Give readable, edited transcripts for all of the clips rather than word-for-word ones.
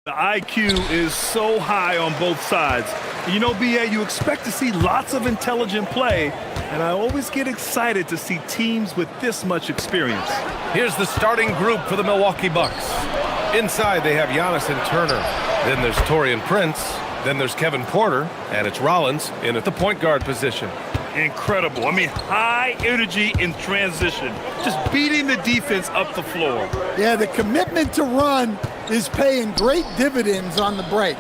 The IQ is so high on both sides. You know, BA, you expect to see lots of intelligent play, and I always get excited to see teams with this much experience. Here's the starting group for the Milwaukee Bucks. Inside, they have Giannis and Turner. Then there's Taurean Prince. Then there's Kevin Porter, and it's Rollins in at the point guard position. Incredible. I mean, high energy in transition, just beating the defense up the floor. Yeah, the commitment to run is paying great dividends on the break.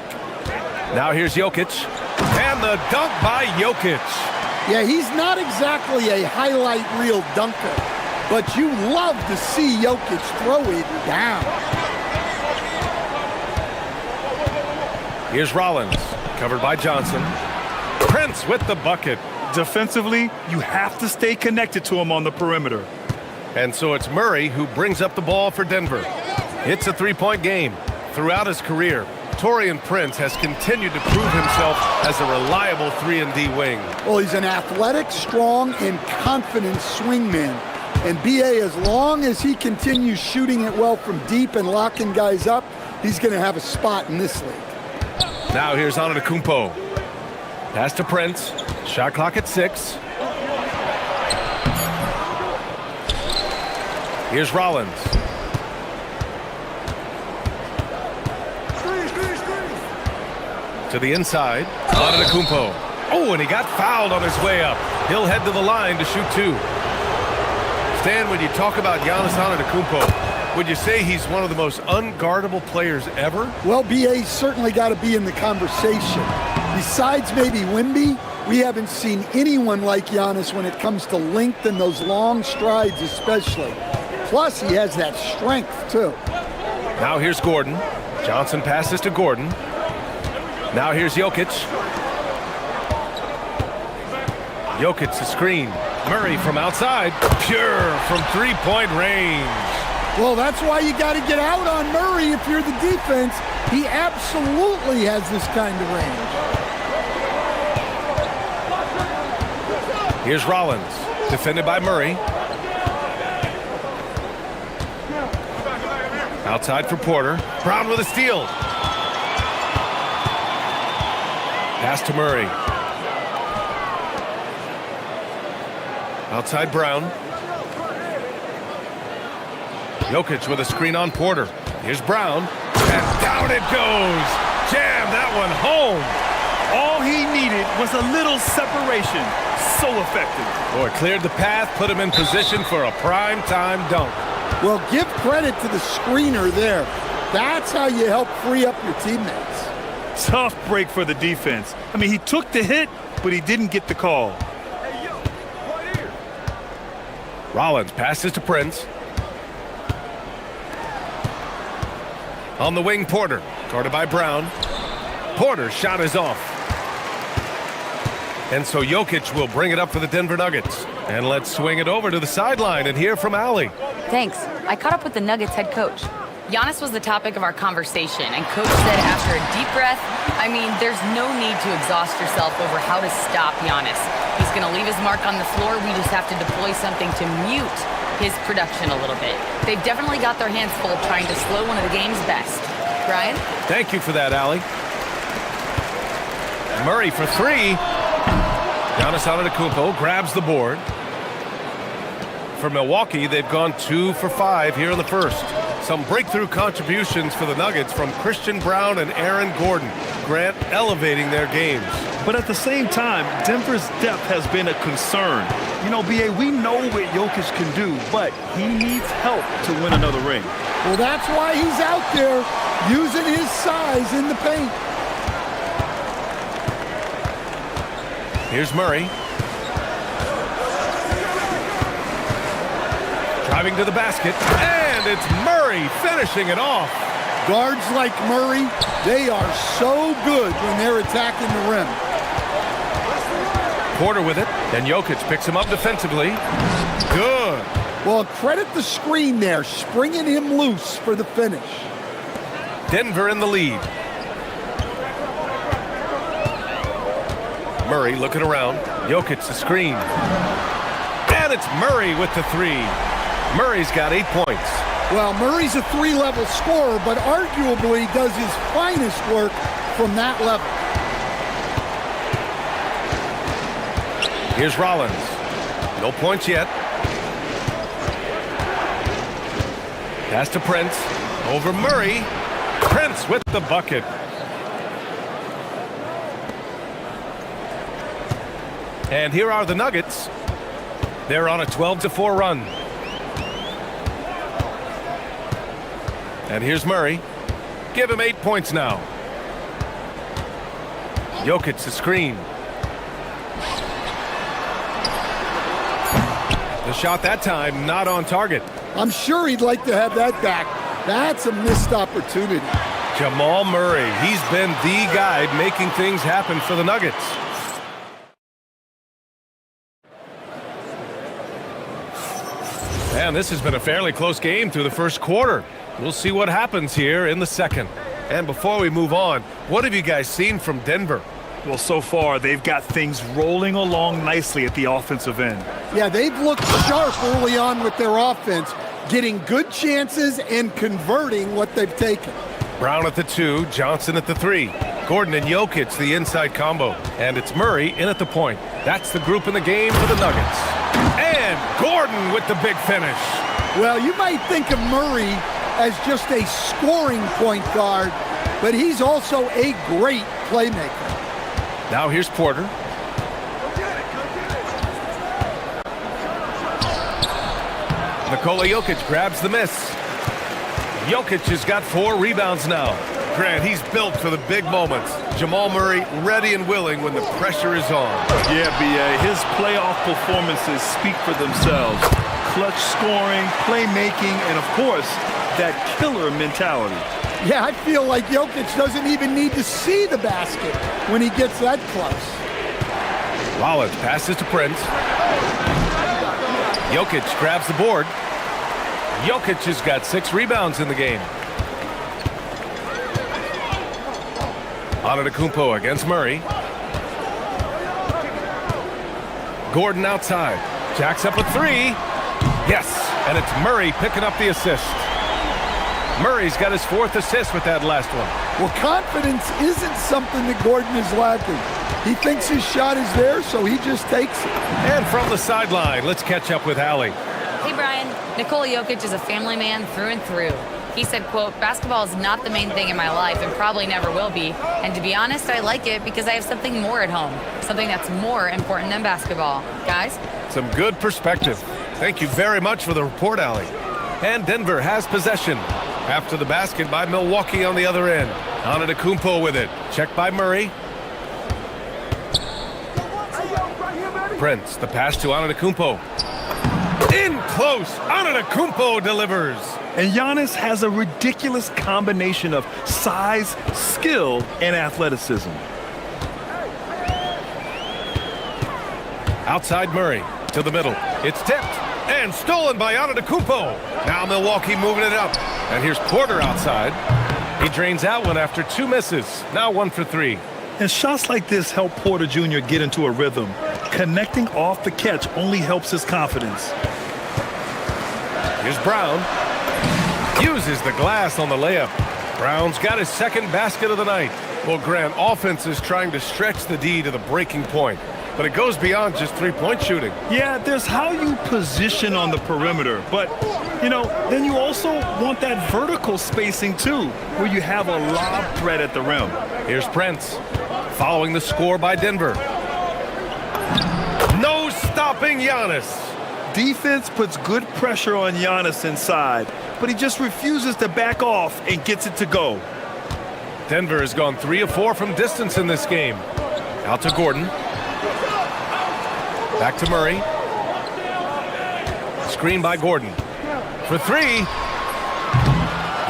Now here's Jokic, and the dunk by Jokic. Yeah, he's not exactly a highlight reel dunker, but you love to see Jokic throw it down. Here's Rollins, covered by Johnson. Prince with the bucket. Defensively, you have to stay connected to him on the perimeter. And so it's Murray who brings up the ball for Denver. It's a three-point game. Throughout his career, Taurean Prince has continued to prove himself as a reliable 3-and-D wing. Well, he's an athletic, strong, and confident swingman. And BA, as long as he continues shooting it well from deep and locking guys up, he's going to have a spot in this league. Now here's Antetokounmpo. Pass to Prince. Shot clock at 6. Here's Rollins. To the inside. Antetokounmpo. Oh, and he got fouled on his way up. He'll head to the line to shoot 2. Stan, when you talk about Giannis Antetokounmpo, would you say he's one of the most unguardable players ever? Well, BA's certainly got to be in the conversation. Besides maybe Wemby, we haven't seen anyone like Giannis when it comes to length and those long strides especially. Plus, he has that strength, too. Now here's Gordon. Johnson passes to Gordon. Now here's Jokic. Jokic the screen. Murray from outside. Pure from three-point range. Well, that's why you got to get out on Murray if you're the defense. He absolutely has this kind of range. Here's Rollins, defended by Murray. Outside for Porter. Brown with a steal. Pass to Murray. Outside Brown. Jokic with a screen on Porter. Here's Brown. And down it goes. Jam that one home. All he needed was a little separation. So effective. Boy, cleared the path, put him in position for a prime-time dunk. Well, give credit to the screener there. That's how you help free up your teammates. Tough break for the defense. I mean, he took the hit, but he didn't get the call. Rollins passes to Prince. On the wing, Porter. Guarded by Brown. Porter's shot is off. And so Jokic will bring it up for the Denver Nuggets. And let's swing it over to the sideline and hear from Allie. Thanks. I caught up with the Nuggets head coach. Giannis was the topic of our conversation, and coach said after a deep breath, I mean, there's no need to exhaust yourself over how to stop Giannis. He's going to leave his mark on the floor. We just have to deploy something to mute his production a little bit. They've definitely got their hands full trying to slow one of the game's best. Brian? Thank you for that, Allie. Murray for 3. Giannis Antetokounmpo grabs the board. For Milwaukee, they've gone 2 for 5 here in the first. Some breakthrough contributions for the Nuggets from Christian Brown and Aaron Gordon. Grant elevating their games. But at the same time, Denver's depth has been a concern. You know, BA, we know what Jokic can do, but he needs help to win another ring. Well, that's why he's out there using his size in the paint. Here's Murray. Driving to the basket, and it's Murray finishing it off. Guards like Murray, they are so good when they're attacking the rim. Porter with it, and Jokic picks him up defensively. Good. Well, credit the screen there, springing him loose for the finish. Denver in the lead. Murray looking around. Jokic the screen. And it's Murray with the 3. Murray's got 8 points. Well, Murray's a three-level scorer, but arguably does his finest work from that level. Here's Rollins. No points yet. Pass to Prince. Over Murray. Prince with the bucket. And here are the Nuggets. They're on a 12-4 run. And here's Murray. Give him 8 points now. Jokic the screen. The shot that time not on target. I'm sure he'd like to have that back. That's a missed opportunity. Jamal Murray, he's been the guy making things happen for the Nuggets. And this has been a fairly close game through the first quarter. We'll see what happens here in the second. And before we move on, what have you guys seen from Denver? Well, so far, they've got things rolling along nicely at the offensive end. Yeah, they've looked sharp early on with their offense, getting good chances and converting what they've taken. Brown at the 2, Johnson at the 3. Gordon and Jokic, the inside combo. And it's Murray in at the point. That's the group in the game for the Nuggets. And Gordon with the big finish. Well, you might think of Murray as just a scoring point guard, but he's also a great playmaker. Now here's Porter. Nikola Jokic grabs the miss. Jokic has got 4 rebounds now. Grant, he's built for the big moments. Jamal Murray ready and willing when the pressure is on. Yeah, B.A., his playoff performances speak for themselves. Clutch scoring, playmaking, and of course, that killer mentality. Yeah, I feel like Jokic doesn't even need to see the basket when he gets that close. Rollins passes to Prince. Jokic grabs the board. Jokic has got 6 rebounds in the game. Antetokounmpo against Murray. Gordon outside. Jacks up a 3. Yes, and it's Murray picking up the assist. Murray's got his 4th assist with that last one. Well, confidence isn't something that Gordon is lacking. He thinks his shot is there, so he just takes it. And from the sideline, let's catch up with Allie. Hey, Brian. Nikola Jokic is a family man through and through. He said, quote, "Basketball is not the main thing in my life and probably never will be. And to be honest, I like it because I have something more at home, something that's more important than basketball." Guys? Some good perspective. Thank you very much for the report, Allie. And Denver has possession. After the basket by Milwaukee on the other end. Antetokounmpo with it. Checked by Murray. Prince, the pass to Antetokounmpo. In close, Antetokounmpo delivers. And Giannis has a ridiculous combination of size, skill, and athleticism. Outside Murray to the middle. It's tipped and stolen by Antetokounmpo. Now Milwaukee moving it up. And here's Porter outside. He drains that one after 2 misses. Now 1 for 3. And shots like this help Porter Jr. get into a rhythm. Connecting off the catch only helps his confidence. Here's Brown. Uses the glass on the layup. Brown's got his 2nd basket of the night. Well, Grant, offense is trying to stretch the D to the breaking point. But it goes beyond just 3-point shooting. Yeah, there's how you position on the perimeter. But, you know, then you also want that vertical spacing, too, where you have a lob threat at the rim. Here's Prince, following the score by Denver. No stopping Giannis. Defense puts good pressure on Giannis inside, but he just refuses to back off and gets it to go. Denver has gone 3 of 4 from distance in this game. Out to Gordon. Back to Murray. Screen by Gordon. For 3.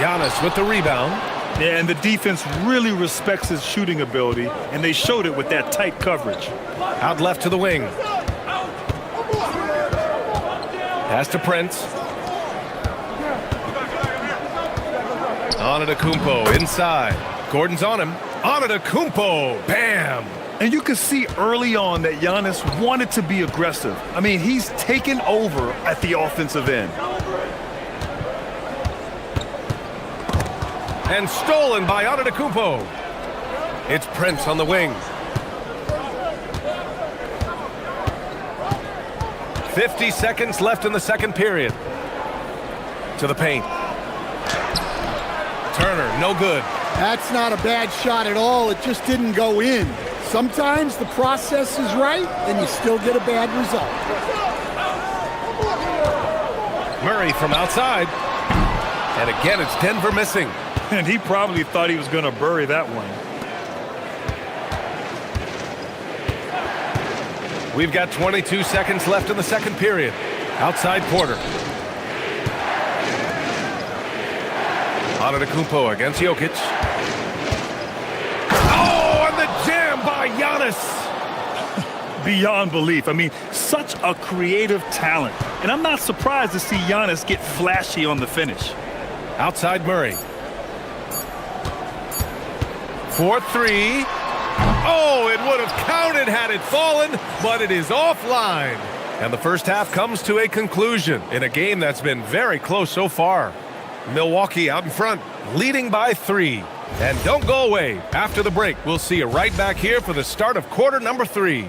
Giannis with the rebound. Yeah, and the defense really respects his shooting ability, and they showed it with that tight coverage. Out left to the wing. Pass to Prince. Antetokounmpo inside. Gordon's on him. Antetokounmpo. Bam! And you could see early on that Giannis wanted to be aggressive. I mean, he's taken over at the offensive end. and stolen by Antetokounmpo. It's Prince on the wing. 50 seconds left in the second period. To the paint. Turner, no good. That's not a bad shot at all. It just didn't go in. Sometimes the process is right, and you still get a bad result. Murray from outside. And again, it's Denver missing. And he probably thought he was going to bury that one. We've got 22 seconds left in the second period. Outside Porter. Antetokounmpo against Jokic. Oh, and the jam by Giannis. Beyond belief. I mean, such a creative talent. And I'm not surprised to see Giannis get flashy on the finish. Outside Murray. 4-3. Oh, it would have counted had it fallen, but it is offline. And the first half comes to a conclusion in a game that's been very close so far. Milwaukee out in front, leading by 3. And don't go away. After the break, we'll see you right back here for the start of quarter number 3.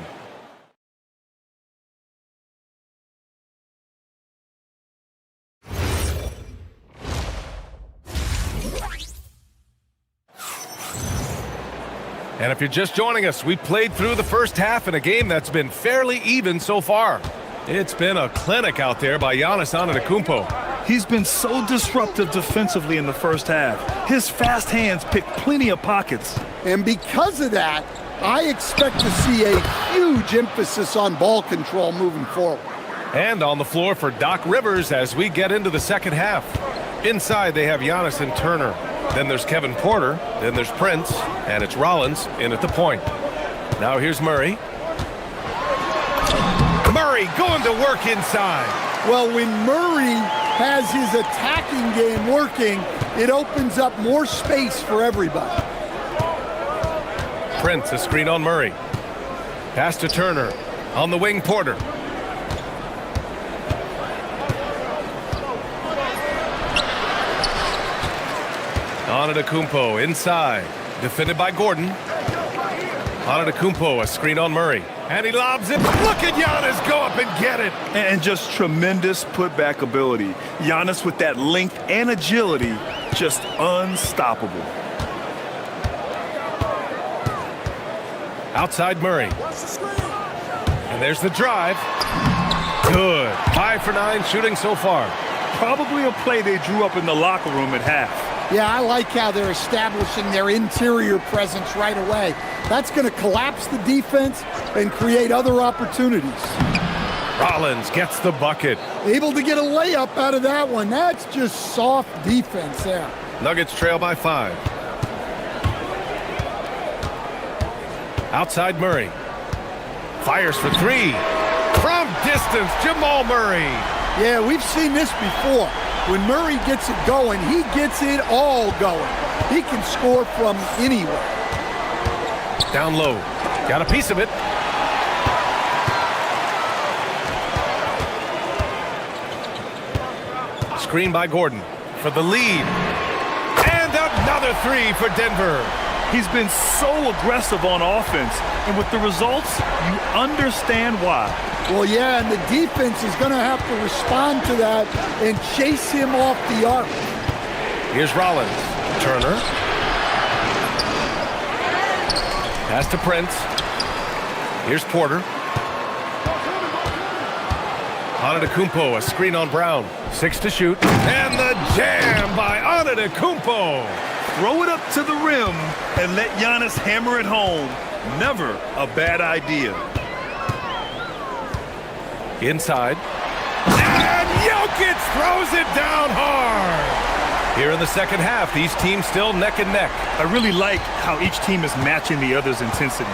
And if you're just joining us, we played through the first half in a game that's been fairly even so far. It's been a clinic out there by Giannis Antetokounmpo. He's been so disruptive defensively in the first half. His fast hands pick plenty of pockets. And because of that, I expect to see a huge emphasis on ball control moving forward. And on the floor for Doc Rivers as we get into the second half. Inside, they have Giannis and Turner. Then there's Kevin Porter. Then there's Prince. And it's Rollins in at the point. Now here's Murray. Murray going to work inside. Well, when Murray has his attacking game working, it opens up more space for everybody. Prince, a screen on Murray. Pass to Turner. On the wing, Porter. Antetokounmpo inside. Defended by Gordon. Antetokounmpo, a screen on Murray. And he lobs it. Look at Giannis go up and get it. And just tremendous putback ability. Giannis with that length and agility, just unstoppable. Outside Murray. And there's the drive. Good. 5 for 9 shooting so far. Probably a play they drew up in the locker room at half. Yeah, I like how they're establishing their interior presence right away. That's going to collapse the defense and create other opportunities. Rollins gets the bucket. Able to get a layup out of that one. That's just soft defense there. Nuggets trail by 5. Outside Murray. Fires for 3. From distance, Jamal Murray. Yeah, we've seen this before. When Murray gets it going, he gets it all going. He can score from anywhere. Down low. Got a piece of it. Screen by Gordon for the lead. And another 3 for Denver. He's been so aggressive on offense, and with the results, you understand why. Well, yeah, and the defense is going to have to respond to that and chase him off the arc. Here's Rollins. Turner. Pass to Prince. Here's Porter. Antetokounmpo, a screen on Brown. 6 to shoot. And the jam by Antetokounmpo. Throw it up to the rim and let Giannis hammer it home. Never a bad idea. Inside. And Jokic throws it down hard. Here in the second half, these teams still neck and neck. I really like how each team is matching the other's intensity.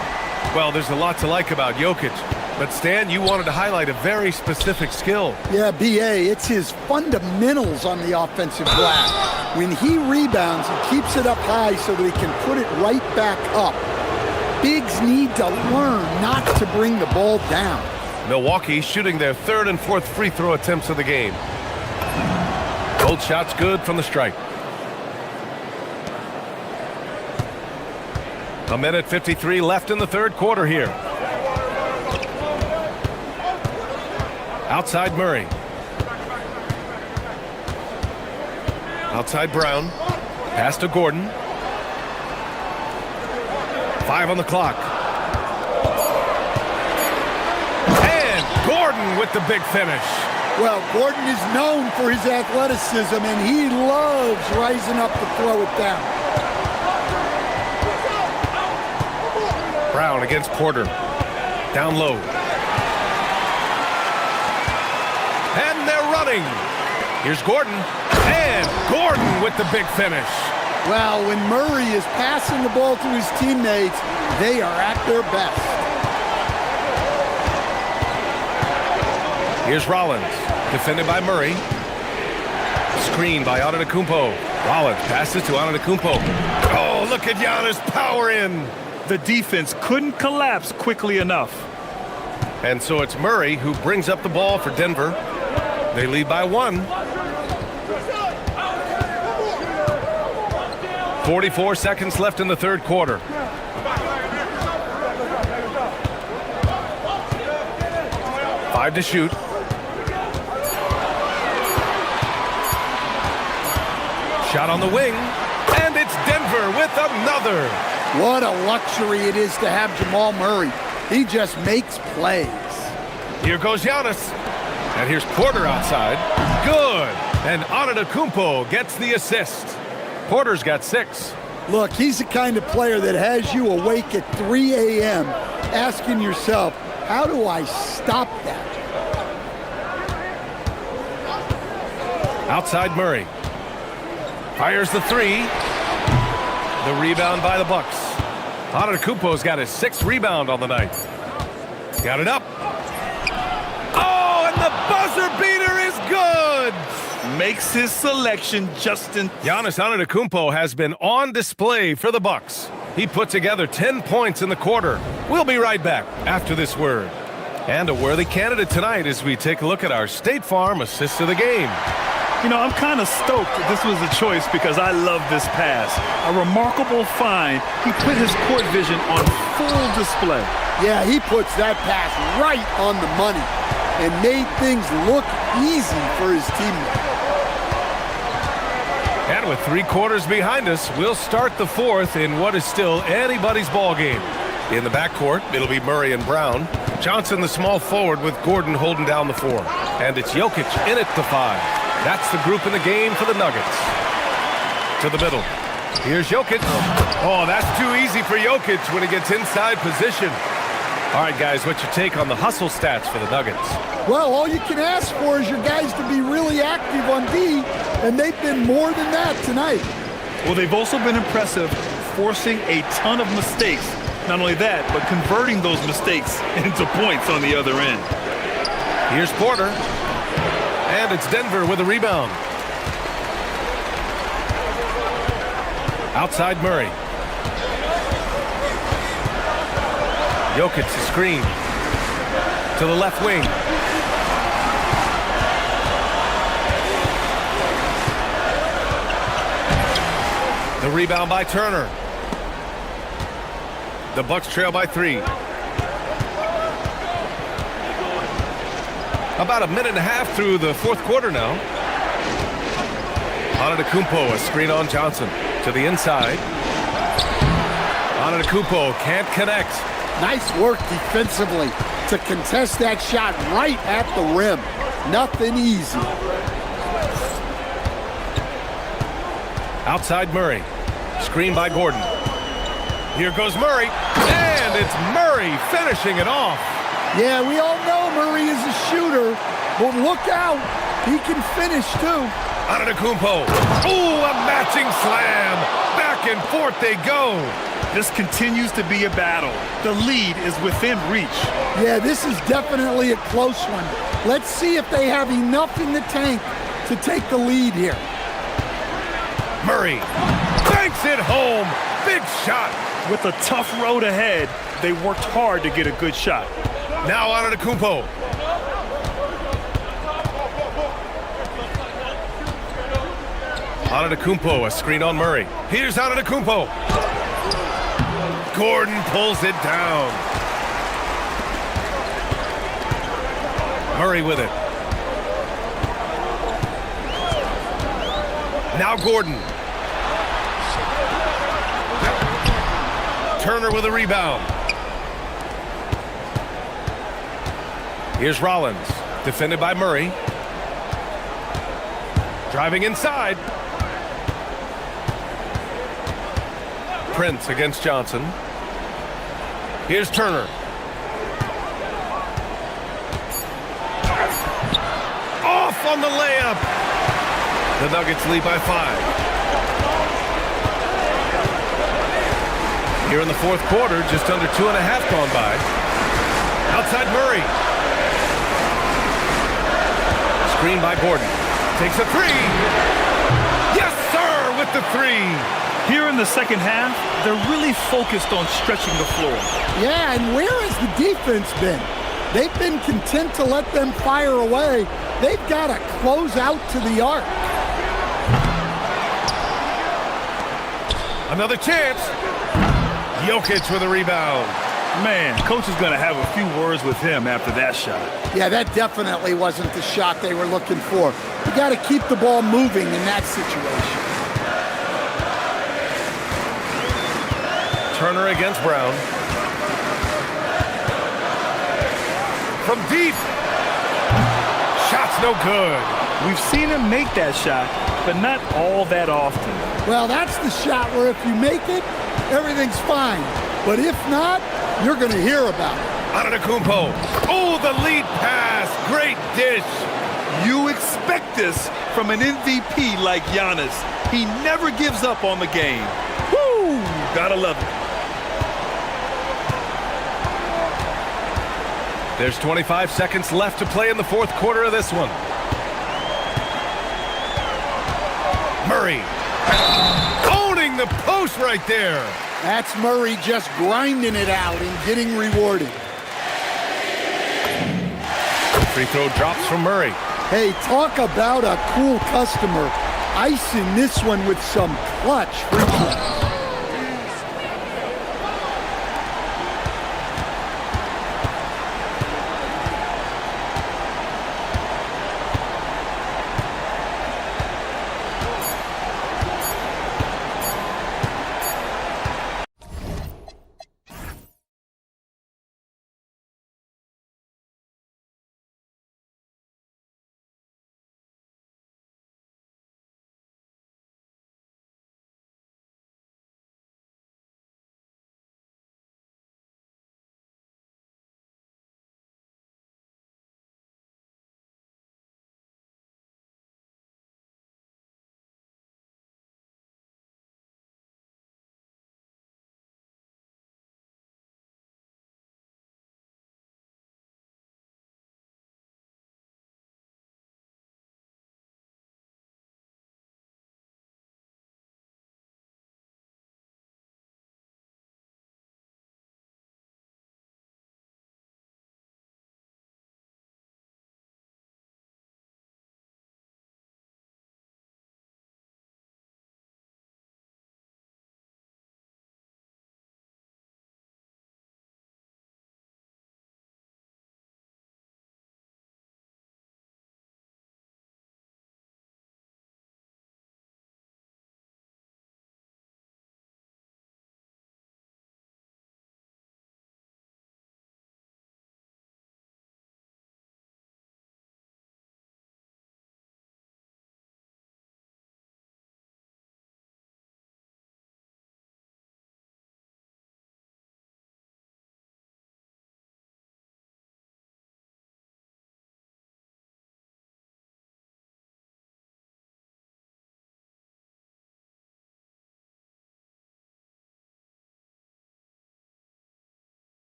Well, there's a lot to like about Jokic. But Stan, you wanted to highlight a very specific skill. Yeah, B.A., it's his fundamentals on the offensive glass. When he rebounds, he keeps it up high so that he can put it right back up. Bigs need to learn not to bring the ball down. Milwaukee shooting their 3rd and 4th free throw attempts of the game. Both shots good from the strike. A minute 53 left in the third quarter here. Outside Murray. Outside Brown. Pass to Gordon. 5 on the clock. And Gordon with the big finish. Well, Gordon is known for his athleticism, and he loves rising up to throw it down. Brown against Porter. Down low. And they're running. Here's Gordon. And Gordon with the big finish. Well, when Murray is passing the ball to his teammates, they are at their best. Here's Rollins. Defended by Murray. Screen by Antetokounmpo. Rollins passes to Antetokounmpo. Oh, look at Giannis power in. The defense couldn't collapse quickly enough. And so it's Murray who brings up the ball for Denver. They lead by 1. 44 seconds left in the third quarter. Five to shoot. Shot on the wing. And it's Denver with another. What a luxury it is to have Jamal Murray. He just makes plays. Here goes Giannis. And here's Porter outside. Good. And Antetokounmpo gets the assist. Porter's got 6. Look, he's the kind of player that has you awake at 3 a.m. asking yourself, how do I stop that? Outside Murray. Fires the 3. The rebound by the Bucks. Antetokounmpo's got his 6th rebound on the night. Got it up. Oh, and the buzzer beater is good! Makes his selection just in. Giannis Antetokounmpo has been on display for the Bucks. He put together 10 points in the quarter. We'll be right back after this word. And a worthy candidate tonight as we take a look at our State Farm assist of the game. You know, I'm kind of stoked that this was a choice because I love this pass. A remarkable find. He put his court vision on full display. Yeah, he puts that pass right on the money and made things look easy for his teammates. And with 3 quarters behind us, we'll start the 4th in what is still anybody's ball game. In the backcourt, it'll be Murray and Brown. Johnson, the small forward, with Gordon holding down the 4. And it's Jokic in at the 5. That's the group in the game for the Nuggets. To the middle. Here's Jokic. Oh, that's too easy for Jokic when he gets inside position. All right, guys, what's your take on the hustle stats for the Nuggets? Well, all you can ask for is your guys to be really active on D, and they've been more than that tonight. Well, they've also been impressive, forcing a ton of mistakes. Not only that, but converting those mistakes into points on the other end. Here's Porter. And it's Denver with a rebound. Outside Murray. Jokic the screen. To the left wing. The rebound by Turner. The Bucks trail by 3. About a minute and a half through the 4th quarter now. Antetokounmpo, a screen on Johnson. To the inside. Antetokounmpo can't connect. Nice work defensively to contest that shot right at the rim. Nothing easy. Outside Murray. Screen by Gordon. Here goes Murray. And it's Murray finishing it off. Yeah, we all know Murray is a shooter, but look out. He can finish, too. Antetokounmpo. Ooh, a matching slam. Back and forth they go. This continues to be a battle. The lead is within reach. Yeah, this is definitely a close one. Let's see if they have enough in the tank to take the lead here. Murray banks it home. Big shot. With a tough road ahead, they worked hard to get a good shot. Now Antetokounmpo. Antetokounmpo, a screen on Murray. Here's Antetokounmpo. Gordon pulls it down. Murray with it. Now Gordon. Turner with a rebound. Here's Rollins, defended by Murray. Driving inside. Prince against Johnson. Here's Turner. Off on the layup. The Nuggets lead by 5. Here in the fourth quarter, just under 2.5 gone by. Outside Murray. Screen by Gordon. Takes a three. Yes, sir, with the three. Here in the second half, they're really focused on stretching the floor. Yeah, and where has the defense been? They've been content to let them fire away. They've got to close out to the arc. Another chance. Jokic with a rebound. Man, coach is going to have a few words with him after that shot. Yeah, that definitely wasn't the shot they were looking for. You got to keep the ball moving in that situation. Turner against Brown. From deep. Shot's no good. We've seen him make that shot, but not all that often. Well, that's the shot where if you make it, everything's fine. But if not, you're going to hear about it. Antetokounmpo. Oh, the lead pass. Great dish. You expect this from an MVP like Giannis. He never gives up on the game. Woo! Gotta love it. There's 25 seconds left to play in the fourth quarter of this one. Murray. Owning the post right there. That's Murray just grinding it out and getting rewarded. Free throw drops from Murray. Hey, talk about a cool customer. Icing this one with some clutch free throws.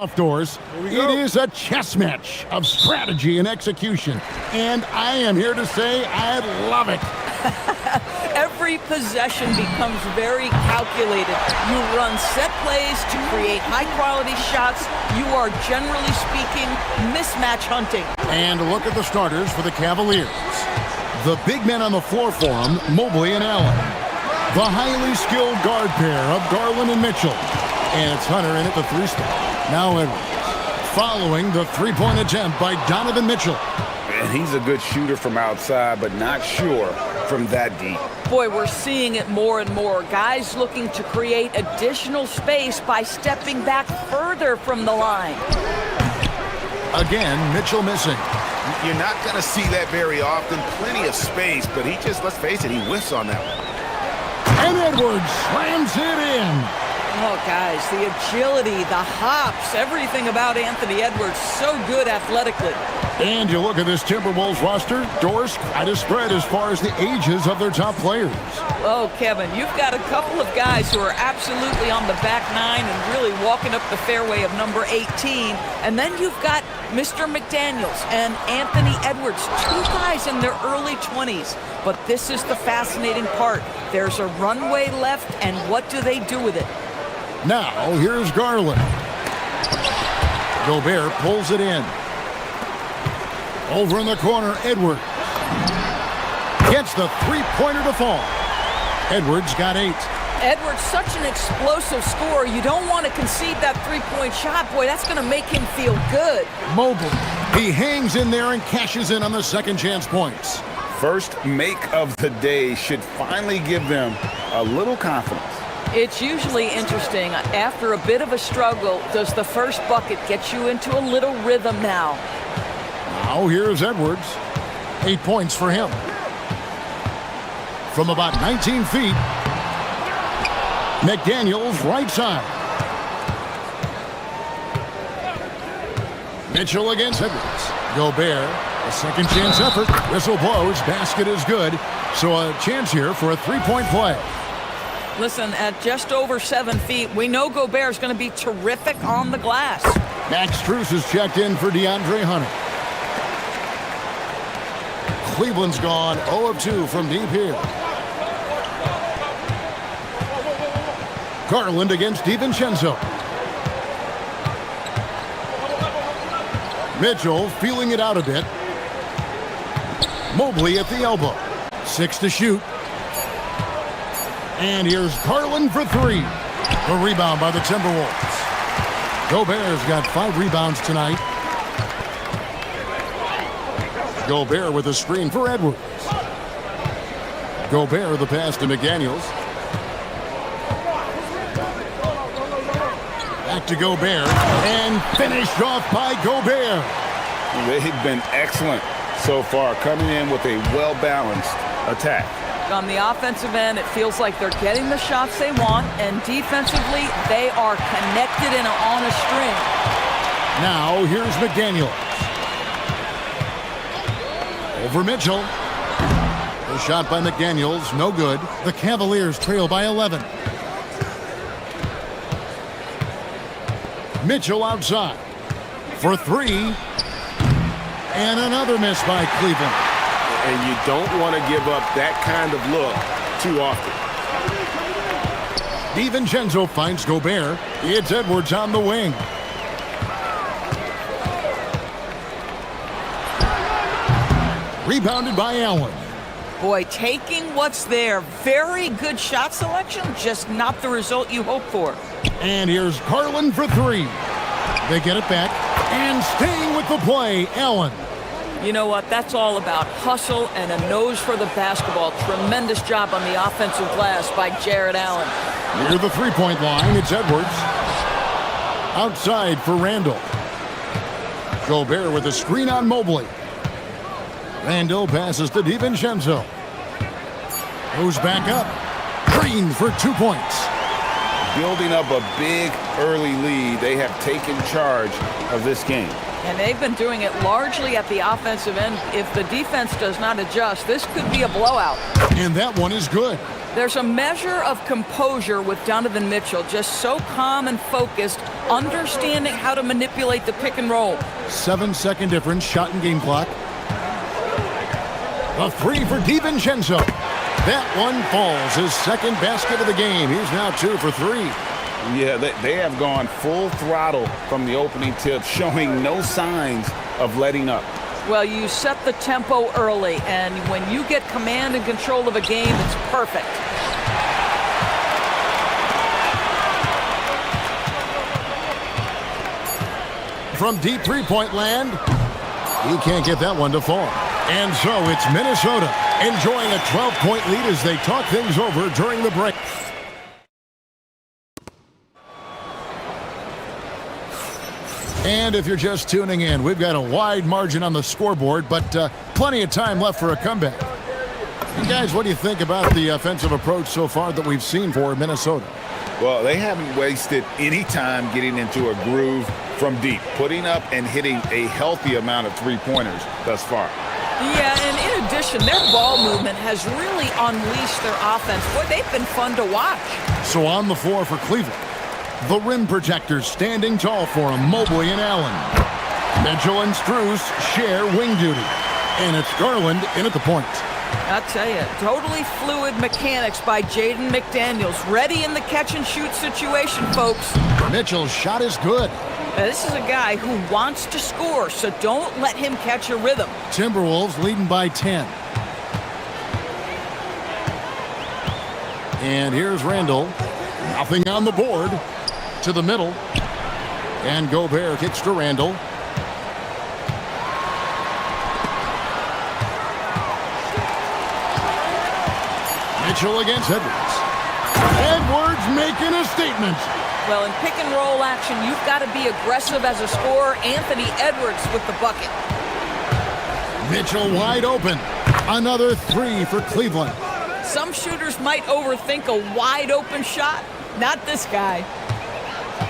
Outdoors, it is a chess match of strategy and execution, and I am here to say I love it. Every possession becomes very calculated. You run set plays to create high-quality shots. You are, generally speaking, mismatch hunting. And look at the starters for the Cavaliers. The big men on the floor for them, Mobley and Allen. The highly skilled guard pair of Garland and Mitchell. And it's Hunter in at the three spot. Now Edwards, following the three-point attempt by Donovan Mitchell. And he's a good shooter from outside, but not sure from that deep. Boy, we're seeing it more and more. Guys looking to create additional space by stepping back further from the line. Again, Mitchell missing. You're not going to see that very often. Plenty of space, but he just, let's face it, he whiffs on that one. And Edwards slams it in. Oh, guys, the agility, the hops, everything about Anthony Edwards, so good athletically. And you look at this Timberwolves roster, doors quite a spread as far as the ages of their top players. Oh, Kevin, you've got a couple of guys who are absolutely on the back nine and really walking up the fairway of number 18. And then you've got Mr. McDaniels and Anthony Edwards, two guys in their early 20s. But this is the fascinating part. There's a runway left, and what do they do with it? Now, here's Garland. Gobert pulls it in. Over in the corner, Edwards. Gets the three-pointer to fall. Edwards got 8. Edwards, such an explosive scorer. You don't want to concede that three-point shot. Boy, that's going to make him feel good. Mobley. He hangs in there and cashes in on the second chance points. First make of the day should finally give them a little confidence. It's usually interesting. After a bit of a struggle, does the first bucket get you into a little rhythm now? Now here's Edwards. 8 points for him. From about 19 feet, McDaniels right side. Mitchell against Edwards. Gobert, a second chance effort. Whistle blows, basket is good. So a chance here for a three-point play. Listen, at just over 7 feet, we know Gobert is going to be terrific on the glass. Max Strus is checked in for DeAndre Hunter. Cleveland's gone 0 of 2 from deep here. Garland against DiVincenzo. Mitchell feeling it out a bit. Mobley at the elbow. 6 to shoot. And here's Garland for 3. The rebound by the Timberwolves. Gobert's got 5 rebounds tonight. Gobert with a screen for Edwards. Gobert the pass to McDaniels. Back to Gobert. And finished off by Gobert. They've been excellent so far, coming in with a well-balanced attack. On the offensive end, it feels like they're getting the shots they want, and defensively, they are connected and on a string. Now, here's McDaniels. Over Mitchell. The shot by McDaniels, no good. The Cavaliers trail by 11. Mitchell outside for 3. And another miss by Cleveland. And you don't want to give up that kind of look too often. DiVincenzo finds Gobert. It's Edwards on the wing. Rebounded by Allen. Boy, taking what's there. Very good shot selection, just not the result you hope for. And here's Garland for 3. They get it back. And staying with the play, Allen. You know what? That's all about hustle and a nose for the basketball. Tremendous job on the offensive glass by Jared Allen. Near the three-point line, it's Edwards. Outside for Randall. Gobert with a screen on Mobley. Randall passes to DiVincenzo. Goes back up. Green for 2 points. Building up a big early lead, they have taken charge of this game. And they've been doing it largely at the offensive end. If the defense does not adjust, this could be a blowout. And that one is good. There's a measure of composure with Donovan Mitchell, just so calm and focused, understanding how to manipulate the pick and roll. 7-second difference, shot and game clock. A three for DiVincenzo. That one falls, his second basket of the game. He's now 2 for 3. Yeah, they have gone full throttle from the opening tip, showing no signs of letting up. Well, you set the tempo early, and when you get command and control of a game, it's perfect. From deep three-point land, he can't get that one to fall. And so it's Minnesota enjoying a 12-point lead as they talk things over during the break. And if you're just tuning in, we've got a wide margin on the scoreboard, but plenty of time left for a comeback. And guys, what do you think about the offensive approach so far that we've seen for Minnesota? Well, they haven't wasted any time getting into a groove from deep, putting up and hitting a healthy amount of three-pointers thus far. Yeah, and in addition, their ball movement has really unleashed their offense. Boy, they've been fun to watch. So on the floor for Cleveland, the rim protectors standing tall for him, Mobley and Allen. Mitchell and Strus share wing duty. And it's Garland in at the point. I'll tell you, totally fluid mechanics by Jaden McDaniels. Ready in the catch-and-shoot situation, folks. Mitchell's shot is good. Now, this is a guy who wants to score, so don't let him catch a rhythm. Timberwolves leading by 10. And here's Randall. Nothing on the board. To the middle. And Gobert kicks to Randall. Mitchell against Edwards. Edwards making a statement. Well, in pick and roll action, you've got to be aggressive as a scorer. Anthony Edwards with the bucket. Mitchell wide open. Another three for Cleveland. Some shooters might overthink a wide open shot. Not this guy.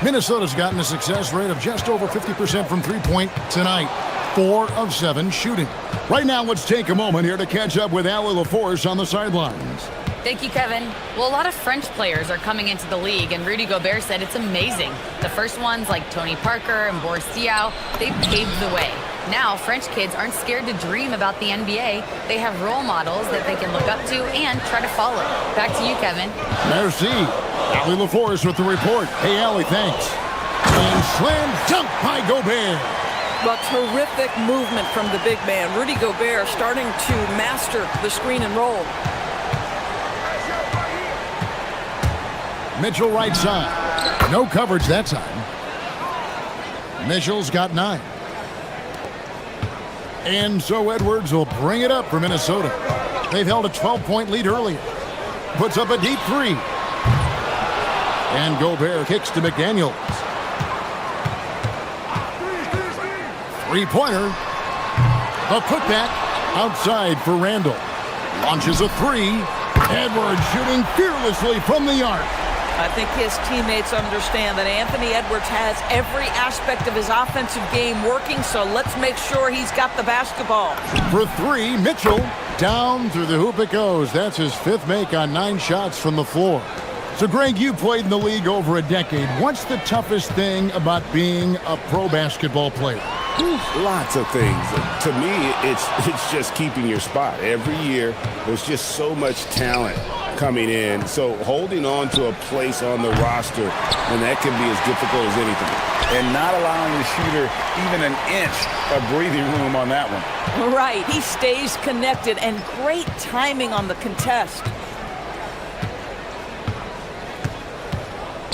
Minnesota's gotten a success rate of just over 50% from three-point tonight. 4 of 7 shooting. Right now, let's take a moment here to catch up with Allie LaForce on the sidelines. Thank you, Kevin. Well, a lot of French players are coming into the league, and Rudy Gobert said it's amazing. The first ones, like Tony Parker and Boris Diaw, they paved the way. Now, French kids aren't scared to dream about the NBA. They have role models that they can look up to and try to follow. Back to you, Kevin. Merci. Allie LaForce with the report. Hey, Allie, thanks. And slam dunk by Gobert. Well, terrific movement from the big man. Rudy Gobert starting to master the screen and roll. Mitchell right side. No coverage that time. Mitchell's got 9. And so Edwards will bring it up for Minnesota. They've held a 12-point lead earlier. Puts up a deep three. And Gobert kicks to McDaniels. Three-pointer. The putback outside for Randall. Launches a three. Edwards shooting fearlessly from the arc. I think his teammates understand that Anthony Edwards has every aspect of his offensive game working, so let's make sure he's got the basketball. For 3, Mitchell. Down through the hoop it goes. That's his 5th make on 9 shots from the floor. So, Greg, you played in the league over a decade. What's the toughest thing about being a pro basketball player? Lots of things. To me, it's just keeping your spot. Every year, there's just so much talent coming in. So holding on to a place on the roster, and that can be as difficult as anything. And not allowing the shooter even an inch of breathing room on that one. Right. He stays connected, and great timing on the contest.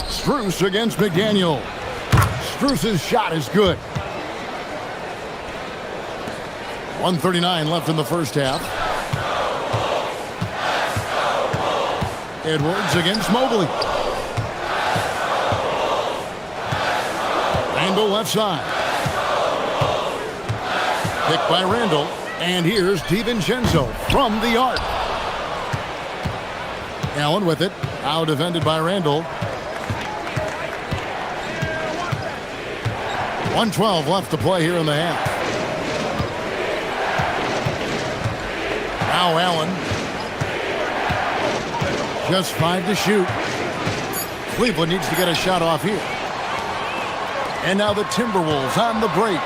Strus against McDaniel. Strus's shot is good. 1:39 left in the first half. Edwards against Mobley. Randall left side. Picked by Randall. And here's DiVincenzo from the arc. Allen with it. Out defended by Randall. 1:12 left to play here in the half. Now Allen. Just 5 to shoot. Cleveland needs to get a shot off here. And now the Timberwolves on the break.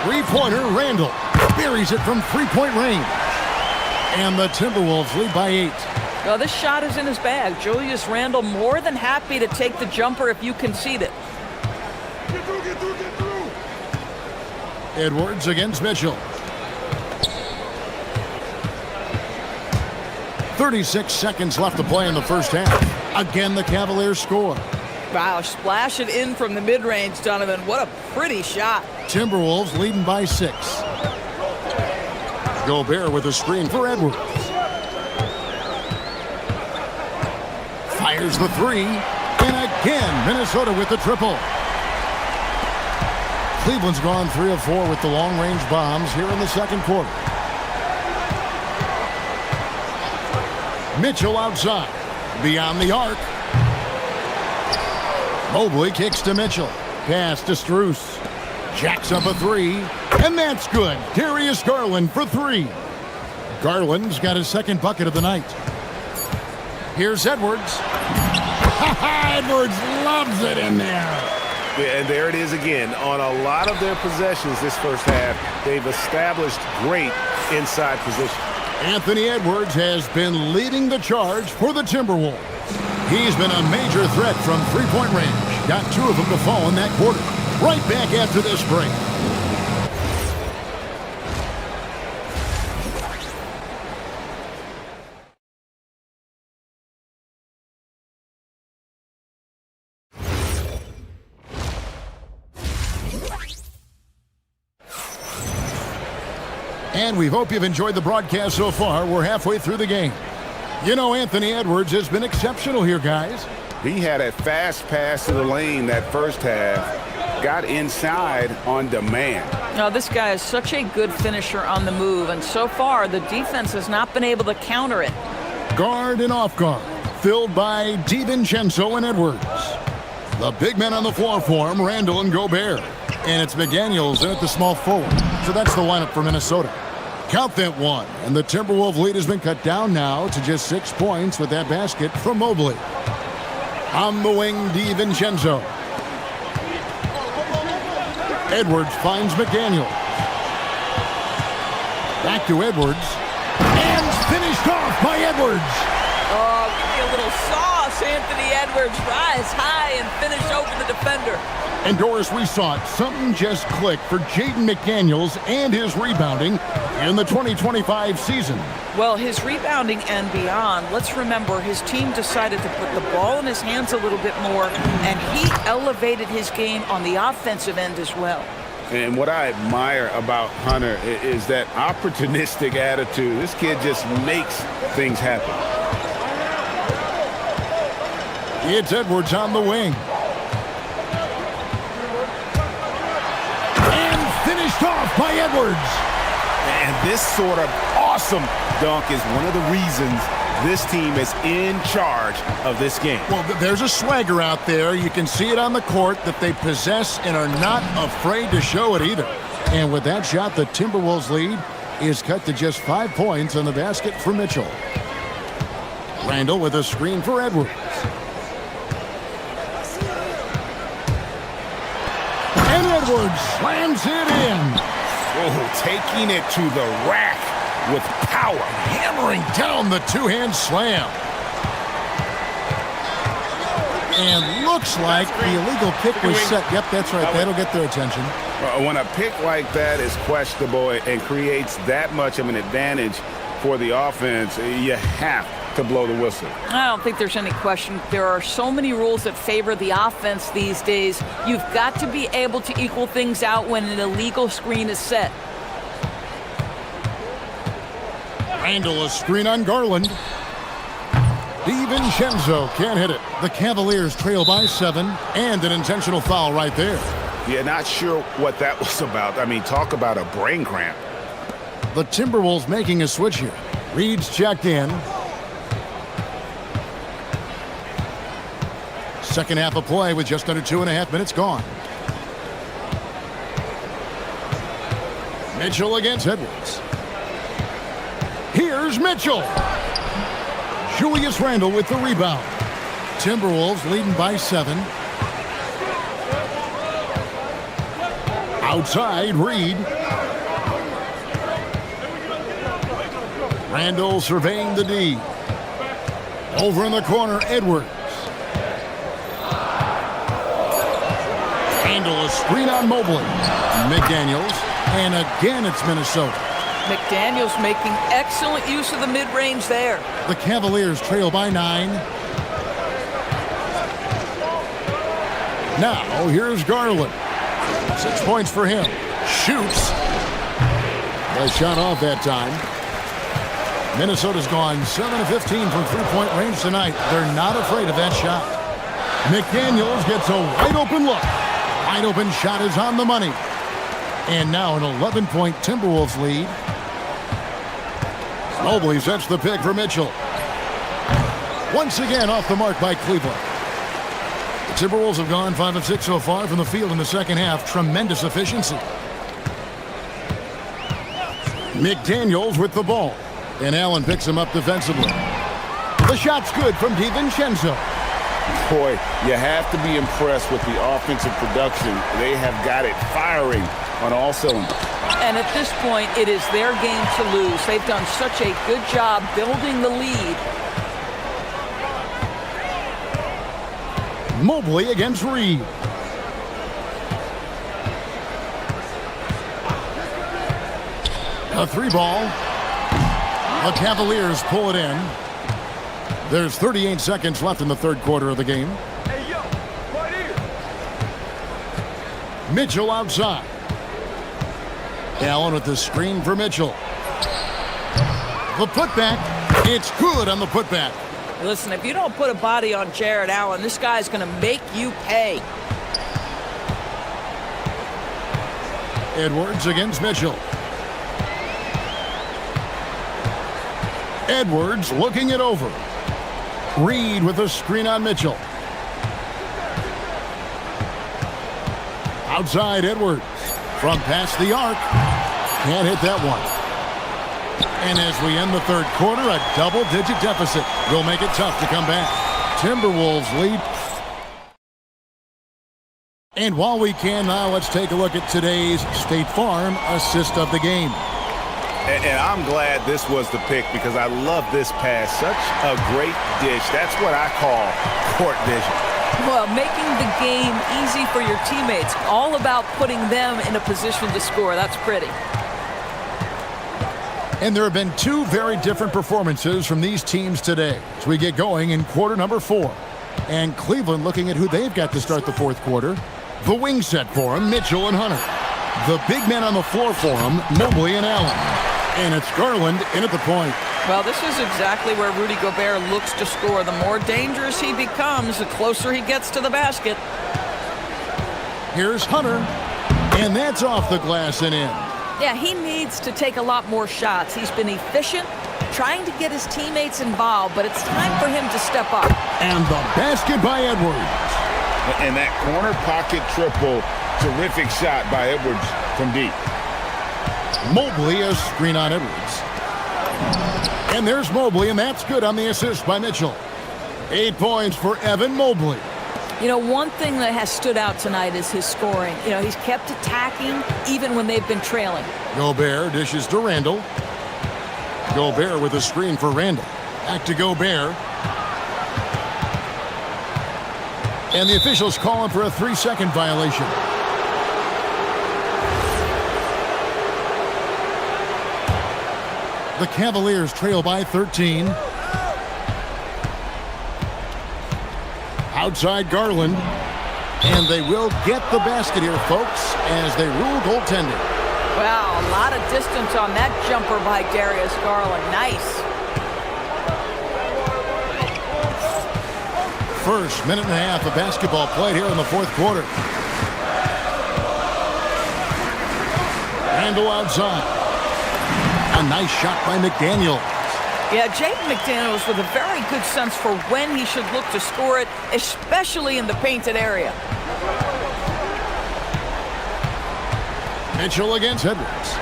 Three-pointer, Randall buries it from three-point range. And the Timberwolves lead by 8. Well, this shot is in his bag. Julius Randle more than happy to take the jumper if you concede it. Edwards against Mitchell. 36 seconds left to play in the first half. Again, the Cavaliers score. Wow, splash it in from the mid-range, Donovan. What a pretty shot. Timberwolves leading by 6. Gobert with a screen for Edwards. Fires the three. And again, Minnesota with the triple. Cleveland's gone 3 of 4 with the long-range bombs here in the second quarter. Mitchell outside. Beyond the arc. Mobley kicks to Mitchell. Pass to Strus. Jacks up a 3. And that's good. Darius Garland for 3. Garland's got his second bucket of the night. Here's Edwards. Edwards loves it in there. And there it is again. On a lot of their possessions this first half, they've established great inside position. Anthony Edwards has been leading the charge for the Timberwolves. He's been a major threat from three-point range. Got 2 of them to fall in that quarter. Right back after this break. And we hope you've enjoyed the broadcast so far. We're halfway through the game. You know, Anthony Edwards has been exceptional here, guys. He had a fast pass to the lane that first half. Got inside on demand. Now, this guy is such a good finisher on the move, and so far the defense has not been able to counter it. Guard and off guard, filled by DiVincenzo and Edwards. The big men on the floor for him, Randall and Gobert. And it's McDaniels in at the small forward. So that's the lineup for Minnesota. Count that 1, and the Timberwolves lead has been cut down now to just 6 points with that basket from Mobley. On the wing, DiVincenzo. Edwards finds McDaniel. Back to Edwards. And finished off by Edwards. Oh, give me a little sauce, Anthony Edwards. Rise high and finish over the defender. And Doris, we saw it. Something just clicked for Jaden McDaniels and his rebounding in the 2025 season. Well, his rebounding and beyond, let's remember his team decided to put the ball in his hands a little bit more, and he elevated his game on the offensive end as well. And what I admire about Hunter is that opportunistic attitude. This kid just makes things happen. It's Edwards on the wing. Finished off by Edwards. And this sort of awesome dunk is one of the reasons this team is in charge of this game. Well, there's a swagger out there. You can see it on the court that they possess and are not afraid to show it either. And with that shot, the Timberwolves lead is cut to just 5 points on the basket for Mitchell. Randall with a screen for Edwards. And Edwards slams it in. Oh, taking it to the rack with power. Hammering down the two-hand slam. And looks like the illegal kick was set. Yep, that's right. That'll get their attention. When a pick like that is questionable and creates that much of an advantage for the offense, you have to blow the whistle. I don't think there's any question. There are so many rules that favor the offense these days. You've got to be able to equal things out when an illegal screen is set. Randall, a screen on Garland. DiVincenzo can't hit it. The Cavaliers trail by 7, and an intentional foul right there. Yeah, not sure what that was about. I mean, talk about a brain cramp. The Timberwolves making a switch here. Reed's checked in. Second half of play with just under 2.5 minutes gone. Mitchell against Edwards. Here's Mitchell. Julius Randle with the rebound. Timberwolves leading by 7. Outside, Reed. Randle surveying the D. Over in the corner, Edwards. Randle, a screen on Mobley. McDaniels, and again it's Minnesota. McDaniels making excellent use of the mid-range there. The Cavaliers trail by 9. Now, here's Garland. 6 points for him. Shoots. Nice shot off that time. Minnesota's gone 7 of 15 from three-point range tonight. They're not afraid of that shot. McDaniels gets a wide-open look. Wide-open shot is on the money. And now an 11-point Timberwolves lead. Mobley sets the pick for Mitchell. Once again off the mark by Cleveland. The Timberwolves have gone 5 of 6 so far from the field in the second half. Tremendous efficiency. McDaniels with the ball. And Allen picks him up defensively. The shot's good from DiVincenzo. Boy, you have to be impressed with the offensive production. They have got it firing on all cylinders. And at this point, it is their game to lose. They've done such a good job building the lead. Mobley against Reed. A 3-ball. The Cavaliers pull it in. There's 38 seconds left in the third quarter of the game. Hey, yo, right here. Mitchell outside. Allen with the screen for Mitchell. The putback. It's good on the putback. Listen, if you don't put a body on Jared Allen, this guy's going to make you pay. Edwards against Mitchell. Edwards looking it over. Reed with a screen on Mitchell. Outside Edwards. From past the arc. Can't hit that one. And as we end the third quarter, a double-digit deficit will make it tough to come back. Timberwolves lead. And while we can now, let's take a look at today's State Farm assist of the game. And I'm glad this was the pick because I love this pass. Such a great dish. That's what I call court vision. Well, making the game easy for your teammates. All about putting them in a position to score. That's pretty. And there have been two very different performances from these teams today as we get going in quarter number 4. And Cleveland looking at who they've got to start the fourth quarter. The wing set for them, Mitchell and Hunter. The big men on the floor for them, Mobley and Allen. And it's Garland in at the point. Well, this is exactly where Rudy Gobert looks to score. The more dangerous he becomes, the closer he gets to the basket. Here's Hunter. And that's off the glass and in. Yeah, he needs to take a lot more shots. He's been efficient, trying to get his teammates involved, but it's time for him to step up. And the basket by Edwards. And that corner pocket triple, terrific shot by Edwards from deep. Mobley, a screen on Edwards. And there's Mobley, and that's good on the assist by Mitchell. 8 points for Evan Mobley. You know, one thing that has stood out tonight is his scoring. You know, he's kept attacking even when they've been trailing. Gobert dishes to Randle. Gobert with a screen for Randle. Back to Gobert. And the officials calling for a 3-second violation. The Cavaliers trail by 13. Outside Garland. And they will get the basket here, folks, as they rule goaltending. Wow, a lot of distance on that jumper by Darius Garland. Nice. First minute and a half of basketball played here in the fourth quarter. Randle outside. A nice shot by McDaniels. Yeah, Jaden McDaniels with a very good sense for when he should look to score it, especially in the painted area. Mitchell against Edwards.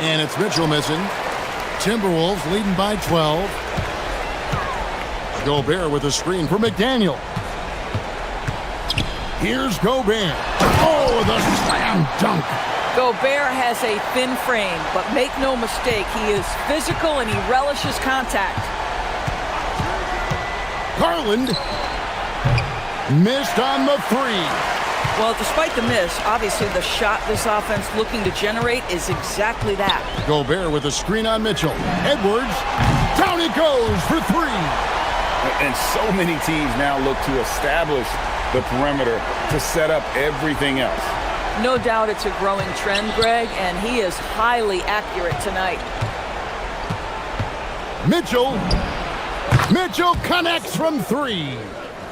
And it's Mitchell missing. Timberwolves leading by 12. Gobert with a screen for McDaniel. Here's Gobert. Oh, the slam dunk. Gobert has a thin frame, but make no mistake, he is physical and he relishes contact. Garland missed on the three. Well, despite the miss, obviously the shot this offense looking to generate is exactly that. Gobert with a screen on Mitchell. Edwards, down he goes for three. And so many teams now look to establish the perimeter to set up everything else. No doubt it's a growing trend, Greg, and he is highly accurate tonight. Mitchell connects from three.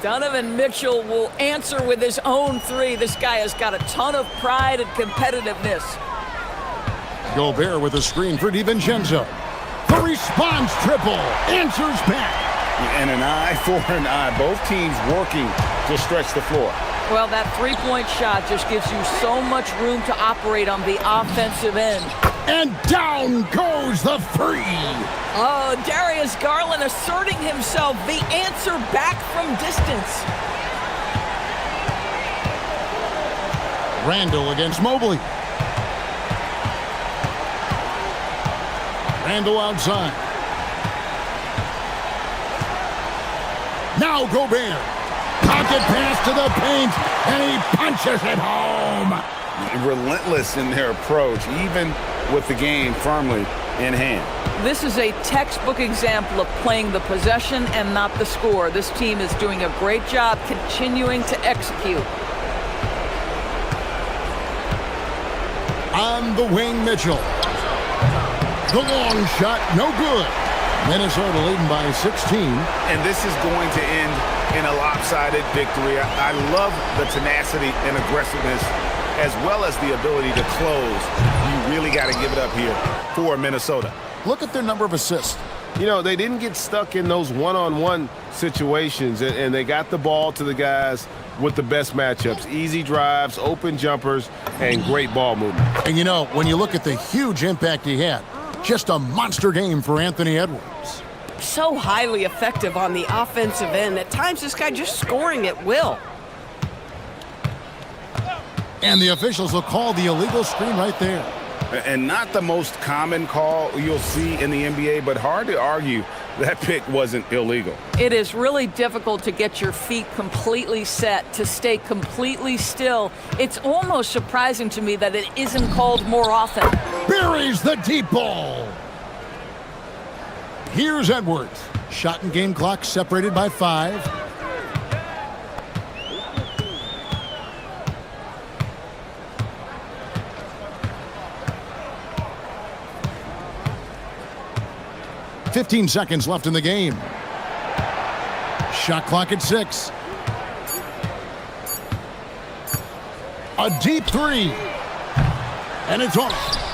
Donovan Mitchell will answer with his own three. This guy has got a ton of pride and competitiveness. Gobert with a screen for DiVincenzo. The response triple answers back. And an eye for an eye. Both teams working to stretch the floor. Well, that three-point shot just gives you so much room to operate on the offensive end. And down goes the three. Oh, Darius Garland asserting himself, the answer back from distance. Randall against Mobley. Randall outside. Now Gobert. Pocket pass to the paint, and he punches it home. Relentless in their approach, even with the game firmly in hand. This is a textbook example of playing the possession and not the score. This team is doing a great job continuing to execute. On the wing, Mitchell. The long shot, no good. Minnesota leading by 16. And this is going to end in a lopsided victory. I love the tenacity and aggressiveness as well as the ability to close. You really got to give it up here for Minnesota. Look at their number of assists. You know, they didn't get stuck in those one-on-one situations, and they got the ball to the guys with the best matchups. Easy drives, open jumpers, and great ball movement. And you know, when you look at the huge impact he had, just a monster game for Anthony Edwards. So highly effective on the offensive end. At times, this guy just scoring at will. And the officials will call the illegal screen right there. And not the most common call you'll see in the NBA, but hard to argue that pick wasn't illegal. It is really difficult to get your feet completely set, to stay completely still. It's almost surprising to me that it isn't called more often. Buries the deep ball. Here's Edwards. Shot and game clock separated by 5. .15 seconds left in the game. Shot clock at 6. A deep three. And it's off.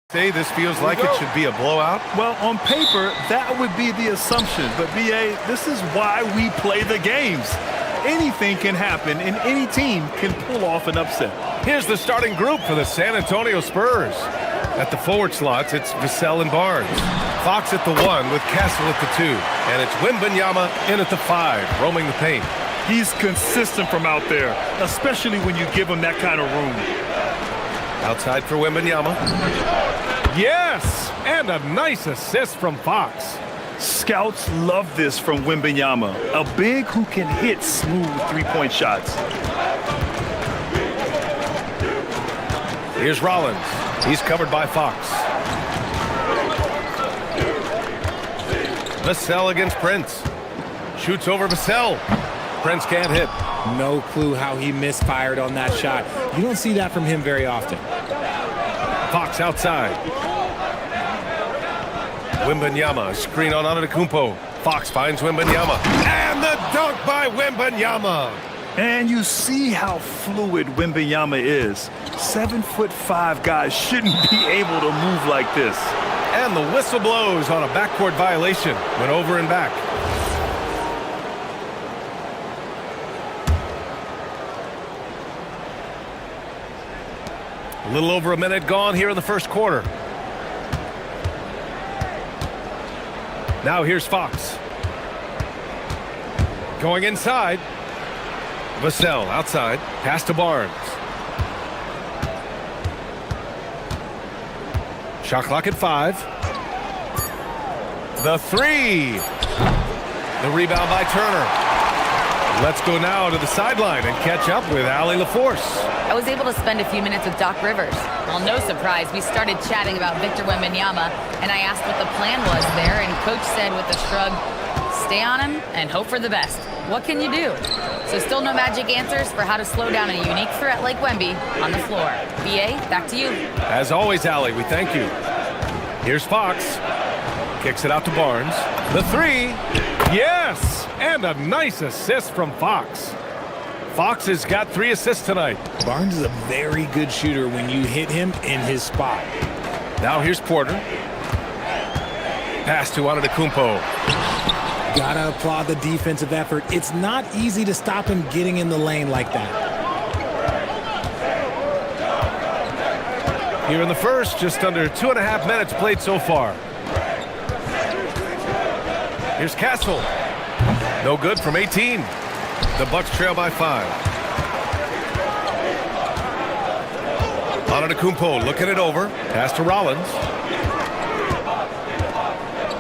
Say this feels like it should be a blowout. Well, on paper, that would be the assumption. But, B.A., this is why we play the games. Anything can happen, and any team can pull off an upset. Here's the starting group for the San Antonio Spurs. At the forward slots, it's Vassell and Barnes. Fox at the 1 with Castle at the 2. And it's Wembanyama in at the 5, roaming the paint. He's consistent from out there, especially when you give him that kind of room. Outside for Wembanyama. Yes! And a nice assist from Fox. Scouts love this from Wembanyama, a big who can hit smooth three-point shots. Here's Rollins. He's covered by Fox. Vassell against Prince. Shoots over Vassell. Prince can't hit. No clue how he misfired on that shot. You don't see that from him very often. Fox outside. Wembanyama, screen on Antetokounmpo. Fox finds Wembanyama. And the dunk by Wembanyama. And you see how fluid Wembanyama is. 7'5" guys shouldn't be able to move like this. And the whistle blows on a backcourt violation. Went over and back. A little over a minute gone here in the first quarter. Now here's Fox. Going inside. Vassell outside. Pass to Barnes. Shot clock at 5. The 3. The rebound by Turner. Let's go now to the sideline and catch up with Allie LaForce. I was able to spend a few minutes with Doc Rivers. Well, no surprise, we started chatting about Victor Wembanyama, and I asked what the plan was there, and Coach said with a shrug, stay on him and hope for the best. What can you do? So still no magic answers for how to slow down a unique threat like Wemby on the floor. B.A., back to you. As always, Allie, we thank you. Here's Fox. Kicks it out to Barnes. The 3. Yes! And a nice assist from Fox. Fox has got 3 assists tonight. Barnes is a very good shooter when you hit him in his spot. Now here's Porter. Pass to Antetokounmpo. Gotta applaud the defensive effort. It's not easy to stop him getting in the lane like that. Here in the first, just under 2.5 minutes played so far. Here's Castle. No good from 18. The Bucks trail by 5. Antetokounmpo looking it over. Pass to Rollins.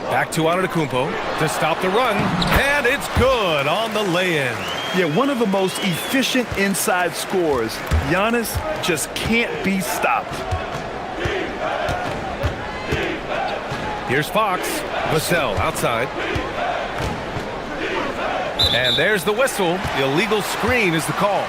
Back to Antetokounmpo to stop the run. And it's good on the lay-in. Yeah, one of the most efficient inside scorers. Giannis just can't be stopped. Here's Fox. Vassell outside. And there's the whistle. The illegal screen is the call.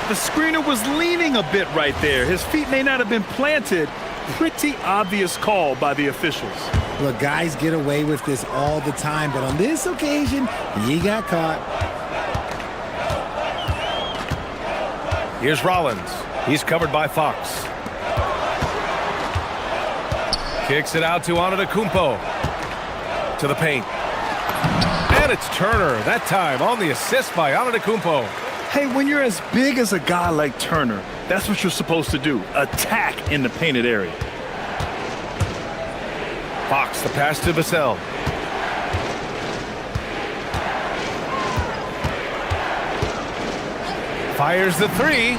The screener was leaning a bit right there. His feet may not have been planted. Pretty obvious call by the officials. Look, guys get away with this all the time, but on this occasion, he got caught. Here's Rollins. He's covered by Fox. Kicks it out to Antetokounmpo. To the paint. And it's Turner, that time on the assist by Antetokounmpo. Hey, when you're as big as a guy like Turner, that's what you're supposed to do. Attack in the painted area. Fox, the pass to Vassell. Fires the 3.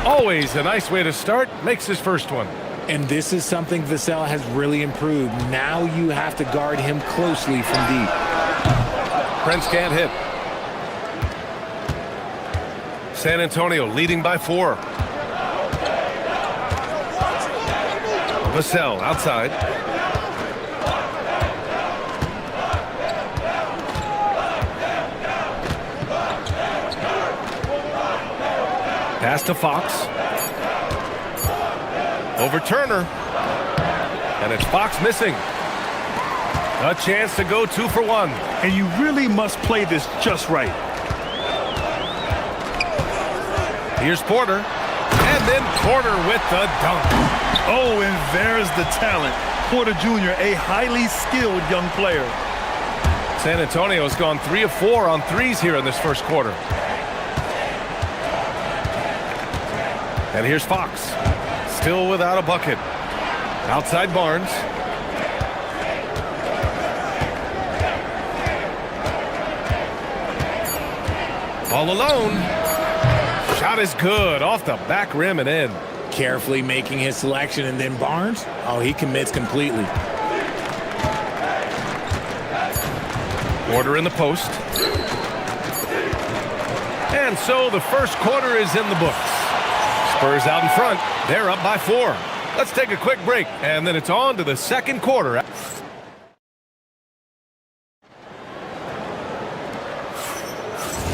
Always a nice way to start. Makes his first one. And this is something Vassell has really improved. Now you have to guard him closely from deep. Prince can't hit. San Antonio leading by 4. Vassell outside. Pass to Fox. Over Turner. And it's Fox missing. A chance to go 2 for 1. And you really must play this just right. Here's Porter. And then Porter with the dunk. Oh, and there's the talent. Porter Jr., a highly skilled young player. San Antonio's gone 3 of 4 on threes here in this first quarter. And here's Fox, still without a bucket. Outside Barnes. All alone. Shot is good, off the back rim and in. Carefully making his selection, and then Barnes, oh, he commits completely. Porter in the post. And so the first quarter is in the books. Spurs out in front. They're up by 4. Let's take a quick break, and then it's on to the second quarter.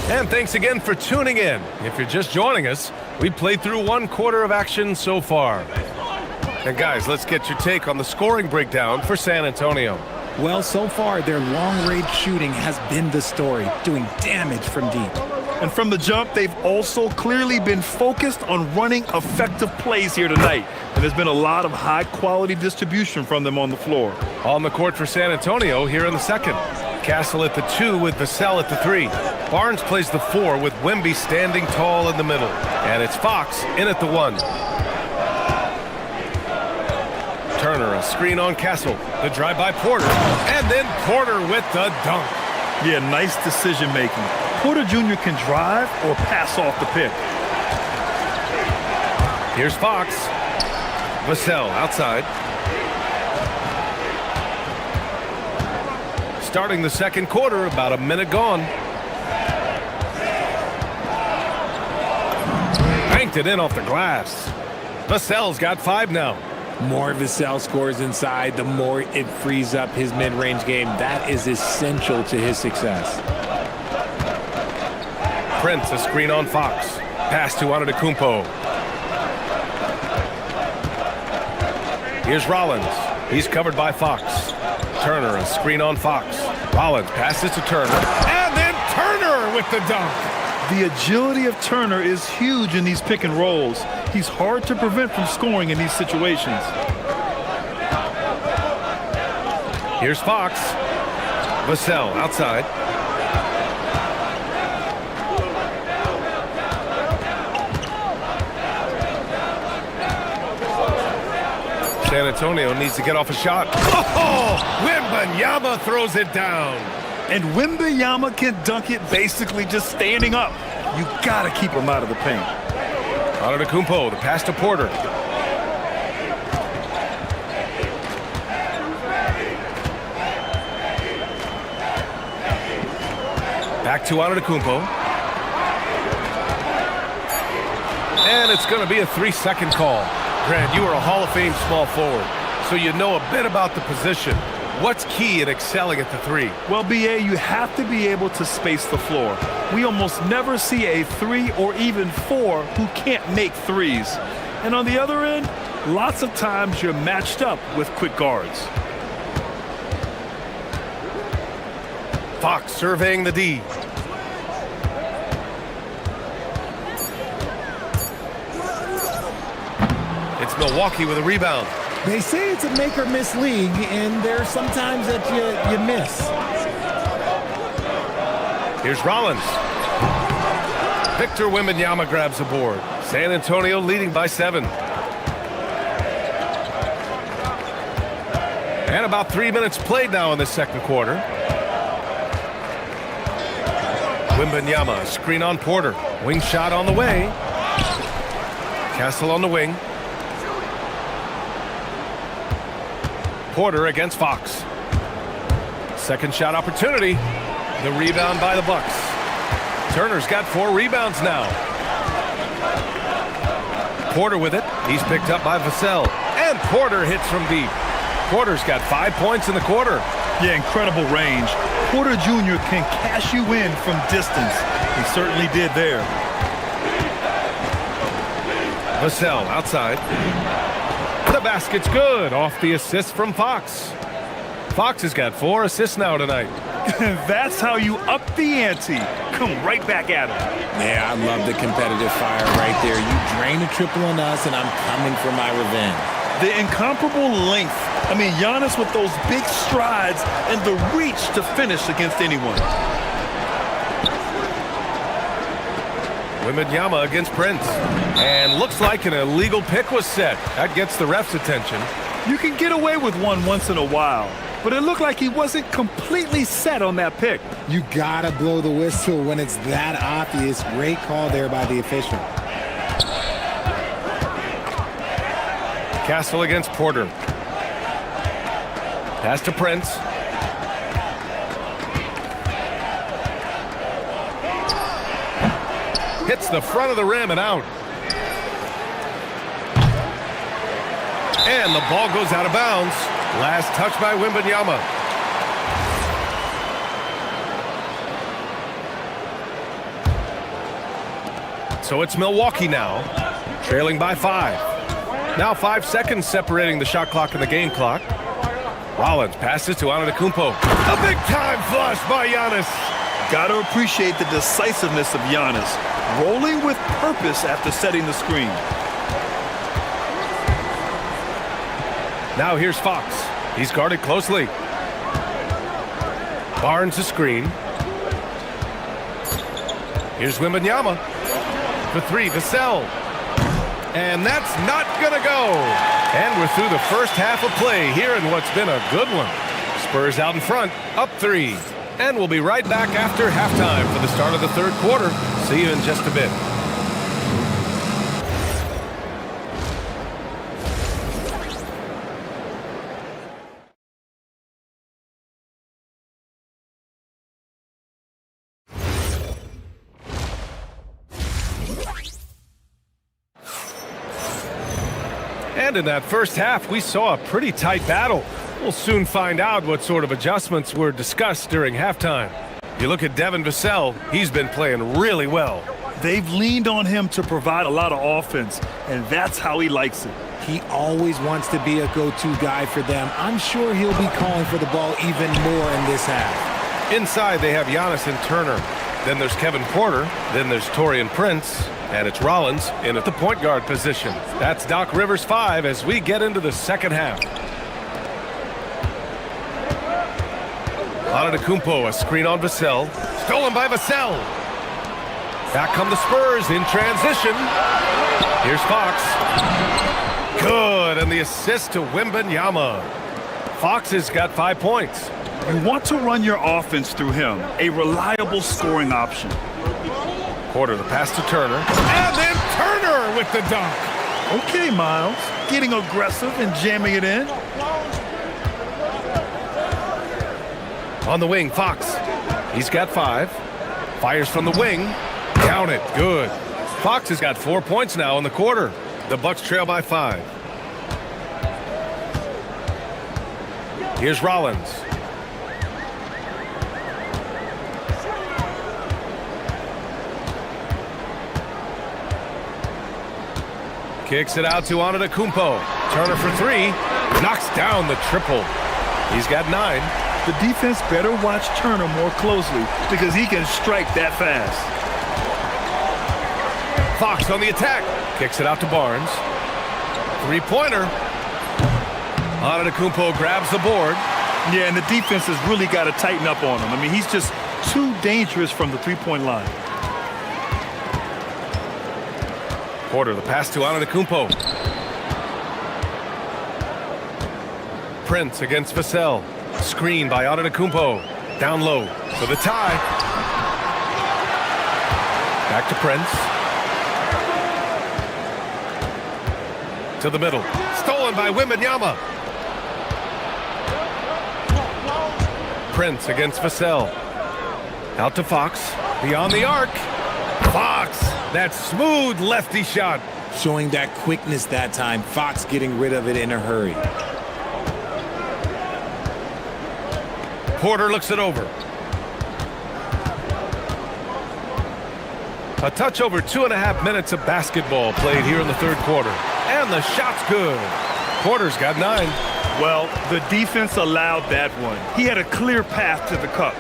And thanks again for tuning in. If you're just joining us, we played through 1 quarter of action so far. And guys, let's get your take on the scoring breakdown for San Antonio. Well, so far, their long-range shooting has been the story, doing damage from deep. And from the jump, they've also clearly been focused on running effective plays here tonight. And there's been a lot of high-quality distribution from them on the floor. On the court for San Antonio here in the second. Castle at the 2 with Vassell at the 3. Barnes plays the 4 with Wemby standing tall in the middle. And it's Fox in at the 1. Turner, a screen on Castle. The drive by Porter. And then Porter with the dunk. Yeah, nice decision making. Porter Jr. can drive or pass off the pick. Here's Fox. Vassell outside. Starting the second quarter, about a minute gone. Banked it in off the glass. Vassell's got 5 now. More Vassell scores inside, the more it frees up his mid-range game. That is essential to his success. Prince, a screen on Fox. Pass to Antetokounmpo. Here's Rollins. He's covered by Fox. Turner, a screen on Fox. Rollins passes to Turner. And then Turner with the dunk. The agility of Turner is huge in these pick and rolls. He's hard to prevent from scoring in these situations. Here's Fox. Vassell outside. San Antonio needs to get off a shot. Oh! Wembanyama throws it down. And Wembanyama can dunk it basically just standing up. You gotta keep him out of the paint. Antetokounmpo, the pass to Porter. Back to Antetokounmpo. And it's going to be a 3-second call. Grant, you are a Hall of Fame small forward, so you know a bit about the position. What's key in excelling at the 3? Well, BA, you have to be able to space the floor. We almost never see a 3 or even 4 who can't make threes. And on the other end, lots of times you're matched up with quick guards. Fox surveying the D. It's Milwaukee with a rebound. They say it's a make-or-miss league, and there's sometimes that you miss. Here's Rollins. Victor Wembanyama grabs the board. San Antonio leading by 7. And about 3 minutes played now in the second quarter. Wembanyama, screen on Porter. Wing shot on the way. Castle on the wing. Porter against Fox. Second shot opportunity. The rebound by the Bucks. Turner's got 4 rebounds now. Porter with it. He's picked up by Vassell. And Porter hits from deep. Porter's got 5 points in the quarter. Yeah, incredible range. Porter Jr. can cash you in from distance. He certainly did there. Vassell outside. The basket's good off the assist from Fox. Fox has got 4 assists now tonight. That's how you up the ante. come right back at him. Yeah, I love the competitive fire right there. You drain a triple on us, and I'm coming for my revenge. The incomparable length. I mean, Giannis with those big strides and the reach to finish against anyone. Wembanyama against Prince. And looks like an illegal pick was set. That gets the ref's attention. You can get away with one once in a while, but it looked like he wasn't completely set on that pick. You gotta blow the whistle when it's that obvious. Great call there by the official. Castle against Porter. Pass to Prince. Hits the front of the rim and out. And the ball goes out of bounds. Last touch by Wembanyama. So it's Milwaukee now, trailing by 5. Now 5 seconds separating the shot clock and the game clock. Rollins passes to Antetokounmpo. A big-time flush by Giannis. Got to appreciate the decisiveness of Giannis, rolling with purpose after setting the screen. Now here's Fox. He's guarded closely. Barnes a screen. Here's Wembanyama. For 3, Vassell. And that's not gonna go. And we're through the first half of play here in what's been a good one. Spurs out in front, up 3. And we'll be right back after halftime for the start of the third quarter. See you in just a bit. And in that first half, we saw a pretty tight battle. We'll soon find out what sort of adjustments were discussed during halftime. You look at Devin Vassell, he's been playing really well. They've leaned on him to provide a lot of offense, and that's how he likes it. He always wants to be a go-to guy for them. I'm sure he'll be calling for the ball even more in this half. Inside, they have Giannis and Turner. Then there's Kevin Porter. Then there's Taurean Prince. And it's Rollins in at the point guard position. That's Doc Rivers 5 as we get into the second half. Antetokounmpo, a screen on Vassell. Stolen by Vassell. Back come the Spurs in transition. Here's Fox. Good, and the assist to Wembanyama. Fox has got 5 points. You want to run your offense through him, a reliable scoring option. Porter, the pass to Turner. And then Turner with the dunk. Okay, Miles, getting aggressive and jamming it in. On the wing, Fox. He's got 5. Fires from the wing. Count it. Good. Fox has got 4 points now in the quarter. The Bucks trail by 5. Here's Rollins. Kicks it out to Antetokounmpo. Turner for 3. Knocks down the triple. He's got 9. The defense better watch Turner more closely because he can strike that fast. Fox on the attack. Kicks it out to Barnes. 3-pointer. Antetokounmpo grabs the board. Yeah, and the defense has really got to tighten up on him. I mean, he's just too dangerous from the three-point line. Porter, the pass to Antetokounmpo. Prince against Vassell. Screen by Antetokounmpo. Down low for the tie. Back to Prince. To the middle. Stolen by Wembanyama. Prince against Vassell. Out to Fox. Beyond the arc. Fox. That smooth lefty shot. Showing that quickness that time. Fox getting rid of it in a hurry. Porter looks it over. A touch over 2.5 minutes of basketball played here in the third quarter. And the shot's good. Porter's got 9. Well, the defense allowed that one. He had a clear path to the cup.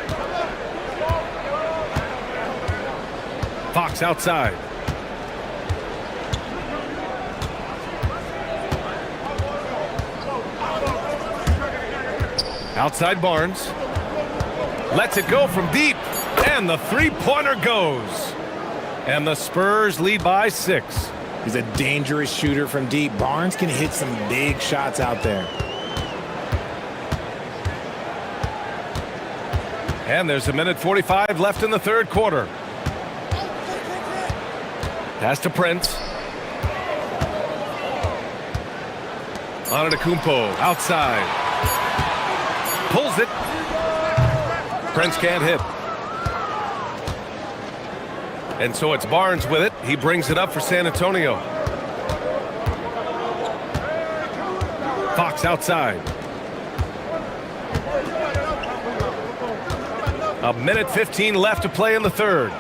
Fox outside. Outside Barnes. Lets it go from deep. And the three-pointer goes. And the Spurs lead by 6. He's a dangerous shooter from deep. Barnes can hit some big shots out there. And there's 1:45 left in the third quarter. Pass to Prince. Antetokounmpo outside. Pulls it. Prince can't hit. And so it's Barnes with it. He brings it up for San Antonio. Fox outside. 1:15 left to play in the third.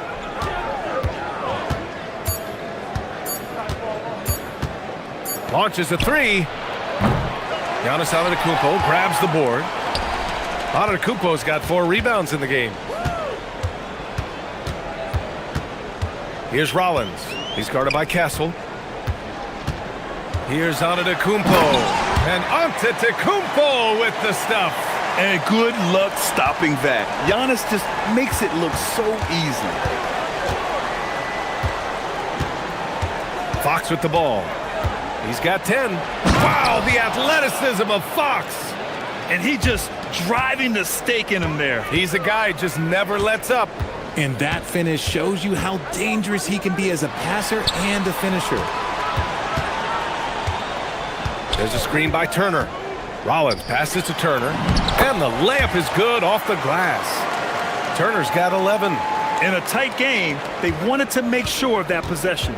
Launches a three. Giannis Antetokounmpo grabs the board. Antetokounmpo's got 4 rebounds in the game. Here's Rollins. He's guarded by Castle. Here's Antetokounmpo. And Antetokounmpo with the stuff. And good luck stopping that. Giannis just makes it look so easy. Fox with the ball. He's got 10. Wow, the athleticism of Fox. And he just driving the stake in him there. He's a guy who just never lets up. And that finish shows you how dangerous he can be as a passer and a finisher. There's a screen by Turner. Rollins passes to Turner. And the layup is good off the glass. Turner's got 11. In a tight game, they wanted to make sure of that possession.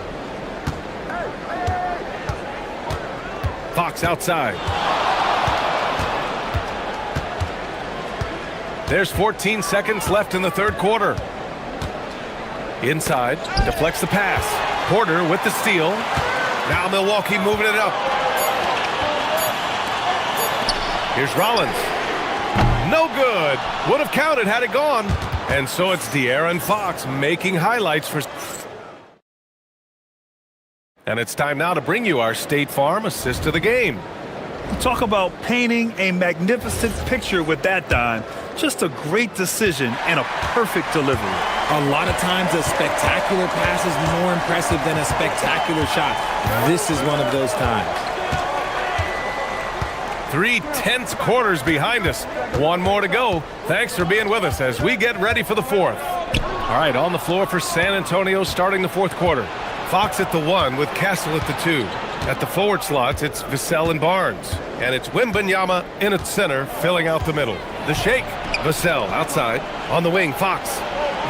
Fox outside. There's 14 seconds left in the third quarter. Inside, deflects the pass. Porter with the steal. Now Milwaukee moving it up. Here's Rollins. No good. Would have counted had it gone. And so it's De'Aaron Fox making highlights for... And it's time now to bring you our State Farm assist of the game. Talk about painting a magnificent picture with that dime. Just a great decision and a perfect delivery. A lot of times a spectacular pass is more impressive than a spectacular shot. This is one of those times. 3 tense quarters behind us. One more to go. Thanks for being with us as we get ready for the fourth. All right, on the floor for San Antonio starting the fourth quarter. Fox at the 1 with Castle at the 2. At the forward slots, it's Vassell and Barnes. And it's Wembanyama in at center, filling out the middle. The shake. Vassell outside. On the wing, Fox.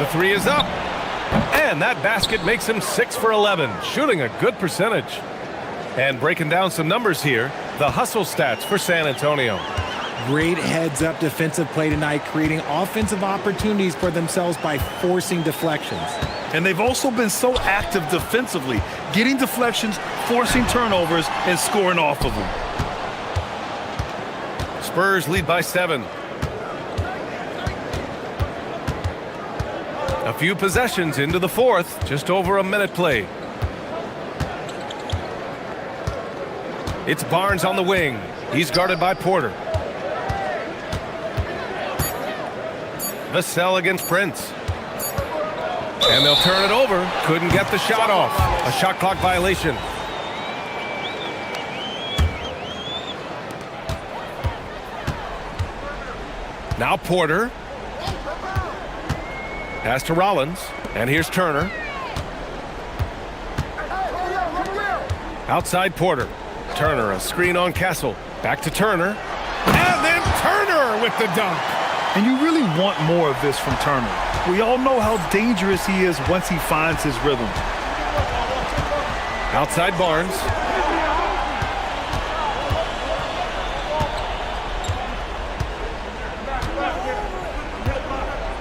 The 3 is up. And that basket makes him 6 for 11, shooting a good percentage. And breaking down some numbers here, the hustle stats for San Antonio. Great heads-up defensive play tonight, creating offensive opportunities for themselves by forcing deflections. And they've also been so active defensively, getting deflections, forcing turnovers, and scoring off of them. Spurs lead by 7. A few possessions into the fourth, just over a minute played. It's Barnes on the wing. He's guarded by Porter. Vassell against Prince. And they'll turn it over. Couldn't get the shot off. A shot clock violation. Now Porter. Pass to Rollins. And here's Turner. Outside Porter. Turner, a screen on Castle. Back to Turner. And then Turner with the dunk. And you really want more of this from Turner. We all know how dangerous he is once he finds his rhythm. Outside Barnes.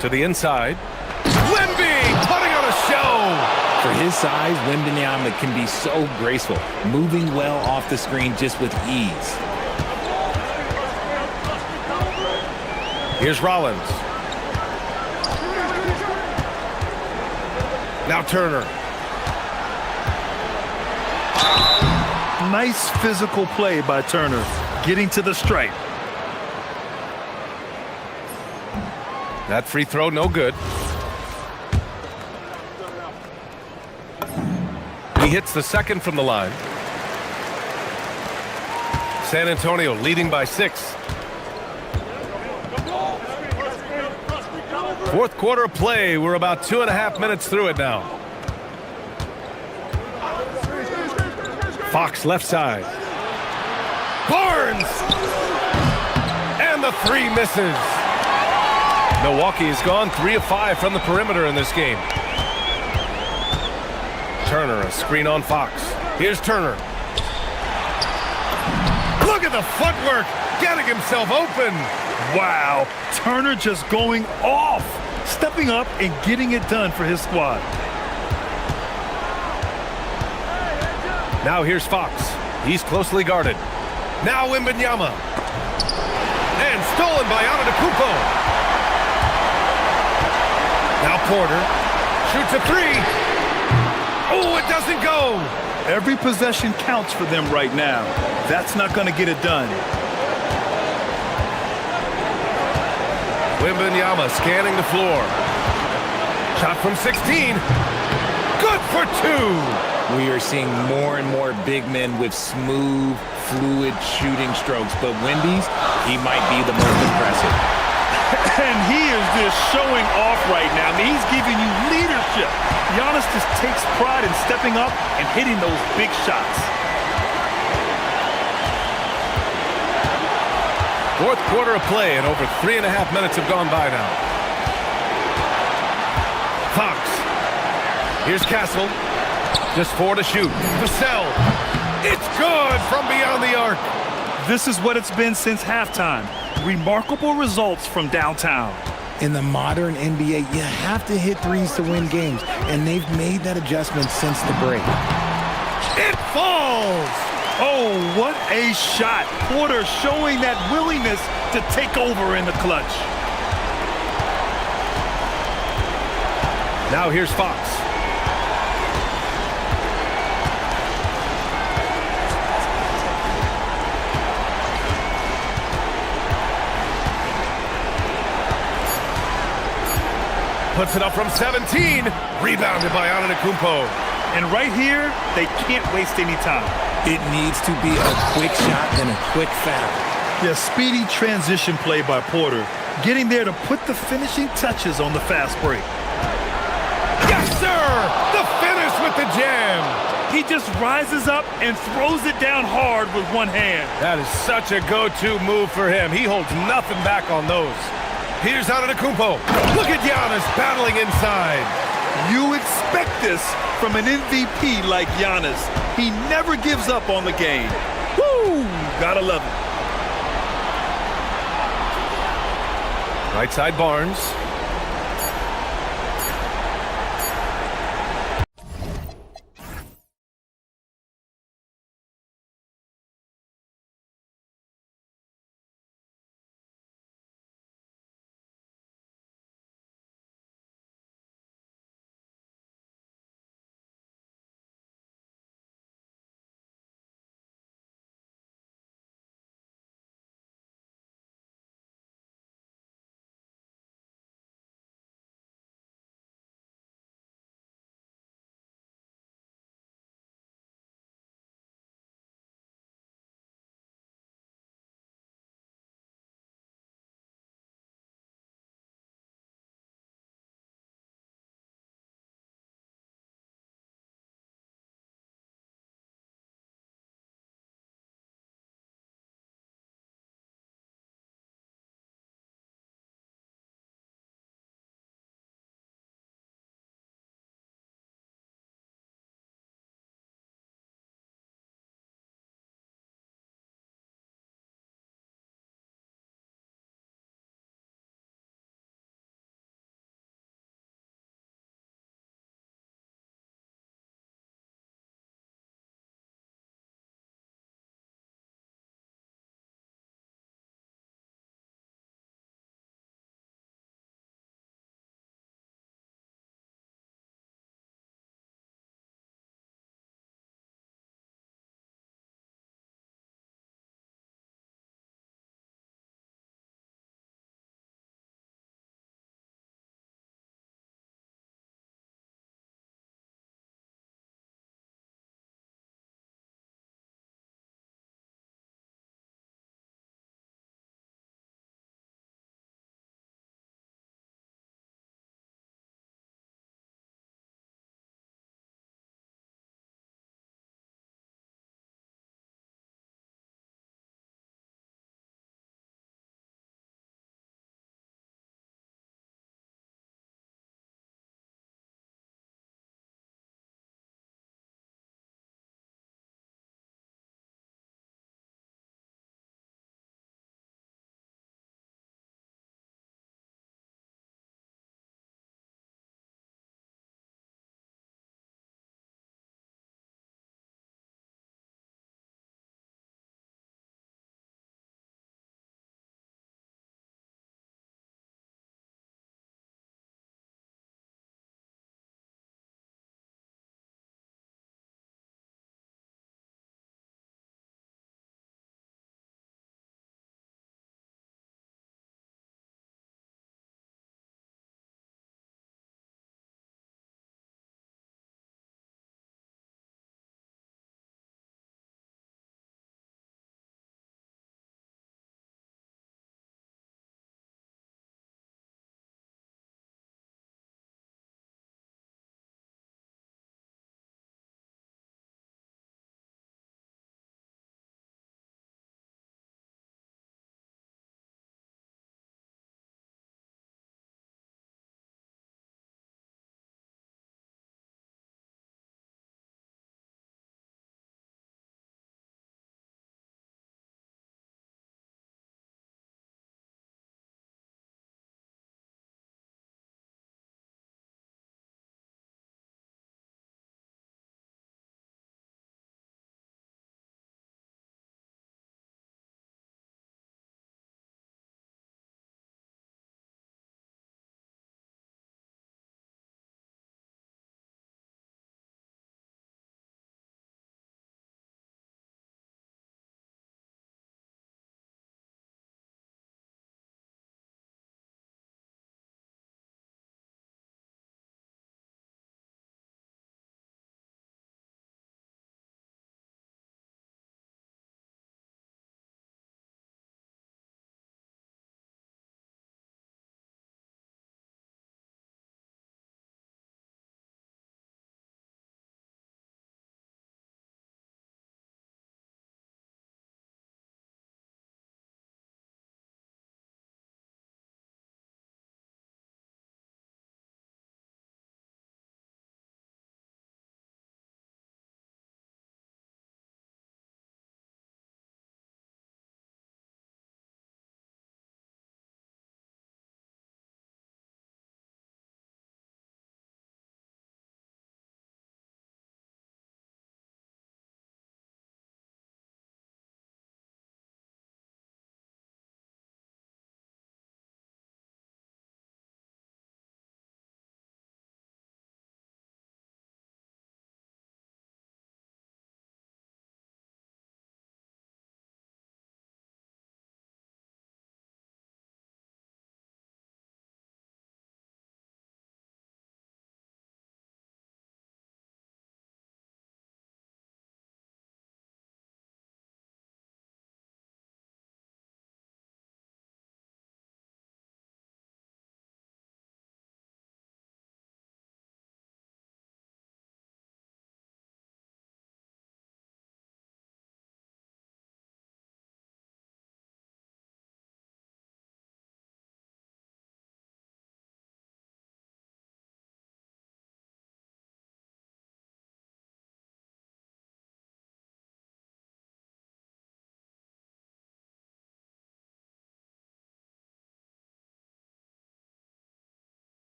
To the inside. Wemby putting on a show. For his size, Wembanyama can be so graceful, moving well off the screen just with ease. Here's Rollins. Now Turner. Nice physical play by Turner, getting to the stripe. That free throw, no good. He hits the second from the line. San Antonio leading by 6. Fourth quarter play. We're about 2.5 minutes through it now. Fox left side. Barnes! And the 3 misses. Milwaukee has gone 3 of 5 from the perimeter in this game. Turner, a screen on Fox. Here's Turner. Look at the footwork, getting himself open. Wow, Turner just going off, stepping up and getting it done for his squad. Now here's Fox. He's closely guarded. Now Wembanyama. And stolen by Antetokounmpo. Now Porter shoots a 3. Oh, it doesn't go. Every possession counts for them right now. That's not going to get it done. Wembanyama scanning the floor. Shot from 16. Good for 2. We are seeing more and more big men with smooth, fluid shooting strokes, but Wemby's, he might be the most impressive. And he is just showing off right now. I mean, he's giving you leadership. Giannis just takes pride in stepping up and hitting those big shots. Fourth quarter of play, and over 3.5 minutes have gone by now. Fox. Here's Castle. Just 4 to shoot. Vassell. It's good from beyond the arc. This is what it's been since halftime. Remarkable results from downtown. In the modern NBA, you have to hit threes to win games, and they've made that adjustment since the break. It falls! Oh, what a shot. Porter showing that willingness to take over in the clutch. Now here's Fox. Puts it up from 17. Rebounded by Antetokounmpo. And right here, they can't waste any time. It needs to be a quick shot and a quick foul. Yeah, speedy transition play by Porter, getting there to put the finishing touches on the fast break. Yes, sir! The finish with the jam. He just rises up and throws it down hard with one hand. That is such a go-to move for him. He holds nothing back on those. Here's Antetokounmpo. Look at Giannis battling inside. You expect this from an MVP like Giannis. He never gives up on the game. Woo! Gotta love it. Right side Barnes.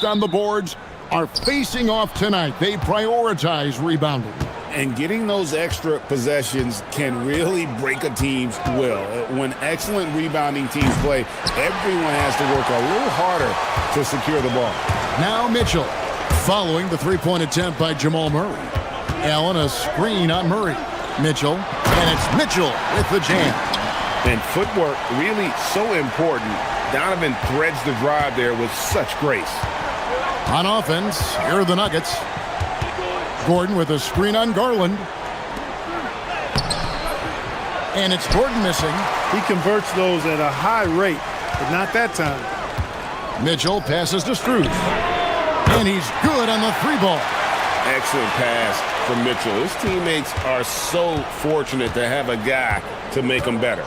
best on the boards are facing off tonight. They prioritize rebounding. And getting those extra possessions can really break a team's will. When excellent rebounding teams play, everyone has to work a little harder to secure the ball. Now Mitchell, following the three-point attempt by Jamal Murray. Allen, a screen on Murray. Mitchell, and it's Mitchell with the jam. And footwork really so important. Donovan threads the drive there with such grace. On offense, here are the Nuggets. Gordon with a screen on Garland. And it's Gordon missing. He converts those at a high rate, but not that time. Mitchell passes to Strus. And he's good on the three ball. Excellent pass from Mitchell. His teammates are so fortunate to have a guy to make them better.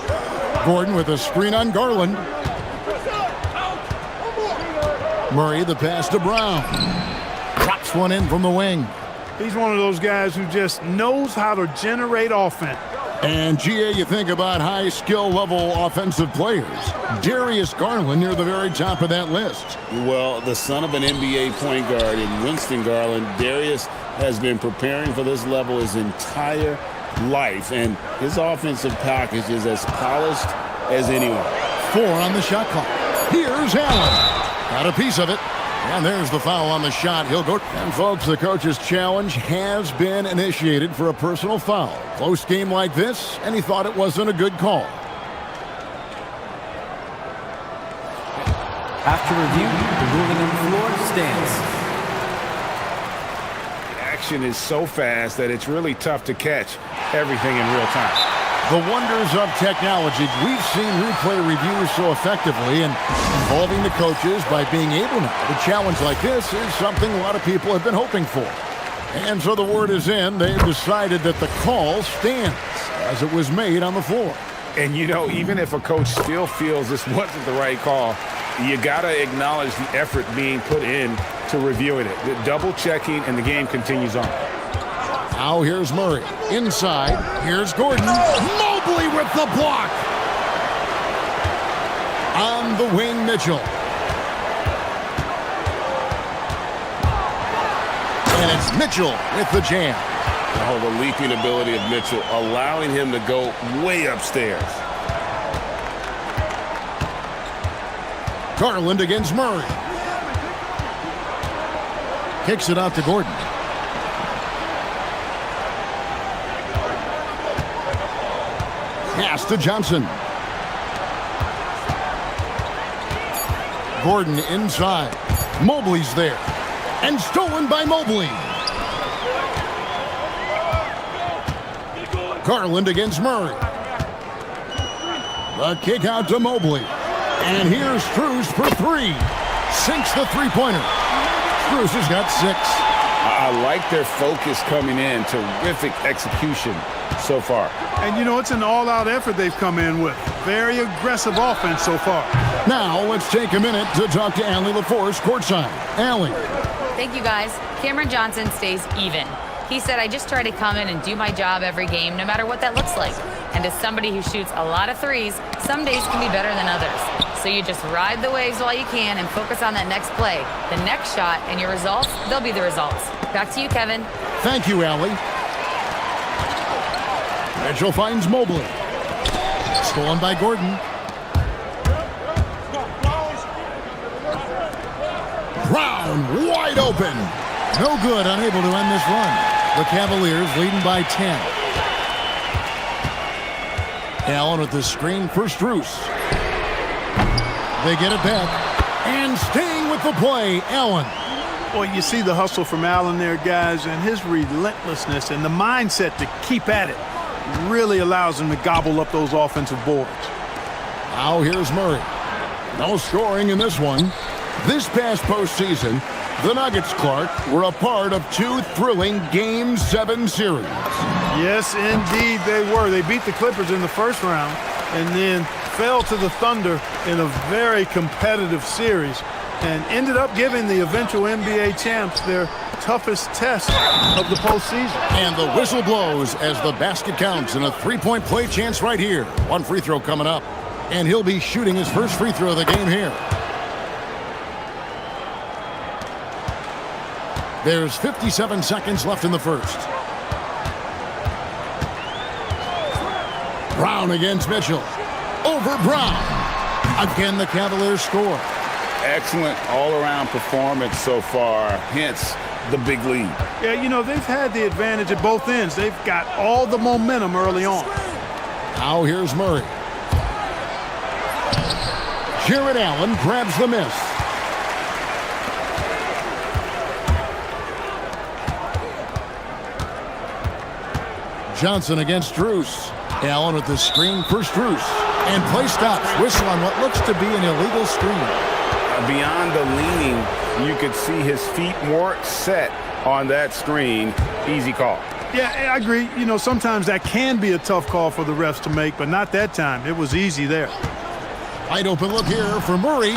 Gordon with a screen on Garland. Murray the pass to Brown. Drops one in from the wing. He's one of those guys who just knows how to generate offense. And, GA, you think about high skill level offensive players. Darius Garland near the very top of that list. Well, the son of an NBA point guard in Winston Garland, Darius has been preparing for this level his entire life, and his offensive package is as polished as anyone. 4 on the shot clock. Here's Allen. Got a piece of it. And there's the foul on the shot. He'll go. And, folks, the coach's challenge has been initiated for a personal foul. Close game like this, and he thought it wasn't a good call. After review, the ruling on the floor stands. The action is so fast that it's really tough to catch everything in real time. The wonders of technology. We've seen replay reviews so effectively, and involving the coaches by being able now to challenge like this is something a lot of people have been hoping for. And so the word is in. They've decided that the call stands as it was made on the floor. And, you know, even if a coach still feels this wasn't the right call, you got to acknowledge the effort being put in to reviewing it. The double checking, and the game continues on. Now here's Murray. Inside, here's Gordon. Mobley with the block. On the wing, Mitchell. And it's Mitchell with the jam. Oh, the leaping ability of Mitchell, allowing him to go way upstairs. Garland against Murray. Kicks it out to Gordon. Pass to Johnson. Gordon inside. Mobley's there. And stolen by Mobley. Garland against Murray. The kick out to Mobley. And here's Strus for 3. Sinks the three-pointer. Strus has got 6. I like their focus coming in. Terrific execution so far. And, you know, it's an all-out effort they've come in with. Very aggressive offense so far. Now, let's take a minute to talk to Allie LaForce courtside. Allie. Thank you, guys. Cameron Johnson stays even. He said, I just try to come in and do my job every game, no matter what that looks like. And as somebody who shoots a lot of threes, some days can be better than others. So you just ride the waves while you can and focus on that next play. The next shot and your results, they'll be the results. Back to you, Kevin. Thank you, Allie. Mitchell finds Mobley. Stolen by Gordon. Brown wide open. No good, unable to end this run. The Cavaliers leading by 10. Allen with the screen for Strus. They get it back. And staying with the play, Allen. Well, you see the hustle from Allen there, guys, and his relentlessness and the mindset to keep at it really allows him to gobble up those offensive boards. Now here's Murray. No scoring in this one. This past postseason, the Nuggets, Clark, were a part of 2 thrilling Game 7 series. Yes, indeed they were. They beat the Clippers in the first round and then fell to the Thunder in a very competitive series and ended up giving the eventual NBA champs their toughest test of the postseason. And the whistle blows as the basket counts, and a three-point play chance right here. One free throw coming up, and he'll be shooting his first free throw of the game here. There's 57 seconds left in the first. Brown against Mitchell. Over Brown. Again, the Cavaliers score. Excellent all-around performance so far, hence the big lead. Yeah, you know, they've had the advantage at both ends. They've got all the momentum early on. Now here's Murray. Jared Allen grabs the miss. Johnson against Struess. Allen with the screen for Struess. And play stops. Whistle on what looks to be an illegal screen. Beyond the leaning, you could see his feet more set on that screen. Easy call. Yeah, I agree. You know, sometimes that can be a tough call for the refs to make, but not that time. It was easy there. Wide open look here for Murray.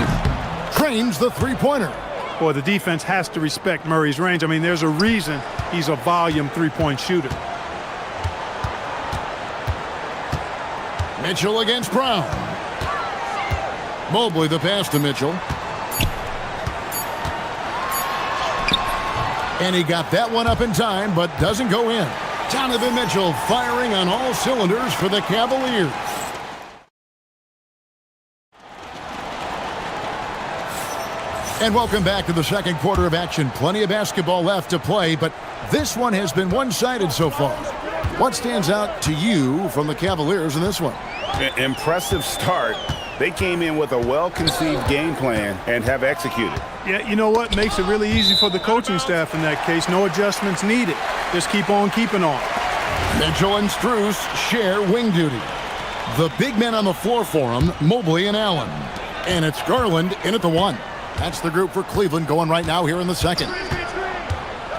Trains the three-pointer. Boy, the defense has to respect Murray's range. I mean, there's a reason he's a volume three-point shooter. Mitchell against Brown. Mobley the pass to Mitchell. And he got that one up in time, but doesn't go in. Donovan Mitchell firing on all cylinders for the Cavaliers. And welcome back to the second quarter of action. Plenty of basketball left to play, but this one has been one-sided so far. What stands out to you from the Cavaliers in this one? Impressive start. They came in with a well-conceived game plan and have executed. Yeah, you know what? Makes it really easy for the coaching staff in that case. No adjustments needed. Just keep on keeping on. Mitchell and Struess share wing duty. The big men on the floor for them, Mobley and Allen. And it's Garland in at the one. That's the group for Cleveland going right now here in the second.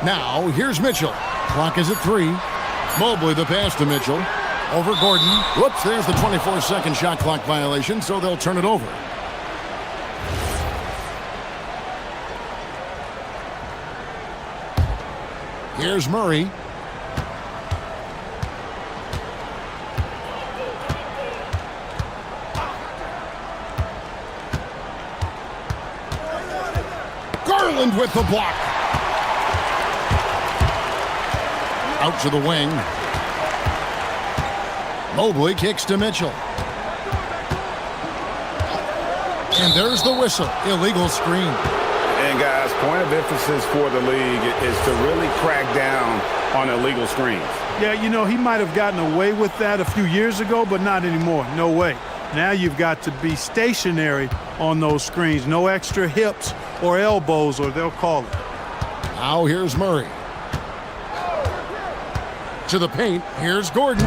Now, here's Mitchell. Clock is at 3. Mobley the pass to Mitchell. Over Gordon. Whoops, there's the 24-second shot clock violation, so they'll turn it over. Here's Murray. Garland with the block. Out to the wing. Mobley kicks to Mitchell. And there's the whistle. Illegal screen. And guys, point of emphasis for the league is to really crack down on illegal screens. Yeah, you know, he might have gotten away with that a few years ago, but not anymore. No way. Now you've got to be stationary on those screens. No extra hips or elbows, or they'll call it. Now here's Murray. To the paint. Here's Gordon.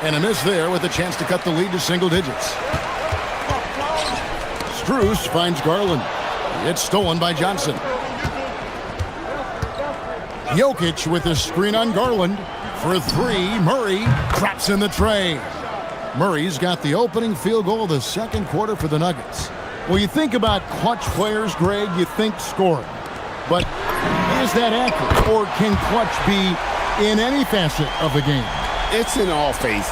And a miss there with a chance to cut the lead to single digits. Struess finds Garland. It's stolen by Johnson. Jokic with a screen on Garland. For 3, Murray drops in the tray. Murray's got the opening field goal of the second quarter for the Nuggets. Well, you think about clutch players, Greg, you think scoring. But is that accurate? Or can clutch be in any facet of the game? It's in all phases.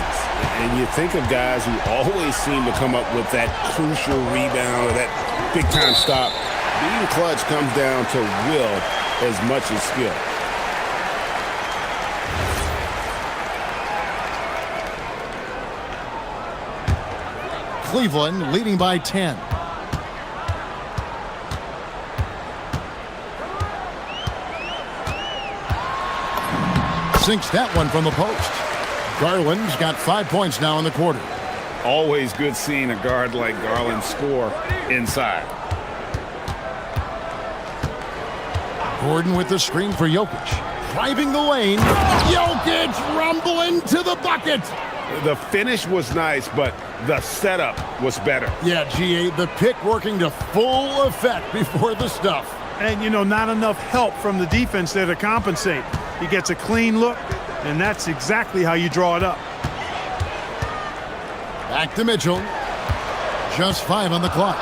And you think of guys who always seem to come up with that crucial rebound or that big-time stop. Being clutch comes down to will as much as skill. Cleveland leading by 10. Sinks that one from the post. Garland's got 5 points now in the quarter. Always good seeing a guard like Garland score inside. Gordon with the screen for Jokic. Driving the lane. Jokic rumbling to the bucket. The finish was nice, but the setup was better. Yeah, GA, the pick working to full effect before the stuff. And, you know, not enough help from the defense there to compensate. He gets a clean look, and that's exactly how you draw it up. Back to Mitchell. Just 5 on the clock.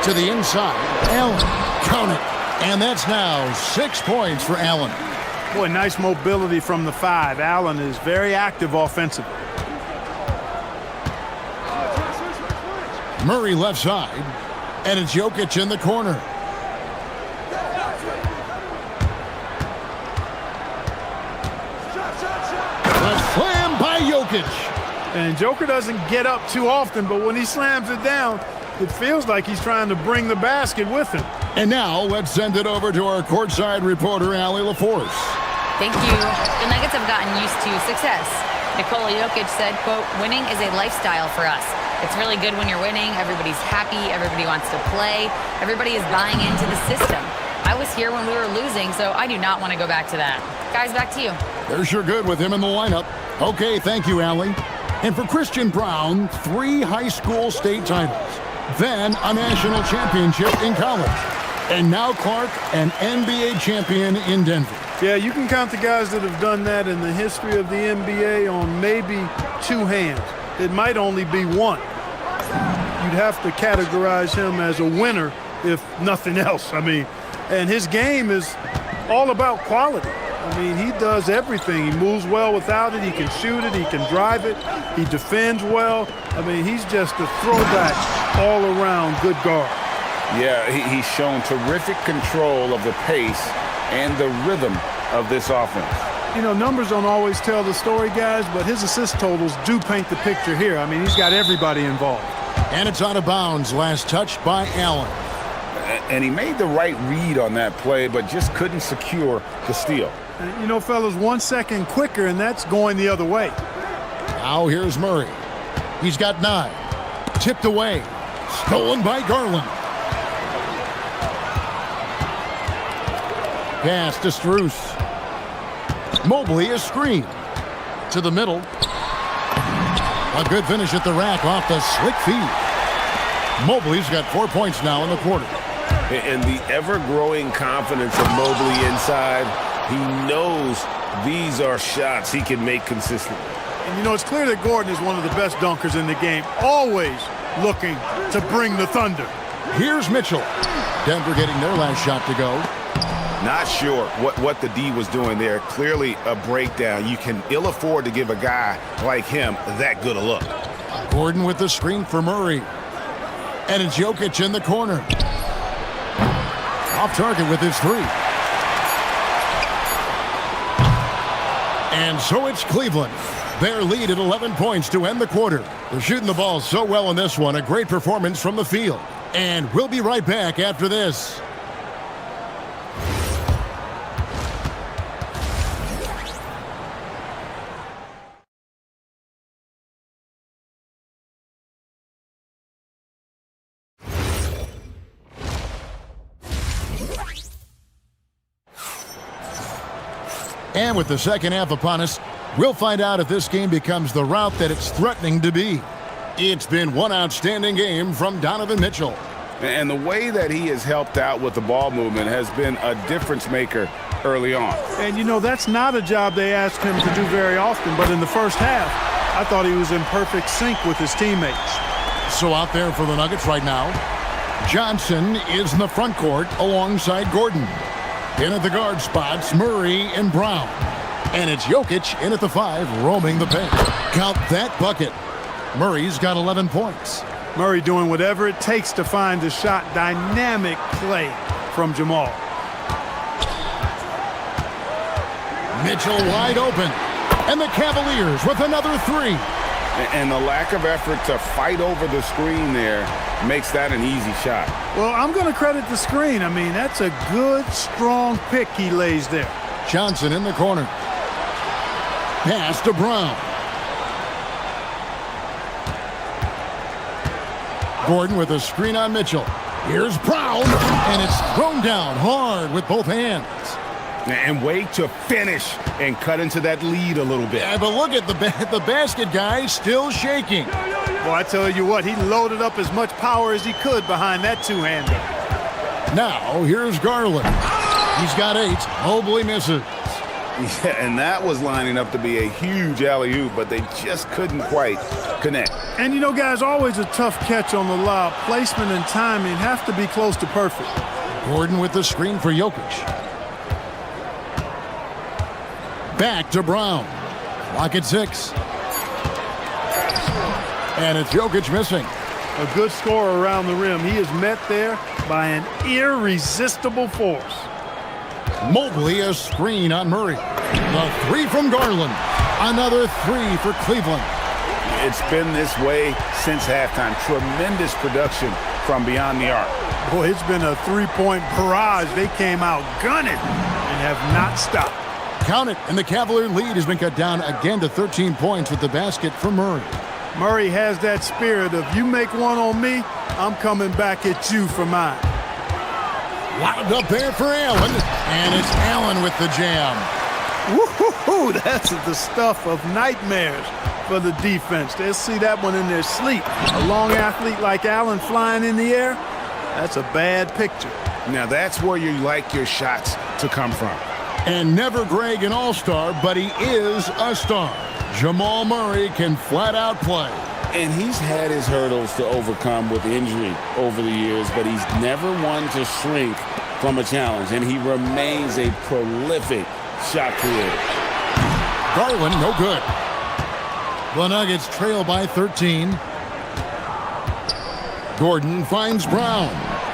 To the inside. Allen. Count it. And that's now 6 points for Allen. Boy, nice mobility from the 5. Allen is very active offensively. Murray left side. And it's Jokic in the corner. A slam by Jokic. And Joker doesn't get up too often, but when he slams it down, it feels like he's trying to bring the basket with him. And now let's send it over to our courtside reporter, Allie LaForce. Thank you. The Nuggets have gotten used to success. Nikola Jokic said, quote, winning is a lifestyle for us. It's really good when you're winning. Everybody's happy. Everybody wants to play. Everybody is buying into the system. I was here when we were losing, so I do not want to go back to that. Guys, back to you. They're sure good with him in the lineup. Okay, thank you, Allie. And for Christian Brown, 3 high school state titles, then a national championship in college. And now Clark, an NBA champion in Denver. Yeah, you can count the guys that have done that in the history of the NBA on maybe 2 hands. It might only be 1. You'd have to categorize him as a winner, if nothing else. I mean, and his game is all about quality. I mean, he does everything. He moves well without it. He can shoot it. He can drive it. He defends well. I mean, he's just a throwback all-around good guard. Yeah, he's shown terrific control of the pace and the rhythm of this offense. You know, numbers don't always tell the story, guys, but his assist totals do paint the picture here. I mean, he's got everybody involved. And it's out of bounds. Last touch by Allen. And he made the right read on that play, but just couldn't secure the steal. You know, fellas, 1 second quicker, and that's going the other way. Now here's Murray. He's got 9. Tipped away. Stolen by Garland. Pass to Strus. Mobley is screened. To the middle. A good finish at the rack off the slick feed. Mobley's got 4 points now in the quarter. And the ever-growing confidence of Mobley inside, he knows these are shots he can make consistently. And you know, it's clear that Gordon is one of the best dunkers in the game, always looking to bring the thunder. Here's Mitchell. Denver getting their last shot to go. Not sure what the D was doing there. Clearly a breakdown. You can ill afford to give a guy like him that good a look. Gordon with the screen for Murray. And it's Jokic in the corner. Off target with his 3. And so it's Cleveland. Their lead at 11 points to end the quarter. They're shooting the ball so well in this one. A great performance from the field. And we'll be right back after this. And with the second half upon us, we'll find out if this game becomes the route that it's threatening to be. It's been one outstanding game from Donovan Mitchell. And the way that he has helped out with the ball movement has been a difference maker early on. And you know, that's not a job they ask him to do very often, but in the first half, I thought he was in perfect sync with his teammates. So out there for the Nuggets right now, Johnson is in the front court alongside Gordon. In at the guard spots, Murray and Brown. And it's Jokic in at the 5, roaming the paint. Count that bucket. Murray's got 11 points. Murray doing whatever it takes to find the shot. Dynamic play from Jamal. Mitchell wide open. And the Cavaliers with another 3. And the lack of effort to fight over the screen there makes that an easy shot. Well, I'm going to credit the screen. I mean, that's a good, strong pick he lays there. Johnson in the corner. Pass to Brown. Gordon with a screen on Mitchell. Here's Brown, and it's thrown down hard with both hands. And wait to finish and cut into that lead a little bit. Yeah, but look at the basket guy still shaking. Well, I tell you what, he loaded up as much power as he could behind that two-hander. Now, here's Garland. He's got 8. Mobley misses. Yeah, and that was lining up to be a huge alley-oop, but they just couldn't quite connect. And you know, guys, always a tough catch on the lob. Placement and timing have to be close to perfect. Gordon with the screen for Jokic. Back to Brown. Clock at 6. And it's Jokic missing. A good scorer around the rim. He is met there by an irresistible force. Mobley a screen on Murray. The three from Garland. Another three for Cleveland. It's been this way since halftime. Tremendous production from beyond the arc. Boy, it's been a three-point barrage. They came out gunning and have not stopped. Count it, and the Cavalier lead has been cut down again to 13 points with the basket from Murray. Murray has that spirit of, you make one on me, I'm coming back at you for mine. Wound up there for Allen, and it's Allen with the jam. Woo-hoo-hoo, that's the stuff of nightmares for the defense. They'll see that one in their sleep. A long athlete like Allen flying in the air, that's a bad picture. Now that's where you like your shots to come from. And never Greg an all-star, but he is a star. Jamal Murray can flat out play. And he's had his hurdles to overcome with injury over the years, but he's never one to shrink from a challenge, and he remains a prolific shot creator. Garland, no good. The Nuggets trail by 13. Gordon finds Brown,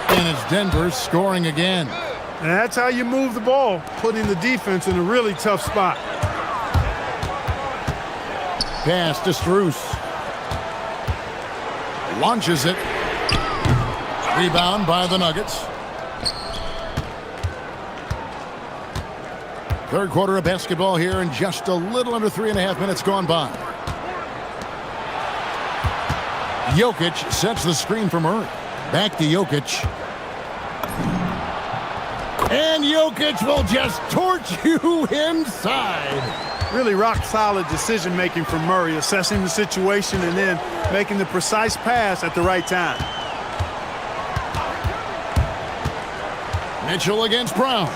and it's Denver scoring again. And that's how you move the ball, putting the defense in a really tough spot. Pass to Strus. Launches it. Rebound by the Nuggets. Third quarter of basketball here, and just a little under 3.5 minutes gone by. Jokic sets the screen for Murray. Back to Jokic. And Jokic will just torch you inside. Really rock-solid decision-making from Murray, assessing the situation and then making the precise pass at the right time. Mitchell against Brown.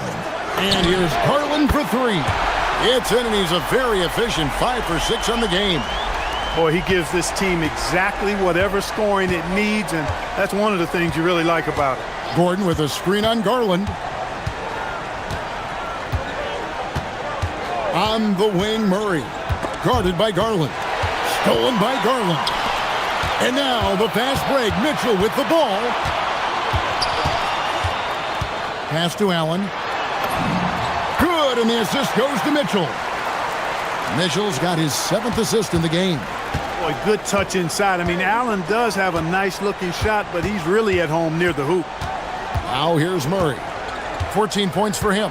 And here's Garland for three. It's in, and he's a very efficient 5 for 6 on the game. Boy, he gives this team exactly whatever scoring it needs, and that's one of the things you really like about it. Gordon with a screen on Garland. On the wing, Murray. Guarded by Garland. Stolen by Garland. And now the fast break. Mitchell with the ball. Pass to Allen. Good, and the assist goes to Mitchell. Mitchell's got his 7th assist in the game. Boy, good touch inside. I mean, Allen does have a nice-looking shot, but he's really at home near the hoop. Now here's Murray. 14 points for him.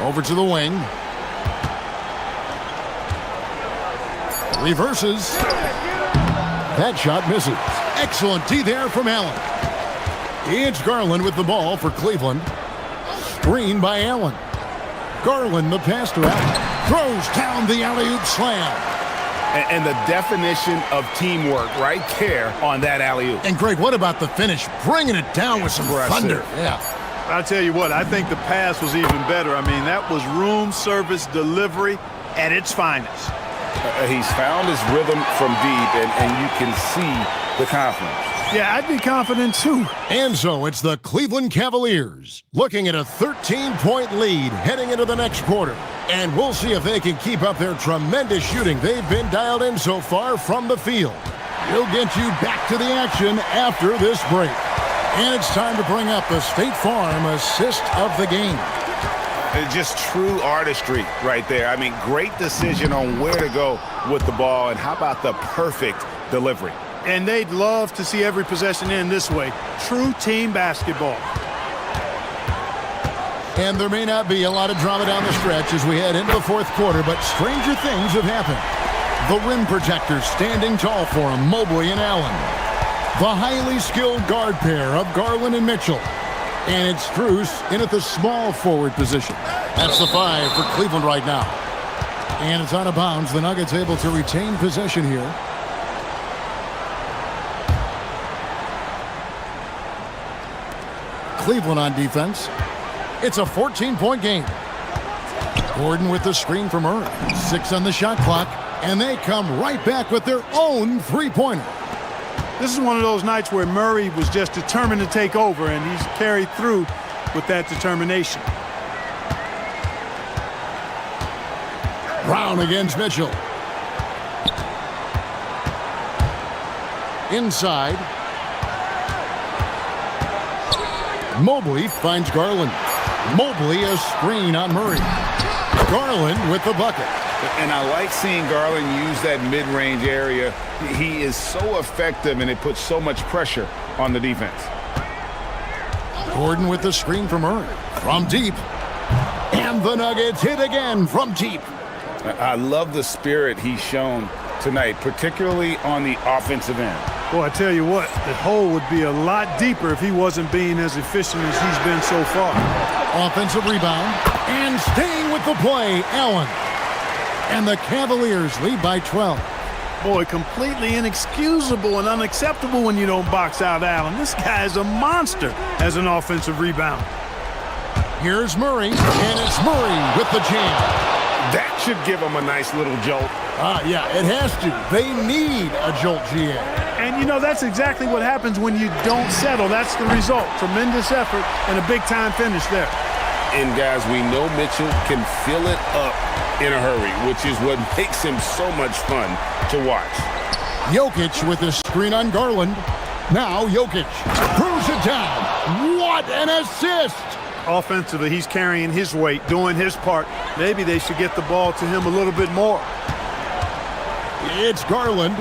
Over to the wing. Reverses. That shot misses. Excellent D there from Allen. It's Garland with the ball for Cleveland. Screen by Allen. Garland the pass to Allen. Throws down the alley-oop slam. And the definition of teamwork right there on that alley-oop. And Greg, what about the finish? Bringing it down with some thunder. Yeah. I'll tell you what, I think the pass was even better. I mean, that was room service delivery at its finest. He's found his rhythm from deep, and you can see the confidence. Yeah, I'd be confident too. And so it's the Cleveland Cavaliers looking at a 13-point lead heading into the next quarter. And we'll see if they can keep up their tremendous shooting they've been dialed in so far from the field. We'll get you back to the action after this break. And it's time to bring up the State Farm assist of the game. It's just true artistry right there. I mean, great decision on where to go with the ball, and how about the perfect delivery? And they'd love to see every possession end this way. True team basketball. And there may not be a lot of drama down the stretch as we head into the fourth quarter, but stranger things have happened. The rim protectors standing tall for him, Mobley and Allen. The highly skilled guard pair of Garland and Mitchell. And it's Strus in at the small forward position. That's the 5 for Cleveland right now. And it's out of bounds. The Nuggets able to retain possession here. Cleveland on defense. It's a 14-point game. Gordon with the screen from Murray. 6 on the shot clock. And they come right back with their own three-pointer. This is one of those nights where Murray was just determined to take over, and he's carried through with that determination. Brown against Mitchell. Inside. Mobley finds Garland. Mobley a screen on Murray. Garland with the bucket. And I like seeing Garland use that mid-range area. He is so effective, and it puts so much pressure on the defense. Gordon with the screen for Murray. From deep. And the Nuggets hit again from deep. I love the spirit he's shown tonight, particularly on the offensive end. Boy, I tell you what, the hole would be a lot deeper if he wasn't being as efficient as he's been so far. Offensive rebound. And staying with the play, Allen. And the Cavaliers lead by 12. Boy, completely inexcusable and unacceptable when you don't box out Allen. This guy is a monster as an offensive rebounder. Here's Murray, and it's Murray with the jam. That should give him a nice little jolt. Yeah, it has to. They need a jolt, GA. And, you know, that's exactly what happens when you don't settle. That's the result. Tremendous effort and a big-time finish there. And, guys, we know Mitchell can fill it up in a hurry, which is what makes him so much fun to watch. Jokic with a screen on Garland. Now Jokic screws it down. What an assist! Offensively, he's carrying his weight, doing his part. Maybe they should get the ball to him a little bit more. It's Garland.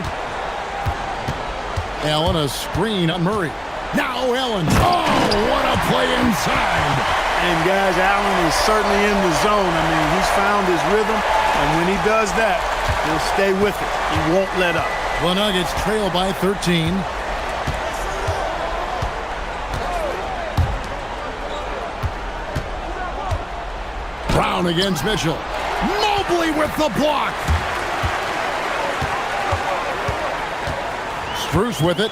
Allen a screen on Murray. Now Allen. Oh, what a play inside. And, guys, Allen is certainly in the zone. I mean, he's found his rhythm, and when he does that, he'll stay with it. He won't let up. The Nuggets trail by 13. Brown against Mitchell. Mobley with the block. Strus with it.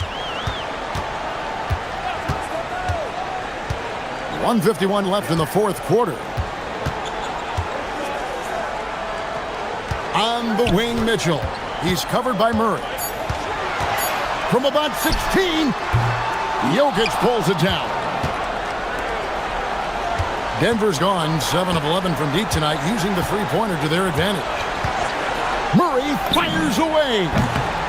1:51 left in the fourth quarter. On the wing, Mitchell. He's covered by Murray. From about 16, Jokic pulls it down. Denver's gone 7 of 11 from deep tonight, using the three-pointer to their advantage. Murray fires away.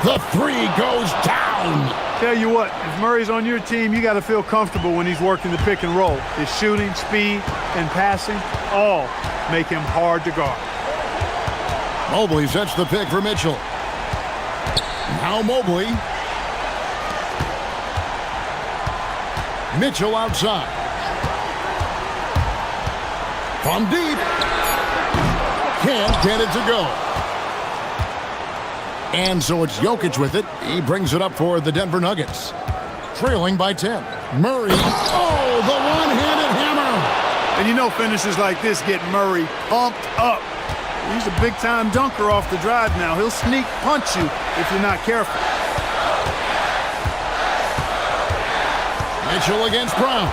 The three goes down. Tell you what, if Murray's on your team, you got to feel comfortable when he's working the pick and roll. His shooting, speed, and passing all make him hard to guard. Mobley sets the pick for Mitchell. Now Mobley. Mitchell outside. From deep. Can't get it to go. And so it's Jokic with it. He brings it up for the Denver Nuggets. Trailing by 10. Murray. Oh, the one-handed hammer. And you know finishes like this get Murray pumped up. He's a big-time dunker off the drive now. He'll sneak punch you if you're not careful. Mitchell against Brown.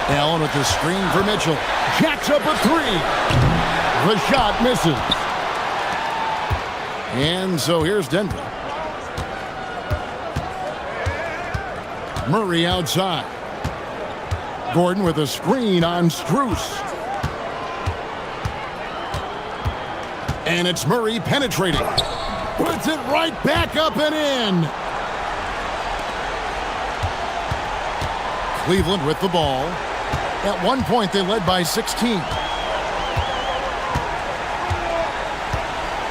Allen with the screen for Mitchell. Jacks up a three. The shot misses. And so here's Denver. Murray outside. Gordon with a screen on Strus. And it's Murray penetrating. Puts it right back up and in. Cleveland with the ball. At one point, they led by 16.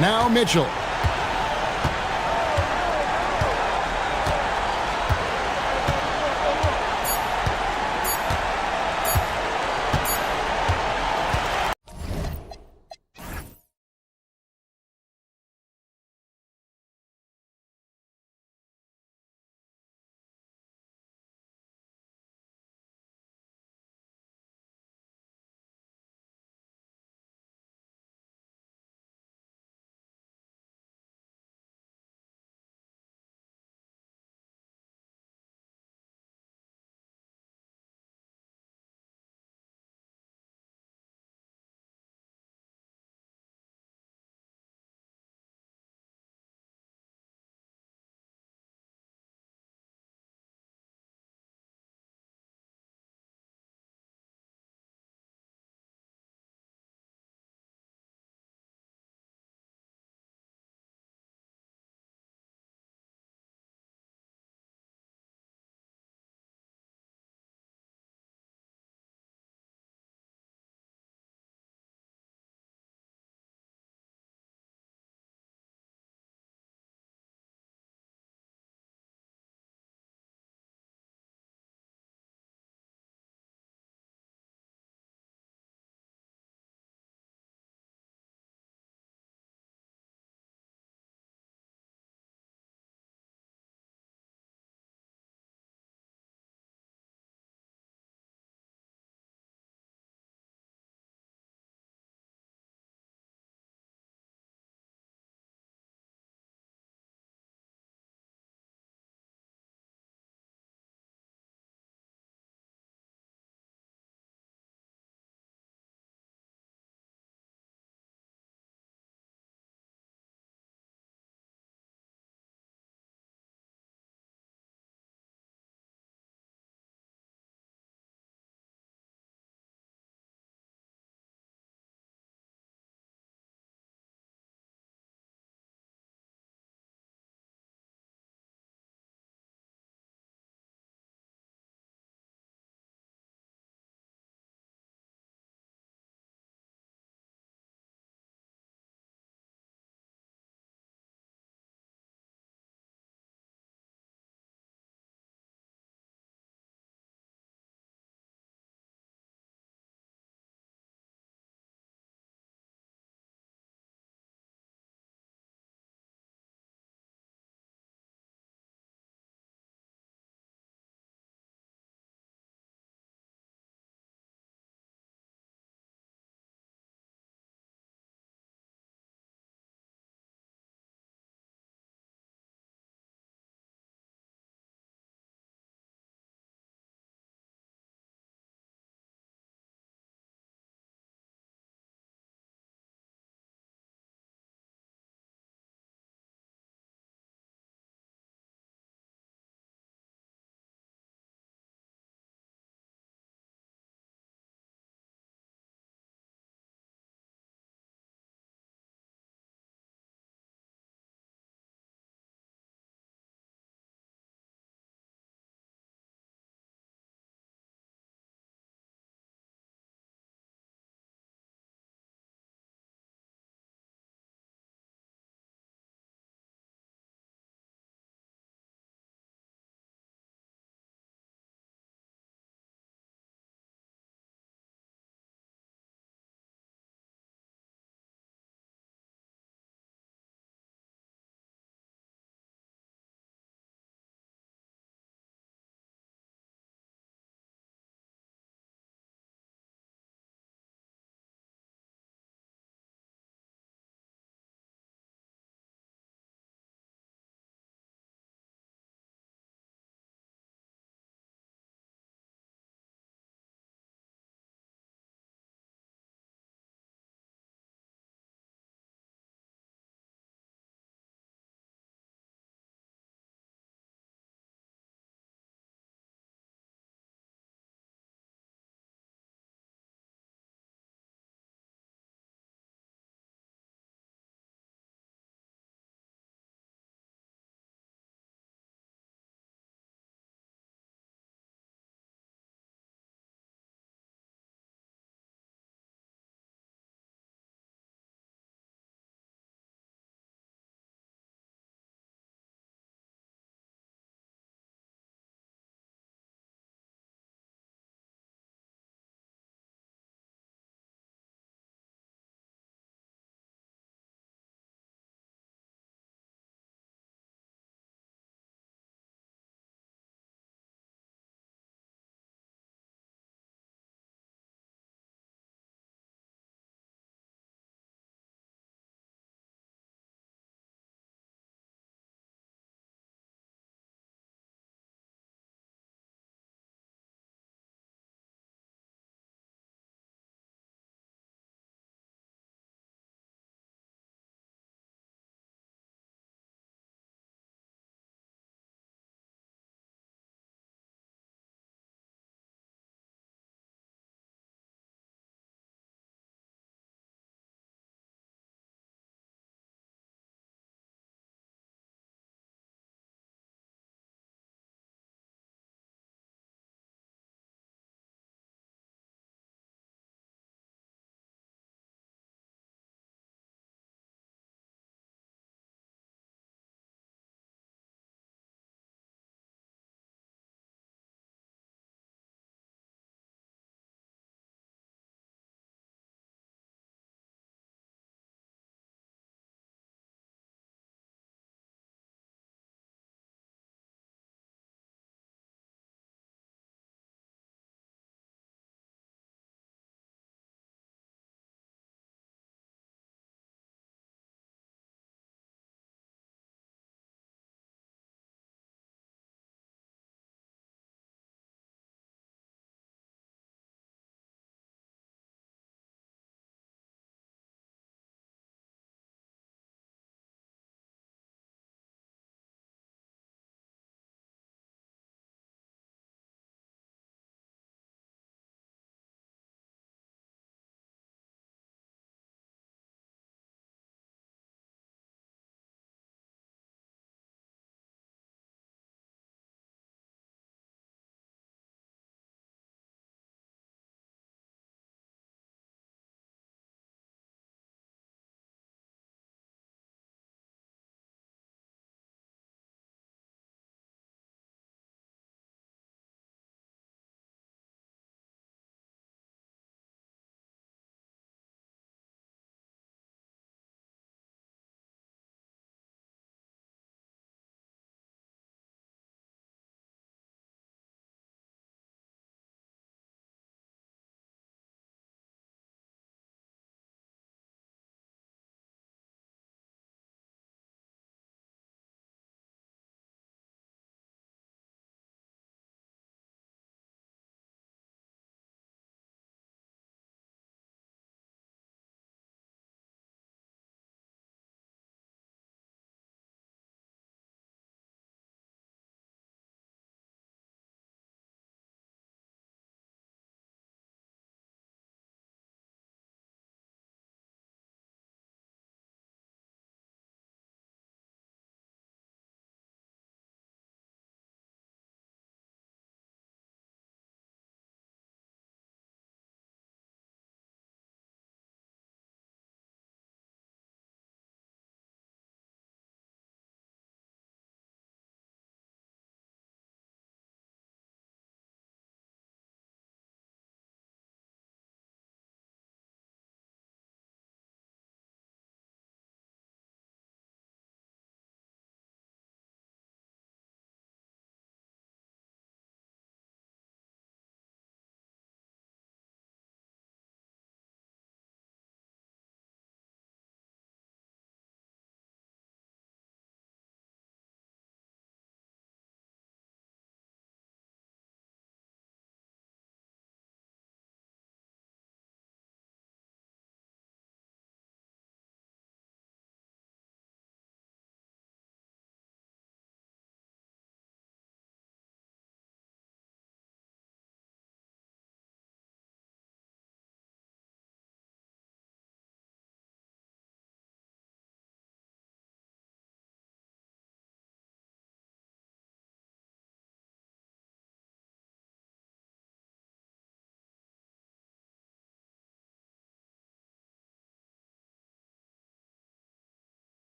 Now Mitchell.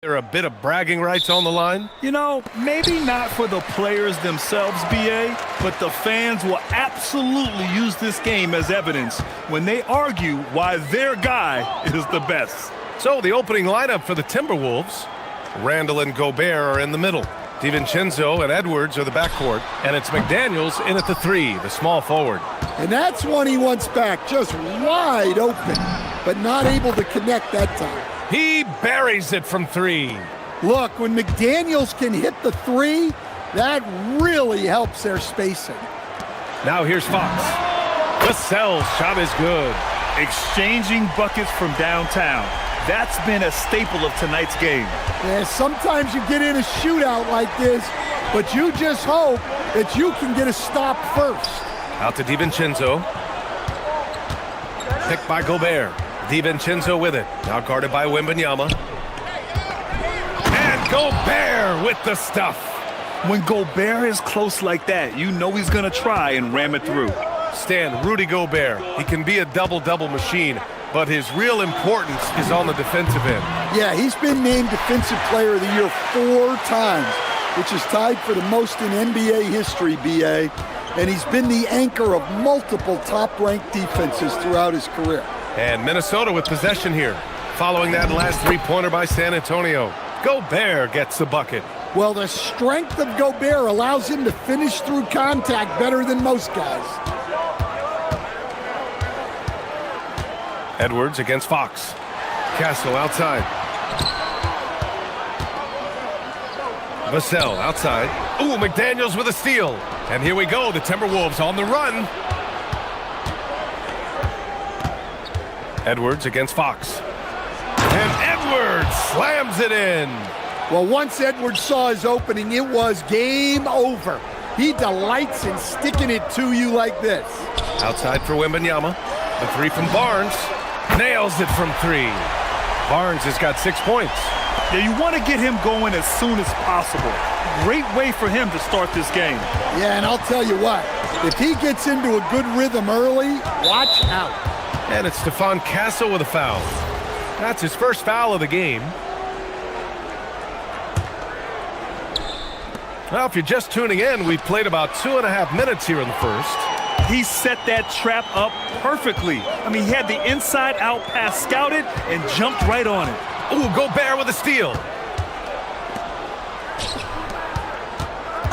There are a bit of bragging rights on the line. You know, maybe not for the players themselves, BA, but the fans will absolutely use this game as evidence when they argue why their guy is the best. So the opening lineup for the Timberwolves. Randall and Gobert are in the middle. DiVincenzo and Edwards are the backcourt. And it's McDaniels in at the 3, the small forward. And that's one he wants back, just wide open, but not able to connect that time. He buries it from 3. Look, when McDaniels can hit the 3, that really helps their spacing. Now here's Fox. Vassell's shot is good. Exchanging buckets from downtown. That's been a staple of tonight's game. Yeah, sometimes you get in a shootout like this, but you just hope that you can get a stop first. Out to DiVincenzo. Picked by Gobert. DiVincenzo with it. Now guarded by Wembanyama. And Gobert with the stuff. When Gobert is close like that, you know he's going to try and ram it through. Stan, Rudy Gobert. He can be a double-double machine, but his real importance is on the defensive end. Yeah, he's been named Defensive Player of the Year 4 times, which is tied for the most in NBA history, BA. And he's been the anchor of multiple top-ranked defenses throughout his career. And Minnesota with possession here, following that last three-pointer by San Antonio. Gobert gets the bucket. Well, the strength of Gobert allows him to finish through contact better than most guys. Edwards against Fox. Castle outside. Vassell outside. Ooh, McDaniels with a steal. And here we go, the Timberwolves on the run. Edwards against Fox. And Edwards slams it in. Well, once Edwards saw his opening, it was game over. He delights in sticking it to you like this. Outside for Wembanyama. The 3 from Barnes. Nails it from 3. Barnes has got 6 points. Yeah, you want to get him going as soon as possible. Great way for him to start this game. Yeah, and I'll tell you what, if he gets into a good rhythm early, watch out. And it's Stephon Castle with a foul. That's his first foul of the game. Well, if you're just tuning in, we've played about 2.5 minutes here in the first. He set that trap up perfectly. I mean, he had the inside-out pass scouted and jumped right on it. Ooh, Gobert with a steal.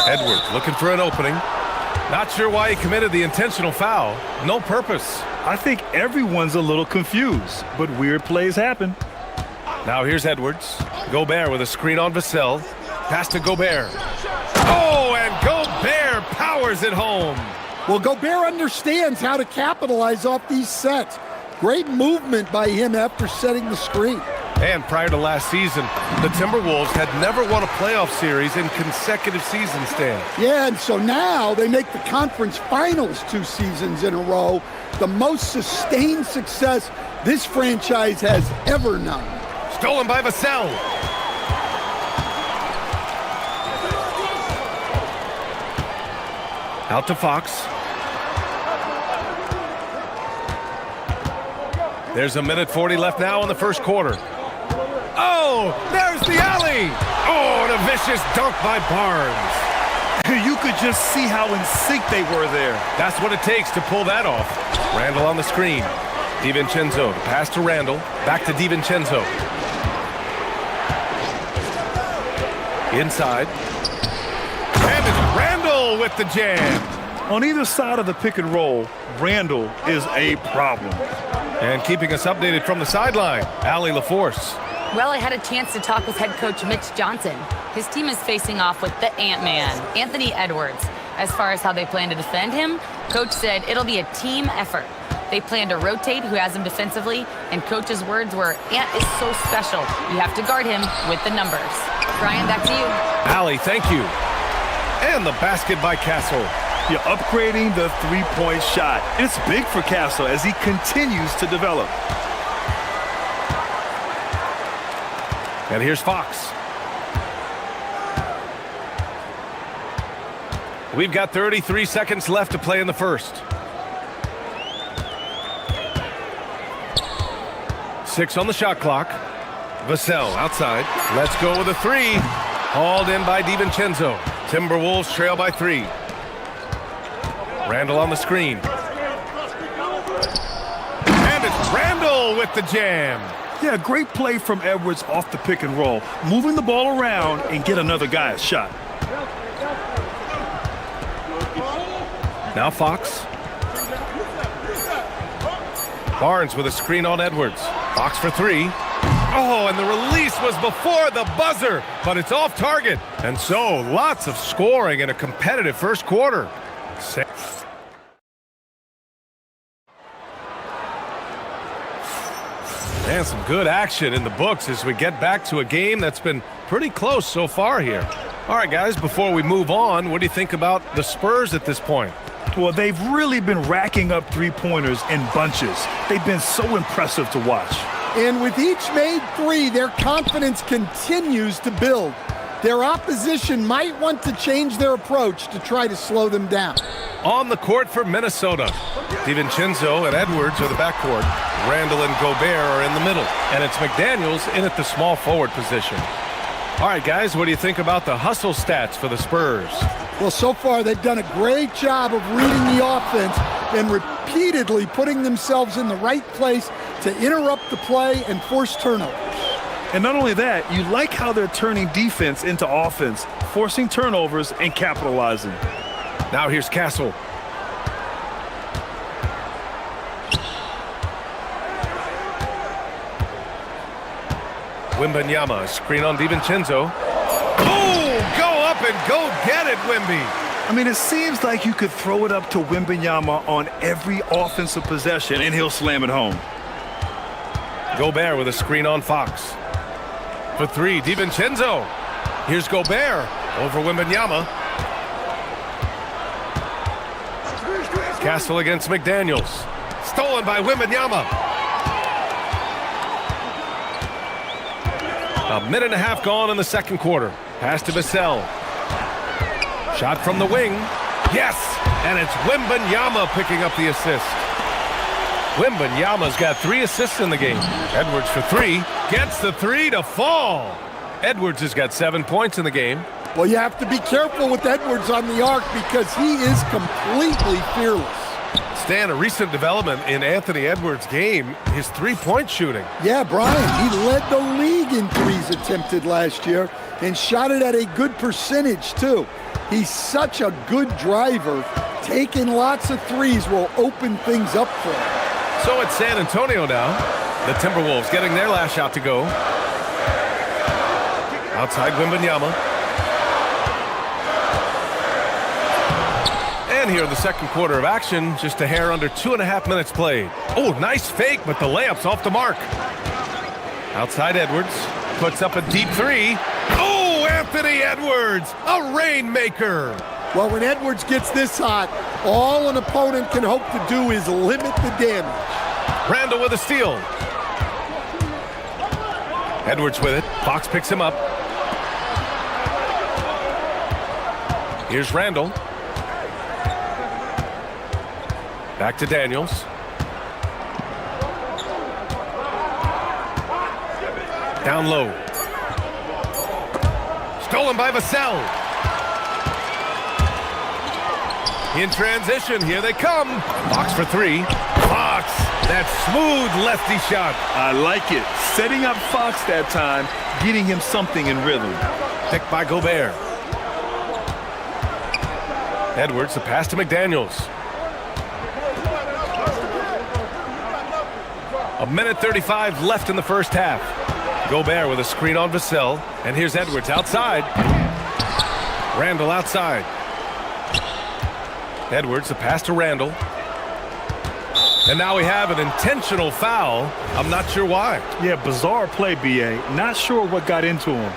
Edwards looking for an opening. Not sure why he committed the intentional foul. No purpose. I think everyone's a little confused, but weird plays happen. Now here's Edwards. Gobert with a screen on Vassell. Pass to Gobert. Oh, and Gobert powers it home. Well, Gobert understands how to capitalize off these sets. Great movement by him after setting the screen. And prior to last season, the Timberwolves had never won a playoff series in consecutive seasons, Stan. Yeah, and so now they make the conference finals 2 seasons in a row. The most sustained success this franchise has ever known. Stolen by Vassell. Out to Fox. There's 1:40 left now in the first quarter. Oh, there's the alley. Oh, and a vicious dunk by Barnes. You could just see how in sync they were there. That's what it takes to pull that off. Randall on the screen. DiVincenzo, the pass to Randall. Back to DiVincenzo. Inside. And it's Randall with the jam. On either side of the pick and roll, Randall is a problem. And keeping us updated from the sideline, Allie LaForce. Well, I had a chance to talk with head coach Mitch Johnson. His team is facing off with the Ant-Man, Anthony Edwards. As far as how they plan to defend him, coach said it'll be a team effort. They plan to rotate who has him defensively, and coach's words were, Ant is so special. You have to guard him with the numbers. Brian, back to you. Allie, thank you. And the basket by Castle. You're upgrading the three-point shot. It's big for Castle as he continues to develop. And here's Fox. We've got 33 seconds left to play in the first. 6 on the shot clock. Vassell outside. Let's go with a three. Hauled in by DiVincenzo. Timberwolves trail by 3. Randall on the screen. And it's Randall with the jam. Yeah, great play from Edwards off the pick and roll. Moving the ball around and get another guy a shot. Now Fox. Barnes with a screen on Edwards. Fox for 3. Oh, and the release was before the buzzer, but it's off target. And so, lots of scoring in a competitive first quarter. And some good action in the books as we get back to a game that's been pretty close so far here. All right, guys, before we move on, what do you think about the Spurs at this point? Well, they've really been racking up three-pointers in bunches. They've been so impressive to watch. And with each made 3, their confidence continues to build. Their opposition might want to change their approach to try to slow them down. On the court for Minnesota, DiVincenzo and Edwards are the backcourt. Randall and Gobert are in the middle. And it's McDaniels in at the small forward position. All right, guys, what do you think about the hustle stats for the Spurs? Well, so far they've done a great job of reading the offense and repeatedly putting themselves in the right place to interrupt the play and force turnovers. And not only that, you like how they're turning defense into offense, forcing turnovers and capitalizing. Now here's Castle. Wembanyama, screen on DiVincenzo. Oh, go up and go get it, Wemby. I mean, it seems like you could throw it up to Wembanyama on every offensive possession and he'll slam it home. Gobert with a screen on Fox. For 3, DiVincenzo. Here's Gobert over Wembanyama. Castle against McDaniels. Stolen by Wembanyama. A minute and a half gone in the second quarter. Pass to Vassell. Shot from the wing. Yes! And it's Wembanyama picking up the assist. Wembanyama's got 3 assists in the game. Edwards for 3. Gets the 3 to fall. Edwards has got 7 points in the game. Well, you have to be careful with Edwards on the arc because he is completely fearless. Stan, a recent development in Anthony Edwards' game, his 3-point shooting. Yeah, Brian, he led the league in 3s attempted last year and shot it at a good percentage, too. He's such a good driver. Taking lots of 3s will open things up for him. So it's San Antonio now. The Timberwolves getting their last shot to go. Outside Wembanyama. And here in the second quarter of action, just a hair under 2.5 minutes played. Oh, nice fake, but the layup's off the mark. Outside Edwards, puts up a deep 3. Oh, Anthony Edwards, a rainmaker. Well, when Edwards gets this hot, all an opponent can hope to do is limit the damage. Randall with a steal. Edwards with it. Fox picks him up. Here's Randall. Back to Daniels. Down low. Stolen by Vassell. In transition, here they come. Fox for 3. Fox, that smooth lefty shot. I like it. Setting up Fox that time, getting him something in rhythm. Picked by Gobert. Edwards, the pass to McDaniels. A minute 35 left in the first half. Gobert with a screen on Vassell. And here's Edwards outside. Randall outside. Edwards, the pass to Randall. And now we have an intentional foul. I'm not sure why. Yeah, bizarre play, B.A. Not sure what got into him.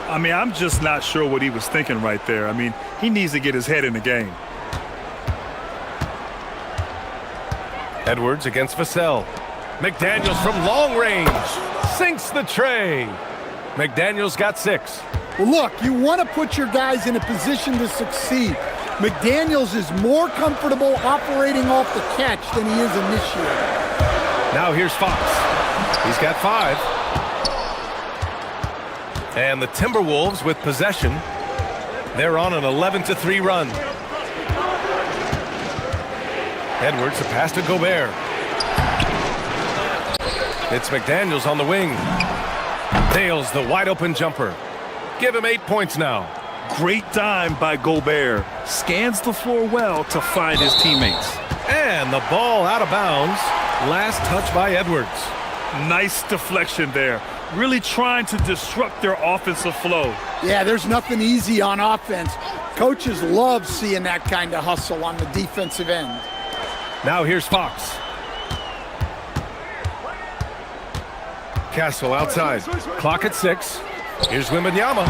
I mean, I'm just not sure what he was thinking right there. I mean, he needs to get his head in the game. Edwards against Vassell. McDaniels from long range. Sinks the tray. McDaniels got 6. Well, look, you want to put your guys in a position to succeed. McDaniels is more comfortable operating off the catch than he is initiating. Now here's Fox. He's got 5. And the Timberwolves with possession. They're on an 11-3 run. Edwards, a pass to Gobert. It's McDaniels on the wing. Nails the wide-open jumper. Give him 8 points now. Great dime by Gobert. Scans the floor well to find his teammates. And the ball out of bounds. Last touch by Edwards. Nice deflection there. Really trying to disrupt their offensive flow. Yeah, there's nothing easy on offense. Coaches love seeing that kind of hustle on the defensive end. Now here's Fox. Castle outside. Clock at 6. Here's Wembanyama.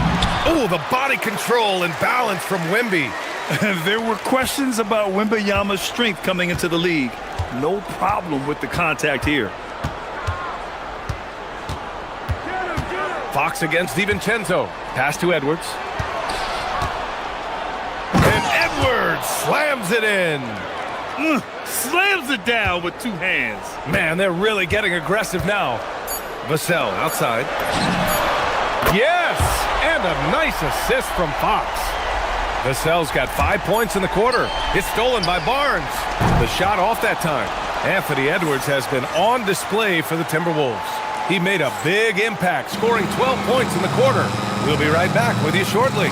Oh, the body control and balance from Wemby. There were questions about Wembanyama's strength coming into the league. No problem with the contact here. Fox against DiVincenzo. Pass to Edwards. And Edwards slams it in. Slams it down with 2 hands. Man, they're really getting aggressive now. Vassell outside. Yes! And a nice assist from Fox. Vassell's got 5 points in the quarter. It's stolen by Barnes. The shot off that time. Anthony Edwards has been on display for the Timberwolves. He made a big impact, scoring 12 points in the quarter. We'll be right back with you shortly.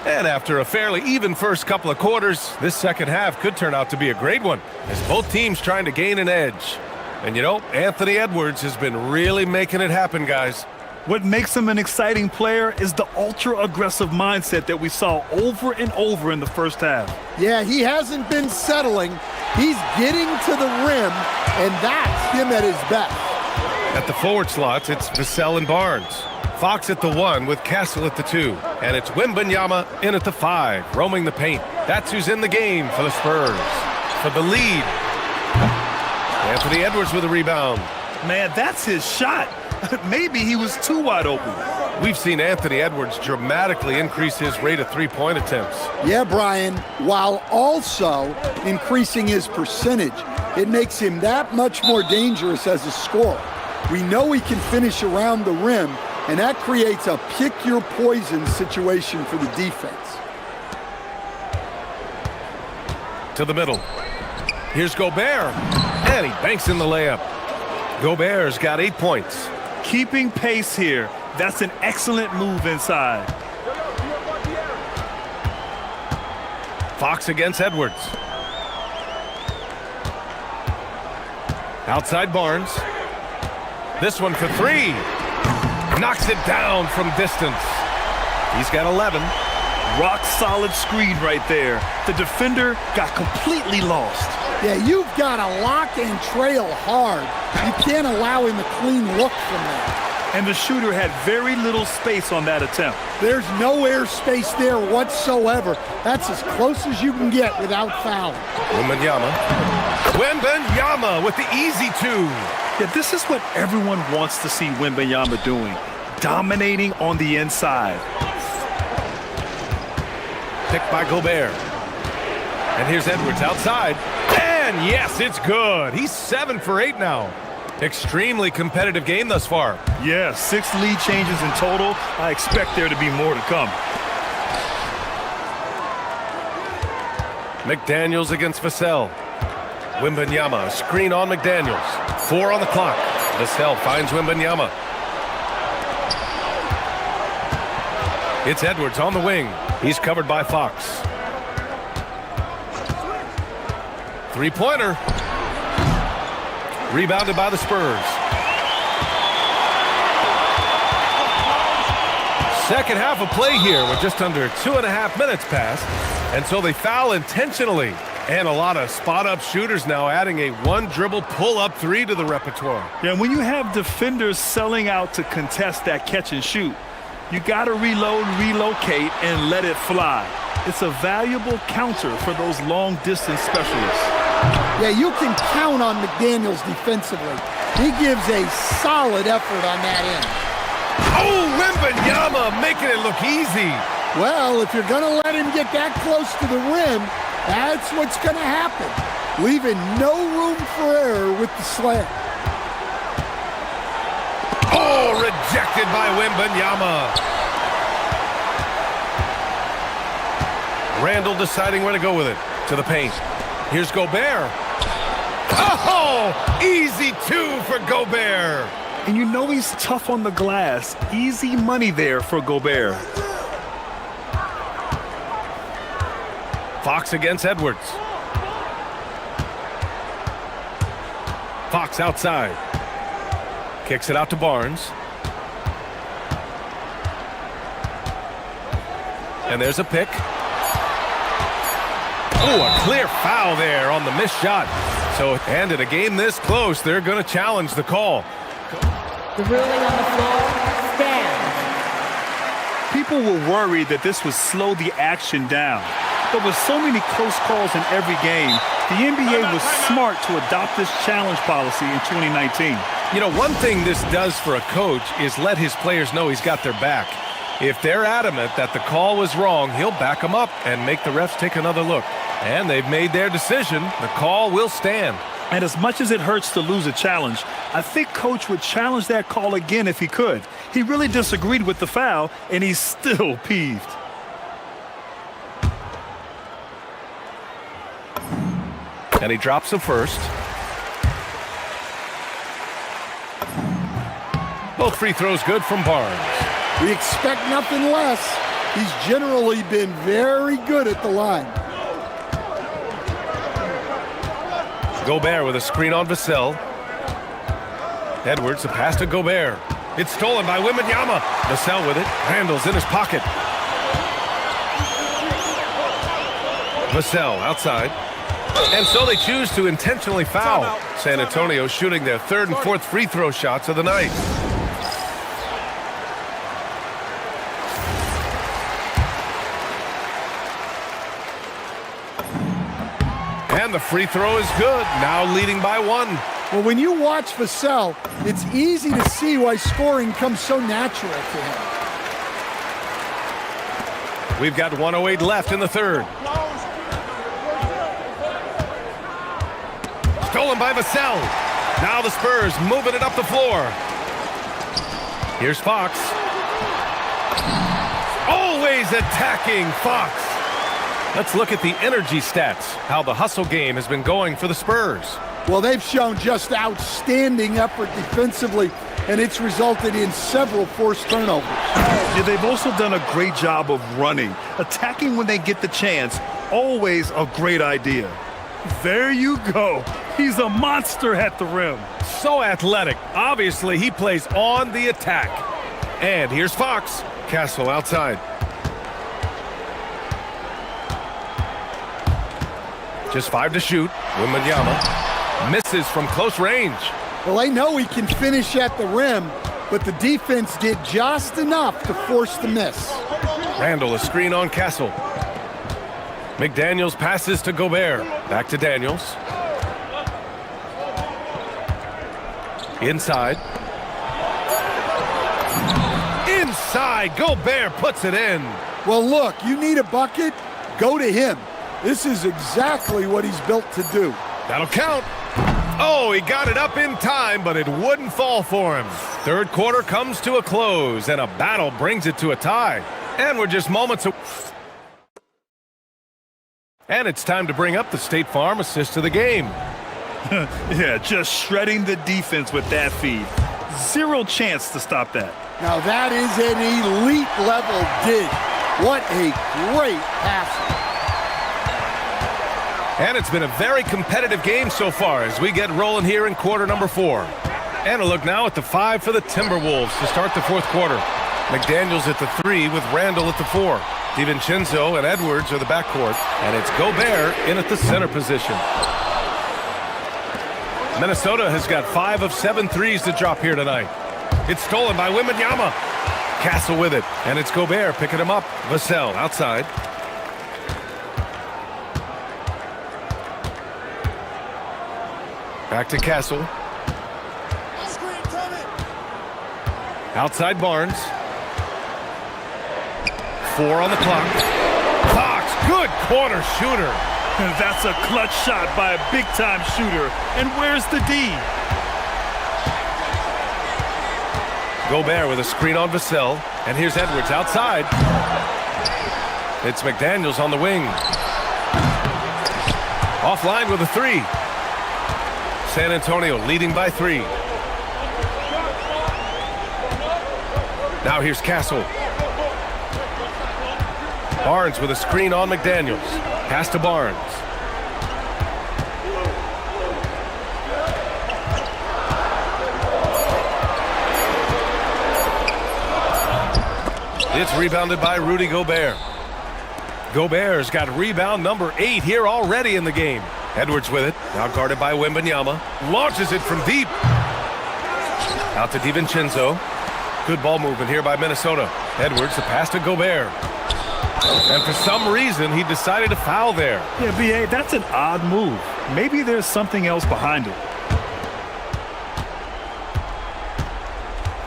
And after a fairly even first couple of quarters, this second half could turn out to be a great one, as both teams trying to gain an edge. And you know, Anthony Edwards has been really making it happen, guys. What makes him an exciting player is the ultra-aggressive mindset that we saw over and over in the first half. Yeah, he hasn't been settling. He's getting to the rim, and that's him at his best. At the forward slots, it's Vassell and Barnes. Fox at the 1 with Castle at the 2. And it's Wembanyama in at the 5, roaming the paint. That's who's in the game for the Spurs. For the lead. Anthony Edwards with a rebound. Man, that's his shot. Maybe he was too wide open. We've seen Anthony Edwards dramatically increase his rate of three-point attempts. Yeah, Brian, while also increasing his percentage. It makes him that much more dangerous as a scorer. We know he can finish around the rim, and that creates a pick-your-poison situation for the defense. To the middle. Here's Gobert. And he banks in the layup. Gobert's got 8 points. Keeping pace here. That's an excellent move inside. Fox against Edwards. Outside Barnes. This one for 3. Knocks it down from distance. He's got 11. Rock solid screen right there. The defender got completely lost. Yeah, you've got to lock and trail hard. You can't allow him a clean look from that. And the shooter had very little space on that attempt. There's no air space there whatsoever. That's as close as you can get without fouling. Wembanyama with the easy 2. Yeah, this is what everyone wants to see Wembanyama doing. Dominating on the inside. Picked by Gobert. And here's Edwards outside. And yes, it's good. He's 7 for 8 now. Extremely competitive game thus far. Yeah, 6 lead changes in total. I expect there to be more to come. McDaniels against Vassell. Wembanyama, screen on McDaniels. 4 on the clock. Vassell finds Wembanyama. It's Edwards on the wing. He's covered by Fox. Three-pointer. Rebounded by the Spurs. Second half of play here with just under 2.5 minutes passed. And so they foul intentionally. And a lot of spot-up shooters now adding a one-dribble pull-up 3 to the repertoire. Yeah, when you have defenders selling out to contest that catch and shoot, you got to reload, relocate, and let it fly. It's a valuable counter for those long-distance specialists. Yeah, you can count on McDaniels defensively. He gives a solid effort on that end. Oh, Wembanyama making it look easy. Well, if you're going to let him get that close to the rim, that's what's going to happen. Leaving no room for error with the slam. Oh, rejected by Wembanyama. Randall deciding where to go with it. To the paint. Here's Gobert. Oh, easy two for Gobert. And you know he's tough on the glass. Easy money there for Gobert. Fox against Edwards. Fox outside. Kicks it out to Barnes. And there's a pick. Oh, a clear foul there on the missed shot. So, and in a game this close, they're going to challenge the call. The ruling on the floor stands. People were worried that this would slow the action down. But with so many close calls in every game, the NBA was smart to adopt this challenge policy in 2019. You know, one thing this does for a coach is let his players know he's got their back. If they're adamant that the call was wrong, he'll back them up and make the refs take another look. And they've made their decision. The call will stand. And as much as it hurts to lose a challenge, I think Coach would challenge that call again if he could. He really disagreed with the foul, and he's still peeved. And he drops the first. Both free throws good from Barnes. We expect nothing less. He's generally been very good at the line. Gobert with a screen on Vassell. Edwards, a pass to Gobert. It's stolen by Wembanyama. Vassell with it. Randall's in his pocket. Vassell outside. And so they choose to intentionally foul. San Antonio shooting their third and fourth free throw shots of the night. And the free throw is good, now leading by one. Well, when you watch Vassell, it's easy to see why scoring comes so natural to him. We've got 1:08 left in the third. Stolen by Vassell. Now the Spurs moving it up the floor. Here's Fox. Always attacking Fox. Let's look at the energy stats, how the hustle game has been going for the Spurs. Well, they've shown just outstanding effort defensively, and it's resulted in several forced turnovers. Yeah, they've also done a great job of running. Attacking when they get the chance, always a great idea. There you go. He's a monster at the rim. So athletic. Obviously, he plays on the attack. And here's Fox. Castle outside. Just 5 to shoot. Wembanyama misses from close range. Well, they know he can finish at the rim, but the defense did just enough to force the miss. Randall, a screen on Castle. McDaniels passes to Gobert. Back to Daniels. Inside. Inside. Gobert puts it in. Well, look, you need a bucket, go to him. This is exactly what he's built to do. That'll count. Oh, he got it up in time, but it wouldn't fall for him. Third quarter comes to a close, and a battle brings it to a tie. And we're just moments away. And it's time to bring up the State Farm assist of the game. Yeah, just shredding the defense with that feed. Zero chance to stop that. Now that is an elite level dig. What a great pass. And it's been a very competitive game so far as we get rolling here in quarter number 4. And a look now at the 5 for the Timberwolves to start the fourth quarter. McDaniels at the 3 with Randall at the 4. DiVincenzo and Edwards are the backcourt. And it's Gobert in at the center position. Minnesota has got 5 of 7 threes to drop here tonight. It's stolen by Wembanyama. Castle with it. And it's Gobert picking him up. Vassell outside. Back to Castle. Outside Barnes. 4 on the clock. Fox, good corner shooter. That's a clutch shot by a big-time shooter. And where's the D? Gobert with a screen on Vassell. And here's Edwards outside. It's McDaniels on the wing. Offline with a 3. San Antonio leading by 3. Now here's Castle. Barnes with a screen on McDaniels. Pass to Barnes. It's rebounded by Rudy Gobert. Gobert's got rebound number 8 here already in the game. Edwards with it, now guarded by Wembanyama. Launches it from deep. Out to DiVincenzo. Good ball movement here by Minnesota. Edwards, the pass to Gobert. And for some reason, he decided to foul there. Yeah, B.A., that's an odd move. Maybe there's something else behind it.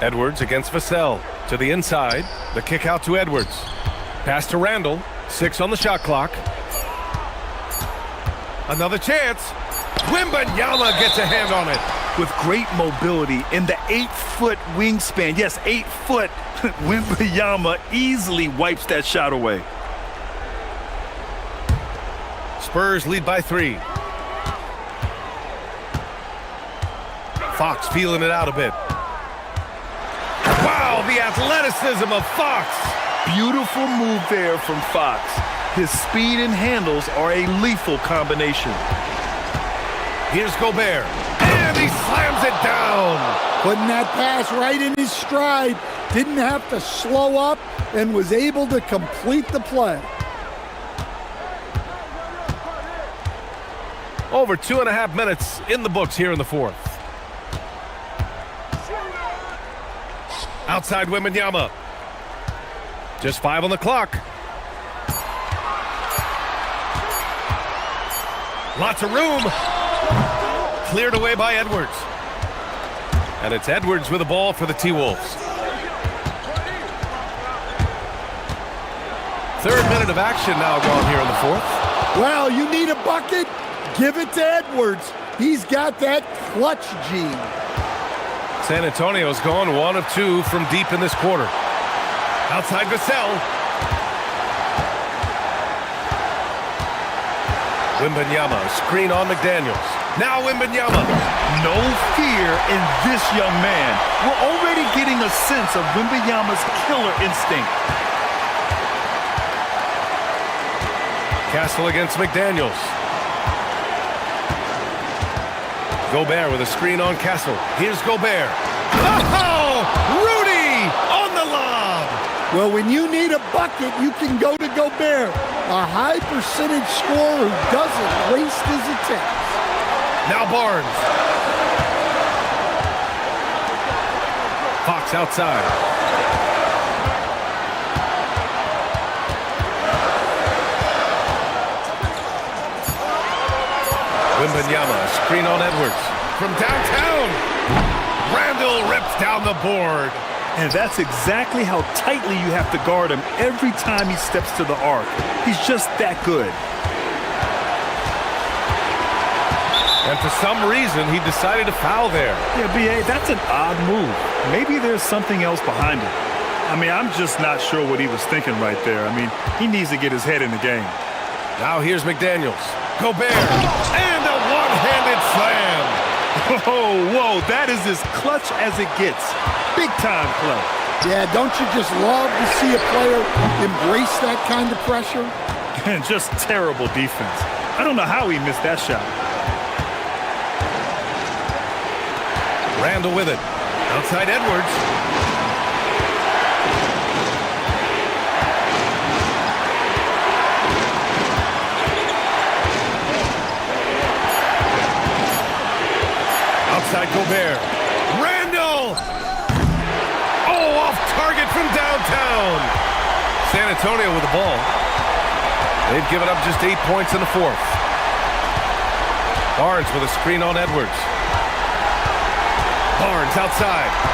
Edwards against Vassell. To the inside. The kick out to Edwards. Pass to Randall. 6 on the shot clock. Another chance. Wembanyama gets a hand on it. With great mobility in the 8-foot wingspan. Yes, 8 foot. Wembanyama easily wipes that shot away. Spurs lead by 3. Fox feeling it out a bit. Wow, the athleticism of Fox. Beautiful move there from Fox. His speed and handles are a lethal combination. Here's Gobert. And he slams it down. Putting that pass right in his stride. Didn't have to slow up and was able to complete the play. Over 2.5 minutes in the books here in the 4th. Outside Wembanyama. Just 5 on the clock. Lots of room. Cleared away by Edwards. And it's Edwards with the ball for the T-Wolves. 3rd minute of action now gone here in the 4th. Well, you need a bucket? Give it to Edwards. He's got that clutch gene. San Antonio's gone 1 of 2 from deep in this quarter. Outside Vassell. Wembanyama, screen on McDaniels. Now Wembanyama. No fear in this young man. We're already getting a sense of Wembanyama's killer instinct. Castle against McDaniels. Gobert with a screen on Castle. Here's Gobert. Oh! Rudy on the lob! Well, when you need a bucket, you can go to Gobert. A high percentage scorer who doesn't waste his attempts. Now Barnes. Fox outside. Wembanyama, screen on Edwards. From downtown. Randall rips down the board. And that's exactly how tightly you have to guard him every time he steps to the arc. He's just that good. And for some reason, he decided to foul there. Yeah, B.A., that's an odd move. Maybe there's something else behind it. I mean, I'm just not sure what he was thinking right there. I mean, he needs to get his head in the game. Now here's McDaniels. Gobert. And a one-handed slam. Whoa, that is as clutch as it gets. Big time play. Yeah, don't you just love to see a player embrace that kind of pressure? And just terrible defense. I don't know how he missed that shot. Randall with it. Outside Edwards. Outside Gobert. Randall! Oh, off target from downtown. San Antonio with the ball. They've given up just 8 points in the 4th. Barnes with a screen on Edwards. Barnes outside.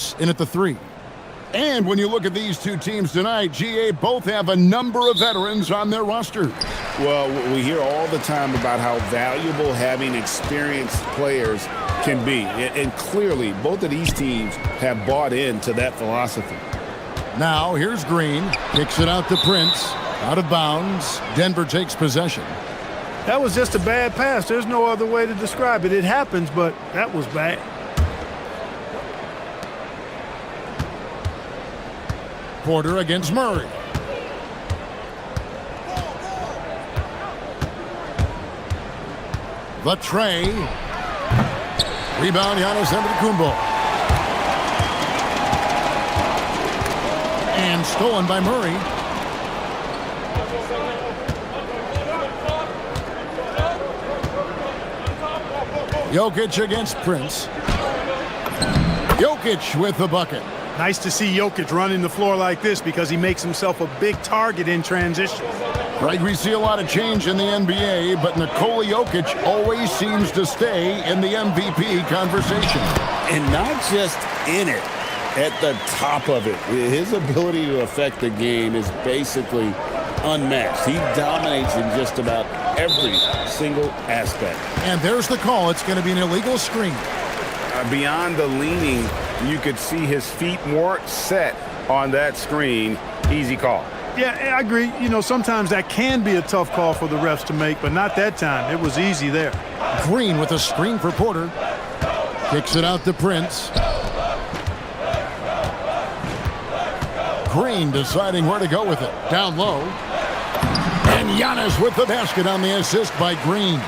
Prince in at the 3. And when you look at these two teams tonight, GA both have a number of veterans on their roster. Well, we hear all the time about how valuable having experienced players can be. And clearly, both of these teams have bought into that philosophy. Now, here's Green. Kicks it out to Prince. Out of bounds. Denver takes possession. That was just a bad pass. There's no other way to describe it. It happens, but that was bad. Porter against Murray. The tray. Rebound, Giannis Antetokounmpo. And stolen by Murray. Jokic against Prince. Jokic with the bucket. Nice to see Jokic running the floor like this because he makes himself a big target in transition. Right, we see a lot of change in the NBA, but Nikola Jokic always seems to stay in the MVP conversation. And not just in it, at the top of it. His ability to affect the game is basically unmatched. He dominates in just about every single aspect. And there's the call. It's going to be an illegal screen. Beyond the leaning, you could see his feet more set on that screen. Easy call. Yeah, I agree. You know, sometimes that can be a tough call for the refs to make, but not that time. It was easy there. Green with a screen for Porter. Kicks it out to Prince. Green deciding where to go with it. Down low. And Giannis with the basket on the assist by Green.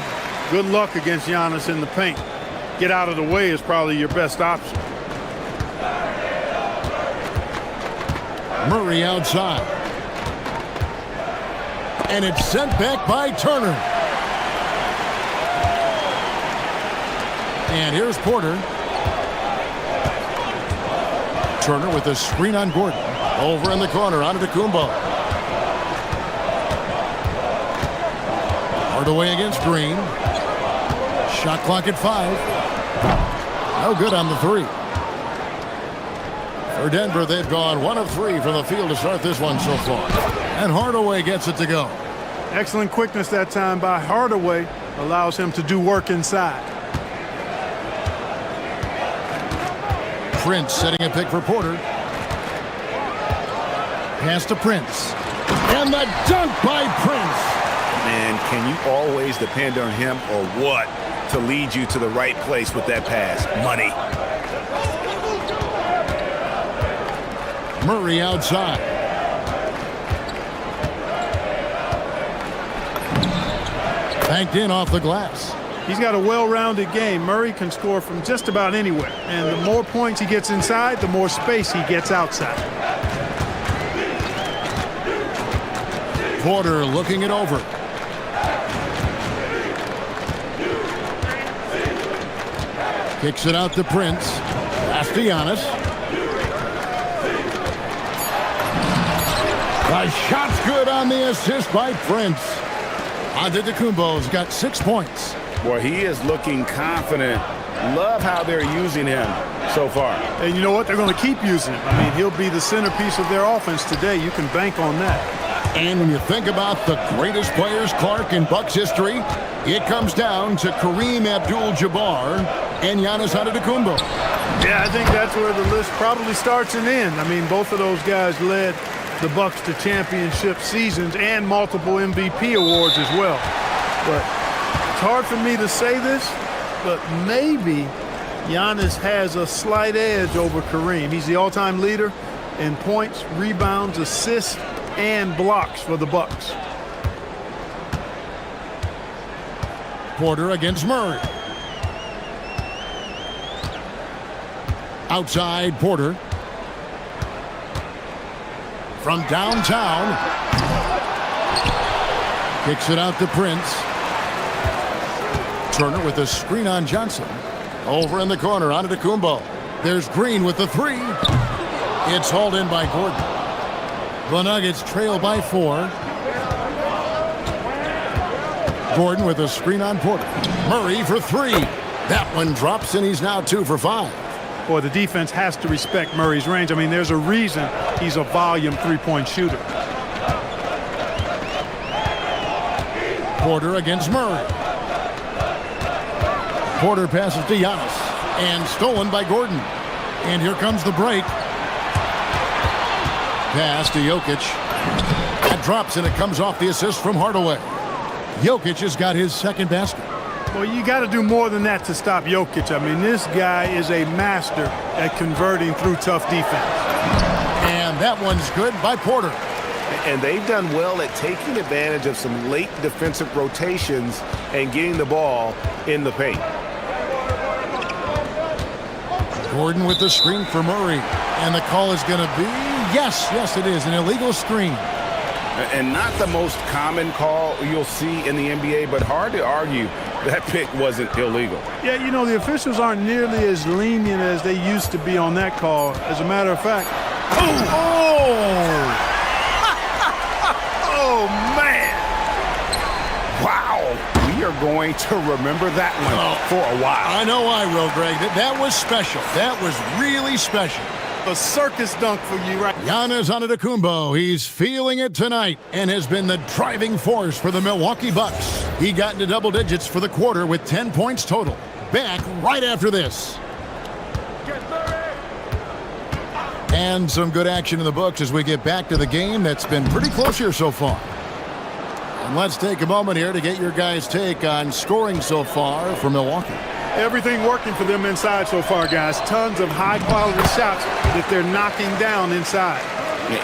Good luck against Giannis in the paint. Get out of the way is probably your best option. Murray outside. And it's sent back by Turner. And here's Porter. Turner with a screen on Gordon. Over in the corner, Antetokounmpo. Hardaway against Green. Shot clock at 5. No good on the 3. For Denver, they've gone 1 of 3 from the field to start this one so far. And Hardaway gets it to go. Excellent quickness that time by Hardaway. Allows him to do work inside. Prince setting a pick for Porter. Pass to Prince. And the dunk by Prince. Man, can you always depend on him or what to lead you to the right place with that pass? Money. Murray outside. Banked in off the glass. He's got a well-rounded game. Murray can score from just about anywhere. And the more points he gets inside, the more space he gets outside. Porter looking it over. Kicks it out to Prince. Pass to Giannis. The shot's good on the assist by Prince. Antetokounmpo's got 6 points. Boy, he is looking confident. Love how they're using him so far. And you know what? They're going to keep using him. I mean, he'll be the centerpiece of their offense today. You can bank on that. And when you think about the greatest players, Clark, in Bucks history, it comes down to Kareem Abdul-Jabbar and Giannis Antetokounmpo. Yeah, I think that's where the list probably starts and ends. I mean, both of those guys led the Bucks to championship seasons and multiple MVP awards as well. But it's hard for me to say this, but maybe Giannis has a slight edge over Kareem. He's the all-time leader in points, rebounds, assists, and blocks for the Bucks. Porter against Murray. Outside, Porter. From downtown. Kicks it out to Prince. Turner with a screen on Johnson. Over in the corner, Antetokounmpo. There's Green with the 3. It's hauled in by Gordon. The Nuggets trail by 4. Gordon with a screen on Porter. Murray for 3. That one drops, and he's now 2 for 5. or the defense has to respect Murray's range. I mean, there's a reason he's a volume three-point shooter. Porter against Murray. Porter passes to Giannis, and stolen by Gordon. And here comes the break. Pass to Jokic. That drops, and it comes off the assist from Hardaway. Jokic has got his second basket. Well, you got to do more than that to stop Jokic. I mean, this guy is a master at converting through tough defense. And that one's good by Porter. And they've done well at taking advantage of some late defensive rotations and getting the ball in the paint. Gordon with the screen for Murray. And the call is going to be, yes, it is, an illegal screen. And not the most common call you'll see in the NBA, but hard to argue that pick wasn't illegal. Yeah, you know, the officials aren't nearly as lenient as they used to be on that call. As a matter of fact, Oh, man. Wow. We are going to remember that one for a while. I know I will, Greg. That was special. That was really special. a circus dunk for you right now. Giannis Antetokounmpo, he's feeling it tonight and has been the driving force for the Milwaukee Bucks. He got into double digits for the quarter with 10 points total. Back right after this. And some good action in the books as we get back to the game that's been pretty close here so far. And let's take a moment here to get your guys' take on scoring so far for Milwaukee. Everything working for them inside so far, guys. Tons of high-quality shots that they're knocking down inside.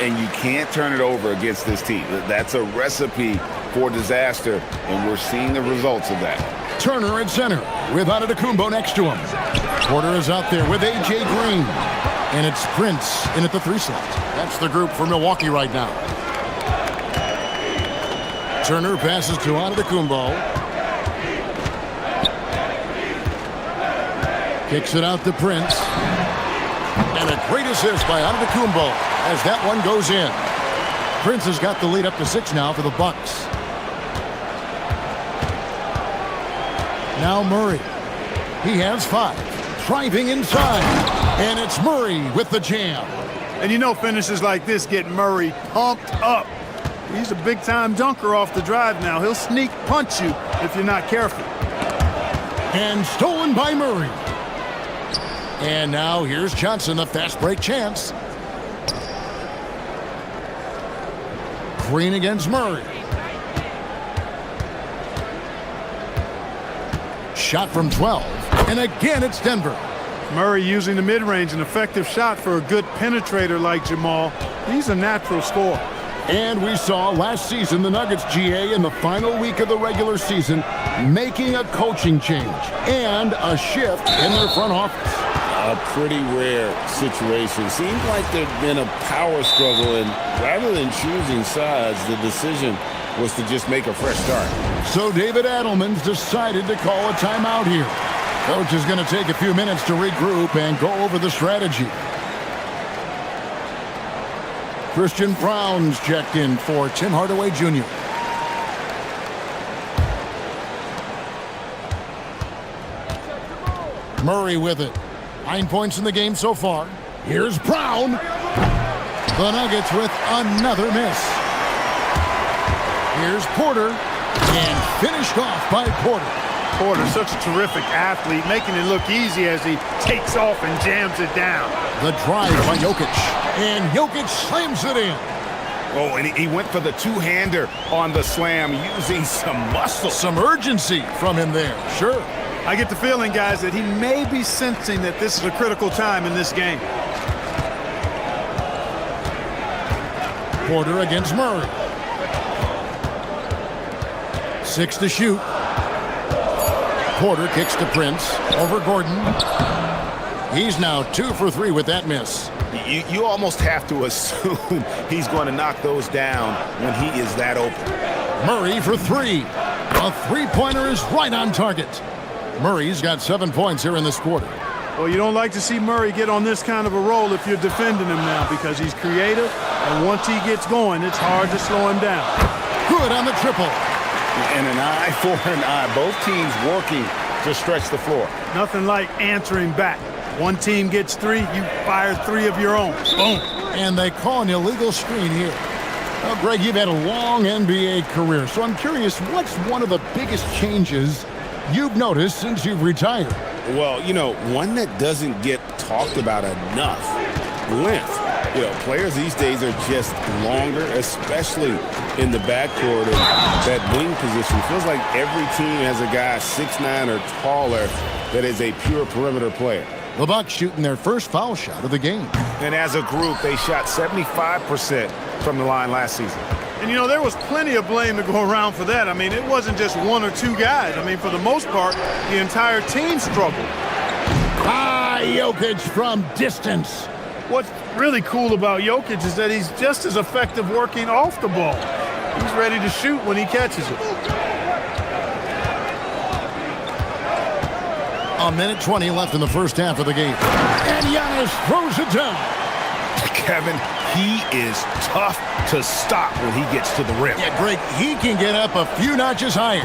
And you can't turn it over against this team. That's a recipe for disaster, and we're seeing the results of that. Turner at center with Antetokounmpo next to him. Porter is out there with A.J. Green. And it's Prince in at the 3 slot. That's the group for Milwaukee right now. Turner passes to Antetokounmpo. Kicks it out to Prince. And a great assist by Antetokounmpo as that one goes in. Prince has got the lead up to 6 now for the Bucks. Now Murray. He has 5. Driving inside. And it's Murray with the jam. And you know finishes like this get Murray pumped up. He's a big-time dunker off the drive now. He'll sneak punch you if you're not careful. And stolen by Murray. And now here's Johnson, the fast break chance. Green against Murray. Shot from 12. And again, it's Denver. Murray using the mid-range, an effective shot for a good penetrator like Jamal. He's a natural scorer. And we saw last season the Nuggets, GA, in the final week of the regular season, making a coaching change and a shift in their front office. A pretty rare situation. Seems like there's been a power struggle, and rather than choosing sides, the decision was to just make a fresh start. So David Adelman's decided to call a timeout here. Coach is going to take a few minutes to regroup and go over the strategy. Christian Brown's checked in for Tim Hardaway Jr. Murray with it. 9 points in the game so far. Here's Brown. The Nuggets with another miss. Here's Porter. And finished off by Porter. Porter, such a terrific athlete, making it look easy as he takes off and jams it down. The drive by Jokic. And Jokic slams it in. Oh, and he went for the two-hander on the slam, using some muscle. Some urgency from him there, sure. I get the feeling, guys, that he may be sensing that this is a critical time in this game. Porter against Murray. 6 to shoot. Porter kicks to Prince over Gordon. He's now 2 for 3 with that miss. You almost have to assume he's going to knock those down when he is that open. Murray for 3. A three-pointer is right on target. Murray's got 7 points here in this quarter. Well, you don't like to see Murray get on this kind of a roll if you're defending him now, because he's creative, and once he gets going, it's hard to slow him down. Good on the triple. And an eye for an eye. Both teams working to stretch the floor. Nothing like answering back. One team gets 3, you fire 3 of your own. Boom. And they call an illegal screen here. Well, Greg, you've had a long NBA career, so I'm curious, what's one of the biggest changes you've noticed since you've retired? Well, you know, one that doesn't get talked about enough, length. You know, players these days are just longer, especially in the backcourt and that wing position. Feels like every team has a guy 6'9" or taller that is a pure perimeter player. The Bucks shooting their first foul shot of the game. And as a group, they shot 75% from the line last season. And, you know, there was plenty of blame to go around for that. I mean, it wasn't just 1 or 2 guys. I mean, for the most part, the entire team struggled. Jokic from distance. What's really cool about Jokic is that he's just as effective working off the ball. He's ready to shoot when he catches it. A minute 20 left in the first half of the game. And Giannis throws it down. Kevin, he is tough to stop when he gets to the rim. Yeah, Greg, he can get up a few notches higher.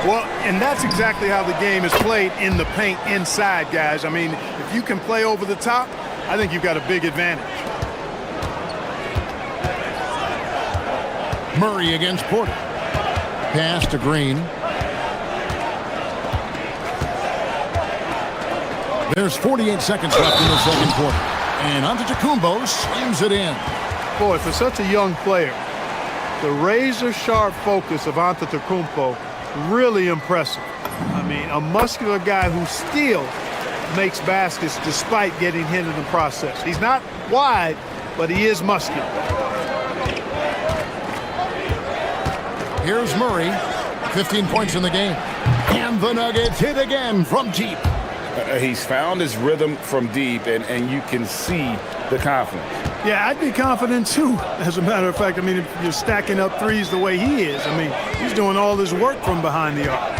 Well, and that's exactly how the game is played in the paint inside, guys. I mean, if you can play over the top, I think you've got a big advantage. Murray against Porter. Pass to Green. There's 48 seconds left in the second quarter. And Antetokounmpo slams it in. Boy, for such a young player, the razor-sharp focus of Antetokounmpo, really impressive. I mean, a muscular guy who still makes baskets despite getting hit in the process. He's not wide, but he is muscular. Here's Murray, 15 points in the game. And the Nuggets hit again from deep. He's found his rhythm from deep, and you can see the confidence. Yeah, I'd be confident too. As a matter of fact, I mean, if you're stacking up threes the way he is, I mean, he's doing all this work from behind the arc.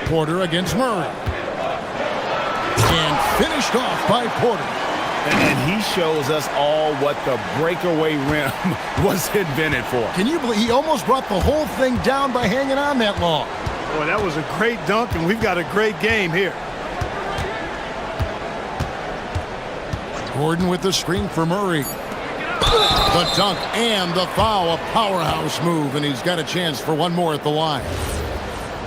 Porter against Murray. And finished off by Porter. And he shows us all what the breakaway rim was invented for. Can you believe he almost brought the whole thing down by hanging on that long? Boy, that was a great dunk, and we've got a great game here. Gordon with the screen for Murray. The dunk and the foul, a powerhouse move, and he's got a chance for one more at the line.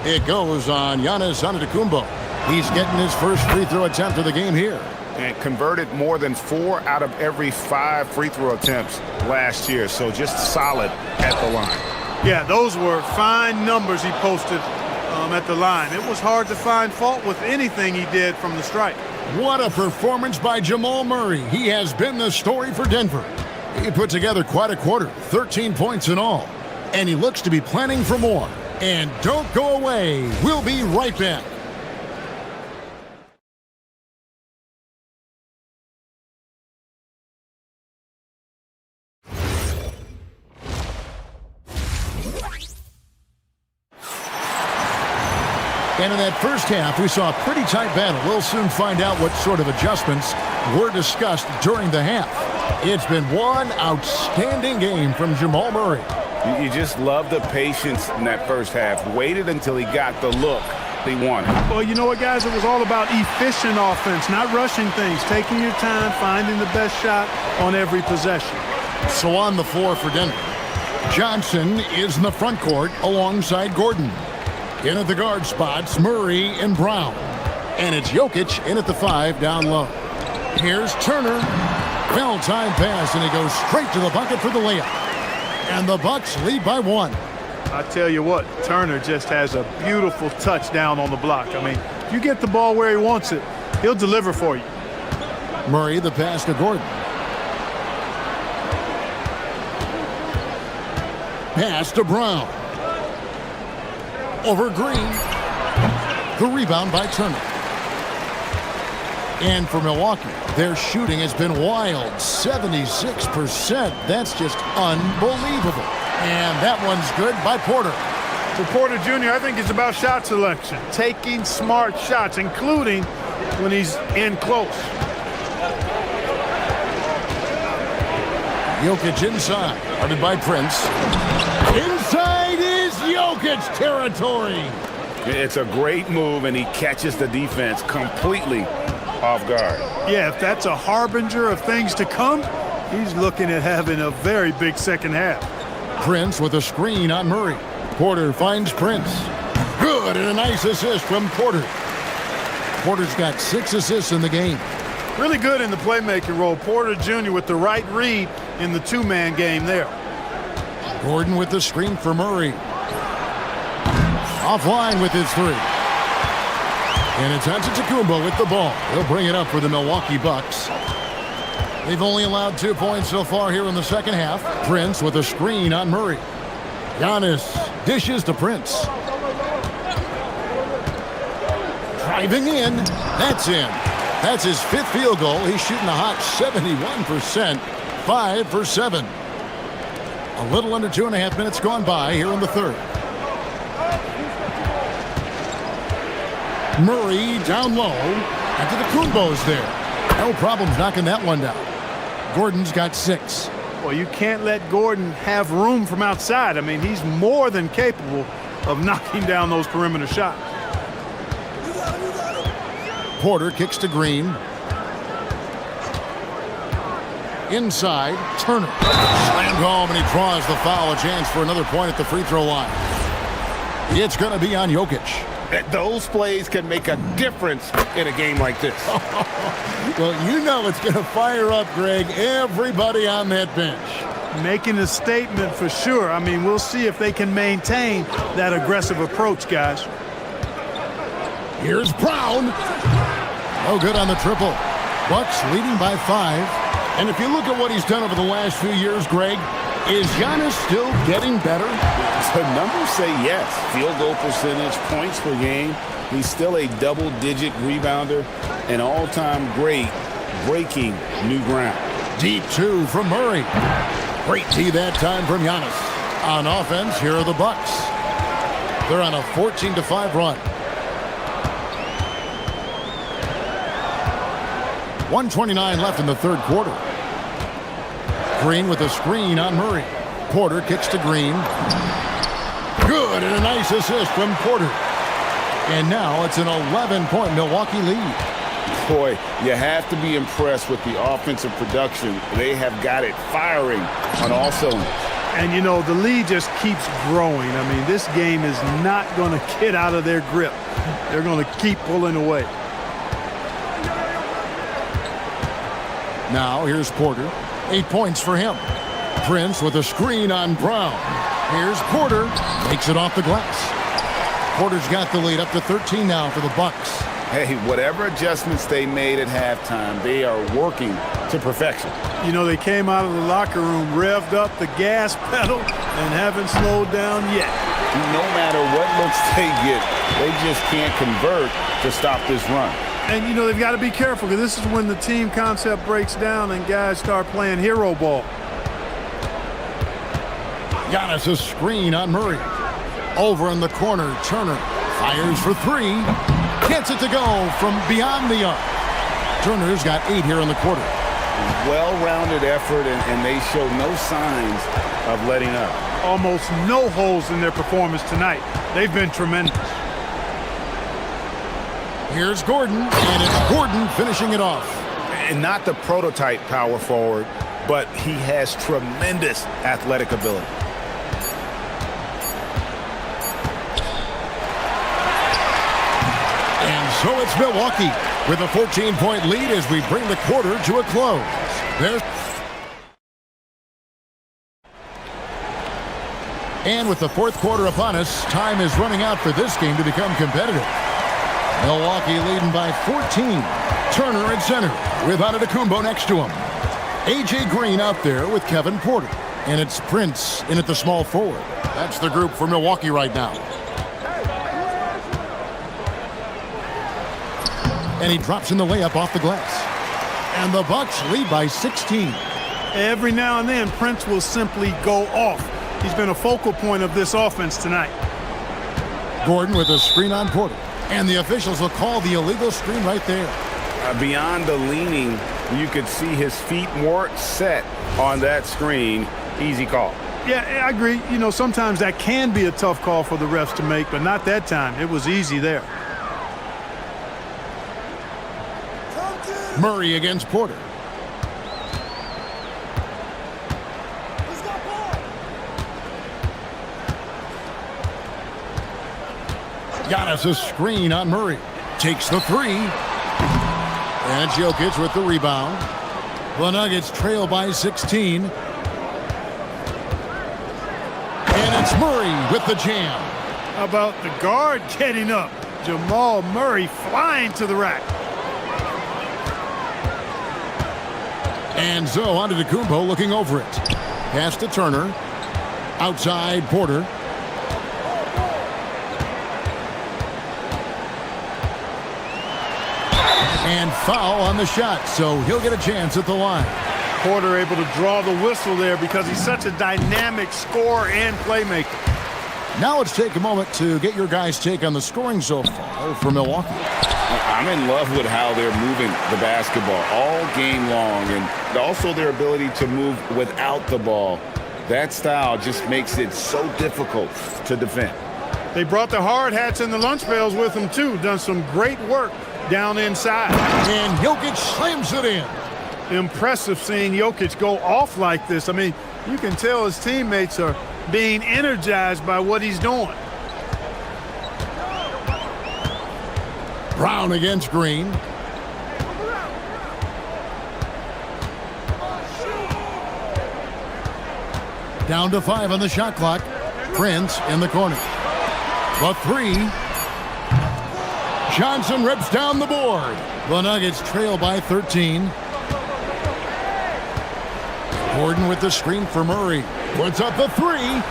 It goes on Giannis Antetokounmpo. He's getting his first free throw attempt of the game here. And converted more than 4 out of every 5 free throw attempts last year, so just solid at the line. Yeah, those were fine numbers he posted at the line. It was hard to find fault with anything he did from the stripe. What a performance by Jamal Murray. He has been the story for Denver. He put together quite a quarter, 13 points in all. And he looks to be planning for more. And don't go away. We'll be right back. And in that first half, we saw a pretty tight battle. We'll soon find out what sort of adjustments were discussed during the half. It's been one outstanding game from Jamal Murray. You just love the patience in that first half. Waited until he got the look he wanted. Well, you know what, guys? It was all about efficient offense, not rushing things, taking your time, finding the best shot on every possession. So on the floor for Denver, Johnson is in the front court alongside Gordon. In at the guard spots, Murray and Brown. And it's Jokic in at the 5 down low. Here's Turner. Well-timed pass, and he goes straight to the bucket for the layup. And the Bucks lead by 1. I tell you what, Turner just has a beautiful touchdown on the block. I mean, if you get the ball where he wants it, he'll deliver for you. Murray, the pass to Gordon. Pass to Brown. Over Green. The rebound by Turner. And for Milwaukee, their shooting has been wild. 76%. That's just unbelievable. And that one's good by Porter. For Porter Jr., I think it's about shot selection. Taking smart shots, including when he's in close. Jokic inside. Guarded by Prince. Inside is Jokic territory. It's a great move, and he catches the defense completely off guard. Yeah, if that's a harbinger of things to come, he's looking at having a very big second half. Prince with a screen on Murray. Porter finds Prince. Good, and a nice assist from Porter. Porter's got 6 assists in the game. Really good in the playmaking role. Porter Jr. with the right read in the two-man game there. Gordon with the screen for Murray. Offline with his 3. And it's Antetokounmpo with the ball. He'll bring it up for the Milwaukee Bucks. They've only allowed 2 points so far here in the second half. Prince with a screen on Murray. Giannis dishes to Prince. Driving in. That's in. That's his 5th field goal. He's shooting a hot 71%. 5 for 7. A little under 2.5 minutes gone by here in the third. Murray down low. Antetokounmpo's there. No problems knocking that one down. Gordon's got 6. Well, you can't let Gordon have room from outside. I mean, he's more than capable of knocking down those perimeter shots. Porter kicks to Green. Inside, Turner. Slammed home, and he draws the foul. A chance for another point at the free throw line. It's going to be on Jokic. Those plays can make a difference in a game like this. Well, you know it's going to fire up, Greg, everybody on that bench. Making a statement for sure. I mean, we'll see if they can maintain that aggressive approach, guys. Here's Brown. No good on the triple. Bucks leading by 5. And if you look at what he's done over the last few years, Greg, is Giannis still getting better? The numbers say yes. Field goal percentage, points per game. He's still a double-digit rebounder, an all-time great, breaking new ground. Deep 2 from Murray. Great D that time from Giannis. On offense, here are the Bucks. They're on a 14-5 run. 1:29 left in the third quarter. Green with a screen on Murray. Porter kicks to Green. Good, and a nice assist from Porter. And now it's an 11-point Milwaukee lead. Boy, you have to be impressed with the offensive production. They have got it firing on all cylinders. And, you know, the lead just keeps growing. I mean, this game is not going to get out of their grip. They're going to keep pulling away. Now here's Porter. 8 points for him. Prince with a screen on Brown. Here's Porter. Makes it off the glass. Porter's got the lead up to 13 now for the Bucks. Hey, whatever adjustments they made at halftime, they are working to perfection. You know, they came out of the locker room, revved up the gas pedal, and haven't slowed down yet. No matter what looks they get, they just can't convert to stop this run. And, you know, they've got to be careful because this is when the team concept breaks down and guys start playing hero ball. Giannis a screen on Murray. Over in the corner, Turner fires for 3. Gets it to go from beyond the arc. Turner's got 8 here in the quarter. Well-rounded effort, and they show no signs of letting up. Almost no holes in their performance tonight. They've been tremendous. Here's Gordon, and it's Gordon finishing it off. And not the prototype power forward, but he has tremendous athletic ability. And so it's Milwaukee with a 14-point lead as we bring the quarter to a close. And with the fourth quarter upon us, time is running out for this game to become competitive. Milwaukee leading by 14. Turner at center with Antetokounmpo next to him. A.J. Green out there with Kevin Porter. And it's Prince in at the small forward. That's the group for Milwaukee right now. And he drops in the layup off the glass. And the Bucks lead by 16. Every now and then, Prince will simply go off. He's been a focal point of this offense tonight. Gordon with a screen on Porter. And the officials will call the illegal screen right there. Beyond the leaning, you could see his feet more set on that screen. Easy call. Yeah, I agree. You know, sometimes that can be a tough call for the refs to make, but not that time. It was easy there. Murray against Porter. Giannis a screen on Murray. Takes the three. And Jokic with the rebound. The Nuggets trail by 16. And it's Murray with the jam. How about the guard getting up? Jamal Murray flying to the rack. And Zoe onto Kumpo looking over it. Pass to Turner. Outside Porter. And foul on the shot, so he'll get a chance at the line. Porter able to draw the whistle there because he's such a dynamic scorer and playmaker. Now let's take a moment to get your guys' take on the scoring so far for Milwaukee. I'm in love with how they're moving the basketball all game long, and also their ability to move without the ball. That style just makes it so difficult to defend. They brought the hard hats and the lunch pails with them too. Done some great work down inside. And Jokic slams it in. Impressive seeing Jokic go off like this. I mean, you can tell his teammates are being energized by what he's doing. Brown against Green. Down to 5 on the shot clock. Prince in the corner. The three. Johnson rips down the board. The Nuggets trail by 13. Gordon with the screen for Murray. Puts up the three.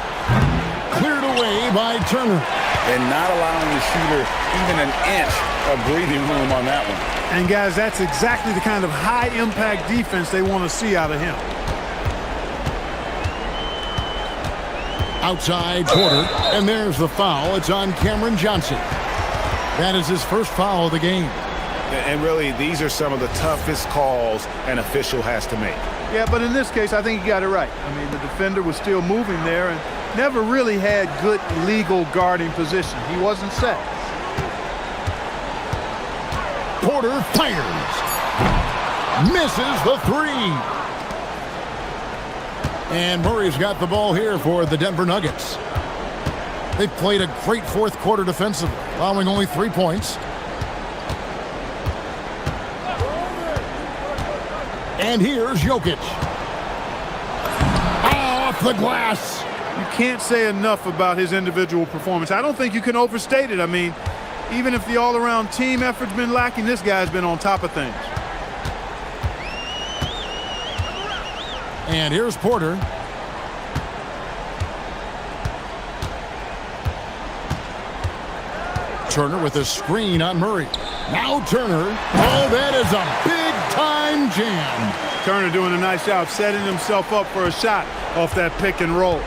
Cleared away by Turner. And not allowing the shooter even an inch of breathing room on that one. And guys, that's exactly the kind of high-impact defense they want to see out of him. Outside Porter, and there's the foul. It's on Cameron Johnson. That is his first foul of the game. And really, these are some of the toughest calls an official has to make. Yeah, but in this case, I think he got it right. I mean, the defender was still moving there and never really had good legal guarding position. He wasn't set. Porter fires. Misses the three. And Murray's got the ball here for the Denver Nuggets. They've played a great fourth quarter defensively, allowing only 3 points. And here's Jokic. Off the glass. You can't say enough about his individual performance. I don't think you can overstate it. I mean, even if the all-around team effort's been lacking, this guy's been on top of things. And here's Porter. Turner with a screen on Murray. Now Turner. Oh, that is a big-time jam. Turner doing a nice job setting himself up for a shot off that pick and roll.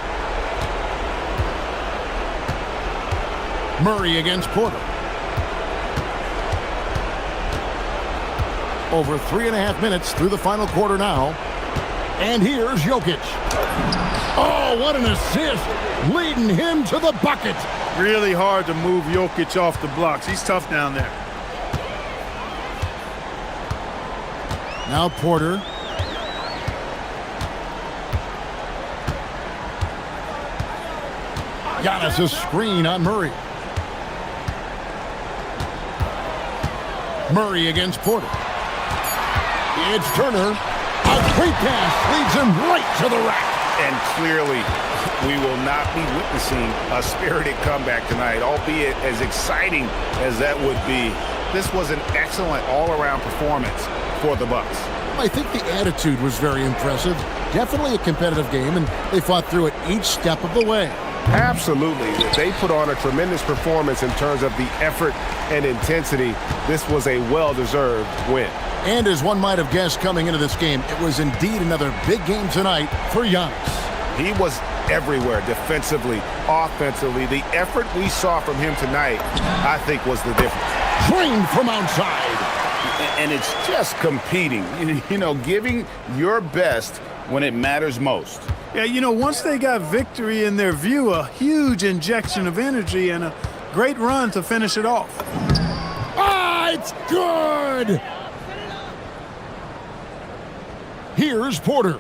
Murray against Porter. Over 3.5 minutes through the final quarter now. And here's Jokic. Oh, what an assist. Leading him to the bucket. Really hard to move Jokic off the blocks. He's tough down there. Now Porter. Giannis a screen on Murray. Murray against Porter. It's Turner. A great pass leads him right to the rack. And clearly, we will not be witnessing a spirited comeback tonight, albeit as exciting as that would be. This was an excellent all-around performance for the Bucks. I think the attitude was very impressive. Definitely a competitive game, and they fought through it each step of the way. Absolutely. They put on a tremendous performance in terms of the effort and intensity. This was a well-deserved win. And as one might have guessed coming into this game, it was indeed another big game tonight for Giannis. He was everywhere, defensively, offensively. The effort we saw from him tonight, I think, was the difference. Drained from outside. And it's just competing, you know, giving your best when it matters most. Yeah, you know, once they got victory in their view, a huge injection of energy and a great run to finish it off. Ah, it's good! Here's Porter.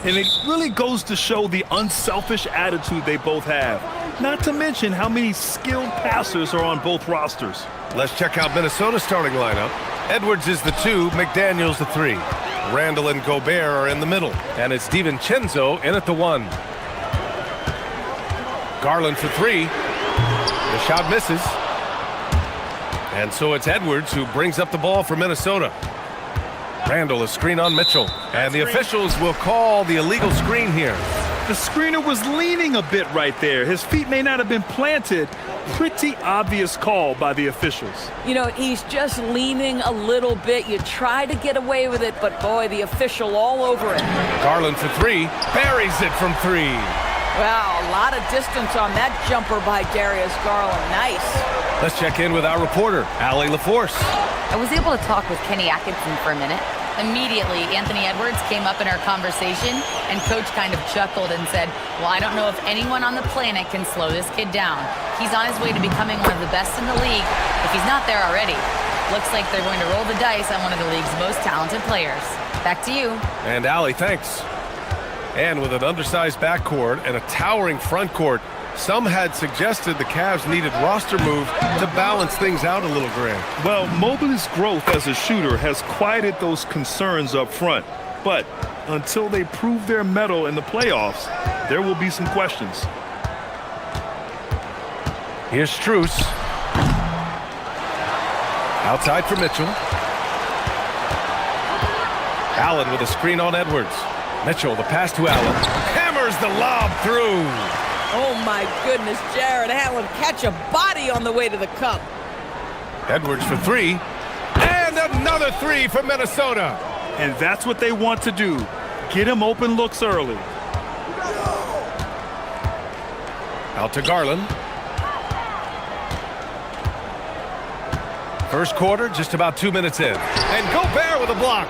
And it really goes to show the unselfish attitude they both have. Not to mention how many skilled passers are on both rosters. Let's check out Minnesota's starting lineup. Edwards is the 2, McDaniels the 3. Randall and Gobert are in the middle. And it's DiVincenzo in at the 1. Garland for 3. The shot misses. And so it's Edwards who brings up the ball for Minnesota. Randall, a screen on Mitchell. And the officials will call the illegal screen here. The screener was leaning a bit right there. His feet may not have been planted. Pretty obvious call by the officials. You know, he's just leaning a little bit. You try to get away with it, but boy, the official all over it. Garland for 3. Buries it from 3. Wow, a lot of distance on that jumper by Darius Garland. Nice. Let's check in with our reporter, Allie LaForce. I was able to talk with Kenny Atkinson for a minute. Immediately, Anthony Edwards came up in our conversation, and Coach kind of chuckled and said, well, I don't know if anyone on the planet can slow this kid down. He's on his way to becoming one of the best in the league, if he's not there already. Looks like they're going to roll the dice on one of the league's most talented players. Back to you. And Allie, thanks. And with an undersized backcourt and a towering front court, some had suggested the Cavs needed roster move to balance things out a little, Grant. Well, Mobley's growth as a shooter has quieted those concerns up front. But until they prove their mettle in the playoffs, there will be some questions. Here's Strus. Outside for Mitchell. Allen with a screen on Edwards. Mitchell, the pass to Allen. Hammers the lob through. Oh, my goodness, Jared Allen catch a body on the way to the cup. Edwards for 3. And another 3 for Minnesota. And that's what they want to do. Get him open looks early. Out to Garland. First quarter, just about 2 minutes in. And Gobert with a block.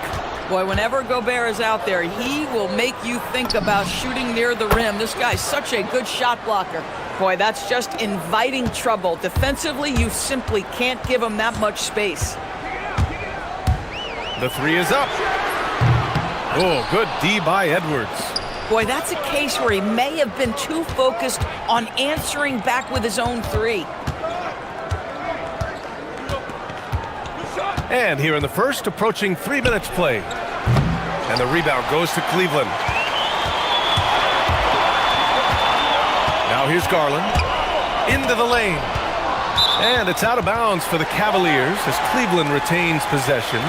Boy, whenever Gobert is out there, he will make you think about shooting near the rim. This guy's such a good shot blocker. Boy, that's just inviting trouble. Defensively, you simply can't give him that much space. The 3 is up. Oh, good D by Edwards. Boy, that's a case where he may have been too focused on answering back with his own 3. And here in the first, approaching 3 minutes played. And the rebound goes to Cleveland. Now here's Garland. Into the lane. And it's out of bounds for the Cavaliers as Cleveland retains possession.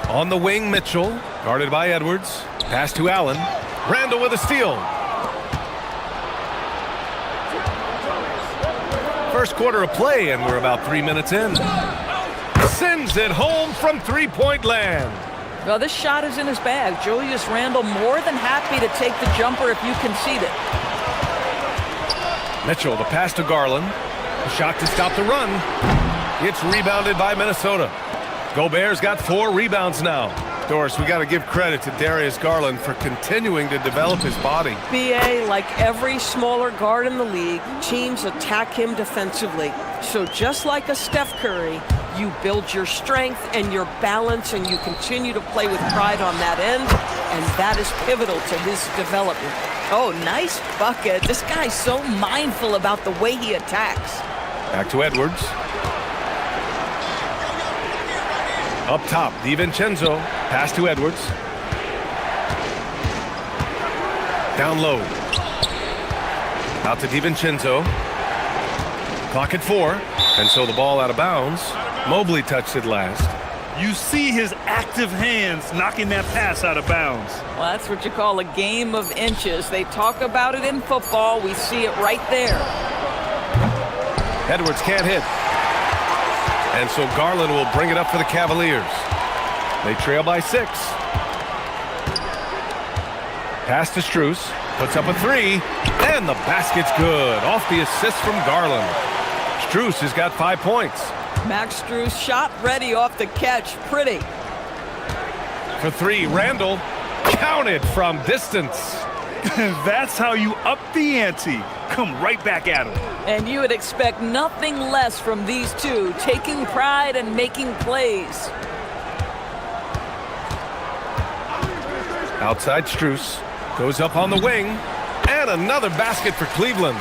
On the wing, Mitchell, guarded by Edwards. Pass to Allen. Randall with a steal. First quarter of play, and we're about 3 minutes in. Sends it home from three-point land. Well, this shot is in his bag. Julius Randle more than happy to take the jumper if you concede it. Mitchell, the pass to Garland. A shot to stop the run. It's rebounded by Minnesota. Gobert's got 4 rebounds now. Doris, we got to give credit to Darius Garland for continuing to develop his body. BA, like every smaller guard in the league, teams attack him defensively. So just like a Steph Curry, you build your strength and your balance, and you continue to play with pride on that end, and that is pivotal to his development. Oh, nice bucket. This guy's so mindful about the way he attacks. Back to Edwards. Up top, DiVincenzo. Pass to Edwards. Down low. Out to DiVincenzo. Clock at 4. And so the ball out of bounds. Mobley touched it last. You see his active hands knocking that pass out of bounds. Well, that's what you call a game of inches. They talk about it in football. We see it right there. Edwards can't hit. And so Garland will bring it up for the Cavaliers. They trail by 6. Pass to Strus. Puts up a 3. And the basket's good. Off the assist from Garland. Strus has got 5 points. Max Strus shot ready off the catch. Pretty. For 3, Randall. Counted from distance. That's how you up the ante. Come right back at him. And you would expect nothing less from these two, taking pride and making plays. Outside Strus. Goes up on the wing. And another basket for Cleveland.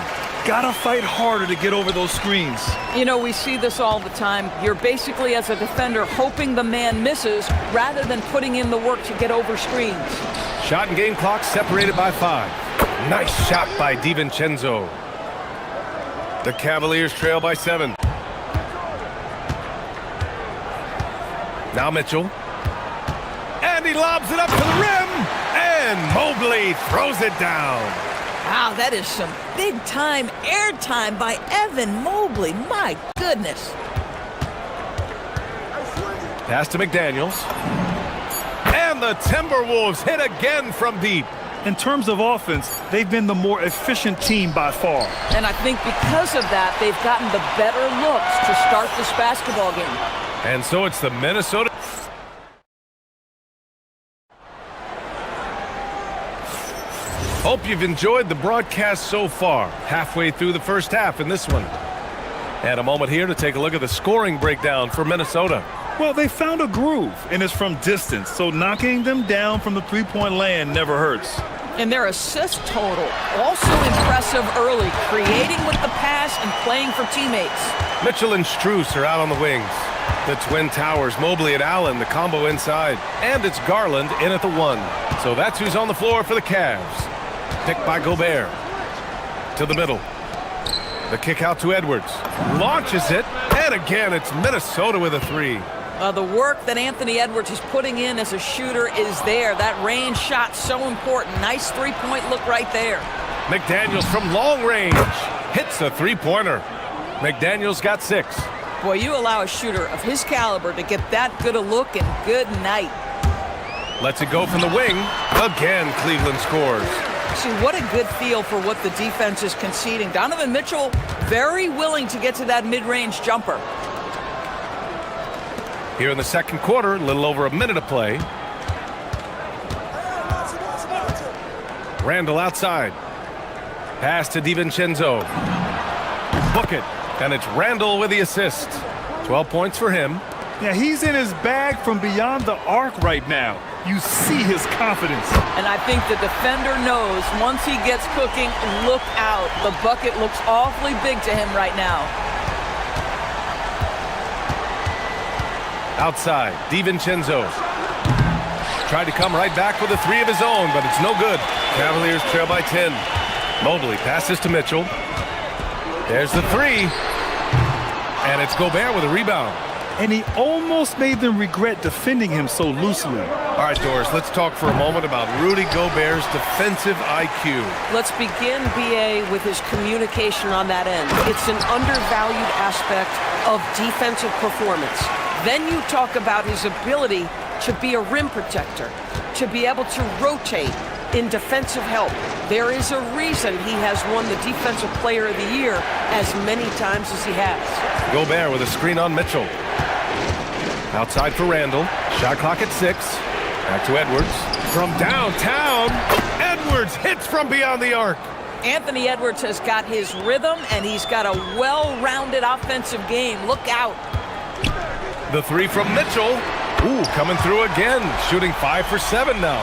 Gotta fight harder to get over those screens. You know, we see this all the time. You're basically, as a defender, hoping the man misses rather than putting in the work to get over screens. Shot and game clock separated by 5. Nice shot by DiVincenzo. The Cavaliers trail by 7. Now Mitchell. And he lobs it up to the rim. And Mobley throws it down. Wow, that is some big-time airtime by Evan Mobley. My goodness. Pass to McDaniels. And the Timberwolves hit again from deep. In terms of offense, they've been the more efficient team by far. And I think because of that, they've gotten the better looks to start this basketball game. And so it's the Minnesota. Hope you've enjoyed the broadcast so far. Halfway through the first half in this one. And a moment here to take a look at the scoring breakdown for Minnesota. Well, they found a groove, and it's from distance, so knocking them down from the three-point land never hurts. And their assist total, also impressive early, creating with the pass and playing for teammates. Mitchell and Strus are out on the wings. The Twin Towers, Mobley and Allen, the combo inside. And it's Garland in at the 1. So that's who's on the floor for the Cavs. Picked by Gobert. To the middle. The kick out to Edwards. Launches it. And again, it's Minnesota with a 3. The work that Anthony Edwards is putting in as a shooter is there. That range shot so important. Nice three-point look right there. McDaniels from long range. Hits a three-pointer. McDaniels got 6. Boy, you allow a shooter of his caliber to get that good a look, and good night. Lets it go from the wing. Again, Cleveland scores. See, what a good feel for what the defense is conceding. Donovan Mitchell very willing to get to that mid-range jumper. Here in the second quarter, a little over a minute of play. Randall outside. Pass to DiVincenzo. Book it. And it's Randall with the assist. 12 points for him. Yeah, he's in his bag from beyond the arc right now. You see his confidence. And I think the defender knows once he gets cooking, look out. The bucket looks awfully big to him right now. Outside, DiVincenzo. Tried to come right back with a 3 of his own, but it's no good. Cavaliers trail by 10. Mobley passes to Mitchell. There's the 3. And it's Gobert with a rebound. And he almost made them regret defending him so loosely. All right, Doris, let's talk for a moment about Rudy Gobert's defensive IQ. Let's begin, BA, with his communication on that end. It's an undervalued aspect of defensive performance. Then you talk about his ability to be a rim protector, to be able to rotate in defensive help. There is a reason he has won the Defensive Player of the Year as many times as he has. Gobert with a screen on Mitchell. Outside for Randall. Shot clock at 6. Back to Edwards. From downtown, Edwards hits from beyond the arc. Anthony Edwards has got his rhythm, and he's got a well-rounded offensive game. Look out. The 3 from Mitchell. Ooh, coming through again. Shooting 5 for 7 now.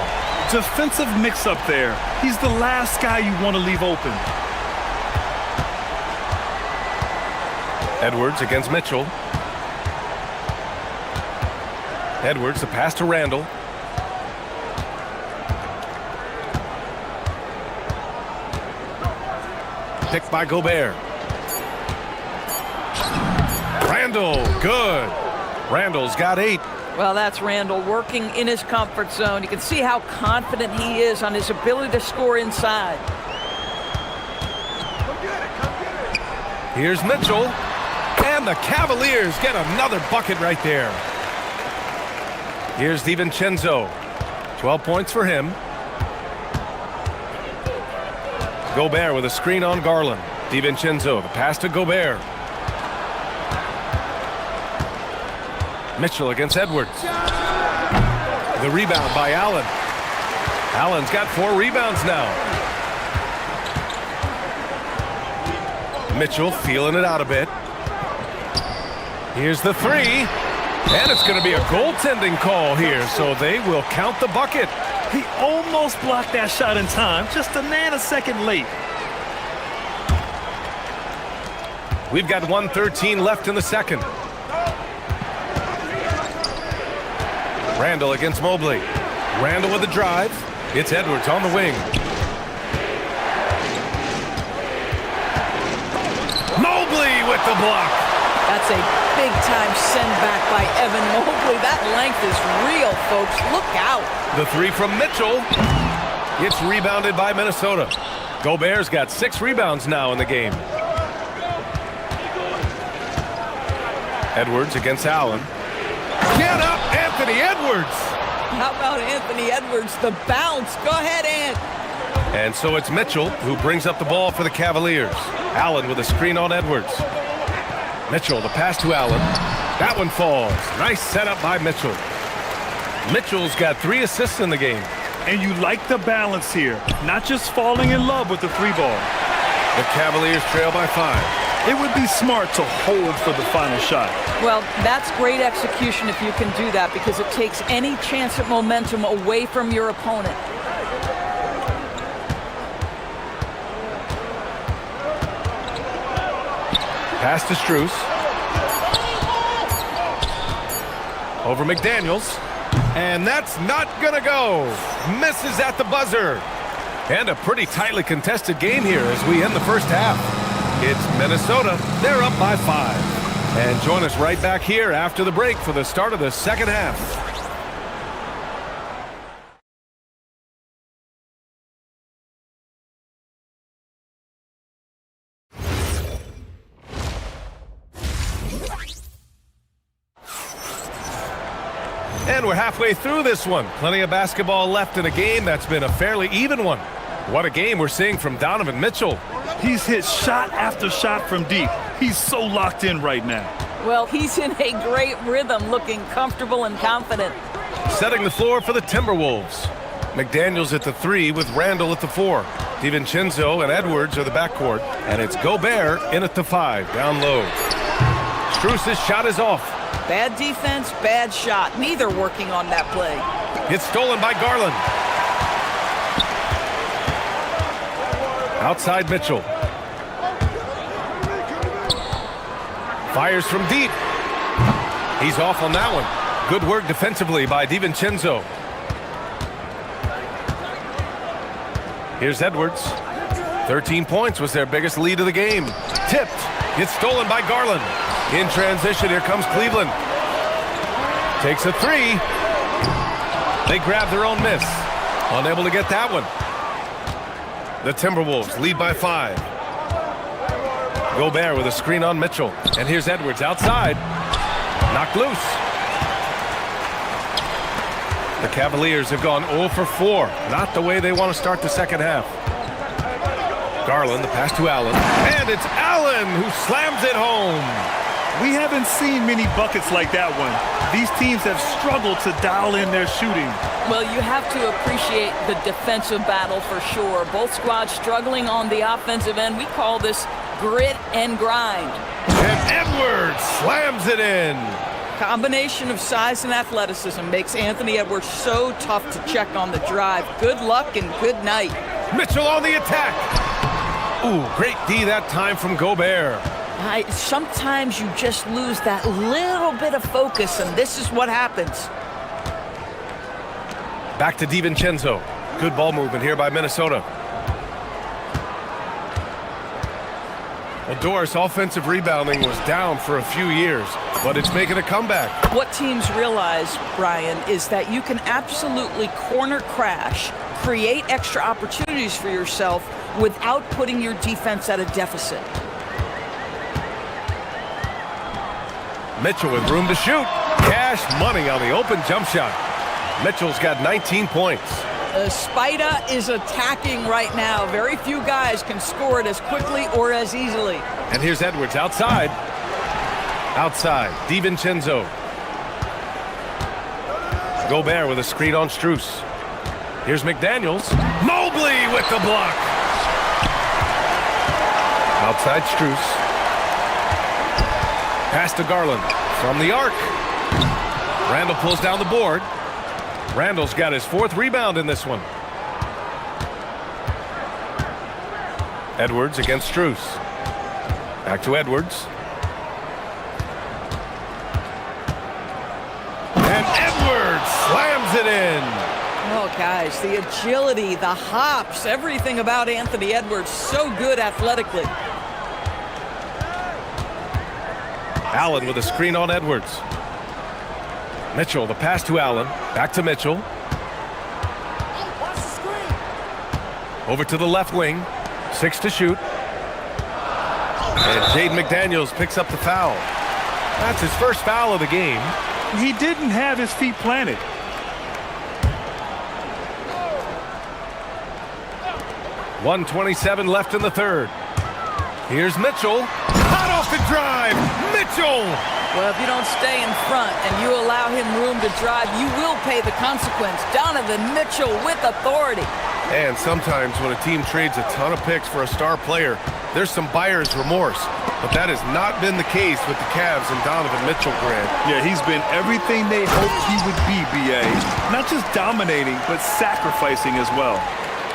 Defensive mix-up there. He's the last guy you want to leave open. Edwards against Mitchell. Edwards, the pass to Randall. Picked by Gobert. Randall, good. Randall's got 8. Well, that's Randall working in his comfort zone. You can see how confident he is on his ability to score inside. Here's Mitchell. And the Cavaliers get another bucket right there. Here's DiVincenzo. 12 points for him. Gobert with a screen on Garland. DiVincenzo, the pass to Gobert. Mitchell against Edwards. The rebound by Allen. Allen's got 4 rebounds now. Mitchell feeling it out a bit. Here's the three. And it's going to be a goaltending call here, so they will count the bucket. He almost blocked that shot in time, just a nanosecond late. We've got 1:13 left in the second. Randall against Mobley. Randall with the drive. It's Edwards on the wing. Mobley with the block. That's a big-time send back by Evan Mobley. That length is real, folks. Look out. The three from Mitchell. It's rebounded by Minnesota. Gobert's got 6 rebounds now in the game. Edwards against Allen. Get up, Anthony Edwards! How about Anthony Edwards, the bounce? Go ahead, Ant. And so it's Mitchell who brings up the ball for the Cavaliers. Allen with a screen on Edwards. Mitchell, the pass to Allen. That one falls. Nice setup by Mitchell. Mitchell's got 3 assists in the game. And you like the balance here, not just falling in love with the 3 ball. The Cavaliers trail by 5. It would be smart to hold for the final shot. Well, that's great execution if you can do that, because it takes any chance at momentum away from your opponent. Pass to Strus. Over McDaniels. And that's not gonna go. Misses at the buzzer. And a pretty tightly contested game here as we end the first half. It's Minnesota. They're up by 5. And join us right back here after the break for the start of the second half. And we're halfway through this one. Plenty of basketball left in a game that's been a fairly even one. What a game we're seeing from Donovan Mitchell. He's hit shot after shot from deep. He's so locked in right now. Well, he's in a great rhythm, looking comfortable and confident. Setting the floor for the Timberwolves. McDaniels at the 3 with Randall at the 4. DiVincenzo and Edwards are the backcourt. And it's Gobert in at the 5, down low. Strus's shot is off. Bad defense, bad shot. Neither working on that play. It's stolen by Garland. Outside Mitchell. Fires from deep. He's off on that one. Good work defensively by DiVincenzo. Here's Edwards. 13 points was their biggest lead of the game. Tipped. It's stolen by Garland. In transition, here comes Cleveland. Takes a 3. They grab their own miss. Unable to get that one. The Timberwolves lead by 5. Gobert with a screen on Mitchell. And here's Edwards outside. Knocked loose. The Cavaliers have gone 0 for 4. Not the way they want to start the second half. Garland, the pass to Allen. And it's Allen who slams it home. We haven't seen many buckets like that one. These teams have struggled to dial in their shooting. Well, you have to appreciate the defensive battle for sure. Both squads struggling on the offensive end. We call this grit and grind. And Edwards slams it in. Combination of size and athleticism makes Anthony Edwards so tough to check on the drive. Good luck and good night. Mitchell on the attack. Ooh, great D that time from Gobert. Sometimes you just lose that little bit of focus, and this is what happens. Back to DiVincenzo. Good ball movement here by Minnesota. Well, Doris, offensive rebounding was down for a few years, but it's making a comeback. What teams realize, Brian, is that you can absolutely corner crash, create extra opportunities for yourself without putting your defense at a deficit. Mitchell with room to shoot. Cash money on the open jump shot. Mitchell's got 19 points. Spida is attacking right now. Very few guys can score it as quickly or as easily. And here's Edwards outside. Outside, DiVincenzo. Gobert with a screen on Strus. Here's McDaniels. Mobley with the block. Now Outside Strus. Pass to Garland from the arc. Randall pulls down the board. Randall's got his 4th rebound in this one. Edwards against Strus. Back to Edwards. And Edwards slams it in. Oh, guys, the agility, the hops, everything about Anthony Edwards, so good athletically. Allen with a screen on Edwards. Mitchell, the pass to Allen. Back to Mitchell. Over to the left wing. 6 to shoot. And Jaden McDaniels picks up the foul. That's his first foul of the game. He didn't have his feet planted. .127 left in the third. Here's Mitchell. Hot off the drive. Mitchell. Well, if you don't stay in front and you allow him room to drive, you will pay the consequence. Donovan Mitchell with authority. And sometimes when a team trades a ton of picks for a star player, there's some buyer's remorse. But that has not been the case with the Cavs and Donovan Mitchell, Grant. Yeah, he's been everything they hoped he would be, B.A. Not just dominating, but sacrificing as well.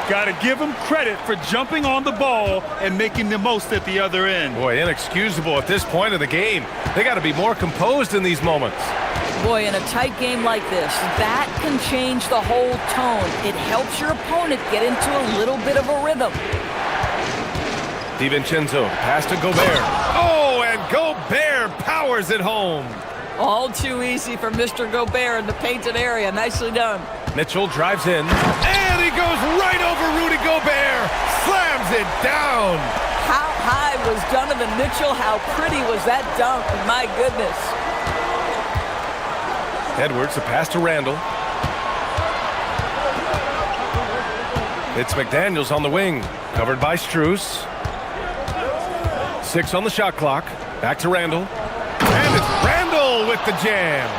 Got to give him credit for jumping on the ball and making the most at the other end. Boy, inexcusable at this point of the game. They got to be more composed in these moments. Boy, in a tight game like this, that can change the whole tone. It helps your opponent get into a little bit of a rhythm. DiVincenzo, pass to Gobert. Oh, and Gobert powers it home. All too easy for Mr. Gobert in the painted area. Nicely done. Mitchell drives in, and he goes right over Rudy Gobert. Slams it down. How high was Donovan Mitchell? How pretty was that dunk? My goodness. Edwards, a pass to Randall. It's McDaniels on the wing, covered by Strus. 6 on the shot clock. Back to Randall. And it's Randall with the jam.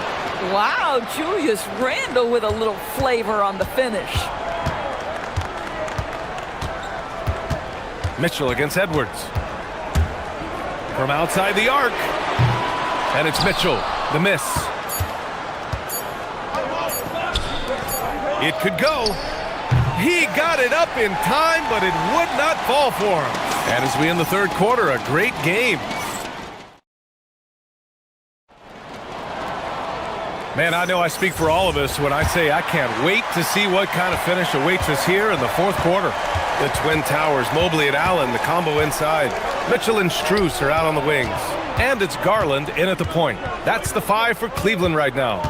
Wow, Julius Randall with a little flavor on the finish. Mitchell against Edwards. From outside the arc. And it's Mitchell, the miss. It could go. He got it up in time, but it would not fall for him. And as we end the third quarter, a great game. Man, I know I speak for all of us when I say I can't wait to see what kind of finish awaits us here in the fourth quarter. The Twin Towers, Mobley and Allen, the combo inside. Mitchell and Strus are out on the wings. And it's Garland in at the point. That's the 5 for Cleveland right now.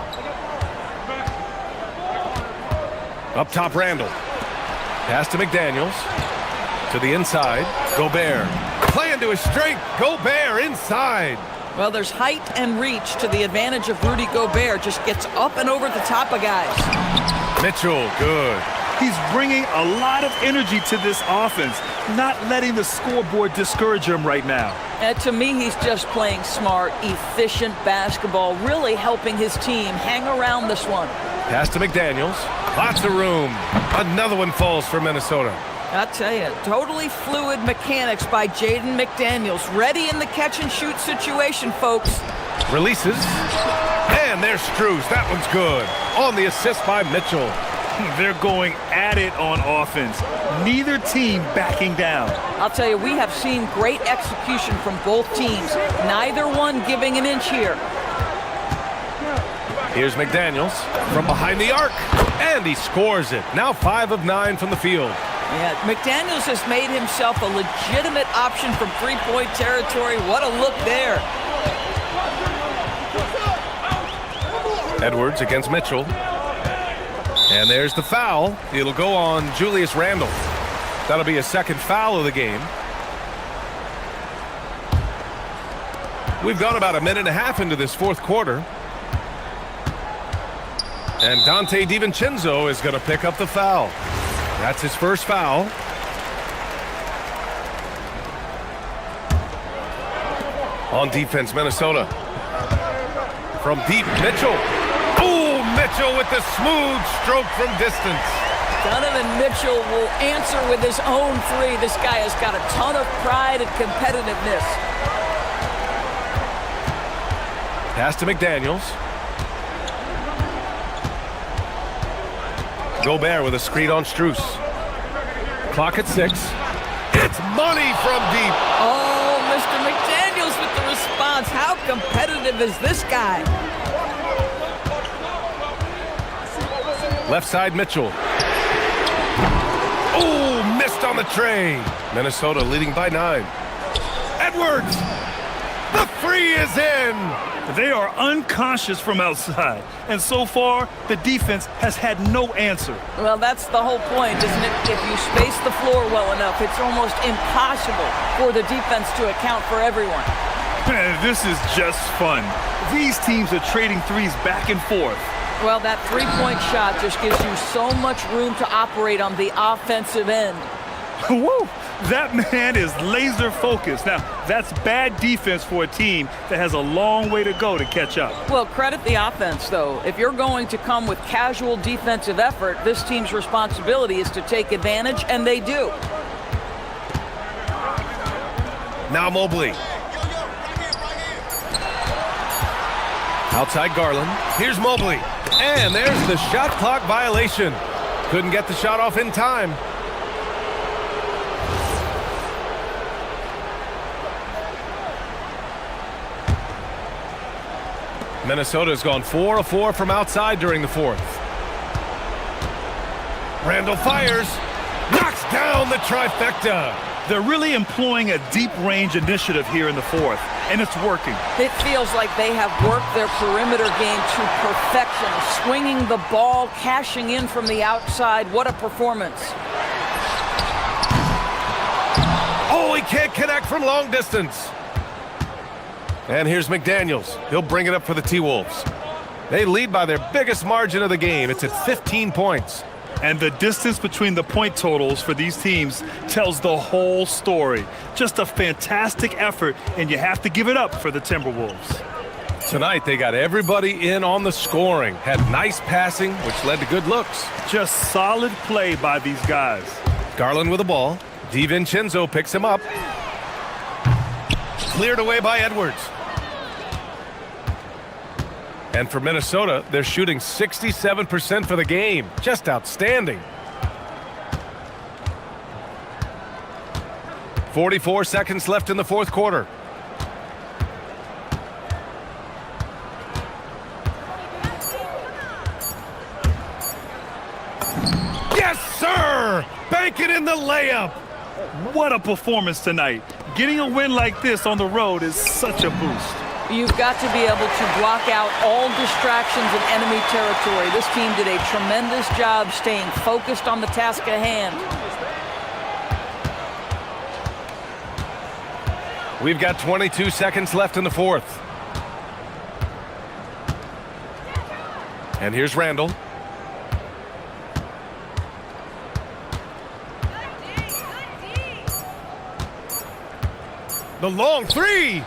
Up top, Randall. Pass to McDaniels. To the inside, Gobert. Playing to his strength, Gobert inside. Well, there's height and reach to the advantage of Rudy Gobert. Just gets up and over the top of guys. Mitchell, good. He's bringing a lot of energy to this offense, not letting the scoreboard discourage him right now. And to me, he's just playing smart, efficient basketball, really helping his team hang around this one. Pass to McDaniels. Lots of room. Another one falls for Minnesota. I'll tell you, totally fluid mechanics by Jaden McDaniels. Ready in the catch-and-shoot situation, folks. Releases. And there's Strus. That one's good. On the assist by Mitchell. They're going at it on offense. Neither team backing down. I'll tell you, we have seen great execution from both teams. Neither one giving an inch here. Here's McDaniels from behind the arc. And he scores it. Now 5 of 9 from the field. Yeah, McDaniels has made himself a legitimate option from three-point territory. What a look there. Edwards against Mitchell. And there's the foul. It'll go on Julius Randle. That'll be a second foul of the game. We've gone about a minute and a half into this fourth quarter. And Dante DiVincenzo is going to pick up the foul. That's his first foul. On defense, Minnesota. From deep, Mitchell. Oh, Mitchell with the smooth stroke from distance. Donovan Mitchell will answer with his own three. This guy has got a ton of pride and competitiveness. Pass to McDaniels. Gobert with a screen on Strus. Clock at 6. It's money from deep. Oh, Mr. McDaniels with the response. How competitive is this guy? Left side, Mitchell. Oh, missed on the tray. Minnesota leading by 9. Edwards! The three is in! They are unconscious from outside, and so far, the defense has had no answer. Well, that's the whole point, isn't it? If you space the floor well enough, it's almost impossible for the defense to account for everyone. Man, this is just fun. These teams are trading threes back and forth. Well, that three-point shot just gives you so much room to operate on the offensive end. Woo! That man is laser focused. Now, that's bad defense for a team that has a long way to go to catch up. Well, credit the offense, though. If you're going to come with casual defensive effort, this team's responsibility is to take advantage, and they do. Now Mobley. Outside Garland. Here's Mobley. And there's the shot clock violation. Couldn't get the shot off in time. Minnesota's gone 4 of 4 from outside during the fourth. Randall fires. Knocks down the trifecta. They're really employing a deep range initiative here in the fourth, and it's working. It feels like they have worked their perimeter game to perfection, swinging the ball, cashing in from the outside. What a performance. Oh, he can't connect from long distance. And here's McDaniels. He'll bring it up for the T-Wolves. They lead by their biggest margin of the game. It's at 15 points. And the distance between the point totals for these teams tells the whole story. Just a fantastic effort, and you have to give it up for the Timberwolves. Tonight, they got everybody in on the scoring. Had nice passing, which led to good looks. Just solid play by these guys. Garland with the ball. DiVincenzo picks him up. Cleared away by Edwards. And for Minnesota, they're shooting 67% for the game. Just outstanding. 44 seconds left in the fourth quarter. Yes, sir! Bank it in the layup. What a performance tonight. Getting a win like this on the road is such a boost. You've got to be able to block out all distractions in enemy territory. This team did a tremendous job staying focused on the task at hand. We've got 22 seconds left in the fourth. And here's Randall. The long three.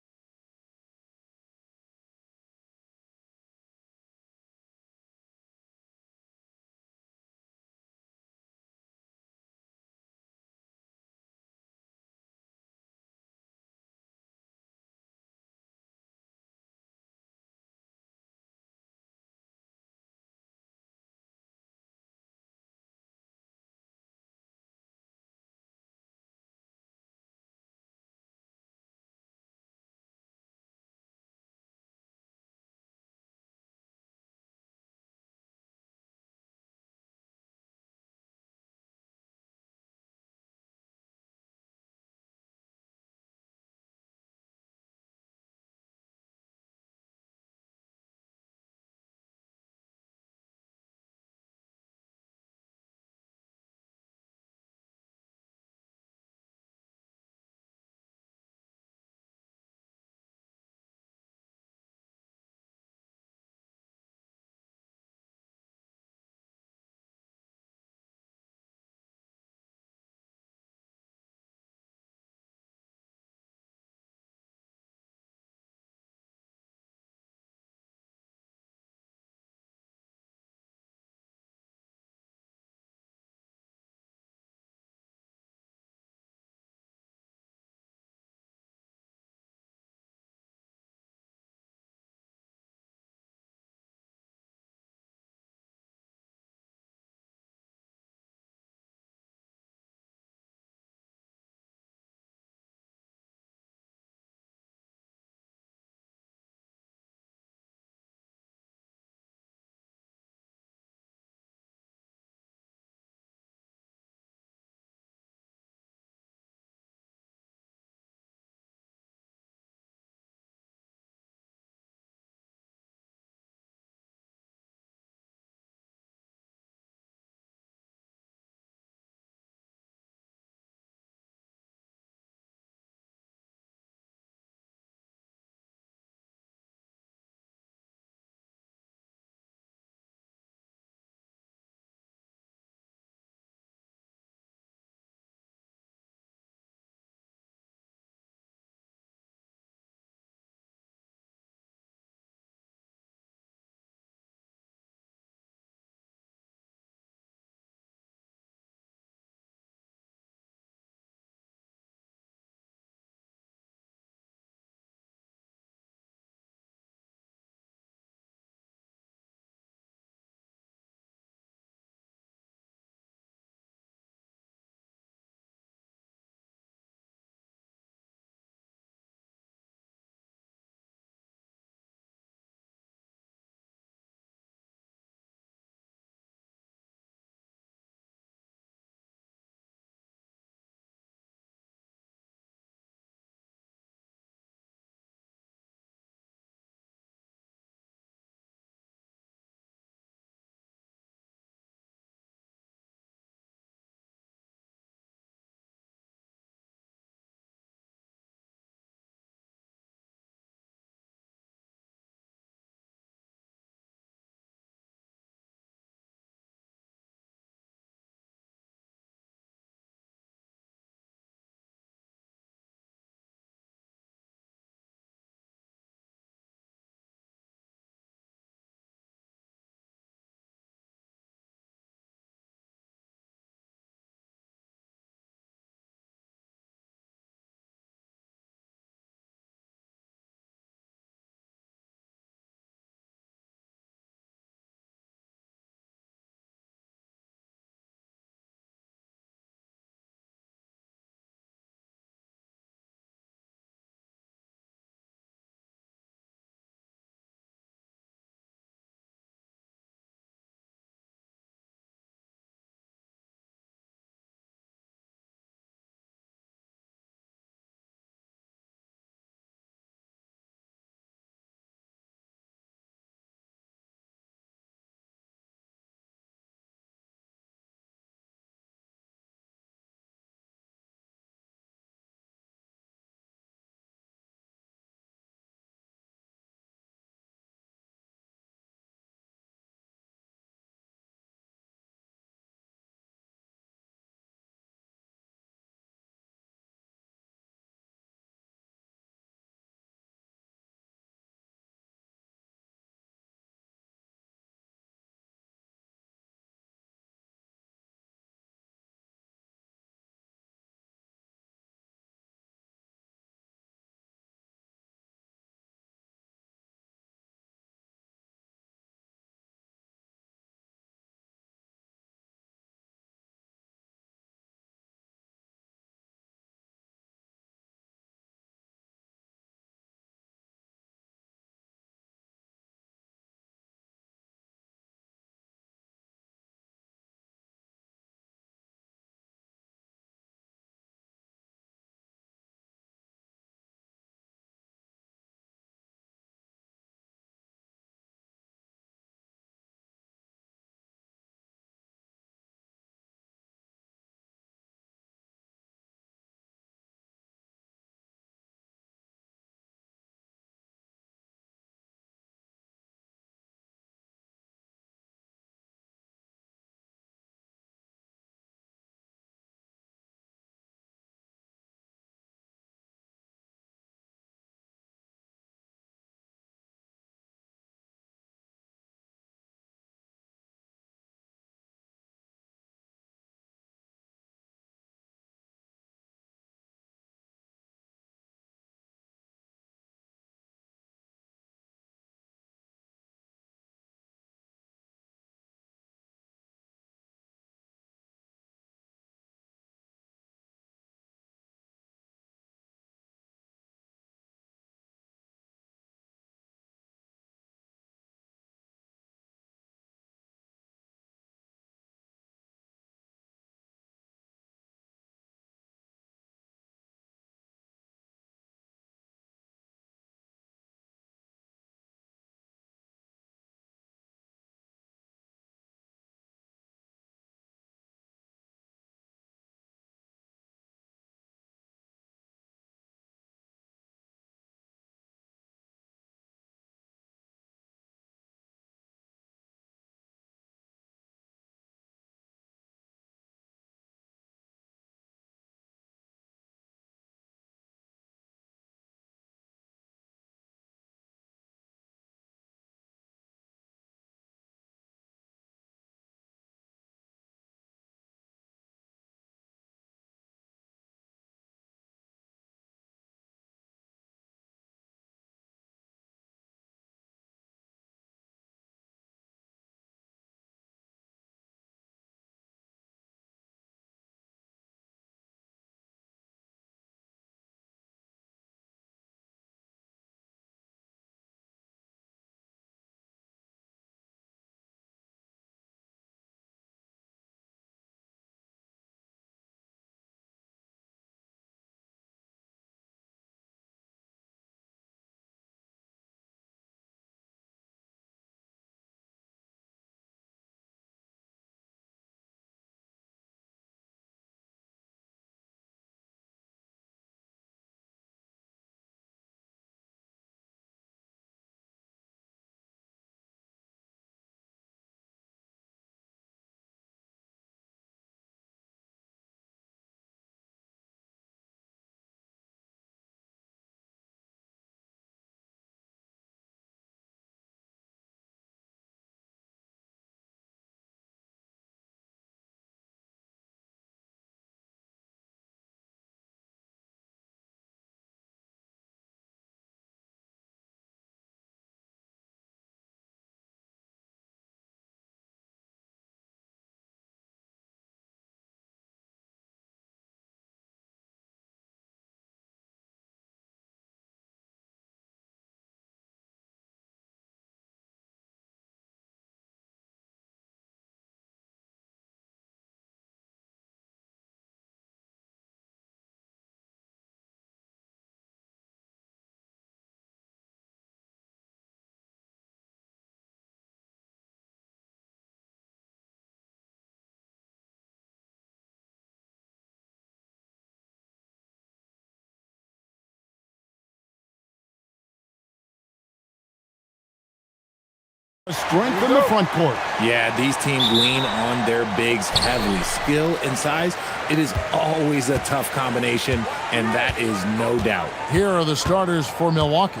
Strength in the front court. Yeah, these teams lean on their bigs heavily. Skill and size, it is always a tough combination, and that is no doubt. Here are the starters for Milwaukee.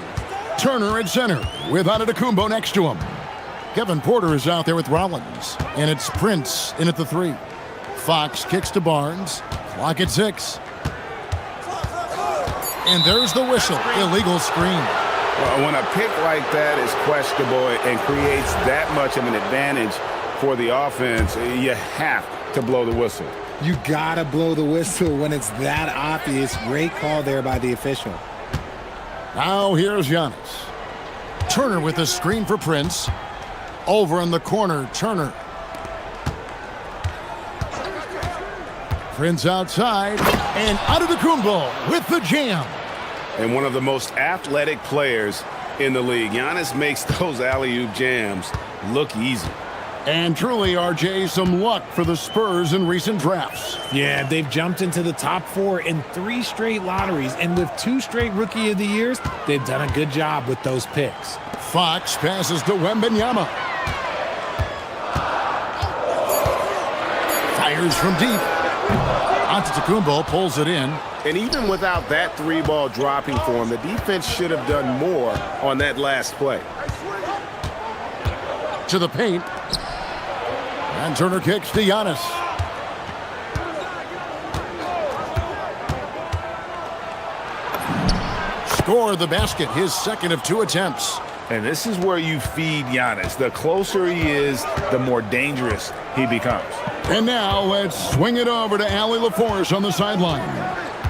Turner at center with Antetokounmpo next to him. Kevin Porter is out there with Rollins, and it's Prince in at the 3. Fox kicks to Barnes. Clock at 6. And there's the whistle. Illegal screen. Well, when a pick like that is questionable and creates that much of an advantage for the offense, you have to blow the whistle. You gotta blow the whistle when it's that obvious. Great call there by the official. Now here's Giannis. Turner with a screen for Prince. Over in the corner, Turner. Prince outside, and Antetokounmpo with the jam. And one of the most athletic players in the league. Giannis makes those alley-oop jams look easy. And truly, RJ, some luck for the Spurs in recent drafts. Yeah, they've jumped into the top 4 in 3 straight lotteries, and with 2 straight Rookie of the Years, they've done a good job with those picks. Fox passes to Wembanyama. Fires from deep. Antetokounmpo pulls it in. And even without that 3-ball dropping for him, the defense should have done more on that last play. To the paint. And Turner kicks to Giannis. Score the basket, his second of 2 attempts. And this is where you feed Giannis. The closer he is, the more dangerous he becomes. And now let's swing it over to Allie LaForce on the sideline.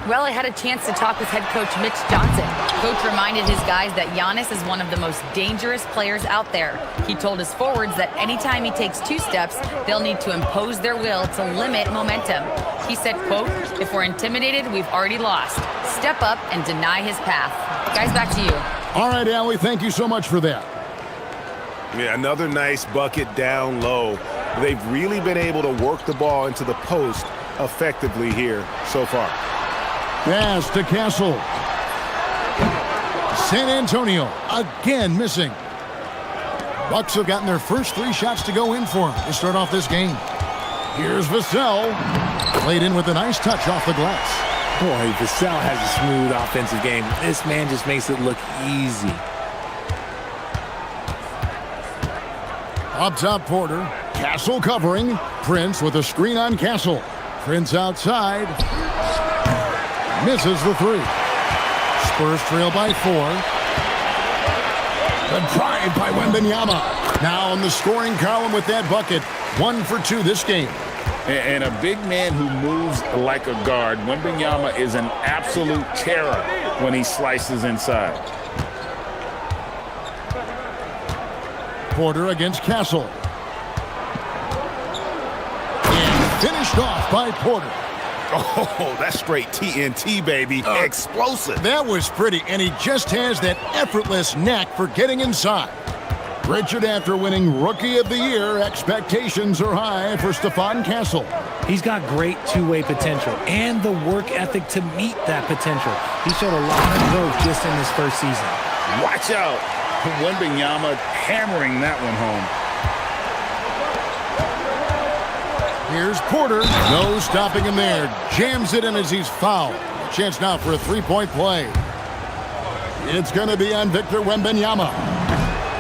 Well, I had a chance to talk with head coach Mitch Johnson. Coach reminded his guys that Giannis is one of the most dangerous players out there. He told his forwards that anytime he takes 2 steps, they'll need to impose their will to limit momentum. He said, quote, "If we're intimidated, we've already lost. Step up and deny his path." Guys, back to you. All right, Allie, thank you so much for that. Yeah, another nice bucket down low. They've really been able to work the ball into the post effectively here so far. Pass to Castle. San Antonio again missing. Bucks have gotten their first 3 shots to go in for him to start off this game. Here's Vassell. Played in with a nice touch off the glass. Boy, Vassell has a smooth offensive game. This man just makes it look easy. Up top, Porter. Castle covering. Prince with a screen on Castle. Prince outside. Misses the 3. Spurs trail by 4. The drive by Wembanyama. Now in the scoring column with that bucket. 1 for 2 this game. And a big man who moves like a guard. Wembanyama is an absolute terror when he slices inside. Porter against Castle. And finished off by Porter. Oh, that's straight TNT, baby. Explosive. That was pretty, and he just has that effortless knack for getting inside. Richard, after winning Rookie of the Year, expectations are high for Stephon Castle. He's got great two-way potential and the work ethic to meet that potential. He showed a lot of growth just in his first season. Watch out. Wembanyama hammering that one home. Here's Porter. No stopping him there. Jams it in as he's fouled. Chance now for a 3-point play. It's going to be on Victor Wembanyama.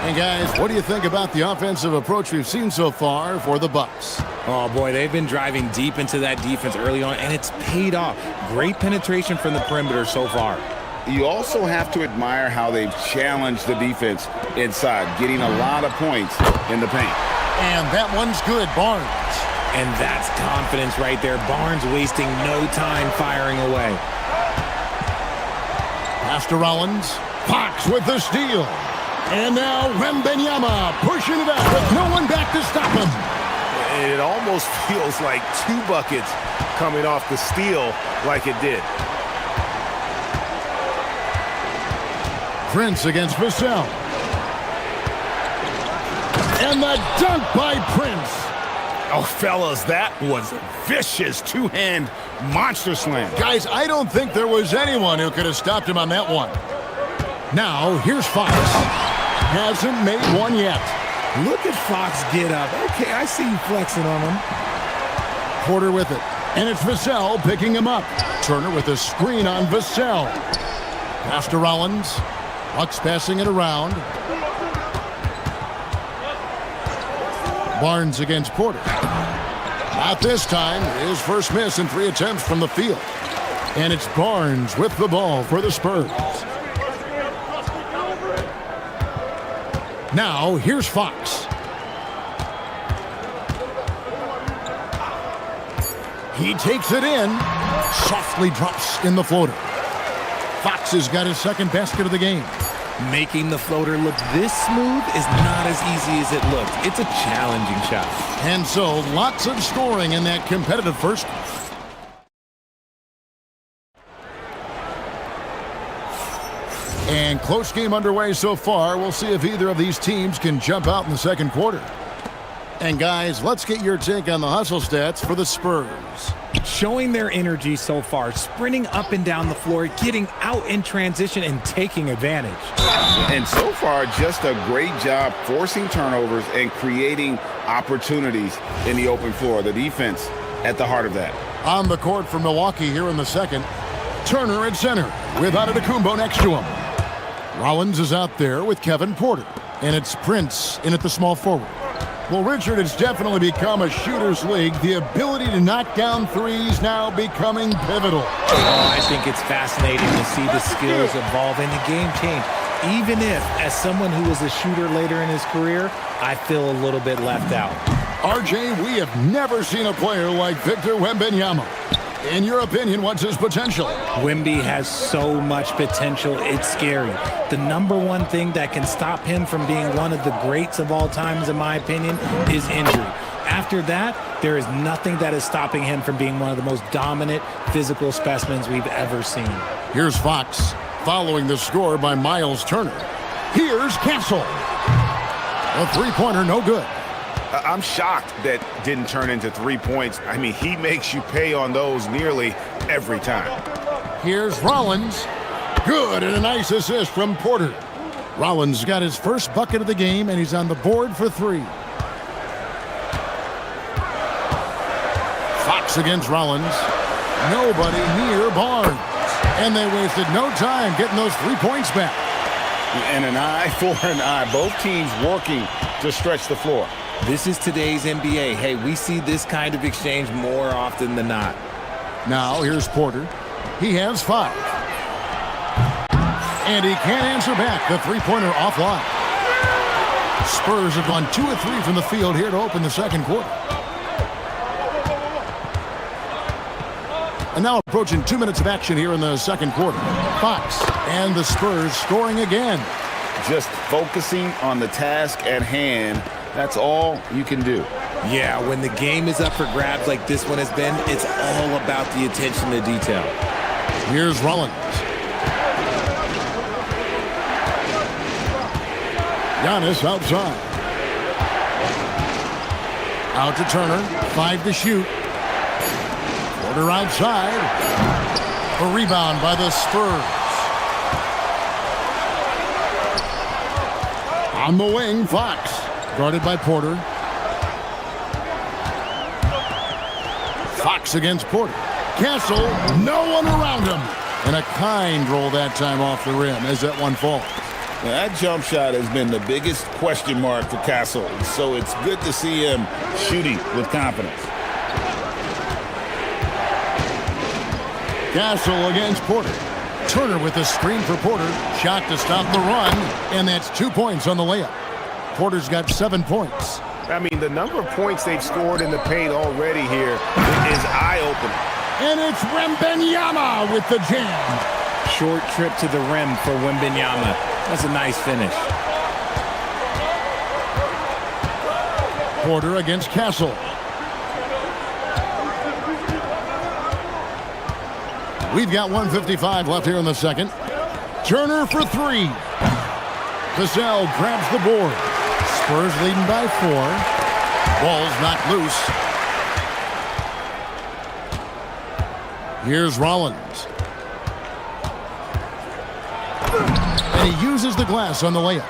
And guys, what do you think about the offensive approach we've seen so far for the Bucks? Oh boy, they've been driving deep into that defense early on, and it's paid off. Great penetration from the perimeter so far. You also have to admire how they've challenged the defense inside, getting a lot of points in the paint. And that one's good, Barnes. And that's confidence right there. Barnes wasting no time firing away. Pass to Rollins. Fox with the steal. And now Wembanyama pushing it up with no one back to stop him. And it almost feels like 2 buckets coming off the steal like it did. Prince against Vassell. And the dunk by Prince. Oh, fellas, that was a vicious 2-hand monster slam. Guys, I don't think there was anyone who could have stopped him on that one. Now, here's Fox. Hasn't made one yet. Look at Fox get up. Okay, I see you flexing on him. Porter with it. And it's Vassell picking him up. Turner with a screen on Vassell. Pass to Rollins. Bucks passing it around. Barnes against Porter. Not this time. His first miss in 3 attempts from the field. And it's Barnes with the ball for the Spurs. Now, here's Fox. He takes it in. Softly drops in the floater. Fox has got his second basket of the game. Making the floater look this smooth is not as easy as it looks. It's a challenging shot. And so, lots of scoring in that competitive first. And close game underway so far. We'll see if either of these teams can jump out in the second quarter. And guys, let's get your take on the hustle stats for the Spurs. Showing their energy so far, sprinting up and down the floor, getting out in transition and taking advantage. And so far, just a great job forcing turnovers and creating opportunities in the open floor. The defense at the heart of that. On the court for Milwaukee here in the second. Turner at center with Antetokounmpo next to him. Rollins is out there with Kevin Porter. And it's Prince in at the small forward. Well, Richard, it's definitely become a shooter's league. The ability to knock down threes now becoming pivotal. Oh, I think it's fascinating to see the skills evolve and the game change. Even if, as someone who was a shooter later in his career, I feel a little bit left out. RJ, we have never seen a player like Victor Wembanyama. In your opinion, what's his potential? Wemby has so much potential, it's scary. The number one thing that can stop him from being one of the greats of all times, in my opinion, is injury. After that, there is nothing that is stopping him from being one of the most dominant physical specimens we've ever seen. Here's Fox, following the score by Miles Turner. Here's Castle. A three-pointer, no good. I'm shocked that didn't turn into 3 points. I mean, he makes you pay on those nearly every time. Here's Rollins. Good, and a nice assist from Porter. Rollins got his first bucket of the game, and he's on the board for 3. Fox against Rollins. Nobody near Barnes. And they wasted no time getting those 3 points back. And an eye for an eye. Both teams working to stretch the floor. This is today's NBA. Hey, we see this kind of exchange more often than not. Now, here's Porter. He has 5. And he can't answer back. The three-pointer offline. Spurs have gone 2 of 3 from the field here to open the second quarter. And now approaching 2 minutes of action here in the second quarter. Fox and the Spurs scoring again. Just focusing on the task at hand. That's all you can do. Yeah, when the game is up for grabs like this one has been, it's all about the attention to detail. Here's Rollins. Giannis outside. Out to Turner. 5 to shoot. Porter outside. A rebound by the Spurs. On the wing, Fox. Guarded by Porter. Fox against Porter. Castle, no one around him. And a kind roll that time off the rim as that one falls. Now, that jump shot has been the biggest question mark for Castle, so it's good to see him shooting with confidence. Castle against Porter. Turner with the screen for Porter. Shot to stop the run, and that's 2 points on the layup. Porter's got 7 points. I mean, the number of points they've scored in the paint already here is eye-opening. And it's Wembanyama with the jam. Short trip to the rim for Wembanyama. That's a nice finish. Porter against Castle. We've got 1:55 left here in the second. Turner for 3. Vassell grabs the board. Spurs leading by 4. Ball's knocked loose. Here's Rollins. And he uses the glass on the layup.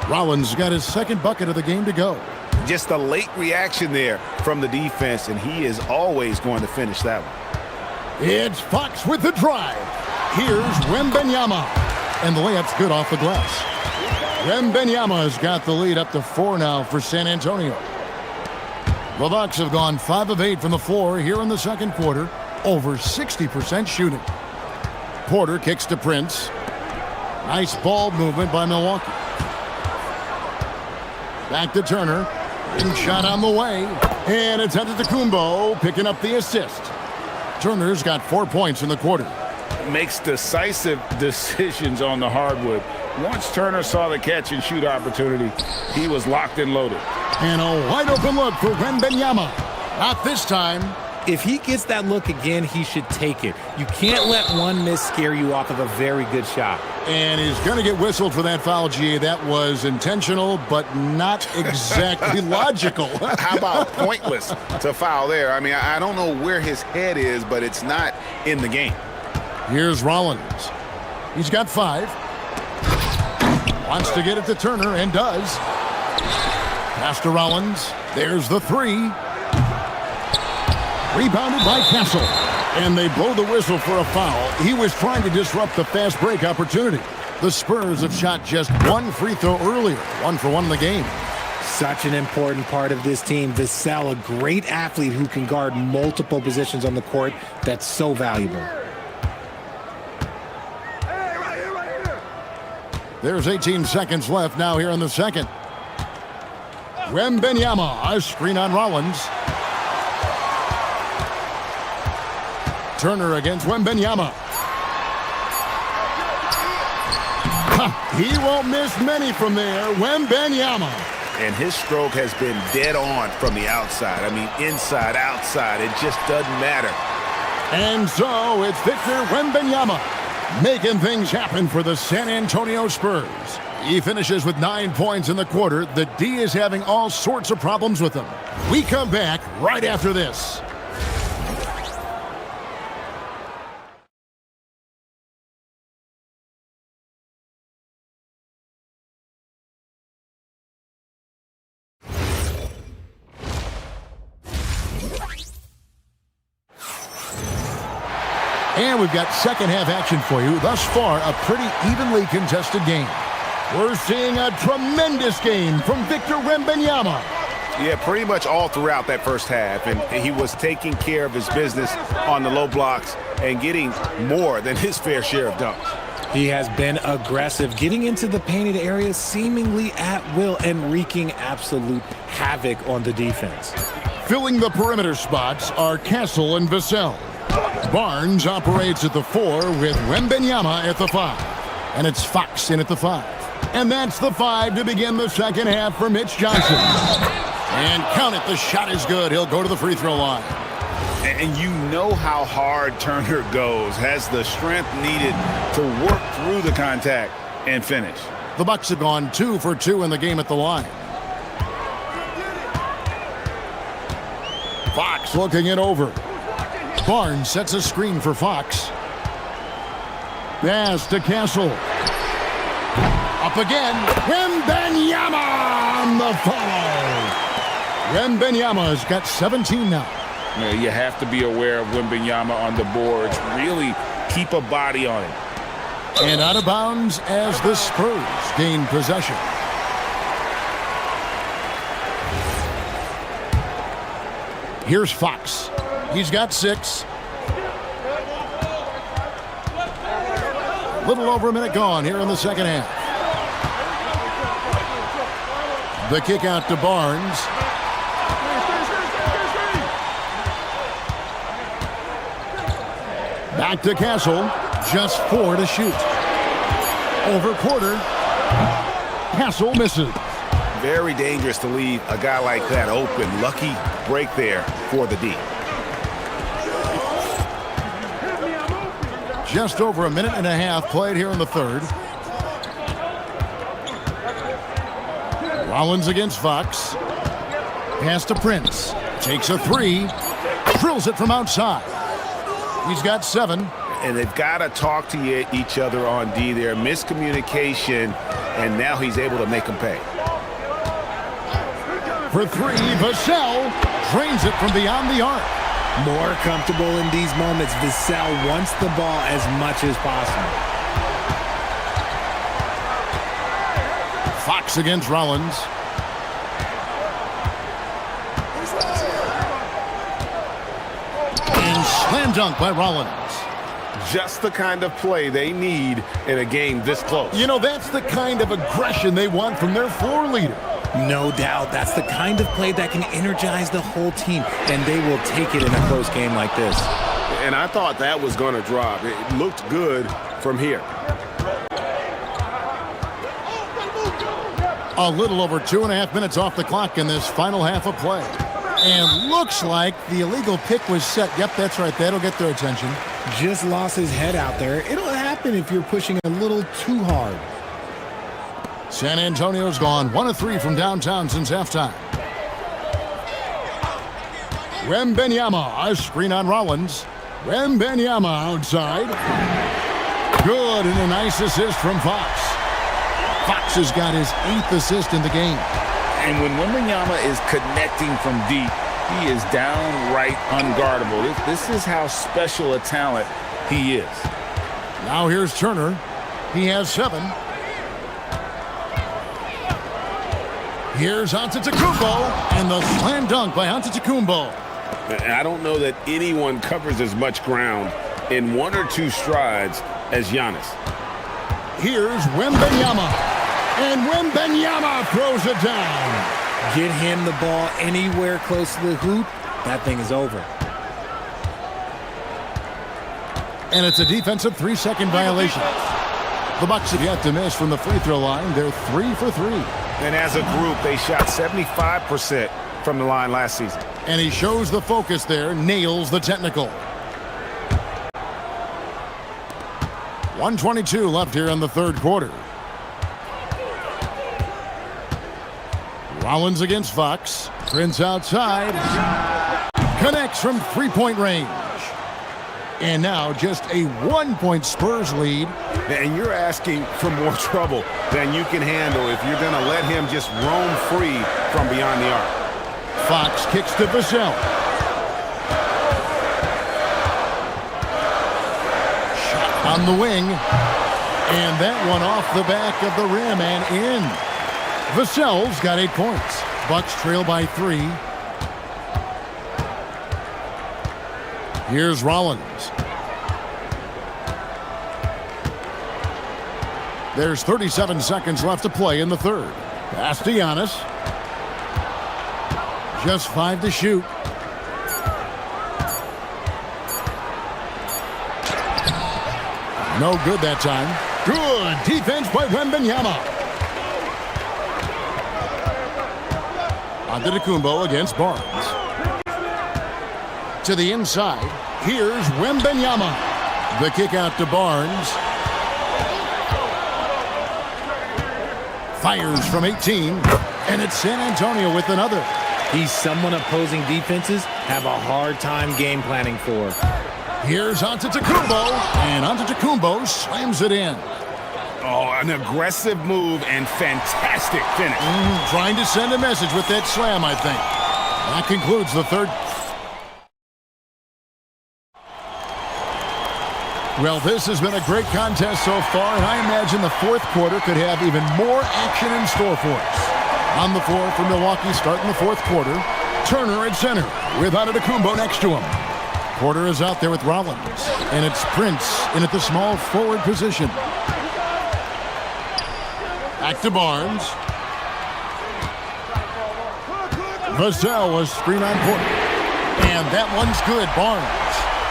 Rollins got his second bucket of the game to go. Just a late reaction there from the defense, and he is always going to finish that one. It's Fox with the drive. Here's Wembanyama. And the layup's good off the glass. Wembanyama has got the lead up to 4 now for San Antonio. The Bucks have gone 5 of 8 from the floor here in the second quarter. Over 60% shooting. Porter kicks to Prince. Nice ball movement by Milwaukee. Back to Turner. And shot on the way. And it's Antetokounmpo picking up the assist. Turner's got 4 points in the quarter. Makes decisive decisions on the hardwood. Once Turner saw the catch and shoot opportunity, he was locked and loaded. And a wide open look for Wembanyama. Not this time. If he gets that look again, he should take it. You can't let one miss scare you off of a very good shot. And he's going to get whistled for that foul, G. That was intentional, but not exactly logical. How about pointless to foul there? I mean, I don't know where his head is, but it's not in the game. Here's Rollins. He's got 5. Wants to get it to Turner, and does. Pass to Rollins. There's the 3. Rebounded by Castle. And they blow the whistle for a foul. He was trying to disrupt the fast break opportunity. The Spurs have shot just 1 free throw earlier. 1 for 1 in the game. Such an important part of this team. Vassell, a great athlete who can guard multiple positions on the court. That's so valuable. There's 18 seconds left now here in the second. Wembanyama, a screen on Rollins. Turner against Wembanyama. He won't miss many from there. Wembanyama. And his stroke has been dead on from the outside. I mean, inside, outside, it just doesn't matter. And so it's Victor Wembanyama making things happen for the San Antonio Spurs. He finishes with 9 points in the quarter. The D is having all sorts of problems with him. We come back right after this. And we've got second half action for you. Thus far, a pretty evenly contested game. We're seeing a tremendous game from Victor Wembanyama. Yeah, pretty much all throughout that first half. And he was taking care of his business on the low blocks and getting more than his fair share of dunks. He has been aggressive, getting into the painted area seemingly at will and wreaking absolute havoc on the defense. Filling the perimeter spots are Castle and Vassell. Barnes operates at the 4 with Wembanyama at the 5. And it's Fox in at the 5. And that's the 5 to begin the second half for Mitch Johnson. And count it, the shot is good. He'll go to the free throw line. And you know how hard Turner goes, has the strength needed to work through the contact and finish. The Bucks have gone 2 for 2 in the game at the line. Fox looking it over. Barnes sets a screen for Fox. Pass to Castle. Up again. Wembanyama on the follow. Wembanyama's got 17 now. Yeah, you have to be aware of Wembanyama on the boards. Really keep a body on him. And out of bounds as the Spurs gain possession. Here's Fox. He's got 6. A little over a minute gone here in the second half. The kick out to Barnes. Back to Castle. Just 4 to shoot. Over quarter. Castle misses. Very dangerous to leave a guy like that open. Lucky break there for the D. Just over a minute and a half played here in the third. Rollins against Fox. Pass to Prince. Takes a 3. Drills it from outside. He's got 7. And they've got to talk to each other on D there. Miscommunication and now he's able to make them pay. For three, Vassell drains it from beyond the arc. More comfortable in these moments. Vassell wants the ball as much as possible. Fox against Rollins. And slam dunk by Rollins. Just the kind of play they need in a game this close. You know, that's the kind of aggression they want from their floor leader. No doubt. That's the kind of play that can energize the whole team, and they will take it in a close game like this. And I thought that was going to drop. It looked good from here. A little over 2.5 minutes off the clock in this final half of play. And looks like the illegal pick was set. Yep, that's right. That'll get their attention. Just lost his head out there. It'll happen if you're pushing a little too hard. San Antonio's gone 1 of 3 from downtown since halftime. Wembenyama, a screen on Rollins. Wembenyama outside. Good, and a nice assist from Fox. Fox has got his 8th assist in the game. And when Wembenyama is connecting from deep, he is downright unguardable. This is how special a talent he is. Now here's Turner. He has 7. Here's Antetokounmpo, and the slam dunk by Antetokounmpo. I don't know that anyone covers as much ground in 1 or 2 strides as Giannis. Here's Wembenyama, and Wembenyama throws it down. Get him the ball anywhere close to the hoop, that thing is over. And it's a defensive 3-second violation. The Bucks have yet to miss from the free throw line. They're 3 for 3. And as a group, they shot 75% from the line last season. And he shows the focus there, nails the technical. 1:22 left here in the third quarter. Rollins against Fox. Prince outside. Connects from three-point range. And now just a 1-point Spurs lead. And you're asking for more trouble than you can handle if you're going to let him just roam free from beyond the arc. Fox kicks to Vassell. Shot on the wing. And that one off the back of the rim and in. Vassell's got 8 points. Bucks trail by 3. Here's Rollins. There's 37 seconds left to play in the third. Pass to Giannis. Just 5 to shoot. No good that time. Good defense by Wembenyama. Antetokounmpo against Barnes. To the inside. Here's Wembenyama. The kick out to Barnes. Fires from 18. And it's San Antonio with another. He's someone opposing defenses have a hard time game planning for. Here's Antetokounmpo. And Antetokounmpo slams it in. Oh, an aggressive move and fantastic finish. Trying to send a message with that slam, I think. That concludes the third. Well, this has been a great contest so far, and I imagine the fourth quarter could have even more action in store for us. On the floor for Milwaukee starting the fourth quarter, Turner at center with Antetokounmpo next to him. Porter is out there with Rollins, and it's Prince in at the small forward position. Back to Barnes. Vassell was screen on Porter. And that one's good, Barnes.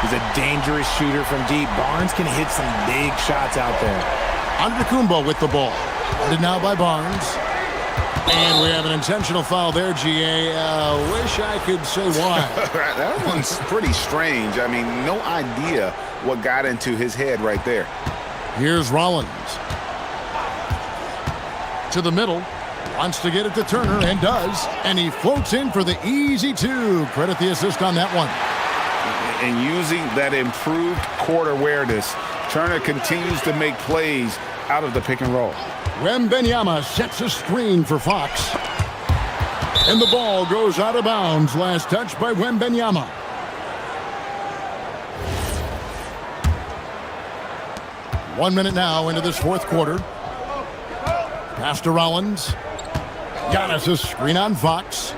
He's a dangerous shooter from deep. Barnes can hit some big shots out there. Antetokounmpo with the ball. Guarded now by Barnes. And we have an intentional foul there, GA. Wish I could say why. That one's pretty strange. I mean, no idea what got into his head right there. Here's Rollins. To the middle. Wants to get it to Turner and does. And he floats in for the easy 2. Credit the assist on that one. And using that improved court awareness, Turner continues to make plays out of the pick and roll. Wembanyama sets a screen for Fox. And the ball goes out of bounds. Last touch by Wembanyama. One minute now into this fourth quarter. Pass to Rollins. Giannis a screen on Fox.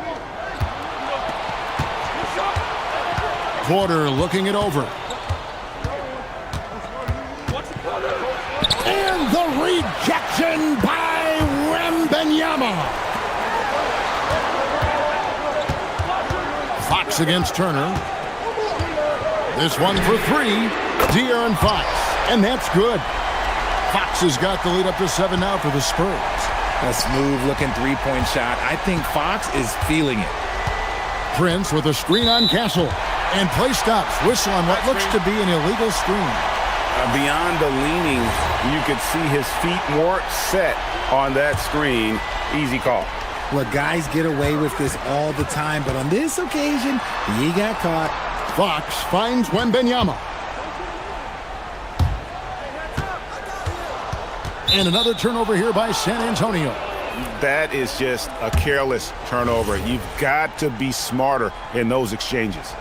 Porter looking it over. And the rejection by Wembanyama. Fox against Turner. This one for three. De'Aaron Fox. And that's good. Fox has got the lead up to 7 now for the Spurs. A smooth-looking three-point shot. I think Fox is feeling it. Prince with a screen on Castle. And play stops. Whistle on what looks to be an illegal screen. Beyond the leaning, you could see his feet more set on that screen. Easy call. Look, guys get away with this all the time, but on this occasion, he got caught. Fox finds Wembanyama. And another turnover here by San Antonio. That is just a careless turnover. You've got to be smarter in those exchanges.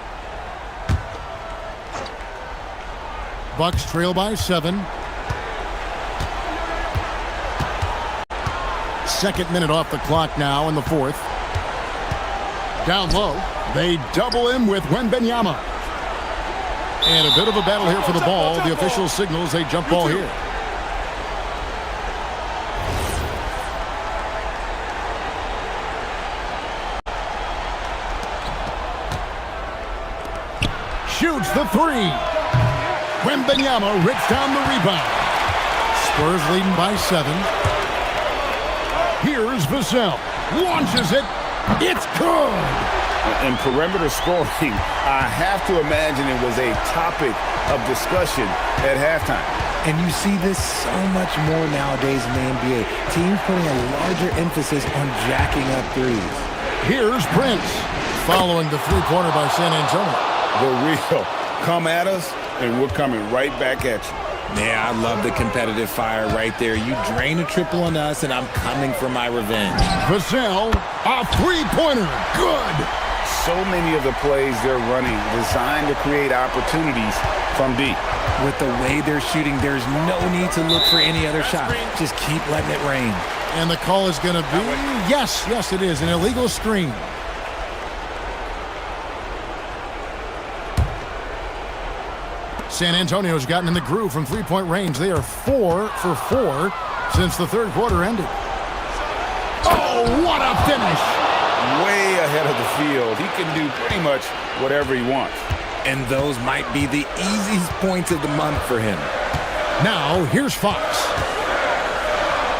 Bucks trail by 7. Second minute off the clock now in the fourth. Down low, they double him with Wembanyama. And a bit of a battle here for the ball. The official signals a jump ball here. Shoots the three. Wembanyama rips down the rebound. Spurs leading by 7. Here's Vassell. Launches it. It's good. And perimeter scoring, I have to imagine it was a topic of discussion at halftime. And you see this so much more nowadays in the NBA. Teams putting a larger emphasis on jacking up threes. Here's Prince. Following the three-pointer by San Antonio. The real. Come at us, and we're coming right back at you. Yeah, I love the competitive fire right there. You drain a triple on us, and I'm coming for my revenge. Vassell, a three-pointer. Good. So many of the plays they're running designed to create opportunities from deep. With the way they're shooting, there's no need to look for any other shot. Just keep letting it rain. And the call is going to be, yes, it is, an illegal screen. San Antonio's gotten in the groove from three-point range. They are 4 for 4 since the third quarter ended. Oh, what a finish! Way ahead of the field. He can do pretty much whatever he wants. And those might be the easiest points of the month for him. Now, here's Fox.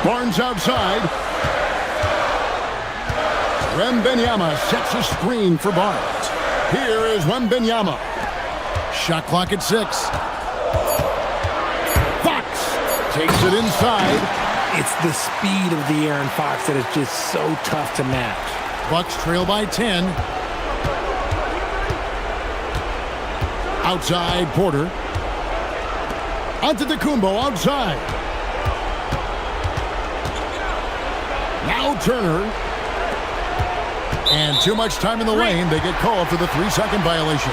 Barnes outside. Wembanyama sets a screen for Barnes. Here is Wembanyama. Shot clock at 6. Fox takes it inside. It's the speed of the De'Aaron Fox that is just so tough to match. Bucks trail by 10. Outside, Porter. Antetokounmpo outside. Now Turner. And too much time in the lane. They get called for the 3-second violation.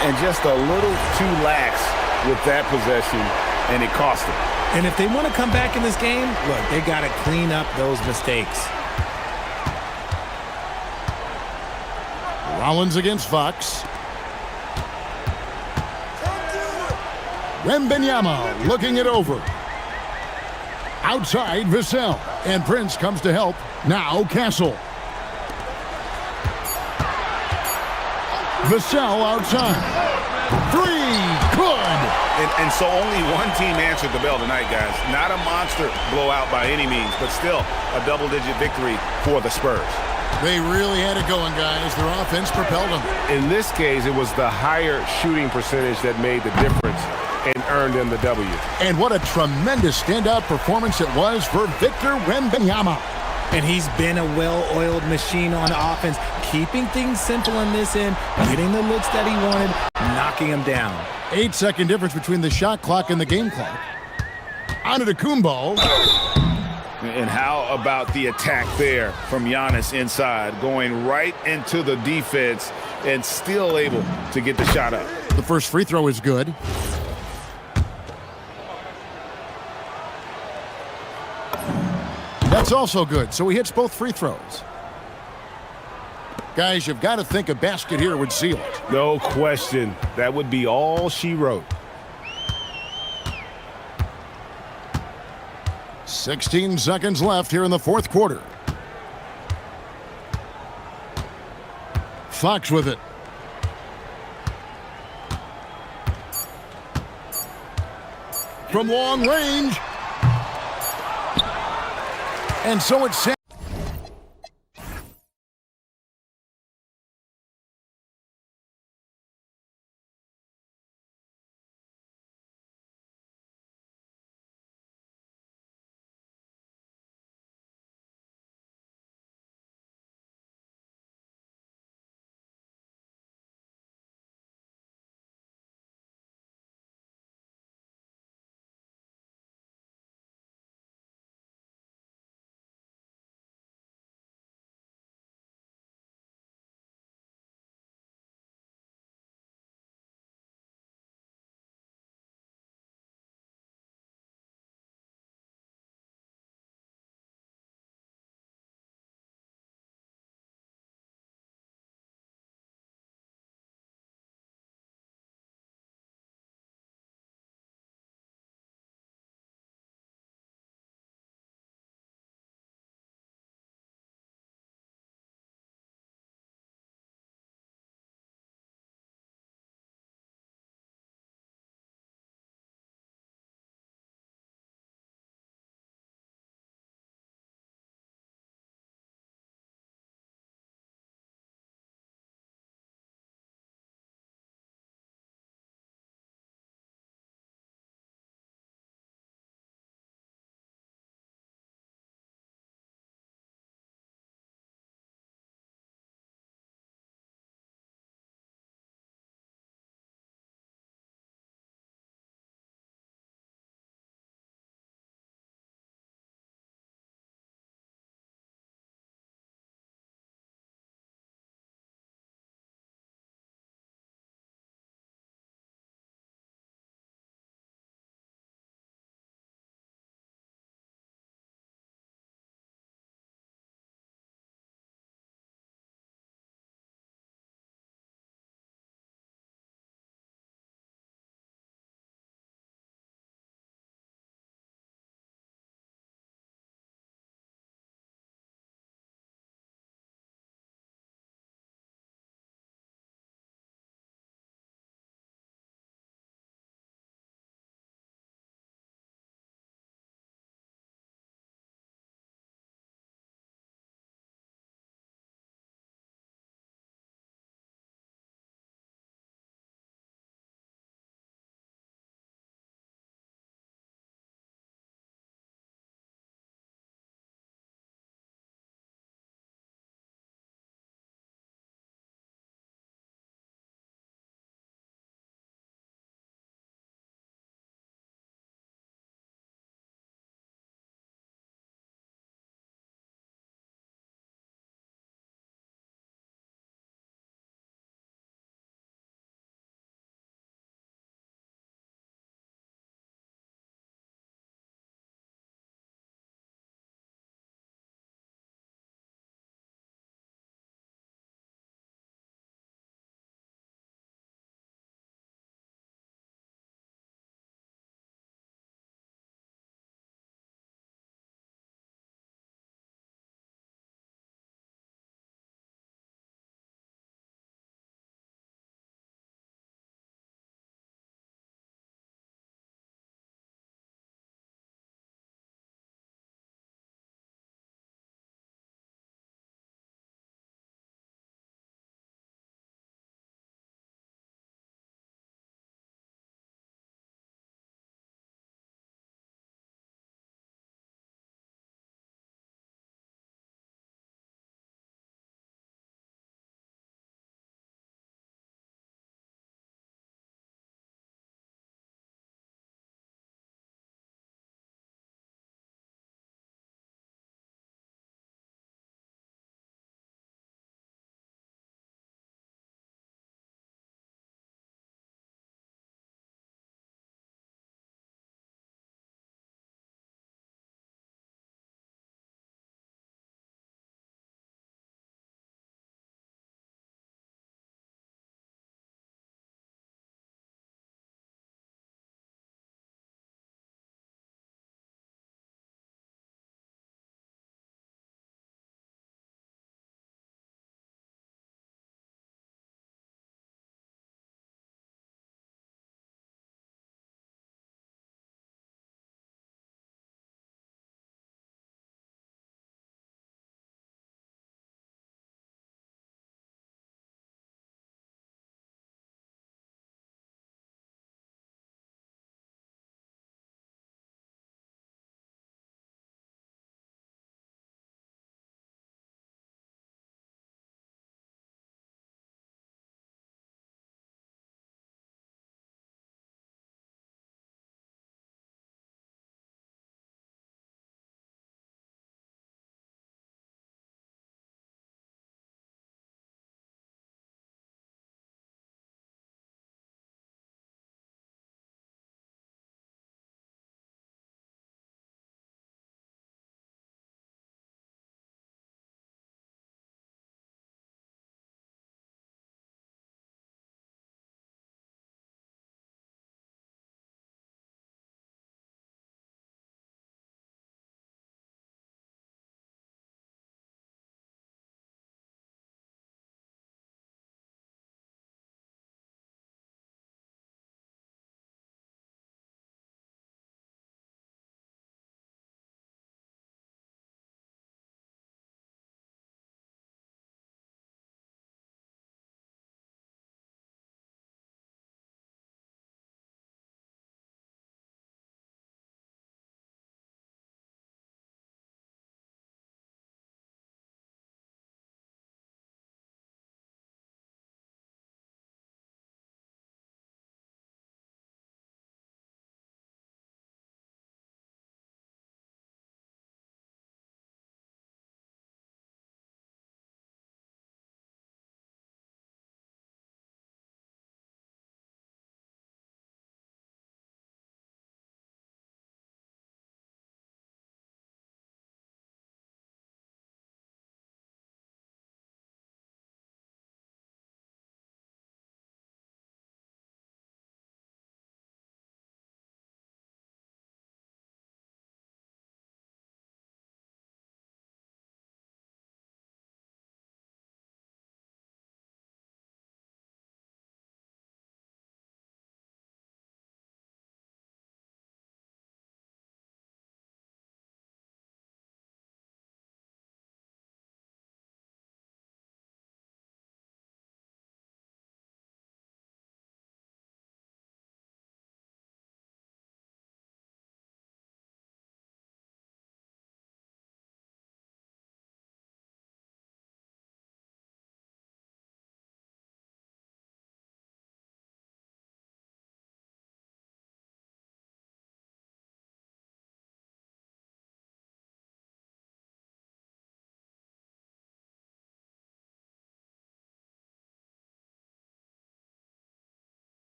And just a little too lax with that possession, and it cost them. And if they want to come back in this game, look, they got to clean up those mistakes. Rollins against Fox. Wembanyama looking it over. Outside, Vassell. And Prince comes to help. Now Castle. Vassell outside. 3, good. And so only one team answered the bell tonight, guys. Not a monster blowout by any means, but still a double-digit victory for the Spurs. They really had it going, guys. Their offense propelled them. In this case, it was the higher shooting percentage that made the difference and earned them the W. And what a tremendous standout performance it was for Victor Wembanyama. And he's been a well-oiled machine on offense, keeping things simple on this end, getting the looks that he wanted, knocking him down. 8-second difference between the shot clock and the game clock. Antetokounmpo. And how about the attack there from Giannis inside, going right into the defense and still able to get the shot up. The first free throw is good. That's also good, so he hits both free throws. Guys, you've got to think a basket here would seal it. No question. That would be all she wrote. 16 seconds left here in the fourth quarter. Fox with it. From long range. And so it's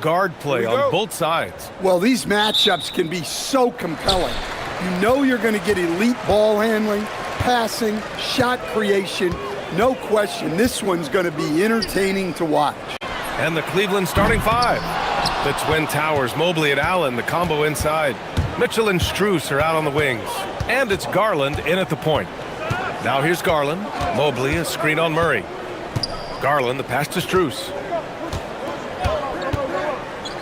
guard play on both sides. Well, these matchups can be so compelling. You know you're going to get elite ball handling, passing, shot creation. No question, this one's going to be entertaining to watch. And the Cleveland starting five. The Twin Towers, Mobley and Allen, the combo inside. Mitchell and Strus are out on the wings. And it's Garland in at the point. Now here's Garland. Mobley, a screen on Murray. Garland, the pass to Strus.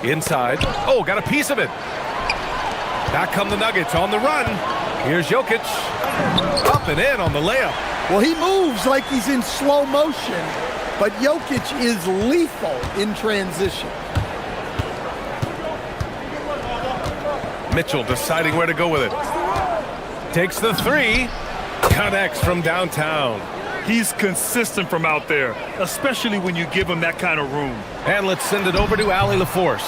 Inside. Oh, got a piece of it. Back come the Nuggets on the run. Here's Jokic. Up and in on the layup. Well, he moves like he's in slow motion, but Jokic is lethal in transition. Mitchell deciding where to go with it. Takes the three. Connects from downtown. He's consistent from out there, especially when you give him that kind of room. And let's send it over to Allie LaForce.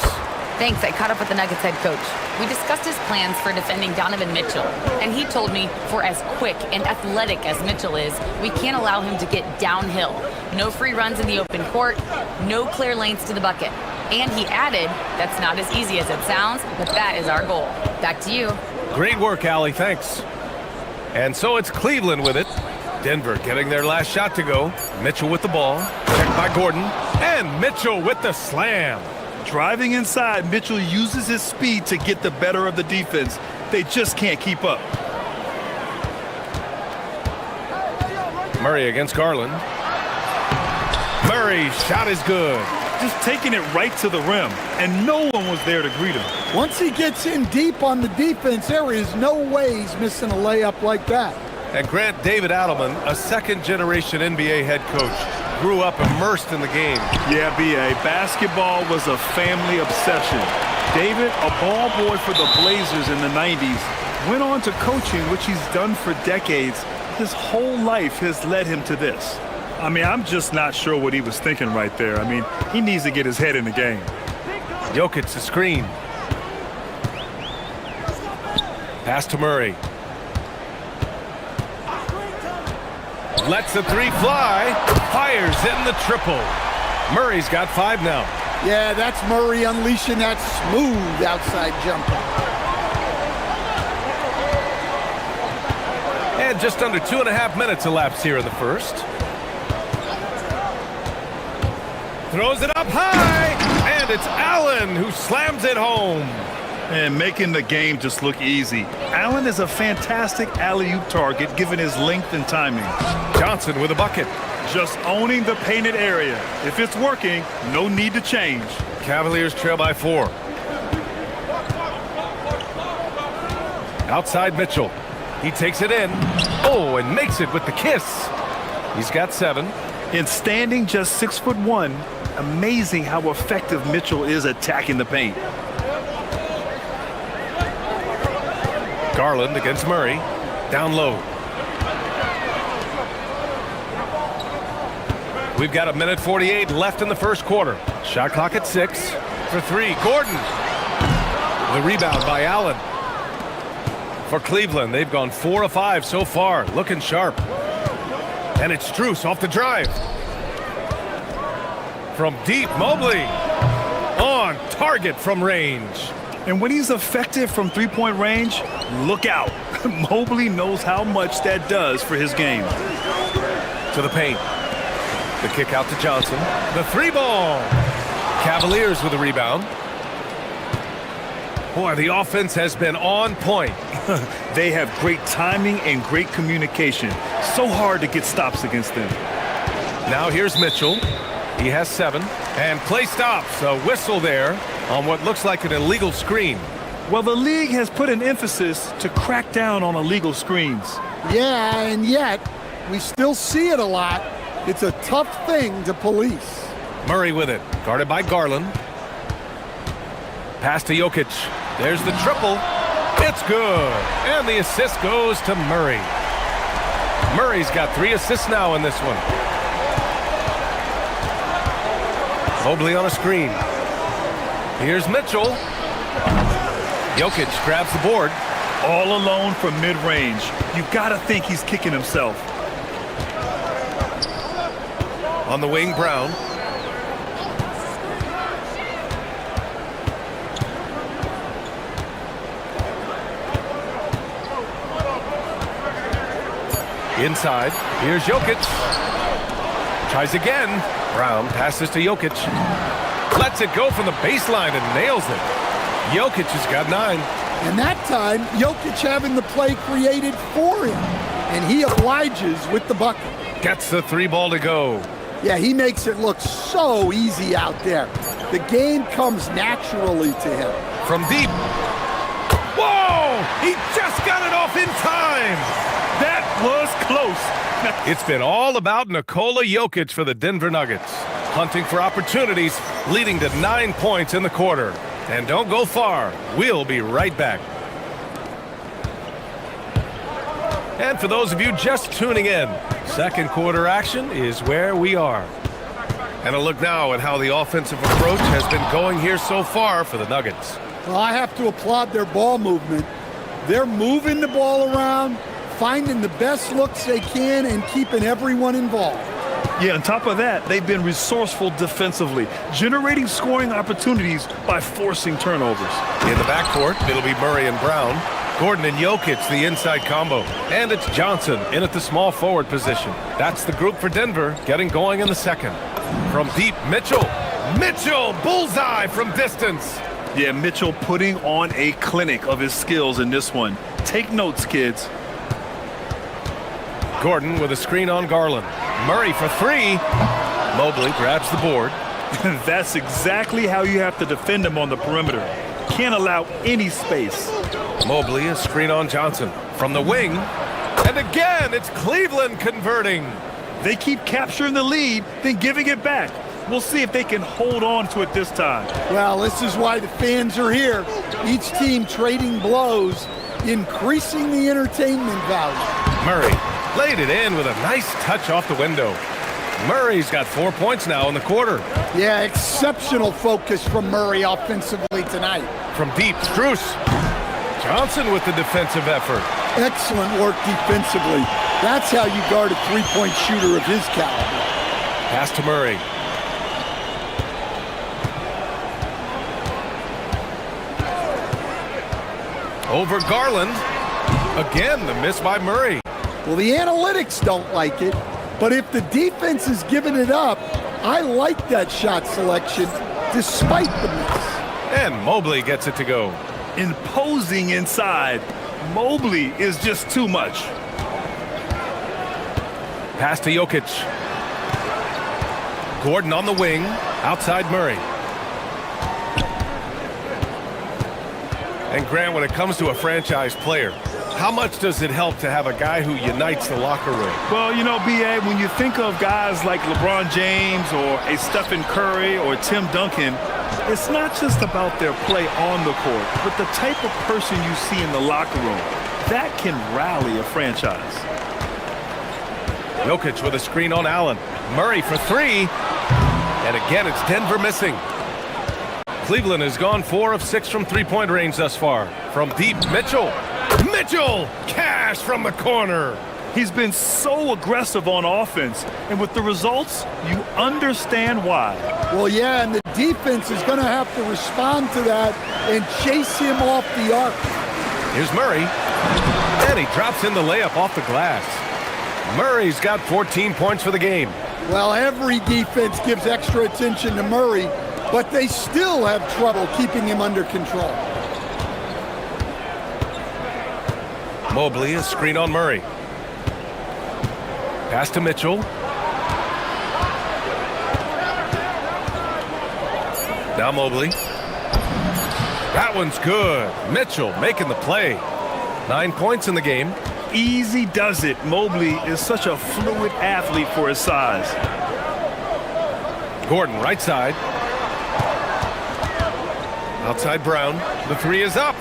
Thanks, I caught up with the Nuggets head coach. We discussed his plans for defending Donovan Mitchell, and he told me for as quick and athletic as Mitchell is, we can't allow him to get downhill. No free runs in the open court, no clear lanes to the bucket. And he added, that's not as easy as it sounds, but that is our goal. Back to you. Great work, Allie, thanks. And so it's Cleveland with it. Denver getting their last shot to go. Mitchell with the ball, checked by Gordon, and Mitchell with the slam. Driving inside, Mitchell uses his speed to get the better of the defense. They just can't keep up. Murray against Garland. Murray, shot is good. Just taking it right to the rim, and no one was there to greet him. Once he gets in deep on the defense, there is no way he's missing a layup like that. And Grant David Adelman, a second-generation NBA head coach, grew up immersed in the game. Yeah, B.A., basketball was a family obsession. David, a ball boy for the Blazers in the 90s, went on to coaching, which he's done for decades. His whole life has led him to this. I mean, I'm just not sure what he was thinking right there. I mean, he needs to get his head in the game. Jokic, the screen. Pass to Murray. Lets the three fly. Fires in the triple. Murray's got 5 now. Yeah, that's Murray unleashing that smooth outside jumper. And just under 2.5 minutes elapsed here in the first. Throws it up high, and it's Allen who slams it home. And making the game just look easy. Allen is a fantastic alley-oop target given his length and timing. Johnson with a bucket. Just owning the painted area. If it's working, no need to change. Cavaliers trail by 4. Outside Mitchell. He takes it in. Oh, and makes it with the kiss. He's got 7. And standing just 6'1", amazing how effective Mitchell is attacking the paint. Garland against Murray. Down low. We've got 1:48 left in the first quarter. Shot clock at 6 for 3. Gordon. The rebound by Allen. For Cleveland, they've gone 4 of 5 so far. Looking sharp. And it's Strus off the drive. From deep, Mobley. On target from range. And when he's effective from three-point range, look out. Mobley knows how much that does for his game. To the paint. The kick out to Johnson. The 3-ball. Cavaliers with the rebound. Boy, the offense has been on point. They have great timing and great communication. So hard to get stops against them. Now here's Mitchell. He has 7. And play stops. A whistle there on what looks like an illegal screen. Well, the league has put an emphasis to crack down on illegal screens. Yeah, and yet we still see it a lot. It's a tough thing to police. Murray with it. Guarded by Garland. Pass to Jokic. There's the triple. It's good. And the assist goes to Murray. Murray's got 3 assists now in this one. Mobley on a screen. Here's Mitchell. Jokic grabs the board. All alone from mid-range. You've got to think he's kicking himself. On the wing, Brown. Inside, here's Jokic. Tries again. Brown passes to Jokic. Lets it go from the baseline and nails it. Jokic has got 9. And that time, Jokic having the play created for him. And he obliges with the bucket. Gets the 3 ball to go. Yeah, he makes it look so easy out there. The game comes naturally to him. From deep. Whoa! He just got it off in time! That was close. It's been all about Nikola Jokic for the Denver Nuggets. Hunting for opportunities, leading to 9 points in the quarter. And don't go far. We'll be right back. And for those of you just tuning in, second quarter action is where we are. And a look now at how the offensive approach has been going here so far for the Nuggets. Well, I have to applaud their ball movement. They're moving the ball around, finding the best looks they can, and keeping everyone involved. Yeah, on top of that, they've been resourceful defensively, generating scoring opportunities by forcing turnovers. In the backcourt, it'll be Murray and Brown. Gordon and Jokic, the inside combo. And it's Johnson in at the small forward position. That's the group for Denver, getting going in the second. From deep, Mitchell. Mitchell, bullseye from distance. Yeah, Mitchell putting on a clinic of his skills in this one. Take notes, kids. Gordon with a screen on Garland. Murray for 3. Mobley grabs the board. That's exactly how you have to defend him on the perimeter. Can't allow any space. Mobley, a screen on Johnson. From the wing. And again, it's Cleveland converting. They keep capturing the lead, then giving it back. We'll see if they can hold on to it this time. Well, this is why the fans are here. Each team trading blows, increasing the entertainment value. Murray laid it in with a nice touch off the window. Murray's got 4 points now in the quarter. Yeah, exceptional focus from Murray offensively tonight. From deep, Strus. Johnson with the defensive effort. Excellent work defensively. That's how you guard a three-point shooter of his caliber. Pass to Murray. Over Garland. Again, the miss by Murray. Well, the analytics don't like it, but if the defense is giving it up, I like that shot selection despite the miss. And Mobley gets it to go. Imposing inside. Mobley is just too much. Pass to Jokic. Gordon on the wing. Outside Murray. And Grant, when it comes to a franchise player, how much does it help to have a guy who unites the locker room? Well, you know, B.A., when you think of guys like LeBron James or a Stephen Curry or Tim Duncan, it's not just about their play on the court, but the type of person you see in the locker room. That can rally a franchise. Jokic with a screen on Allen. Murray for 3. And again, it's Denver missing. Cleveland has gone 4 of 6 from three-point range thus far. From deep, Mitchell. Mitchell! Cash from the corner. He's been so aggressive on offense, and with the results, you understand why. Well, yeah, and the defense is going to have to respond to that and chase him off the arc. Here's Murray. And he drops in the layup off the glass. Murray's got 14 points for the game. Well, every defense gives extra attention to Murray, but they still have trouble keeping him under control. Mobley, a screen on Murray. Pass to Mitchell. Now Mobley. That one's good. Mitchell making the play. 9 points in the game. Easy does it. Mobley is such a fluid athlete for his size. Gordon, right side. Outside Brown. The 3 is up.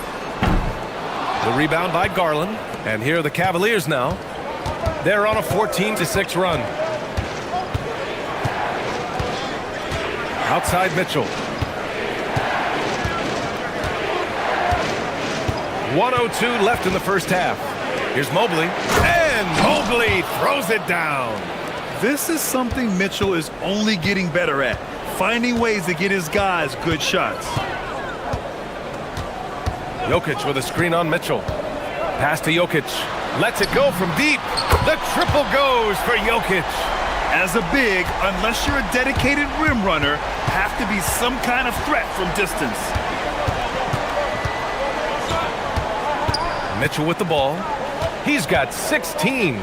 The rebound by Garland. And here are the Cavaliers now. They're on a 14-6 run. Outside Mitchell. 1:02 left in the first half. Here's Mobley. And Mobley throws it down. This is something Mitchell is only getting better at. Finding ways to get his guys good shots. Jokic with a screen on Mitchell. Pass to Jokic. Lets it go from deep. The triple goes for Jokic. As a big, unless you're a dedicated rim runner, have to be some kind of threat from distance. Mitchell with the ball. He's got 16.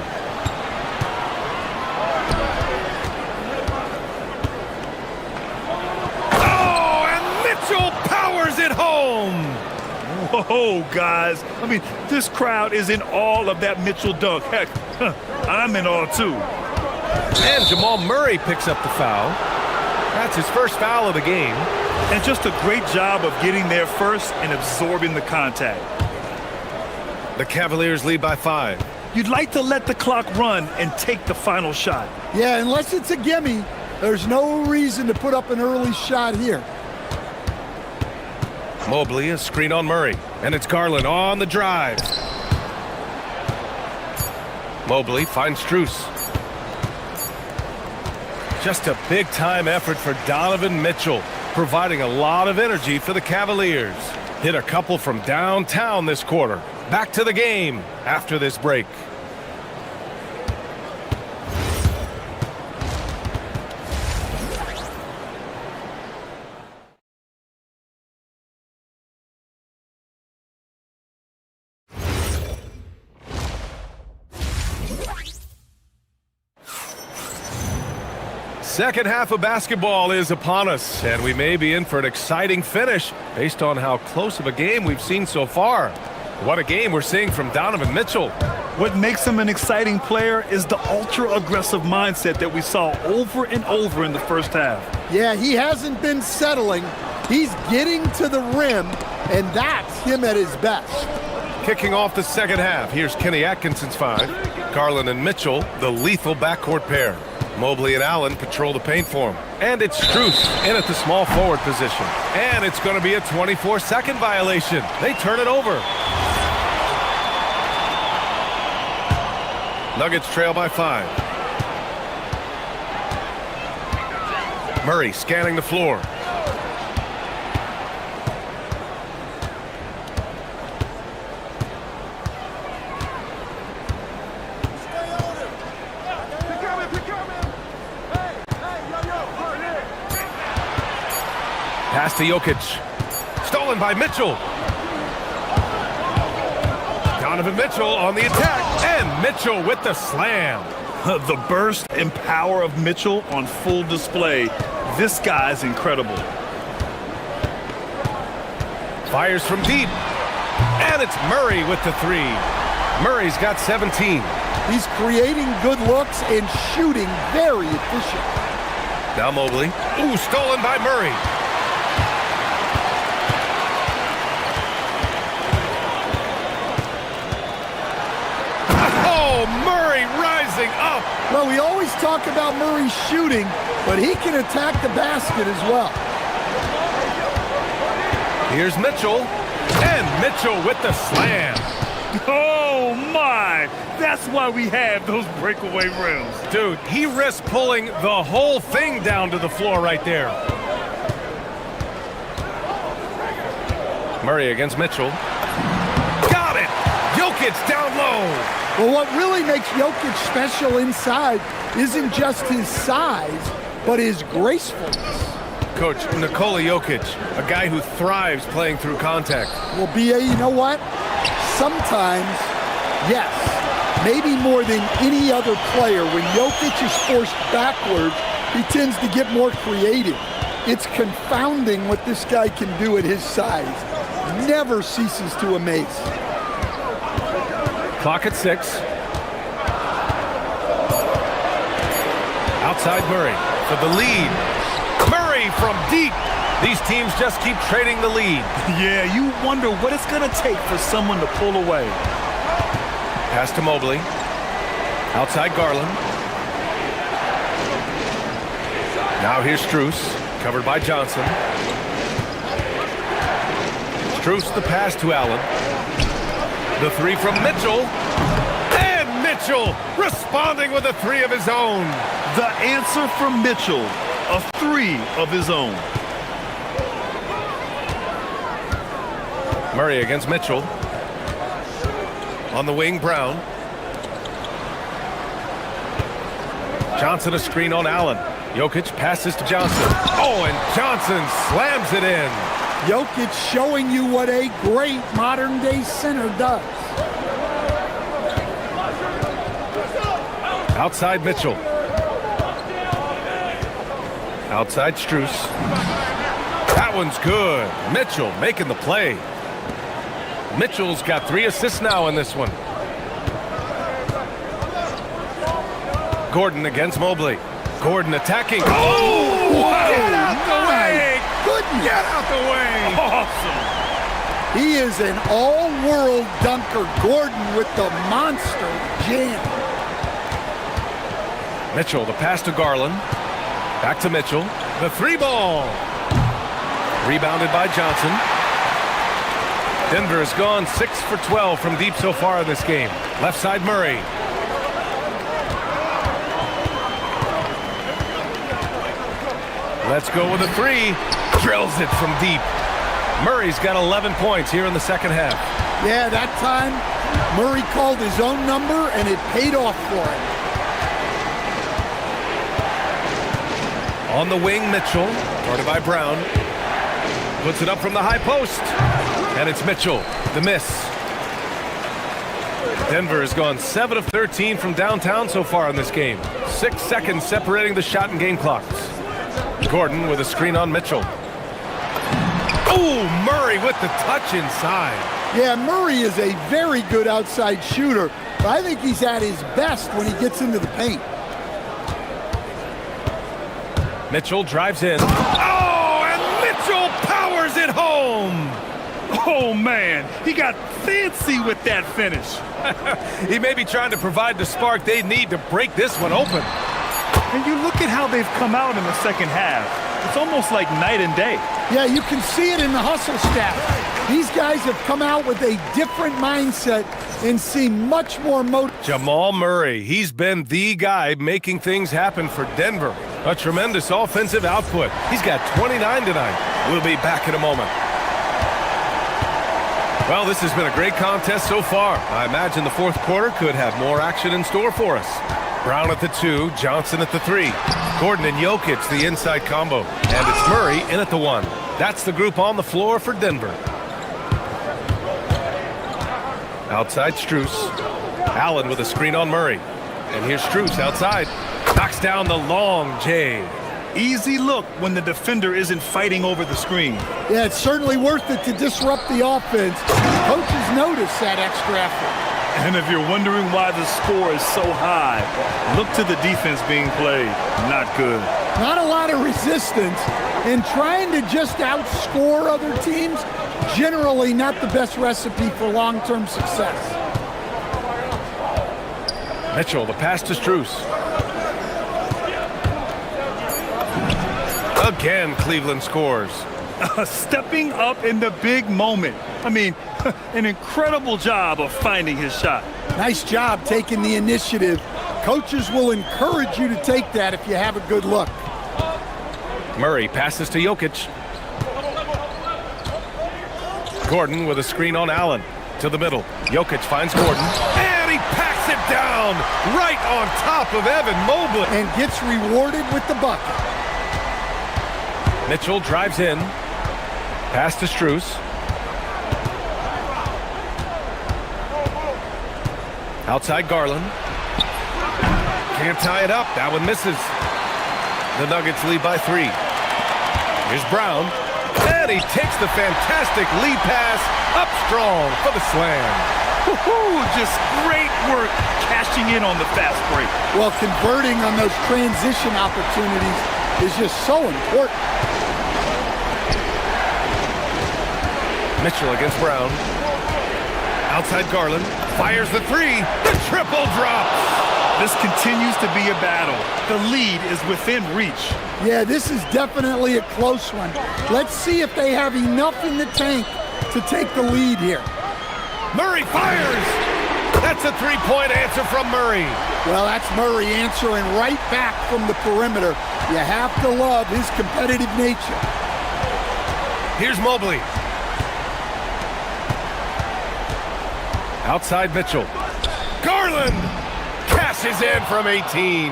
Oh, and Mitchell powers it home. Whoa, guys. I mean, this crowd is in awe of that Mitchell dunk. Heck, I'm in awe too. And Jamal Murray picks up the foul. That's his first foul of the game. And just a great job of getting there first and absorbing the contact. The Cavaliers lead by 5. You'd like to let the clock run and take the final shot. Yeah, unless it's a gimme, there's no reason to put up an early shot here. Mobley, a screen on Murray. And it's Garland on the drive. Mobley finds Strus. Just a big-time effort for Donovan Mitchell, providing a lot of energy for the Cavaliers. Hit a couple from downtown this quarter. Back to the game after this break. Second half of basketball is upon us, and we may be in for an exciting finish based on how close of a game we've seen so far. What a game we're seeing from Donovan Mitchell. What makes him an exciting player is the ultra-aggressive mindset that we saw over and over in the first half. Yeah, he hasn't been settling. He's getting to the rim, and that's him at his best. Kicking off the second half, here's Kenny Atkinson's 5. Garland and Mitchell, the lethal backcourt pair. Mobley and Allen patrol the paint for him. And it's Strus in at the small forward position. And it's going to be a 24-second violation. They turn it over. Nuggets trail by 5. Murray scanning the floor. Pass to Jokic. Stolen by Mitchell. Donovan Mitchell on the attack. And Mitchell with the slam. The burst and power of Mitchell on full display. This guy's incredible. Fires from deep. And it's Murray with the 3. Murray's got 17. He's creating good looks and shooting very efficient. Now Mobley. Ooh, stolen by Murray. Murray rising up. Well, we always talk about Murray shooting, but he can attack the basket as well. Here's Mitchell, and Mitchell with the slam. Oh, my. That's why we have those breakaway rims. Dude, he risked pulling the whole thing down to the floor right there. Murray against Mitchell. Got it! Jokic down low. Well, what really makes Jokic special inside isn't just his size, but his gracefulness. Coach, Nikola Jokic, a guy who thrives playing through contact. Well, B.A., you know what? Sometimes, yes, maybe more than any other player, when Jokic is forced backwards, he tends to get more creative. It's confounding what this guy can do at his size. Never ceases to amaze. Clock at 6. Outside Murray for the lead. Murray from deep. These teams just keep trading the lead. Yeah, you wonder what it's going to take for someone to pull away. Pass to Mobley. Outside Garland. Now here's Strus, covered by Johnson. Strus the pass to Allen. The 3 from Mitchell. And Mitchell responding with a 3 of his own. The answer from Mitchell, a 3 of his own. Murray against Mitchell. On the wing, Brown. Johnson a screen on Allen. Jokic passes to Johnson. Oh, and Johnson slams it in. Jokic showing you what a great modern-day center does. Outside Mitchell. Outside Strus. That one's good. Mitchell making the play. Mitchell's got 3 assists now in this one. Gordon against Mobley. Gordon attacking. Oh! Get out the way! Goodness. Get out the way! Awesome. He is an all-world dunker. Gordon with the monster jam. Mitchell, the pass to Garland. Back to Mitchell. The 3-ball. Rebounded by Johnson. Denver has gone 6 for 12 from deep so far in this game. Left side Murray. Let's go with a 3. Drills it from deep. Murray's got 11 points here in the second half. Yeah, that time Murray called his own number and it paid off for him. On the wing, Mitchell, guarded by Brown. Puts it up from the high post. And it's Mitchell, the miss. Denver has gone 7 of 13 from downtown so far in this game. 6 seconds separating the shot and game clocks. Gordon with a screen on Mitchell. Oh, Murray with the touch inside. Yeah, Murray is a very good outside shooter, but I think he's at his best when he gets into the paint. Mitchell drives in. Oh, and Mitchell powers it home. Oh, man. He got fancy with that finish. He may be trying to provide the spark they need to break this one open. And you look at how they've come out in the second half. It's almost like night and day. Yeah, you can see it in the hustle staff. These guys have come out with a different mindset and seem much more motivated. Jamal Murray, he's been the guy making things happen for Denver. A tremendous offensive output. He's got 29 tonight. We'll be back in a moment. Well, this has been a great contest so far. I imagine the fourth quarter could have more action in store for us. Brown at the 2, Johnson at the 3. Gordon and Jokic, the inside combo. And it's Murray in at the 1. That's the group on the floor for Denver. Outside Strus. Allen with a screen on Murray. And here's Strus outside. Knocks down the long J. Easy look when the defender isn't fighting over the screen. Yeah, it's certainly worth it to disrupt the offense. Coaches notice that extra effort. And if you're wondering why the score is so high, look to the defense being played. Not good. Not a lot of resistance, and trying to just outscore other teams, generally not the best recipe for long-term success. Mitchell, the pass to Strus. Again, Cleveland scores. Stepping up in the big moment. I mean, an incredible job of finding his shot. Nice job taking the initiative. Coaches will encourage you to take that if you have a good look. Murray passes to Jokic. Gordon with a screen on Allen. To the middle. Jokic finds Gordon. And he packs it down right on top of Evan Mobley. And gets rewarded with the bucket. Mitchell drives in. Pass to Strus. Outside Garland. Can't tie it up. That one misses. The Nuggets lead by 3. Here's Brown. And he takes the fantastic lead pass up strong for the slam. Woo-hoo, just great work cashing in on the fast break. Well, converting on those transition opportunities is just so important. Mitchell against Brown. Outside Garland. Fires the 3. The triple drops. This continues to be a battle. The lead is within reach. Yeah, this is definitely a close one. Let's see if they have enough in the tank to take the lead here. Murray fires. That's a 3-point answer from Murray. Well, that's Murray answering right back from the perimeter. You have to love his competitive nature. Here's Mobley. Outside Mitchell. Garland cashes in from 18.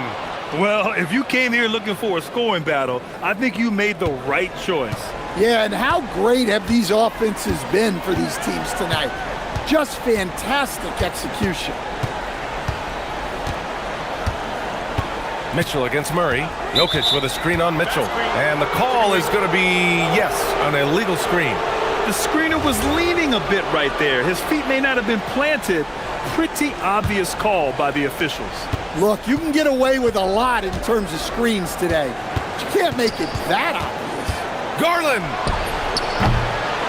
Well, if you came here looking for a scoring battle, I think you made the right choice. Yeah, and how great have these offenses been for these teams tonight? Just fantastic execution. Mitchell against Murray. Jokic with a screen on Mitchell. And the call is going to be, yes, an illegal screen. The screener was leaning a bit right there. His feet may not have been planted. Pretty obvious call by the officials. Look, you can get away with a lot in terms of screens today. But you can't make it that obvious. Garland!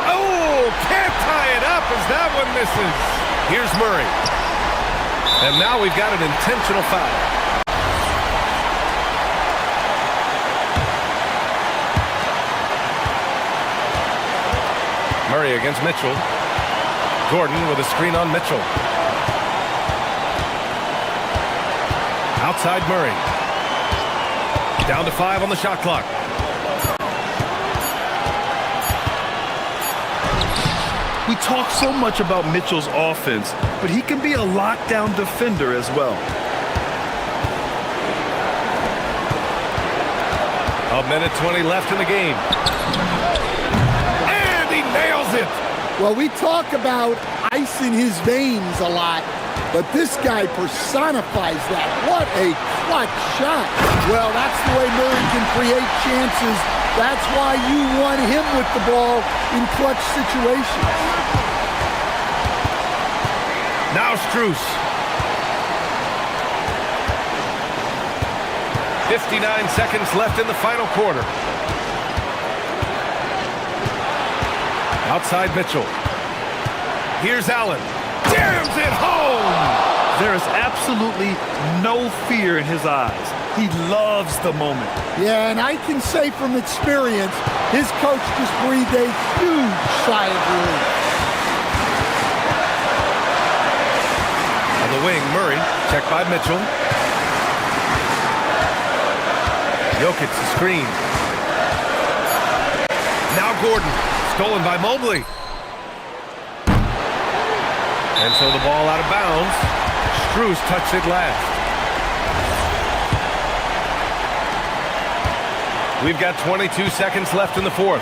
Oh, can't tie it up as that one misses. Here's Murray. And now we've got an intentional foul. Murray against Mitchell. Gordon with a screen on Mitchell. Outside Murray. Down to 5 on the shot clock. We talk so much about Mitchell's offense, but he can be a lockdown defender as well. A minute 20 left in the game. And he nails it. Well, we talk about ice in his veins a lot, but this guy personifies that. What a clutch shot. Well, that's the way Murray can create chances. That's why you want him with the ball in clutch situations. Now Strus. 59 seconds left in the final quarter. Outside Mitchell. Here's Allen. Jams it home! There is absolutely no fear in his eyes. He loves the moment. Yeah, and I can say from experience, his coach just breathed a huge sigh of relief. On the wing, Murray, checked by Mitchell. Jokic, the screen. Now Gordon, stolen by Mobley. And so the ball out of bounds. Strus touched it last. We've got 22 seconds left in the fourth.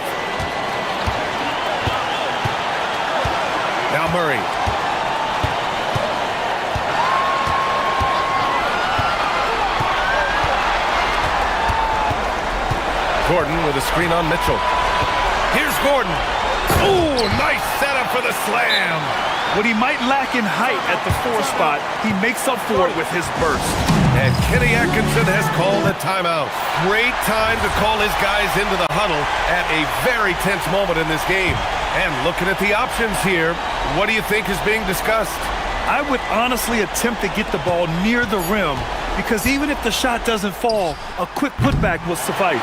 Now Murray. Gordon with a screen on Mitchell. Here's Gordon. Ooh, nice setup for the slam. What he might lack in height at the 4 spot, he makes up for it with his burst. And Kenny Atkinson has called a timeout. Great time to call his guys into the huddle at a very tense moment in this game. And looking at the options here, what do you think is being discussed? I would honestly attempt to get the ball near the rim, because even if the shot doesn't fall, a quick putback will suffice.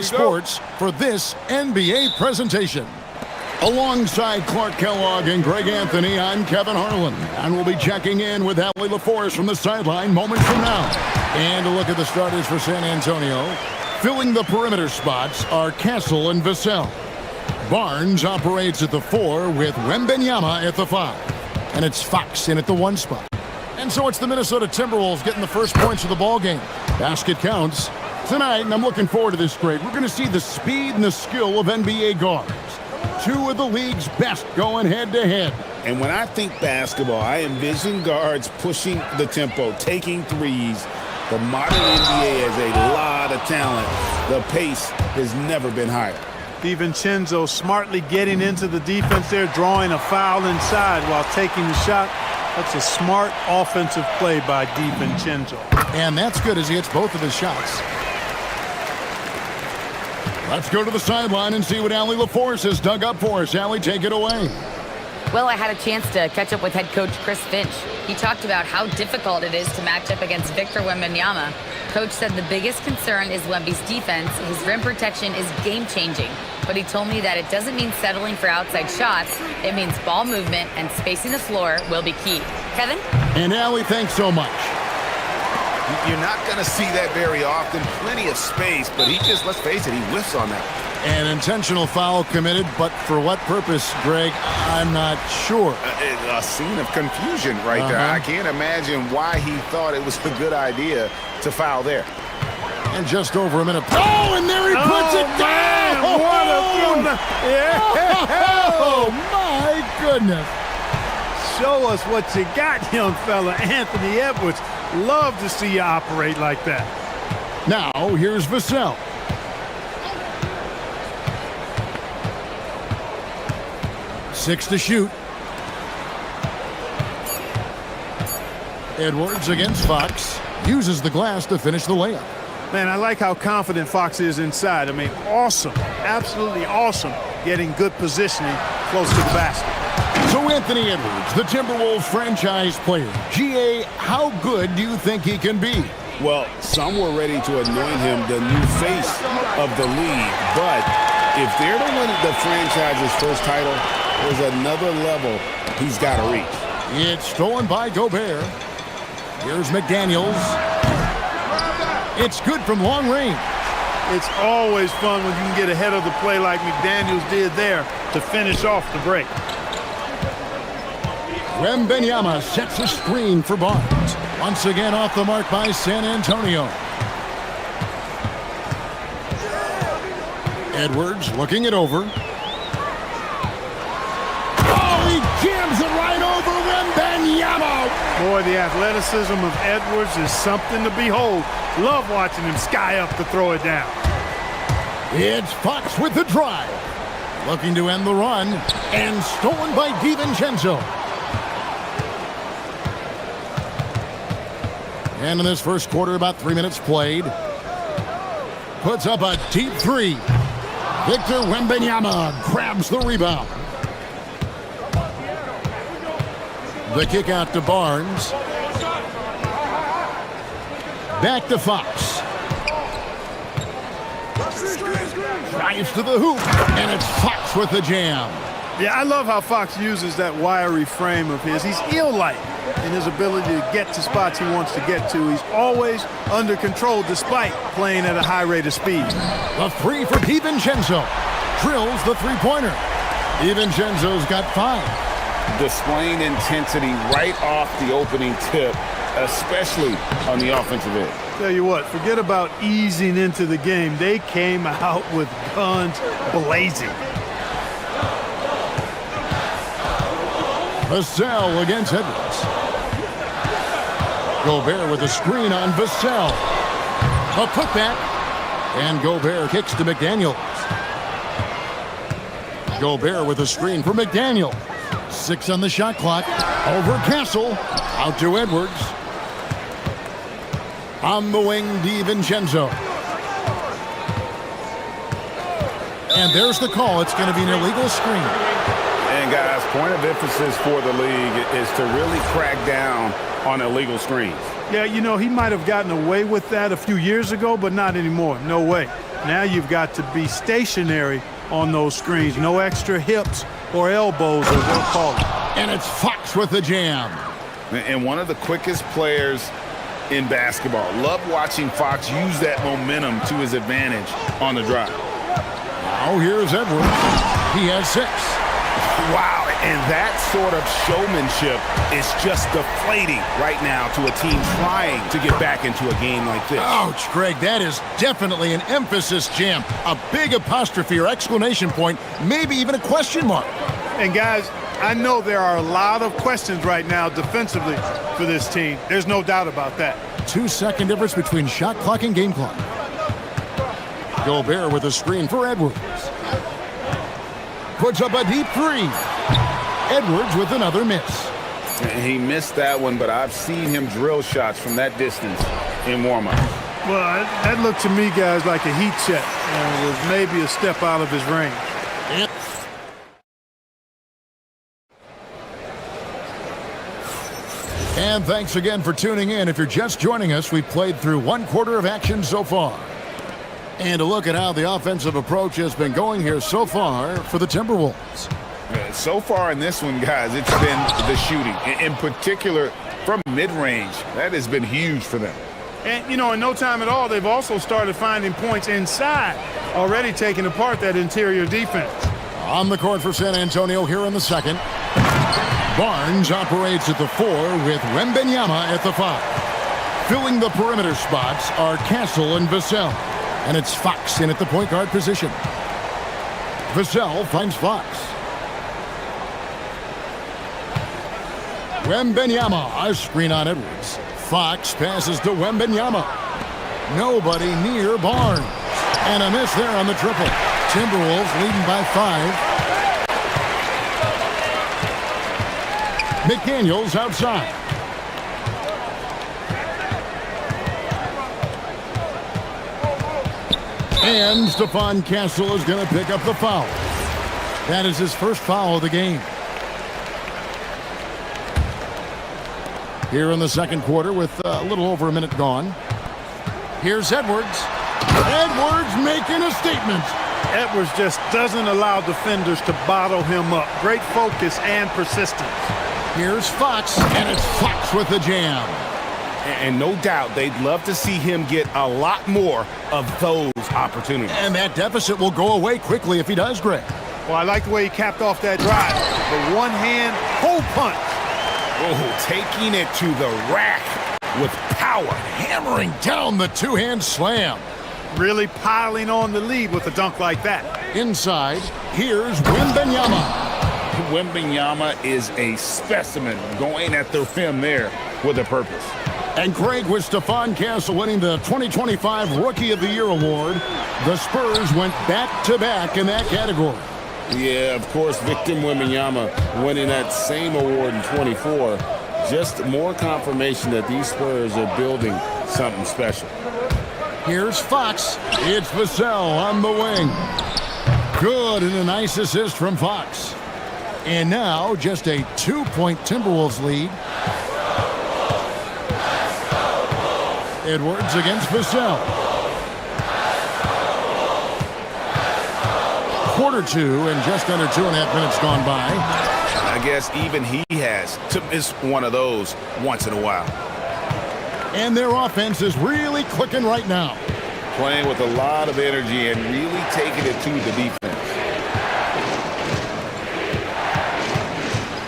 Sports for this NBA presentation. Alongside Clark Kellogg and Greg Anthony, I'm Kevin Harlan, and we'll be checking in with Allie LaForce from the sideline moments from now. And a look at the starters for San Antonio. Filling the perimeter spots are Castle and Vassell. Barnes operates at the 4 with Wembenyama at the 5. And it's Fox in at the 1 spot. And so it's the Minnesota Timberwolves getting the first points of the ball game. Basket counts. Tonight, and I'm looking forward to this, Greg, we're going to see the speed and the skill of NBA guards. 2 of the league's best going head-to-head. And when I think basketball, I envision guards pushing the tempo, taking threes. The modern NBA has a lot of talent. The pace has never been higher. DiVincenzo smartly getting into the defense there, drawing a foul inside while taking the shot. That's a smart offensive play by DiVincenzo. And that's good as he hits both of his shots. Let's go to the sideline and see what Allie LaForce has dug up for us. Allie, take it away. Well, I had a chance to catch up with head coach Chris Finch. He talked about how difficult it is to match up against Victor Wembanyama. Coach said the biggest concern is Wemby's defense. His rim protection is game-changing. But he told me that it doesn't mean settling for outside shots. It means ball movement and spacing the floor will be key. Kevin? And Allie, thanks so much. You're not going to see that very often. Plenty of space, but he just, let's face it, he whiffs on that. An intentional foul committed, but for what purpose, Greg? I'm not sure. A scene of confusion right there. I can't imagine why he thought it was a good idea to foul there. And just over a minute. Oh, and there he puts it down! Man, what a throw! Yeah. Oh, my goodness. Show us what you got, young fella. Anthony Edwards. Love to see you operate like that. Now, here's Vassell. Six to shoot. Edwards against Fox. Uses the glass to finish the layup. Man, I like how confident Fox is inside. I mean, awesome. Absolutely awesome getting good positioning close to the basket. So Anthony Edwards, the Timberwolves franchise player. GA, how good do you think he can be? Well, some were ready to anoint him the new face of the league. But if they're to win the franchise's first title, there's another level he's got to reach. It's stolen by Gobert. Here's McDaniels. It's good from long range. It's always fun when you can get ahead of the play like McDaniels did there to finish off the break. Wembenyama sets a screen for Barnes. Once again off the mark by San Antonio. Edwards looking it over. Oh, he jams it right over Wembenyama. Boy, the athleticism of Edwards is something to behold. Love watching him sky up to throw it down. It's Fox with the drive. Looking to end the run. And stolen by DiVincenzo. And in this first quarter, about 3 minutes played. Puts up a deep three. Victor Wembanyama grabs the rebound. The kick out to Barnes. Back to Fox. Drives to the hoop. And it's Fox with the jam. Yeah, I love how Fox uses that wiry frame of his. He's eel-like in his ability to get to spots he wants to get to. He's always under control despite playing at a high rate of speed. The three for DiVincenzo. Drills the three-pointer. DiVincenzo's got 5. Displaying intensity right off the opening tip, especially on the offensive end. Tell you what, forget about easing into the game. They came out with guns blazing. Vassell against Edwards. Gobert with a screen on Vassell. A putback. And Gobert kicks to McDaniels. Gobert with a screen for McDaniel. 6 on the shot clock. Over Castle. Out to Edwards. On the wing, DiVincenzo. And there's the call. It's going to be an illegal screen. And guys, point of emphasis for the league is to really crack down on illegal screens. Yeah, you know, he might have gotten away with that a few years ago, but not anymore. No way. Now you've got to be stationary on those screens. No extra hips or elbows, as they'll call it. And it's Fox with the jam. And one of the quickest players in basketball. Love watching Fox use that momentum to his advantage on the drive. Now here's Edwards. He has 6. Wow, and that sort of showmanship is just deflating right now to a team trying to get back into a game like this. Ouch, Greg, that is definitely an emphasis jam. A big apostrophe or exclamation point, maybe even a question mark. And guys, I know there are a lot of questions right now defensively for this team. There's no doubt about that. 2-second difference between shot clock and game clock. Gobert with a screen for Edwards. Puts up a deep 3. Edwards with another miss. He missed that one, but I've seen him drill shots from that distance in warm-up. Well, that looked to me, guys, like a heat check, and it was maybe a step out of his range. And thanks again for tuning in. If you're just joining us, we've played through 1 quarter of action so far. And a look at how the offensive approach has been going here so far for the Timberwolves. So far in this one, guys, it's been the shooting. In particular, from mid-range. That has been huge for them. And, you know, in no time at all, they've also started finding points inside, already taking apart that interior defense. On the court for San Antonio here in the second. Barnes operates at the 4 with Wembanyama at the 5. Filling the perimeter spots are Castle and Vassell. And it's Fox in at the point guard position. Vassell finds Fox. Wembanyama, a screen on Edwards. Fox passes to Wembanyama. Nobody near Barnes. And a miss there on the triple. Timberwolves leading by 5. McDaniels outside. And Stephon Castle is going to pick up the foul. That is his first foul of the game. Here in the second quarter with a little over a minute gone. Here's Edwards. Edwards making a statement. Edwards just doesn't allow defenders to bottle him up. Great focus and persistence. Here's Fox, and it's Fox with the jam. And no doubt they'd love to see him get a lot more of those opportunities. And that deficit will go away quickly if he does, Greg. Well, I like the way he capped off that drive. The one-hand hole punch. Oh, taking it to the rack with power. Hammering down the two-hand slam. Really piling on the lead with a dunk like that. Inside, here's Wembanyama. Wembanyama is a specimen going at the rim there with a purpose. And Craig, with Stephon Castle winning the 2025 Rookie of the Year award, the Spurs went back-to-back in that category. Yeah, of course, Victor Wembanyama winning that same award in 24. Just more confirmation that these Spurs are building something special. Here's Fox. It's Vassell on the wing. Good, and a nice assist from Fox. And now, just a 2-point Timberwolves lead. Edwards against Vassell. Quarter 2 and just under 2.5 minutes gone by. I guess even he has to miss one of those once in a while. And their offense is really clicking right now. Playing with a lot of energy and really taking it to the defense.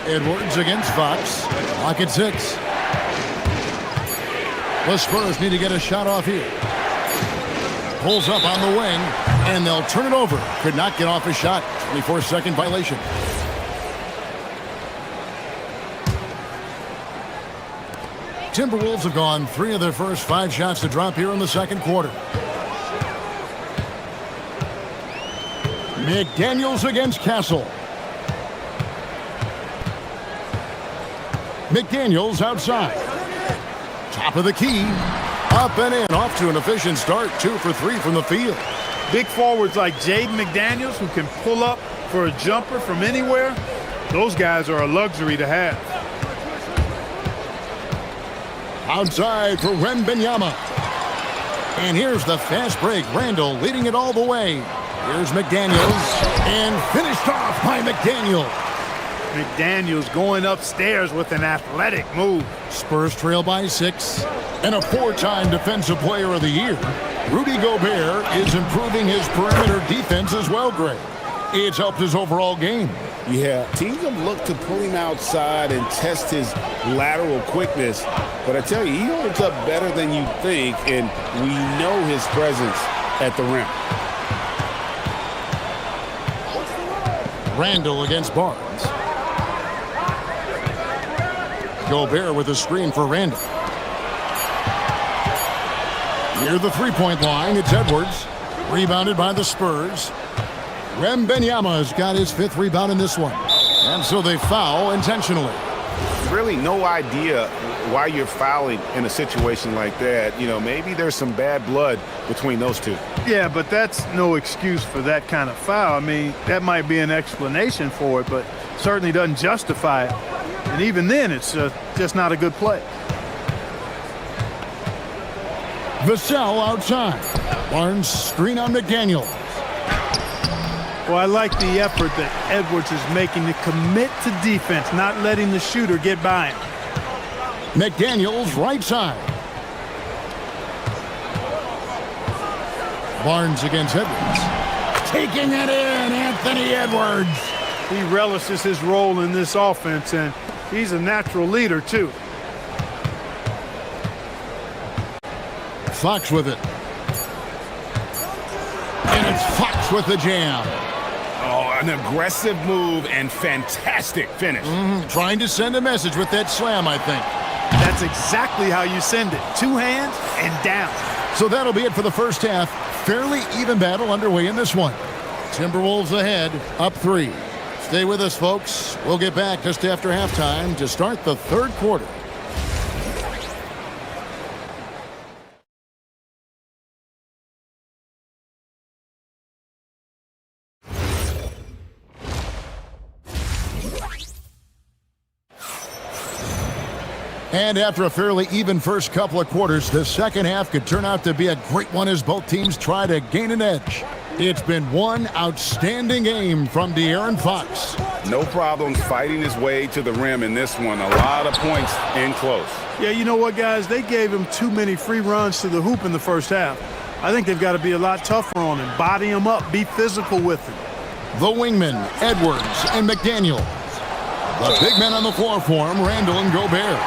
Edwards against Fox. Lock at 6. The Spurs need to get a shot off here. Pulls up on the wing, and they'll turn it over. Could not get off a shot. 24-second violation. Timberwolves have gone 3 of their first 5 shots to drop here in the second quarter. McDaniels against Castle. McDaniels outside. Top of the key. Up and in. Off to an efficient start. 2 for 3 from the field. Big forwards like Jaden McDaniels who can pull up for a jumper from anywhere. Those guys are a luxury to have. Outside for Wembanyama. And here's the fast break. Randall leading it all the way. Here's McDaniels. And finished off by McDaniels. McDaniels going upstairs with an athletic move. Spurs trail by 6. And a 4-time Defensive Player of the Year. Rudy Gobert is improving his perimeter defense as well, Greg. It's helped his overall game. Yeah, teams have looked to pull him outside and test his lateral quickness. But I tell you, he holds up better than you think, and we know his presence at the rim. Randall against Barnes. Gobert with a screen for Randall. Near the three-point line, it's Edwards. Rebounded by the Spurs. Wembanyama's got his 5th rebound in this one. And so they foul intentionally. Really no idea why you're fouling in a situation like that. You know, maybe there's some bad blood between those two. Yeah, but that's no excuse for that kind of foul. I mean, that might be an explanation for it, but certainly doesn't justify it. And even then, it's just not a good play. Vassell outside. Barnes screen on McDaniel. Well, I like the effort that Edwards is making to commit to defense, not letting the shooter get by him. McDaniels right side. Barnes against Edwards. Taking it in, Anthony Edwards. He relishes his role in this offense, and he's a natural leader, too. Fox with it. And it's Fox with the jam. Oh, an aggressive move and fantastic finish. Trying to send a message with that slam, I think. That's exactly how you send it. 2 hands and down. So that'll be it for the first half. Fairly even battle underway in this one. Timberwolves ahead, up 3. Stay with us, folks. We'll get back just after halftime to start the 3rd quarter. And after a fairly even first couple of quarters, the second half could turn out to be a great one as both teams try to gain an edge. It's been one outstanding game from De'Aaron Fox. No problem fighting his way to the rim in this one. A lot of points in close. Yeah, you know what, guys? They gave him too many free runs to the hoop in the first half. I think they've got to be a lot tougher on him. Body him up. Be physical with him. The wingmen, Edwards and McDaniel. The big men on the floor for him, Randall and Gobert.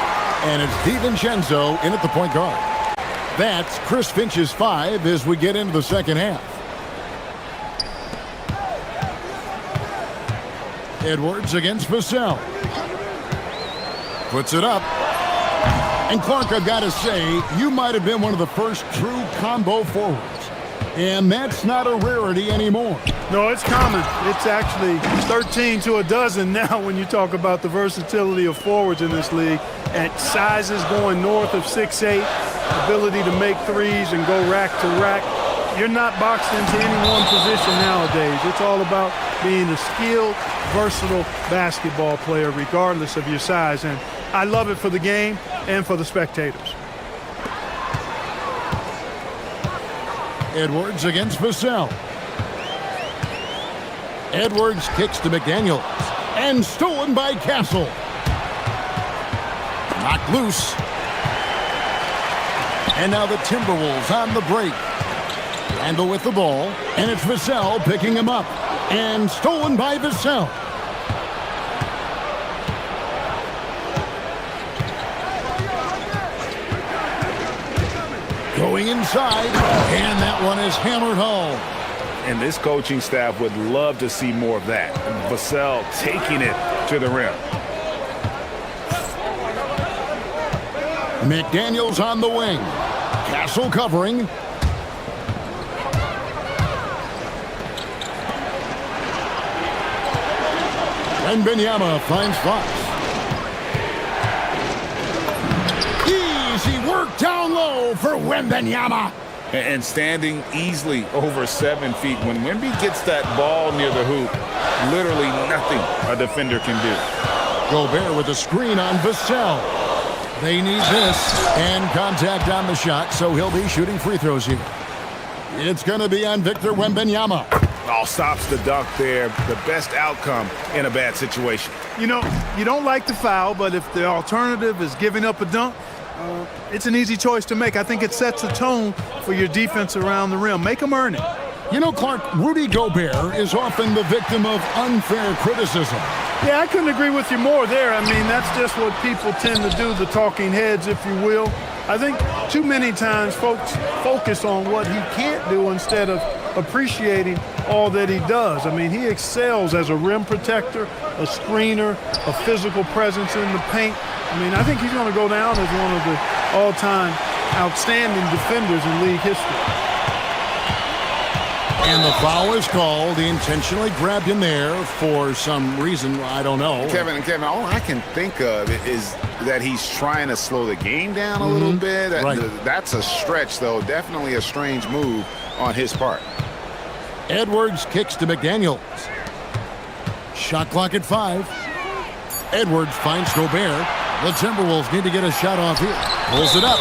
And it's DiVincenzo in at the point guard. That's Chris Finch's 5 as we get into the second half. Edwards against Vassell. Puts it up. And Clark, I've got to say, you might have been one of the first true combo forwards. And that's not a rarity anymore. No, it's common. It's actually 13 to a dozen now when you talk about the versatility of forwards in this league. At sizes going north of 6'8", ability to make threes and go rack to rack. You're not boxed into any one position nowadays. It's all about being a skilled, versatile basketball player regardless of your size. And I love it for the game and for the spectators. Edwards against Vassell. Edwards kicks to McDaniels. And stolen by Castle. Knocked loose. And now the Timberwolves on the break. Randall with the ball. And it's Vassell picking him up. And stolen by Vassell. Going inside. And that one is hammered home. And this coaching staff would love to see more of that. And Vassell taking it to the rim. McDaniels on the wing. Castle covering. Wembanyama finds Fox. Easy work down low for Wembanyama. And standing easily over 7 feet. When Wemby gets that ball near the hoop, literally nothing a defender can do. Gobert with a screen on Vassell. They need this. And contact on the shot, so he'll be shooting free throws here. It's going to be on Victor Wembanyama. Oh, stops the dunk there. The best outcome in a bad situation. You know, you don't like the foul, but if the alternative is giving up a dunk, it's an easy choice to make. I think it sets a tone for your defense around the rim. Make them earn it. You know, Clark, Rudy Gobert is often the victim of unfair criticism. Yeah, I couldn't agree with you more there. I mean, that's just what people tend to do, the talking heads, if you will. I think too many times folks focus on what he can't do instead of appreciating all that he does. I mean, he excels as a rim protector, a screener, a physical presence in the paint. I mean, I think he's going to go down as one of the all-time outstanding defenders in league history. And the foul is called. He intentionally grabbed him there for some reason, I don't know. Kevin, all I can think of is that he's trying to slow the game down a little bit. Right. That's a stretch, though. Definitely a strange move on his part. Edwards kicks to McDaniels. Shot clock at 5. Edwards finds Gobert. The Timberwolves need to get a shot off here. Pulls it up.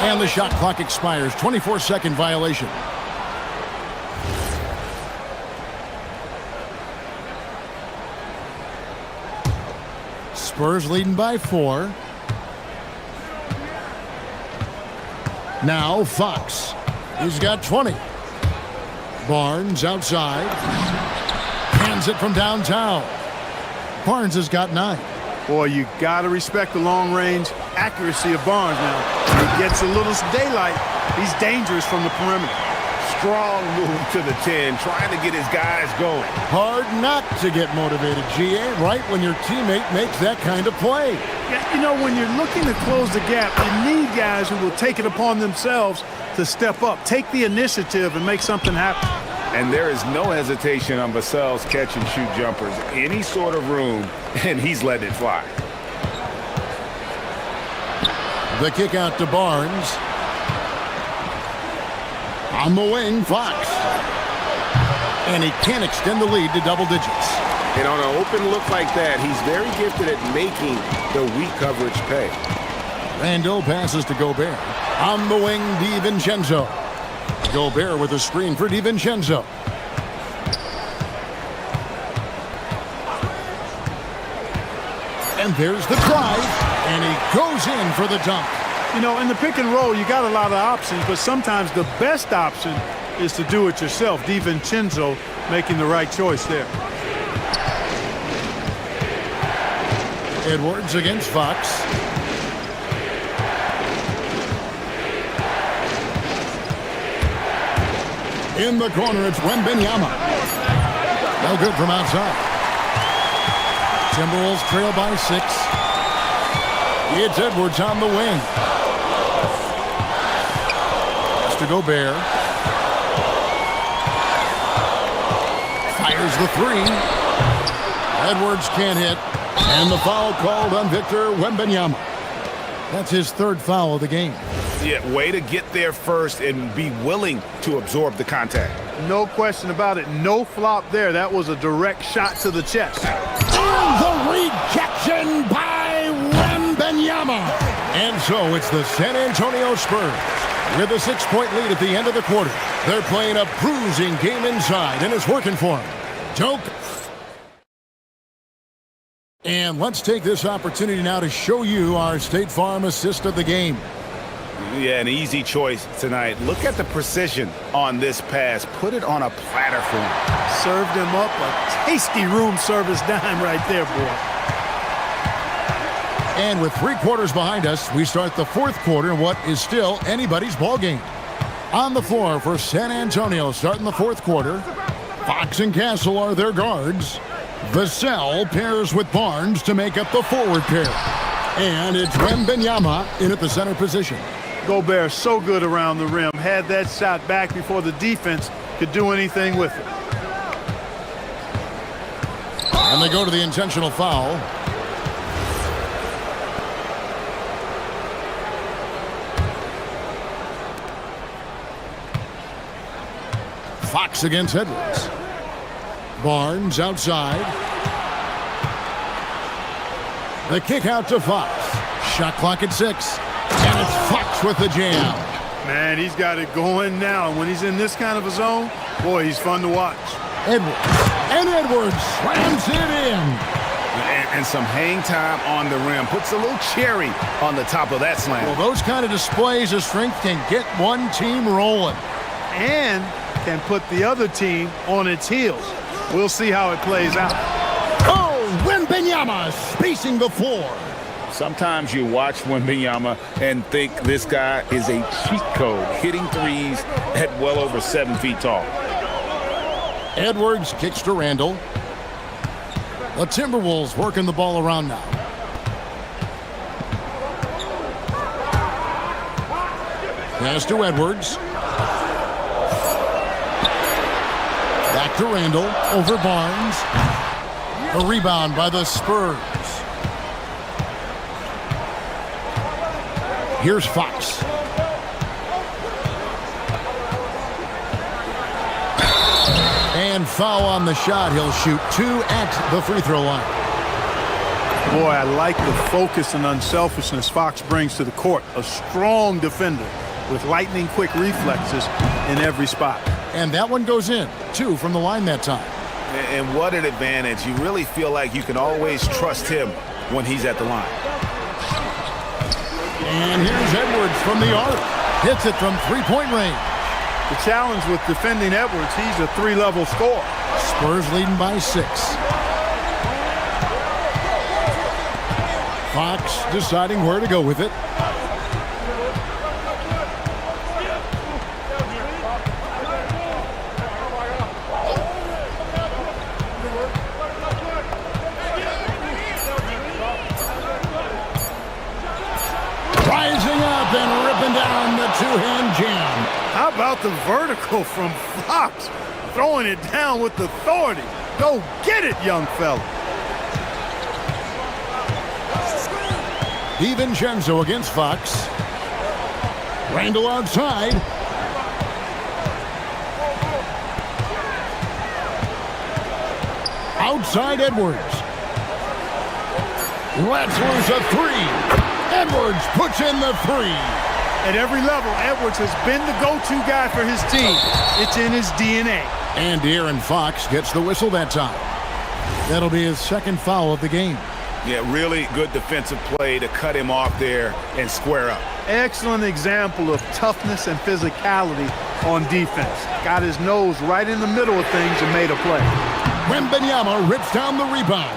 And the shot clock expires. 24-second violation. Spurs leading by 4. Now Fox. He's got 20. Barnes outside. Hands it from downtown. Barnes has got 9. Boy, you got to respect the long-range accuracy of Barnes now. When he gets a little daylight, he's dangerous from the perimeter. Strong move to the 10, trying to get his guys going. Hard not to get motivated, GA, right when your teammate makes that kind of play. Yeah, you know, when you're looking to close the gap, you need guys who will take it upon themselves to step up, take the initiative, and make something happen. And there is no hesitation on Vassell's catch-and-shoot jumpers. Any sort of room, and he's letting it fly. The kick out to Barnes. On the wing, Fox. And he can't extend the lead to double digits. And on an open look like that, he's very gifted at making the weak coverage pay. Randall passes to Gobert. On the wing, DiVincenzo. Gobert with a screen for DiVincenzo. And there's the drive. And he goes in for the dunk. You know, in the pick and roll, you got a lot of options, but sometimes the best option is to do it yourself. DiVincenzo making the right choice there. Edwards against Fox. In the corner, it's Wembanyama. No good from outside. Timberwolves trail by 6. It's Edwards on the wing. To Gobert. Fires the 3. Edwards can't hit. And the foul called on Victor Wembanyama. That's his 3rd foul of the game. Yeah, way to get there first and be willing to absorb the contact. No question about it. No flop there. That was a direct shot to the chest. And the rejection by Wembanyama. And so it's the San Antonio Spurs with a 6-point lead at the end of the quarter. They're playing a bruising game inside, and it's working for them. Joke. And let's take this opportunity now to show you our State Farm assist of the game. Yeah, an easy choice tonight. Look at the precision on this pass. Put it on a platter for him. Served him up a tasty room service dime right there, boy. And with 3 quarters behind us, we start the 4th quarter in what is still anybody's ball game. On the floor for San Antonio, starting the 4th quarter, Fox and Castle are their guards. Vassell pairs with Barnes to make up the forward pair. And it's Wembanyama in at the center position. Gobert so good around the rim. Had that shot back before the defense could do anything with it. And they go to the intentional foul. Fox against Edwards. Barnes outside. The kick out to Fox. Shot clock at 6. And it's Fox with the jam. Man, he's got it going now. When he's in this kind of a zone, boy, he's fun to watch. Edwards. And Edwards slams it in. And some hang time on the rim. Puts a little cherry on the top of that slam. Well, those kind of displays of strength can get one team rolling. And can put the other team on its heels. We'll see how it plays out. Oh, Wembanyama spacing the floor. Sometimes you watch Wembanyama and think this guy is a cheat code, hitting threes at well over 7 feet tall. Edwards kicks to Randall. The Timberwolves working the ball around now. Pass to Edwards. Back to Randall. Over Barnes. A rebound by the Spurs. Here's Fox. And foul on the shot. He'll shoot 2 at the free throw line. Boy, I like the focus and unselfishness Fox brings to the court. A strong defender with lightning-quick reflexes in every spot. And that one goes in. 2 from the line that time. And what an advantage. You really feel like you can always trust him when he's at the line. And here's Edwards from the arc. Hits it from three-point range. The challenge with defending Edwards, he's a 3-level scorer. Spurs leading by 6. Fox deciding where to go with it. Rising up and ripping down the two-hand jam. How about the vertical from Fox? Throwing it down with authority. Go get it, young fella. DiVincenzo against Fox. Randall outside. Outside Edwards. Lets loose a 3. Edwards puts in the 3. At every level, Edwards has been the go-to guy for his team. It's in his DNA. And De'Aaron Fox gets the whistle that time. That'll be his second foul of the game. Yeah, really good defensive play to cut him off there and square up. Excellent example of toughness and physicality on defense. Got his nose right in the middle of things and made a play. Wembanyama rips down the rebound.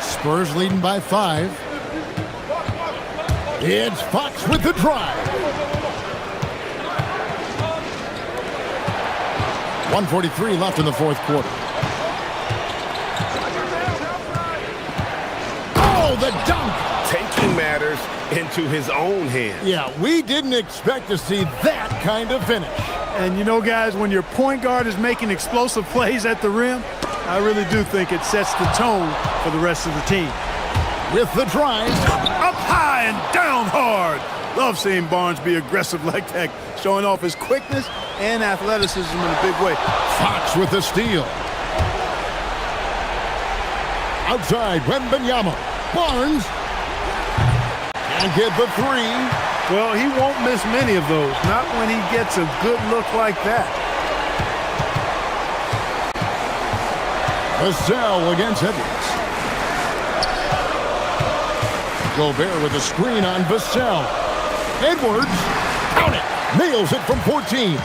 Spurs leading by 5. It's Fox with the drive. 1:43 left in the fourth quarter. Oh, the dunk! Taking matters into his own hands. Yeah, we didn't expect to see that kind of finish. And you know, guys, when your point guard is making explosive plays at the rim, I really do think it sets the tone for the rest of the team. With the drive. Up high and down hard. Love seeing Barnes be aggressive like that, showing off his quickness and athleticism in a big way. Fox with the steal. Outside, Wembanyama. Barnes. And get the 3. Well, he won't miss many of those, not when he gets a good look like that. Vassell against Edwards. Gobert with a screen on Vassell. Edwards, count it, nails it from 14.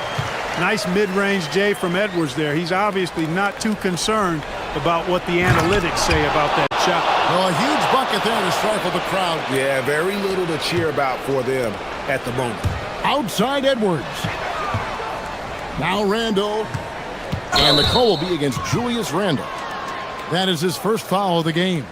Nice mid-range J from Edwards there. He's obviously not too concerned about what the analytics say about that shot. Well, a huge bucket there to stifle the crowd. Yeah, very little to cheer about for them at the moment. Outside Edwards. Now Randall. And the call will be against Julius Randall. That is his first foul of the game.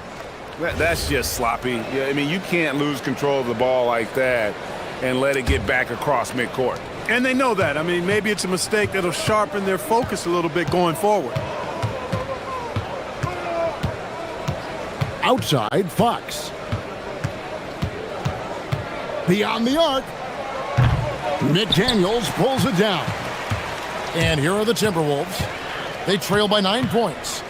That's just sloppy. Yeah, I mean, you can't lose control of the ball like that and let it get back across midcourt. And they know that. I mean, maybe it's a mistake that'll sharpen their focus a little bit going forward. Outside, Fox. Beyond the arc. McDaniels pulls it down. And here are the Timberwolves. They trail by 9 points.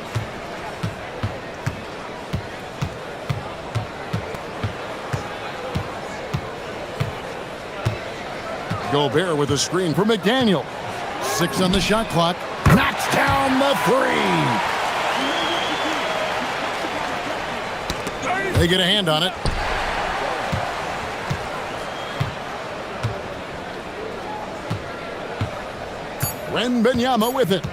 Gobert with a screen for McDaniel. 6 on the shot clock. Knocks down the 3. They get a hand on it. Wembanyama with it.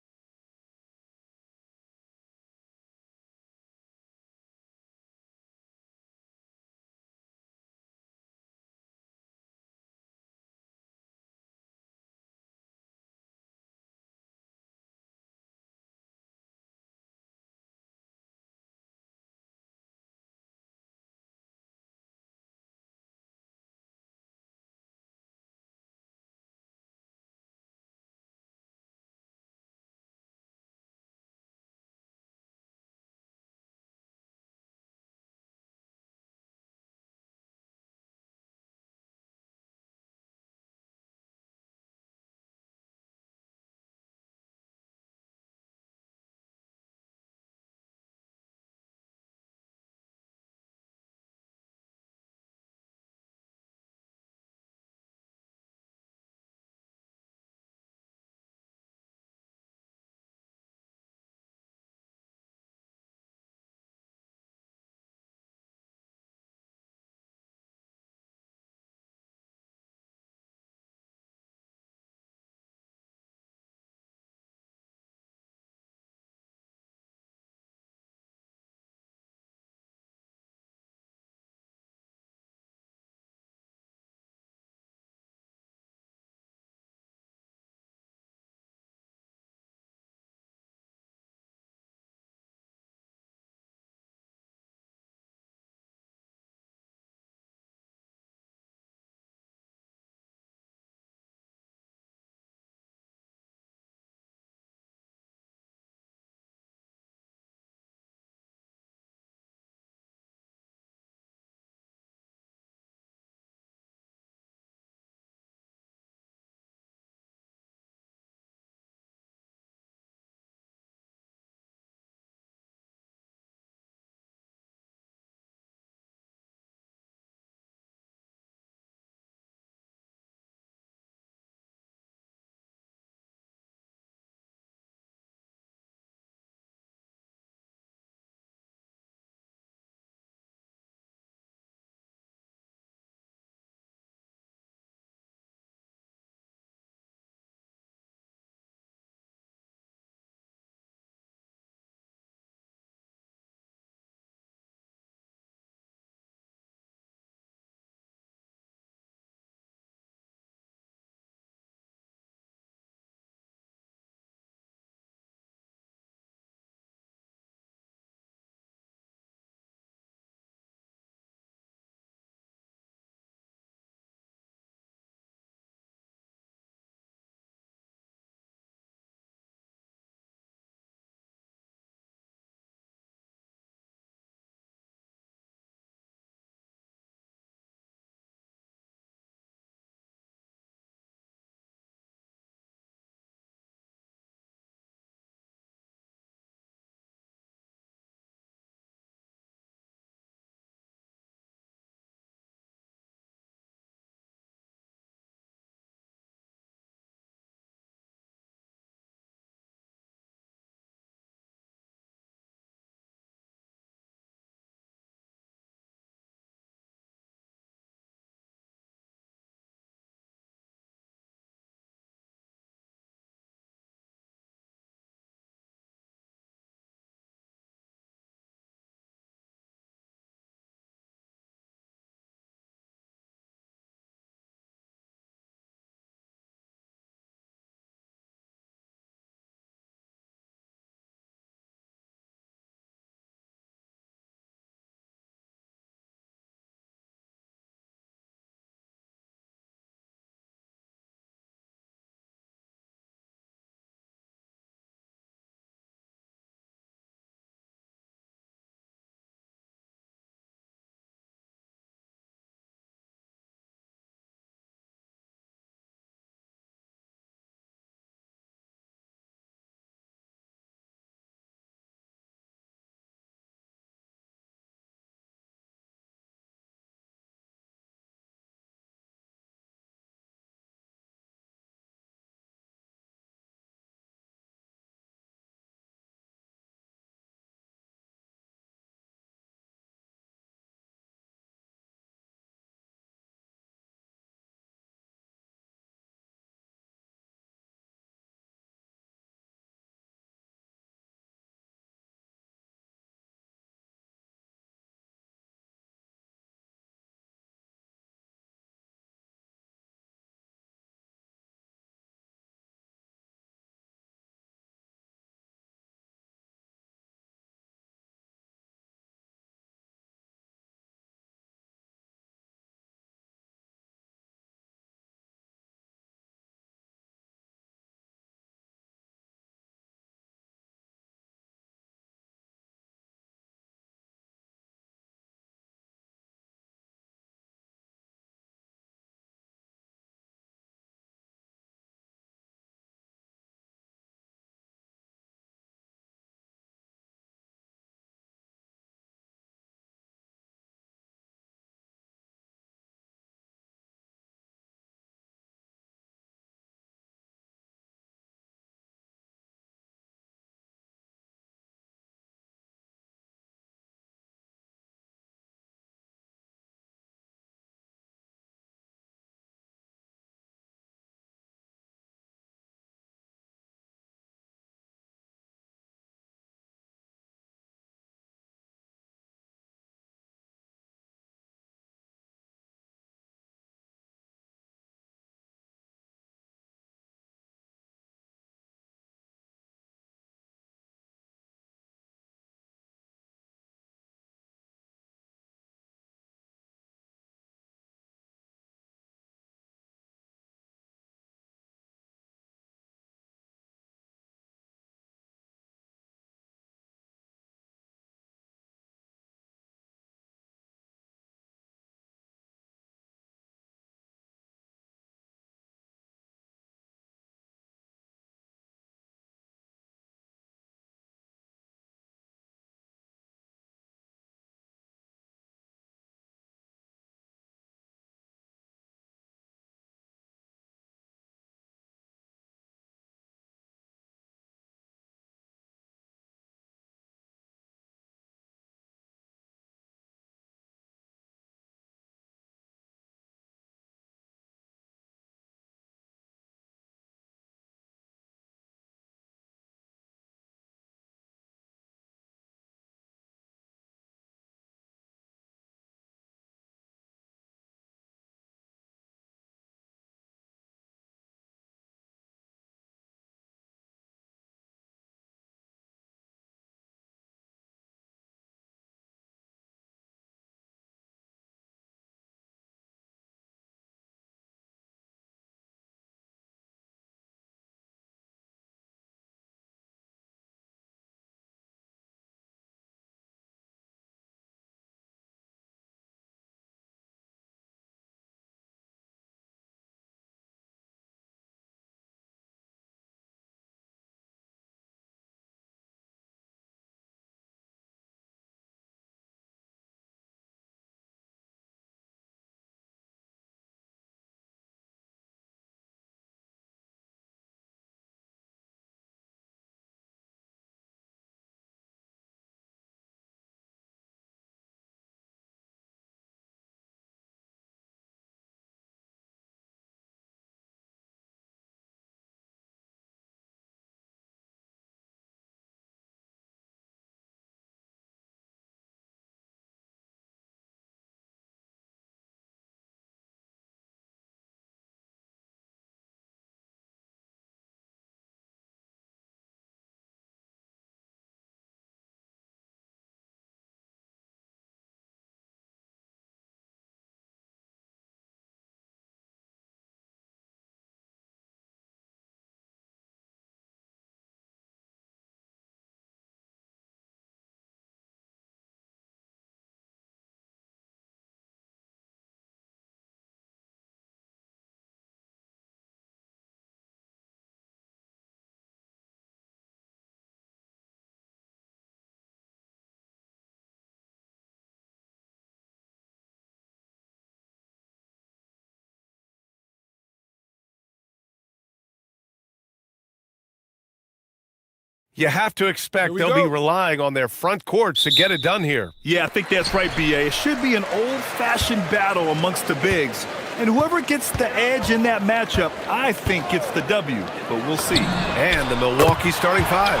You have to expect they'll be relying on their front courts to get it done here. Yeah, I think that's right, B.A. It should be an old-fashioned battle amongst the bigs. And whoever gets the edge in that matchup, I think gets the W, but we'll see. And the Milwaukee starting five.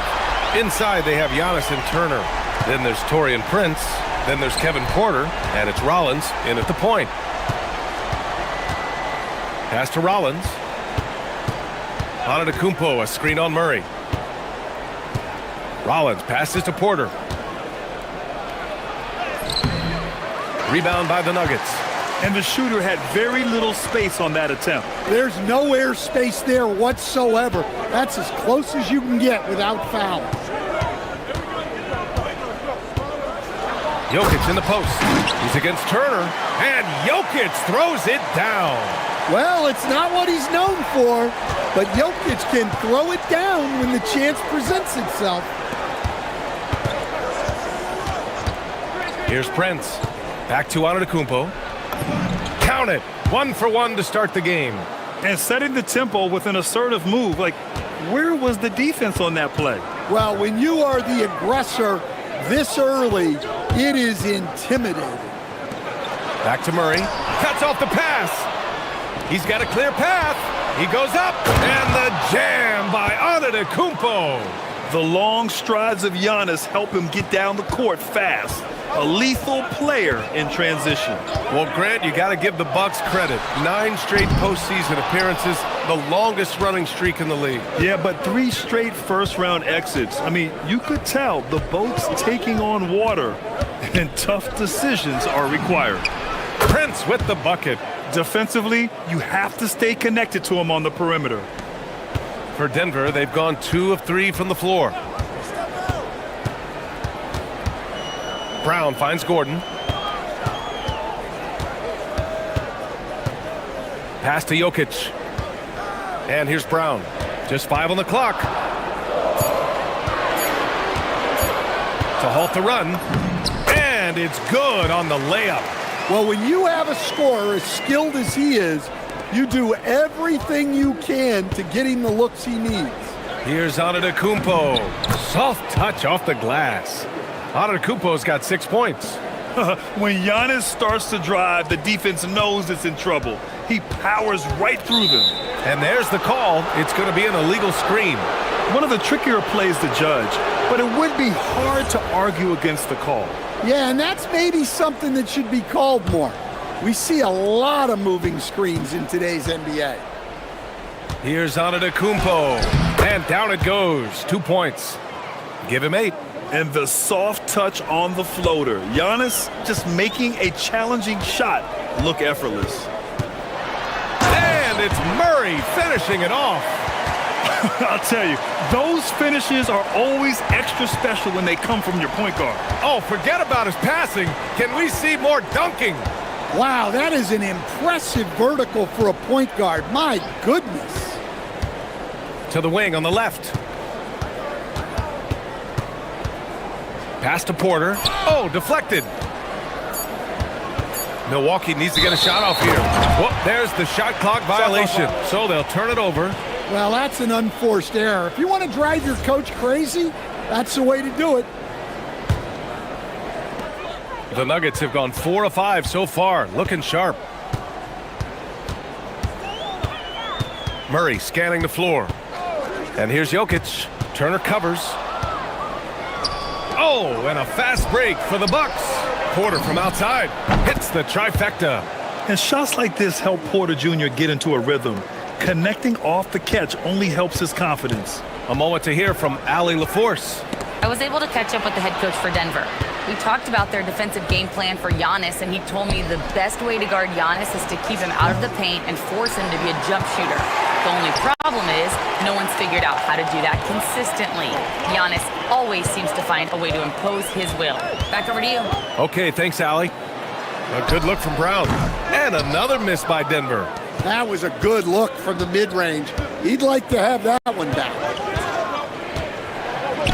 Inside, they have Giannis and Turner. Then there's Taurean Prince. Then there's Kevin Porter. And it's Rollins in at the point. Pass to Rollins. Antetokounmpo, a screen on Murray. Rollins passes to Porter. Rebound by the Nuggets. And the shooter had very little space on that attempt. There's no air space there whatsoever. That's as close as you can get without foul. Jokic in the post. He's against Turner. And Jokic throws it down. Well, it's not what he's known for, but Jokic can throw it down when the chance presents itself. Here's Prince. Back to Antetokounmpo. Count it. 1-for-1 to start the game. And setting the tempo with an assertive move. Like, where was the defense on that play? Well, when you are the aggressor this early, it is intimidating. Back to Murray. Cuts off the pass. He's got a clear path. He goes up. And the jam by Antetokounmpo. The long strides of Giannis help him get down the court fast. A lethal player in transition. Well, Grant, you got to give the Bucks credit. 9 straight postseason appearances, the longest running streak in the league. Yeah, but 3 straight first-round exits. I mean, you could tell the boat's taking on water, and tough decisions are required. Prince with the bucket. Defensively, you have to stay connected to him on the perimeter. For Denver, they've gone 2 of 3 from the floor. Brown finds Gordon. Pass to Jokic. And here's Brown. Just 5 on the clock. To halt the run. And it's good on the layup. Well, when you have a scorer as skilled as he is, you do everything you can to get him the looks he needs. Here's Antetokounmpo. Soft touch off the glass. Antetokounmpo's got 6 points. When Giannis starts to drive, the defense knows it's in trouble. He powers right through them. And there's the call. It's going to be an illegal screen. One of the trickier plays to judge, but it would be hard to argue against the call. Yeah, and that's maybe something that should be called more. We see a lot of moving screens in today's NBA. Here's Antetokounmpo. And down it goes. 2 points. Give him 8. And the soft touch on the floater. Giannis just making a challenging shot look effortless. And it's Murray finishing it off. I'll tell you, those finishes are always extra special when they come from your point guard. Oh, forget about his passing. Can we see more dunking? Wow, that is an impressive vertical for a point guard. My goodness. To the wing on the left. Pass to Porter. Oh, deflected. Milwaukee needs to get a shot off here. Whoop, there's the shot clock violation. So they'll turn it over. Well, that's an unforced error. If you want to drive your coach crazy, that's the way to do it. The Nuggets have gone 4 of 5 so far, looking sharp. Murray scanning the floor. And here's Jokic. Turner covers. Oh, and a fast break for the Bucks. Porter from outside hits the trifecta. And shots like this help Porter Jr. get into a rhythm. Connecting off the catch only helps his confidence. A moment to hear from Allie LaForce. I was able to catch up with the head coach for Denver. We talked about their defensive game plan for Giannis, and he told me the best way to guard Giannis is to keep him out of the paint and force him to be a jump shooter. The only problem is no one's figured out how to do that consistently. Giannis always seems to find a way to impose his will. Back over to you. Okay, thanks, Allie. A good look from Brown. And another miss by Denver. That was a good look from the mid-range. He'd like to have that one back.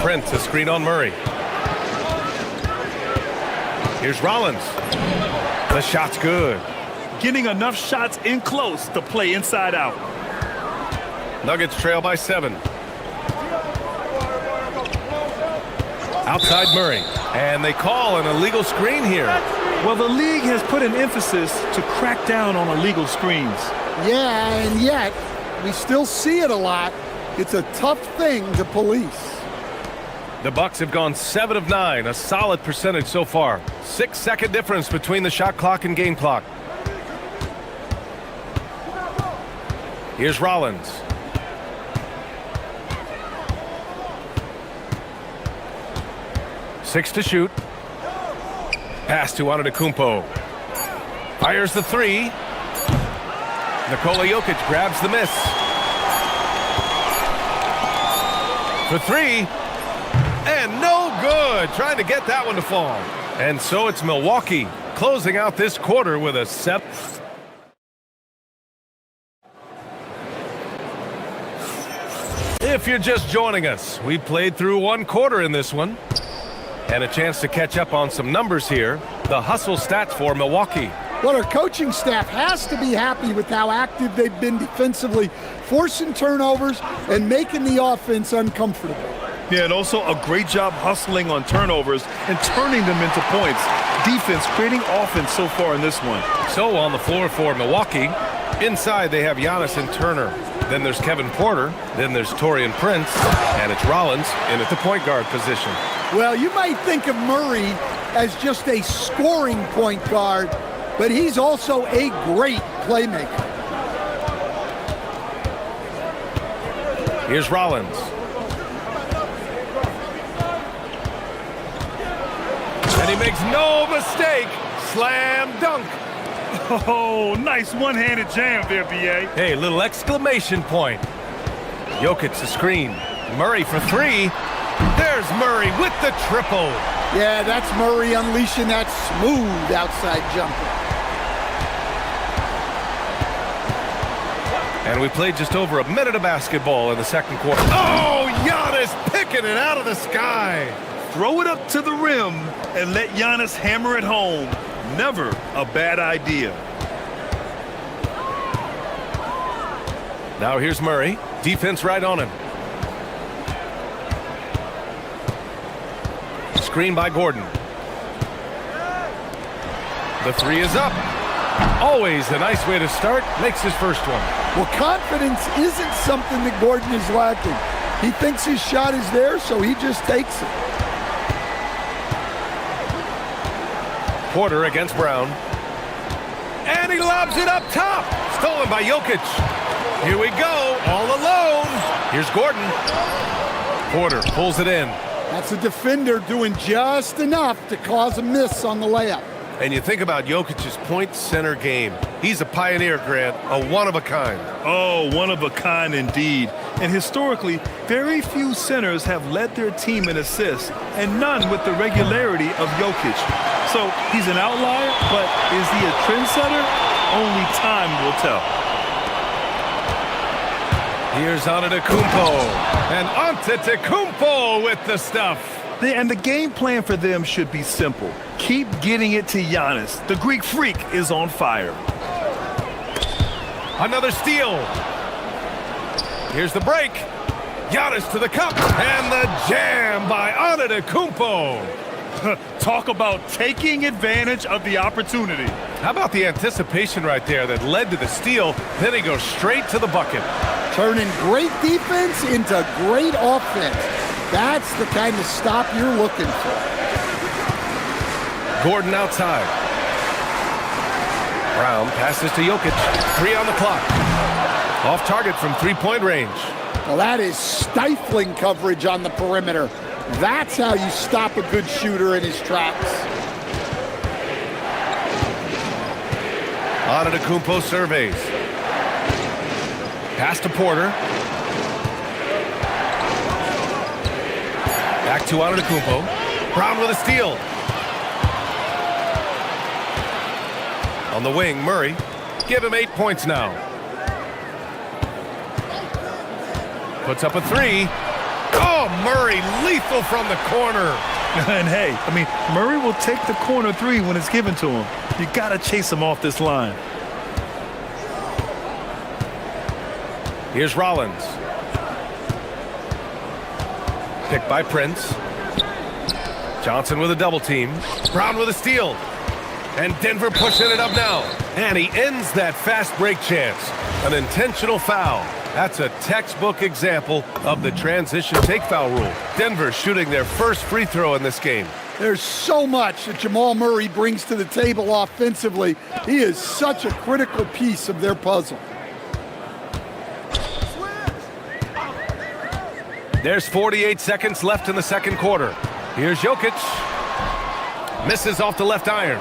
Prince, a screen on Murray. Here's Rollins. The shot's good. Getting enough shots in close to play inside out. Nuggets trail by 7. Outside Murray. And they call an illegal screen here. Well, the league has put an emphasis to crack down on illegal screens. Yeah, and yet we still see it a lot. It's a tough thing to police. The Bucks have gone 7 of 9, a solid percentage so far. 6-second difference between the shot clock and game clock. Here's Rollins. Six to shoot. Pass to Antetokounmpo. Fires the three. Nikola Jokic grabs the miss. For three. And no good. Trying to get that one to fall. And so it's Milwaukee closing out this quarter with a 7. If you're just joining us, we played through one quarter in this one. And a chance to catch up on some numbers here. The hustle stats for Milwaukee. Well, our coaching staff has to be happy with how active they've been defensively, forcing turnovers and making the offense uncomfortable. Yeah, and also a great job hustling on turnovers and turning them into points. Defense creating offense so far in this one. So on the floor for Milwaukee, inside they have Giannis and Turner. Then there's Kevin Porter. Then there's Taurean Prince. And it's Rollins in at the point guard position. Well, you might think of Murray as just a scoring point guard, but he's also a great playmaker. Here's Rollins. And he makes no mistake. Slam dunk. Oh, nice one-handed jam there, B.A. Hey, little exclamation point. Jokic the screen. Murray for three. There's Murray with the triple. Yeah, that's Murray unleashing that smooth outside jumper. And we played just over a minute of basketball in the second quarter. Oh, Giannis picking it out of the sky. Throw it up to the rim and let Giannis hammer it home. Never a bad idea. Now here's Murray. Defense right on him. Screen by Gordon. The three is up. Always a nice way to start. Makes his first one. Well, confidence isn't something that Gordon is lacking. He thinks his shot is there, so he just takes it. Porter against Brown. And he lobs it up top. Stolen by Jokic. Here we go, all alone. Here's Gordon. Porter pulls it in. That's a defender doing just enough to cause a miss on the layup. And you think about Jokic's point center game. He's a pioneer, Grant, a one-of-a-kind. Oh, one-of-a-kind indeed. And historically, very few centers have led their team in assists, and none with the regularity of Jokic. So he's an outlier, but is he a trendsetter? Only time will tell. Here's Antetokounmpo. And Antetokounmpo with the stuff. And the game plan for them should be simple. Keep getting it to Giannis. The Greek freak is on fire. Another steal. Here's the break. Giannis to the cup. And the jam by Antetokounmpo. Talk about taking advantage of the opportunity. How about the anticipation right there that led to the steal? Then he goes straight to the bucket. Turning great defense into great offense. That's the kind of stop you're looking for. Gordon outside. Brown passes to Jokic. 3 on the clock. Off target from three-point range. Well, that is stifling coverage on the perimeter. That's how you stop a good shooter in his tracks. Antetokounmpo surveys. Pass to Porter. Back to Antetokounmpo. Brown with a steal. On the wing, Murray. Give him 8 points now. Puts up a three. Oh, Murray, lethal from the corner. And hey, I mean, Murray will take the corner three when it's given to him. You got to chase him off this line. Here's Rollins. Picked by Prince. Johnson with a double team. Brown with a steal. And Denver pushing it up now. And he ends that fast break chance. An intentional foul. That's a textbook example of the transition take foul rule. Denver shooting their first free throw in this game. There's so much that Jamal Murray brings to the table offensively. He is such a critical piece of their puzzle. There's 48 seconds left in the second quarter. Here's Jokic. Misses off the left iron.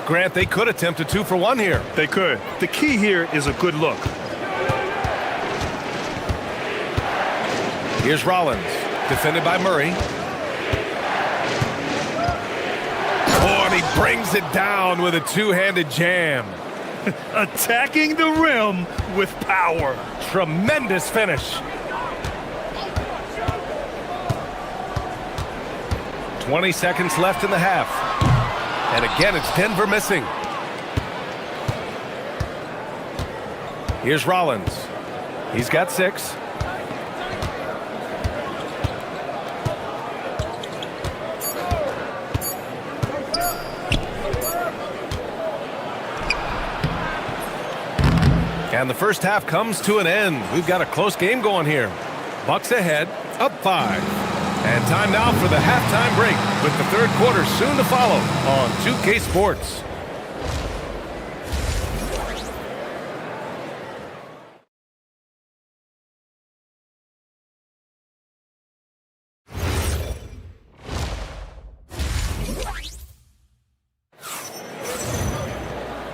Grant, they could attempt a 2-for-1 here. They could. The key here is a good look. Here's Rollins, defended by Murray. Oh, and he brings it down with a two-handed jam. Attacking the rim with power. Tremendous finish. 20 seconds left in the half. And again, it's Denver missing. Here's Rollins. He's got 6. And the first half comes to an end. We've got a close game going here. Bucks ahead, up 5. And time now for the halftime break, with the third quarter soon to follow on 2K Sports.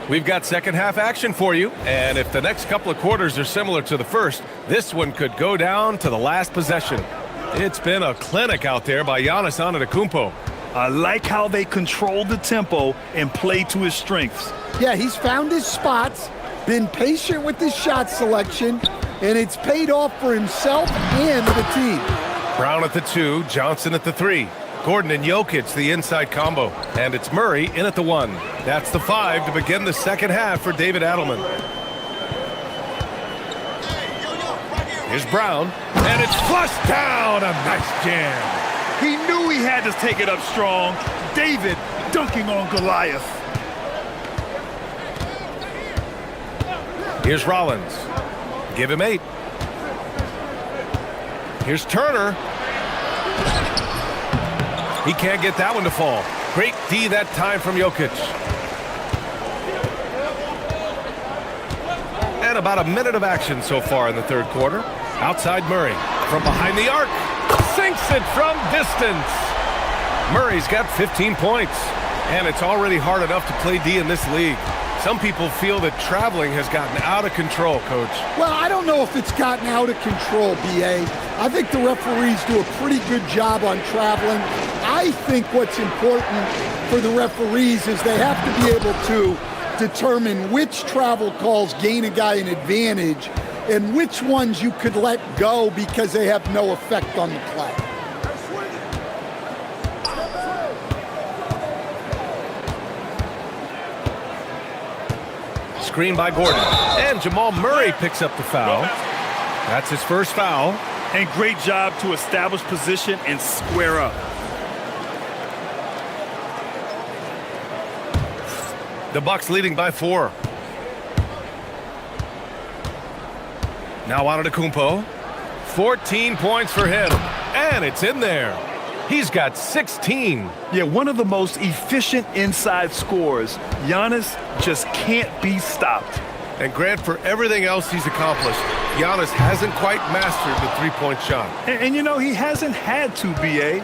We've got second half action for you, and if the next couple of quarters are similar to the first, this one could go down to the last possession. It's been a clinic out there by Giannis Antetokounmpo. I like how they control the tempo and play to his strengths. Yeah, he's found his spots, been patient with his shot selection, and it's paid off for himself and the team. Brown at the 2, Johnson at the 3. Gordon and Jokic, the inside combo. And it's Murray in at the 1. That's the 5 to begin the second half for David Adelman. Here's Brown, and it's flushed down. A nice jam. He knew he had to take it up strong. David dunking on Goliath. Here's Rollins. Give him 8. Here's Turner. He can't get that one to fall. Great D that time from Jokic. And about a minute of action so far in the third quarter. Outside Murray. From behind the arc. Sinks it from distance. Murray's got 15 points. And it's already hard enough to play D in this league. Some people feel that traveling has gotten out of control, Coach. Well, I don't know if it's gotten out of control, B.A. I think the referees do a pretty good job on traveling. I think what's important for the referees is they have to be able to determine which travel calls gain a guy an advantage and which ones you could let go because they have no effect on the play. Screen by Gordon. And Jamal Murray picks up the foul. That's his first foul. And great job to establish position and square up. The Bucks leading by 4. Now Antetokounmpo. 14 points for him. And it's in there. He's got 16. Yeah, one of the most efficient inside scorers. Giannis just can't be stopped. And Grant, for everything else he's accomplished, Giannis hasn't quite mastered the three-point shot. And you know, he hasn't had to, B.A.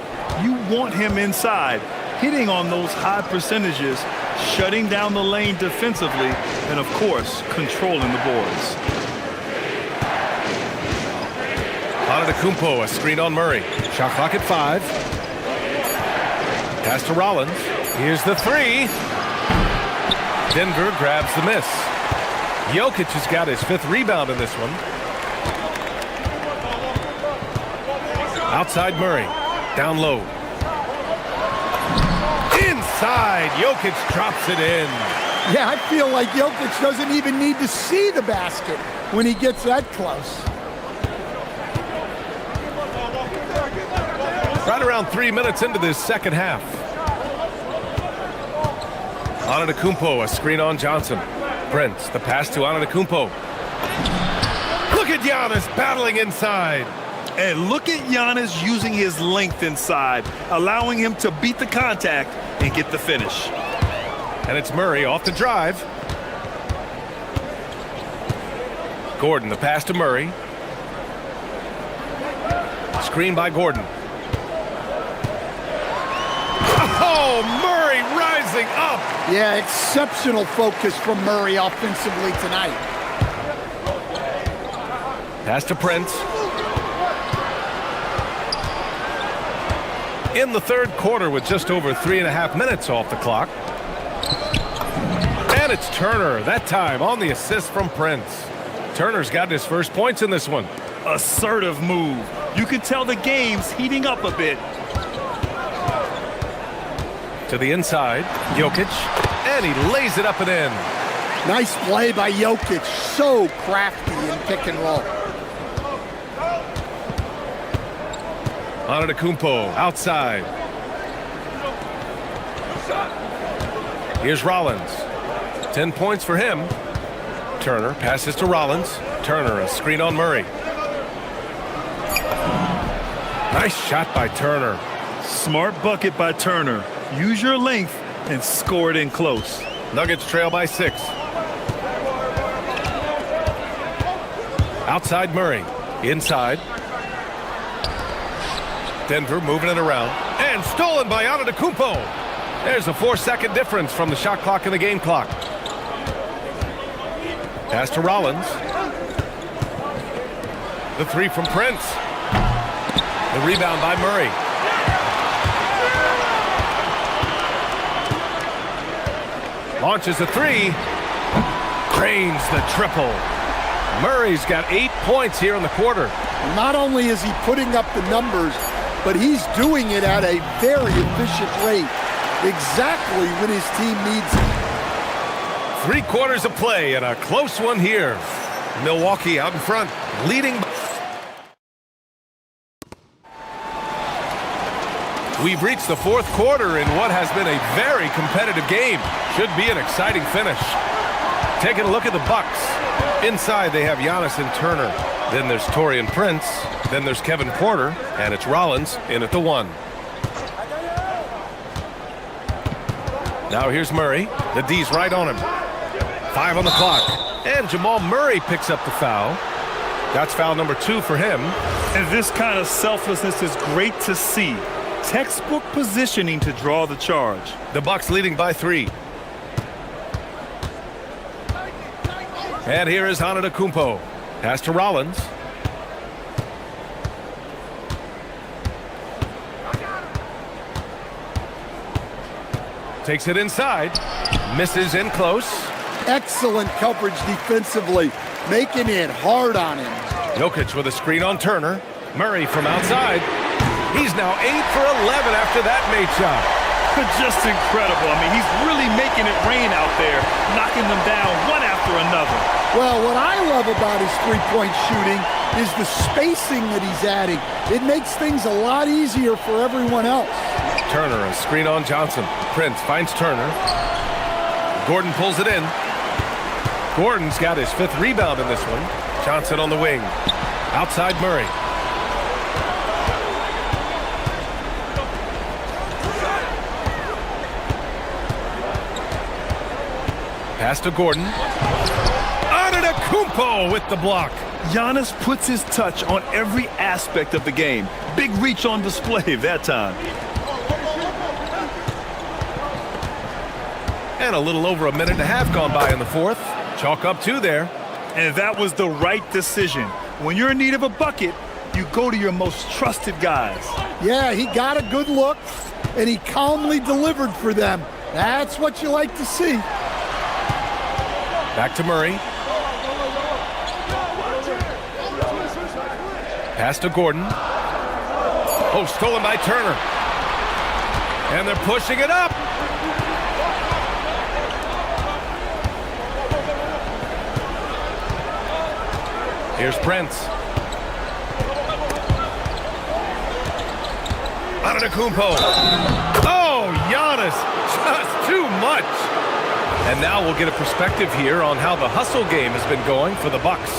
You want him inside, hitting on those high percentages, shutting down the lane defensively, and, of course, controlling the boards. Antetokounmpo, a screen on Murray. Shot clock at 5. Pass to Rollins. Here's the 3. Denver grabs the miss. Jokic has got his 5th rebound in this one. Outside Murray. Down low. Inside. Jokic drops it in. Yeah, I feel like Jokic doesn't even need to see the basket when he gets that close. Right around 3 minutes into this second half. Antetokounmpo, a screen on Johnson. Prince, the pass to Antetokounmpo. Look at Giannis battling inside. And look at Giannis using his length inside, allowing him to beat the contact and get the finish. And it's Murray off the drive. Gordon, the pass to Murray. Screen by Gordon. Oh, Murray rising up. Yeah, exceptional focus from Murray offensively tonight. Pass to Prince. In the third quarter with just over 3.5 minutes off the clock. And it's Turner, that time on the assist from Prince. Turner's got his first points in this one. Assertive move. You can tell the game's heating up a bit. To the inside, Jokic, and he lays it up and in. Nice play by Jokic, so crafty in pick and roll. Antetokounmpo outside. Here's Rollins. 10 points for him. Turner passes to Rollins. Turner, a screen on Murray. Nice shot by Turner. Smart bucket by Turner. Use your length and score it in close. Nuggets trail by 6. Outside Murray. Inside. Denver moving it around. And stolen by Antetokounmpo. There's a 4-second difference from the shot clock and the game clock. Pass to Rollins. The three from Prince. The rebound by Murray. Launches a three. Cranes the triple. Murray's got 8 points here in the quarter. Not only is he putting up the numbers, but he's doing it at a very efficient rate. Exactly when his team needs it. 3 quarters of play and a close one here. Milwaukee out in front, leading. We've reached the fourth quarter in what has been a very competitive game. Should be an exciting finish. Taking a look at the Bucks. Inside they have Giannis and Turner. Then there's Taurean Prince. Then there's Kevin Porter. And it's Rollins in at the 1. Now here's Murray. The D's right on him. 5 on the clock. And Jamal Murray picks up the foul. That's foul number 2 for him. And this kind of selflessness is great to see. Textbook positioning to draw the charge. The Bucks leading by 3. And here is Antetokounmpo. Pass to Rollins. Takes it inside. Misses in close. Excellent coverage defensively, making it hard on him. Jokic with a screen on Turner. Murray from outside. He's now 8 for 11 after that made shot. Just incredible. I mean, he's really making it rain out there, knocking them down one after another. Well, what I love about his three-point shooting is the spacing that he's adding. It makes things a lot easier for everyone else. Turner, a screen on Johnson. Prince finds Turner. Gordon pulls it in. Gordon's got his 5th rebound in this one. Johnson on the wing. Outside Murray. Pass to Gordon. Antetokounmpo with the block. Giannis puts his touch on every aspect of the game. Big reach on display that time. And a little over a minute and a half gone by in the 4th. Chalk up 2 there. And that was the right decision. When you're in need of a bucket, you go to your most trusted guys. Yeah, he got a good look, and he calmly delivered for them. That's what you like to see. Back to Murray. Pass to Gordon. Oh, stolen by Turner. And they're pushing it up. Here's Prince. Antetokounmpo. Oh, Giannis, just too much. And now we'll get a perspective here on how the hustle game has been going for the Bucks.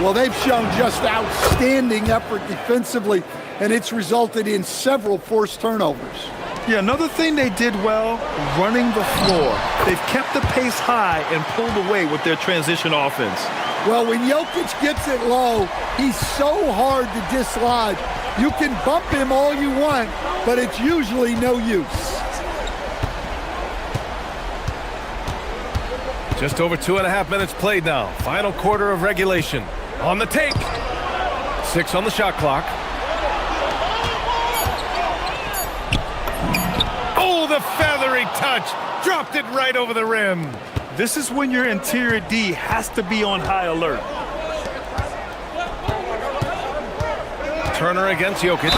Well, they've shown just outstanding effort defensively, and it's resulted in several forced turnovers. Yeah, another thing they did well, running the floor. They've kept the pace high and pulled away with their transition offense. Well, when Jokic gets it low, he's so hard to dislodge. You can bump him all you want, but it's usually no use. Just over 2.5 minutes played now. Final quarter of regulation. On the take. 6 on the shot clock. Oh, the feathery touch. Dropped it right over the rim. This is when your interior D has to be on high alert. Turner against Jokic.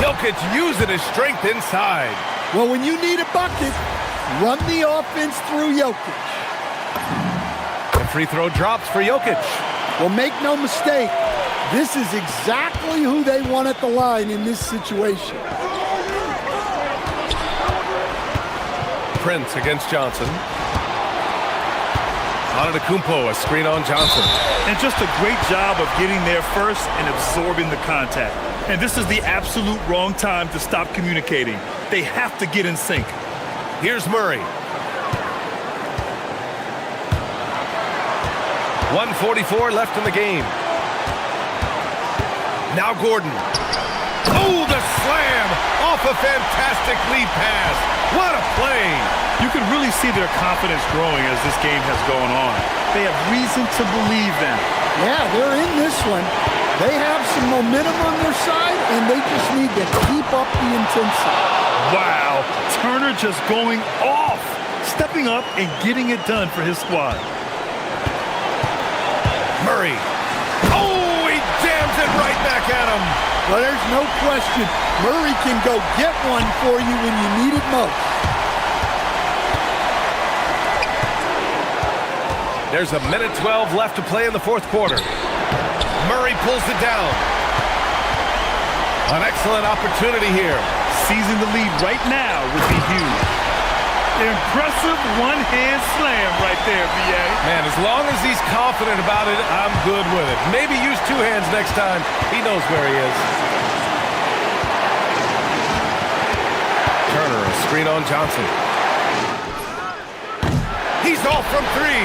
Jokic using his strength inside. Well, when you need a bucket, run the offense through Jokic. The free throw drops for Jokic. Well, make no mistake, this is exactly who they want at the line in this situation. Prince against Johnson. Antetokounmpo, a screen on Johnson. And just a great job of getting there first and absorbing the contact. And this is the absolute wrong time to stop communicating. They have to get in sync. Here's Murray. 1:44 left in the game. Now Gordon. Oh, the slam off a fantastic lead pass. What a play. You can really see their confidence growing as this game has gone on. They have reason to believe that. Yeah, they're in this one. They have some momentum on their side, and they just need to keep up the intensity. Wow, Turner just going off, stepping up and getting it done for his squad. Murray. Oh, he jams it right back at him. Well, there's no question. Murray can go get one for you when you need it most. There's 1:12 left to play in the fourth quarter. Murray pulls it down. An excellent opportunity here. Seizing the lead right now would be huge. Impressive one-hand slam right there, B.A. Man, as long as he's confident about it, I'm good with it. Maybe use two hands next time. He knows where he is. Turner, a screen on Johnson. He's off from three.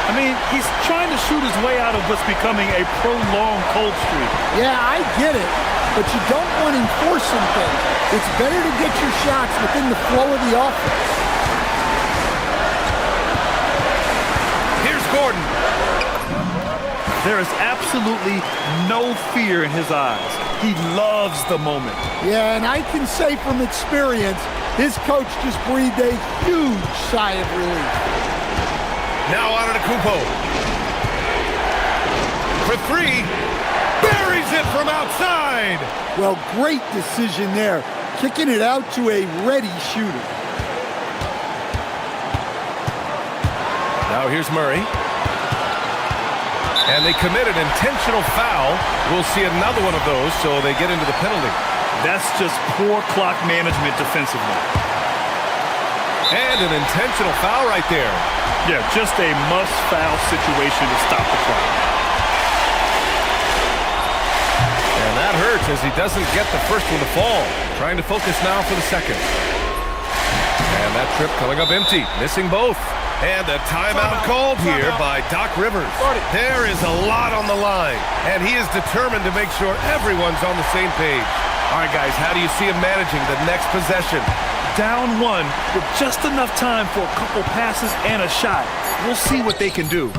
I mean, he's trying to shoot his way out of what's becoming a prolonged cold streak. Yeah, I get it, but you don't want him forcing things. It's better to get your shots within the flow of the offense. Here's Gordon. There is absolutely no fear in his eyes. He loves the moment. Yeah, and I can say from experience, his coach just breathed a huge sigh of relief. Now Antetokounmpo. For three. Buries it from outside. Well, great decision there. Kicking it out to a ready shooter. Now here's Murray. And they commit an intentional foul. We'll see another one of those, so they get into the penalty. That's just poor clock management defensively. And an intentional foul right there. Yeah, just a must-foul situation to stop the clock. And that hurts as he doesn't get the first one to fall. Trying to focus now for the second. And that trip coming up empty, missing both. And a timeout called here by Doc Rivers. There is a lot on the line, and he is determined to make sure everyone's on the same page. All right, guys, how do you see him managing the next possession? Down one with just enough time for a couple passes and a shot. We'll see what they can do.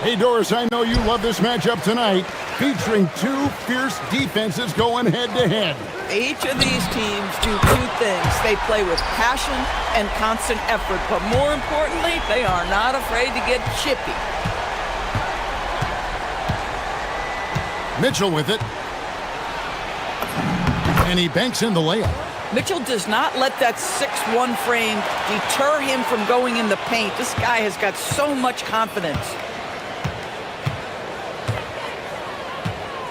Hey, Doris, I know you love this matchup tonight, featuring two fierce defenses going head-to-head. Each of these teams do two things. They play with passion and constant effort, but more importantly, they are not afraid to get chippy. Mitchell with it. And he banks in the layup. Mitchell does not let that 6'1" frame deter him from going in the paint. This guy has got so much confidence.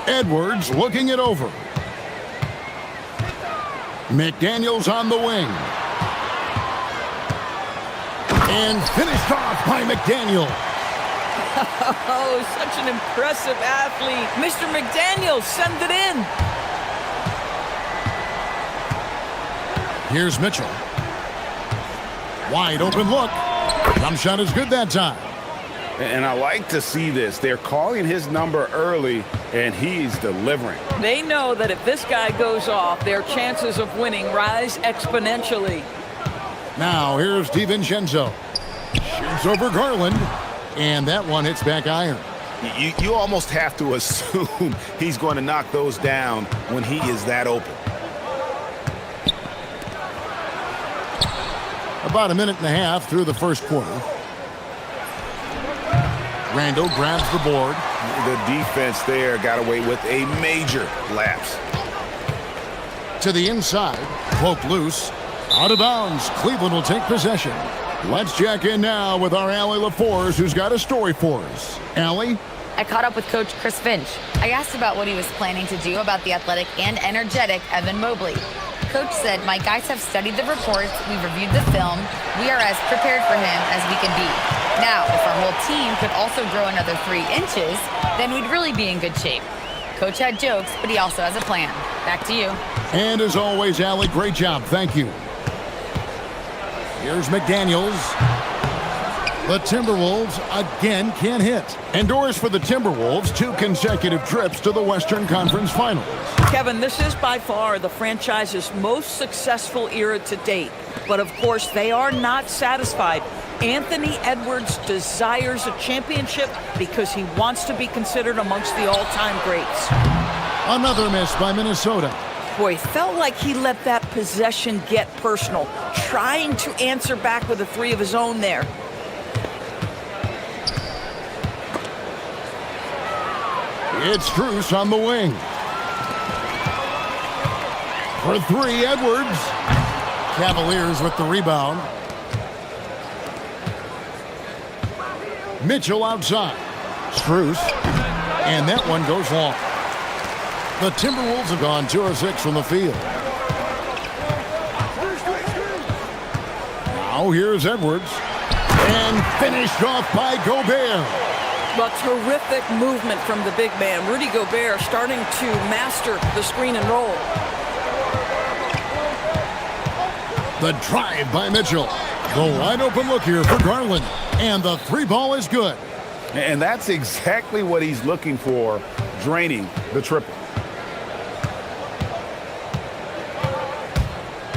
Edwards looking it over. McDaniels on the wing. And finished off by McDaniel. Oh, such an impressive athlete. Mr. McDaniels, send it in. Here's Mitchell. Wide open look. Jump shot is good that time. And I like to see this. They're calling his number early, and he's delivering. They know that if this guy goes off, their chances of winning rise exponentially. Now here's DiVincenzo. Shoots over Garland. And that one hits back iron. You almost have to assume he's going to knock those down when he is that open. About a minute and a half through the first quarter. Randall grabs the board. The defense there got away with a major lapse. To the inside. Poke loose. Out of bounds. Cleveland will take possession. Let's check in now with our Allie LaForce, who's got a story for us. Allie? I caught up with Coach Chris Finch. I asked about what he was planning to do about the athletic and energetic Evan Mobley. Coach said, my guys have studied the reports, we've reviewed the film, we are as prepared for him as we can be. Now, if our whole team could also grow another 3 inches, then we'd really be in good shape. Coach had jokes, but he also has a plan. Back to you. And as always, Allie, great job. Thank you. Here's McDaniels. The Timberwolves again can't hit. Endures for the Timberwolves 2 consecutive trips to the Western Conference Finals. Kevin, this is by far the franchise's most successful era to date. But of course, they are not satisfied. Anthony Edwards desires a championship because he wants to be considered amongst the all-time greats. Another miss by Minnesota. Boy, felt like he let that possession get personal, trying to answer back with a 3 of his own there. It's Strus on the wing. For 3, Edwards. Cavaliers with the rebound. Mitchell outside. Strus. And that one goes long. The Timberwolves have gone 2 of 6 from the field. Now here's Edwards. And finished off by Gobert. But terrific movement from the big man. Rudy Gobert starting to master the screen and roll. The drive by Mitchell. The wide open look here for Garland. And the 3 ball is good. And that's exactly what he's looking for, draining the triple.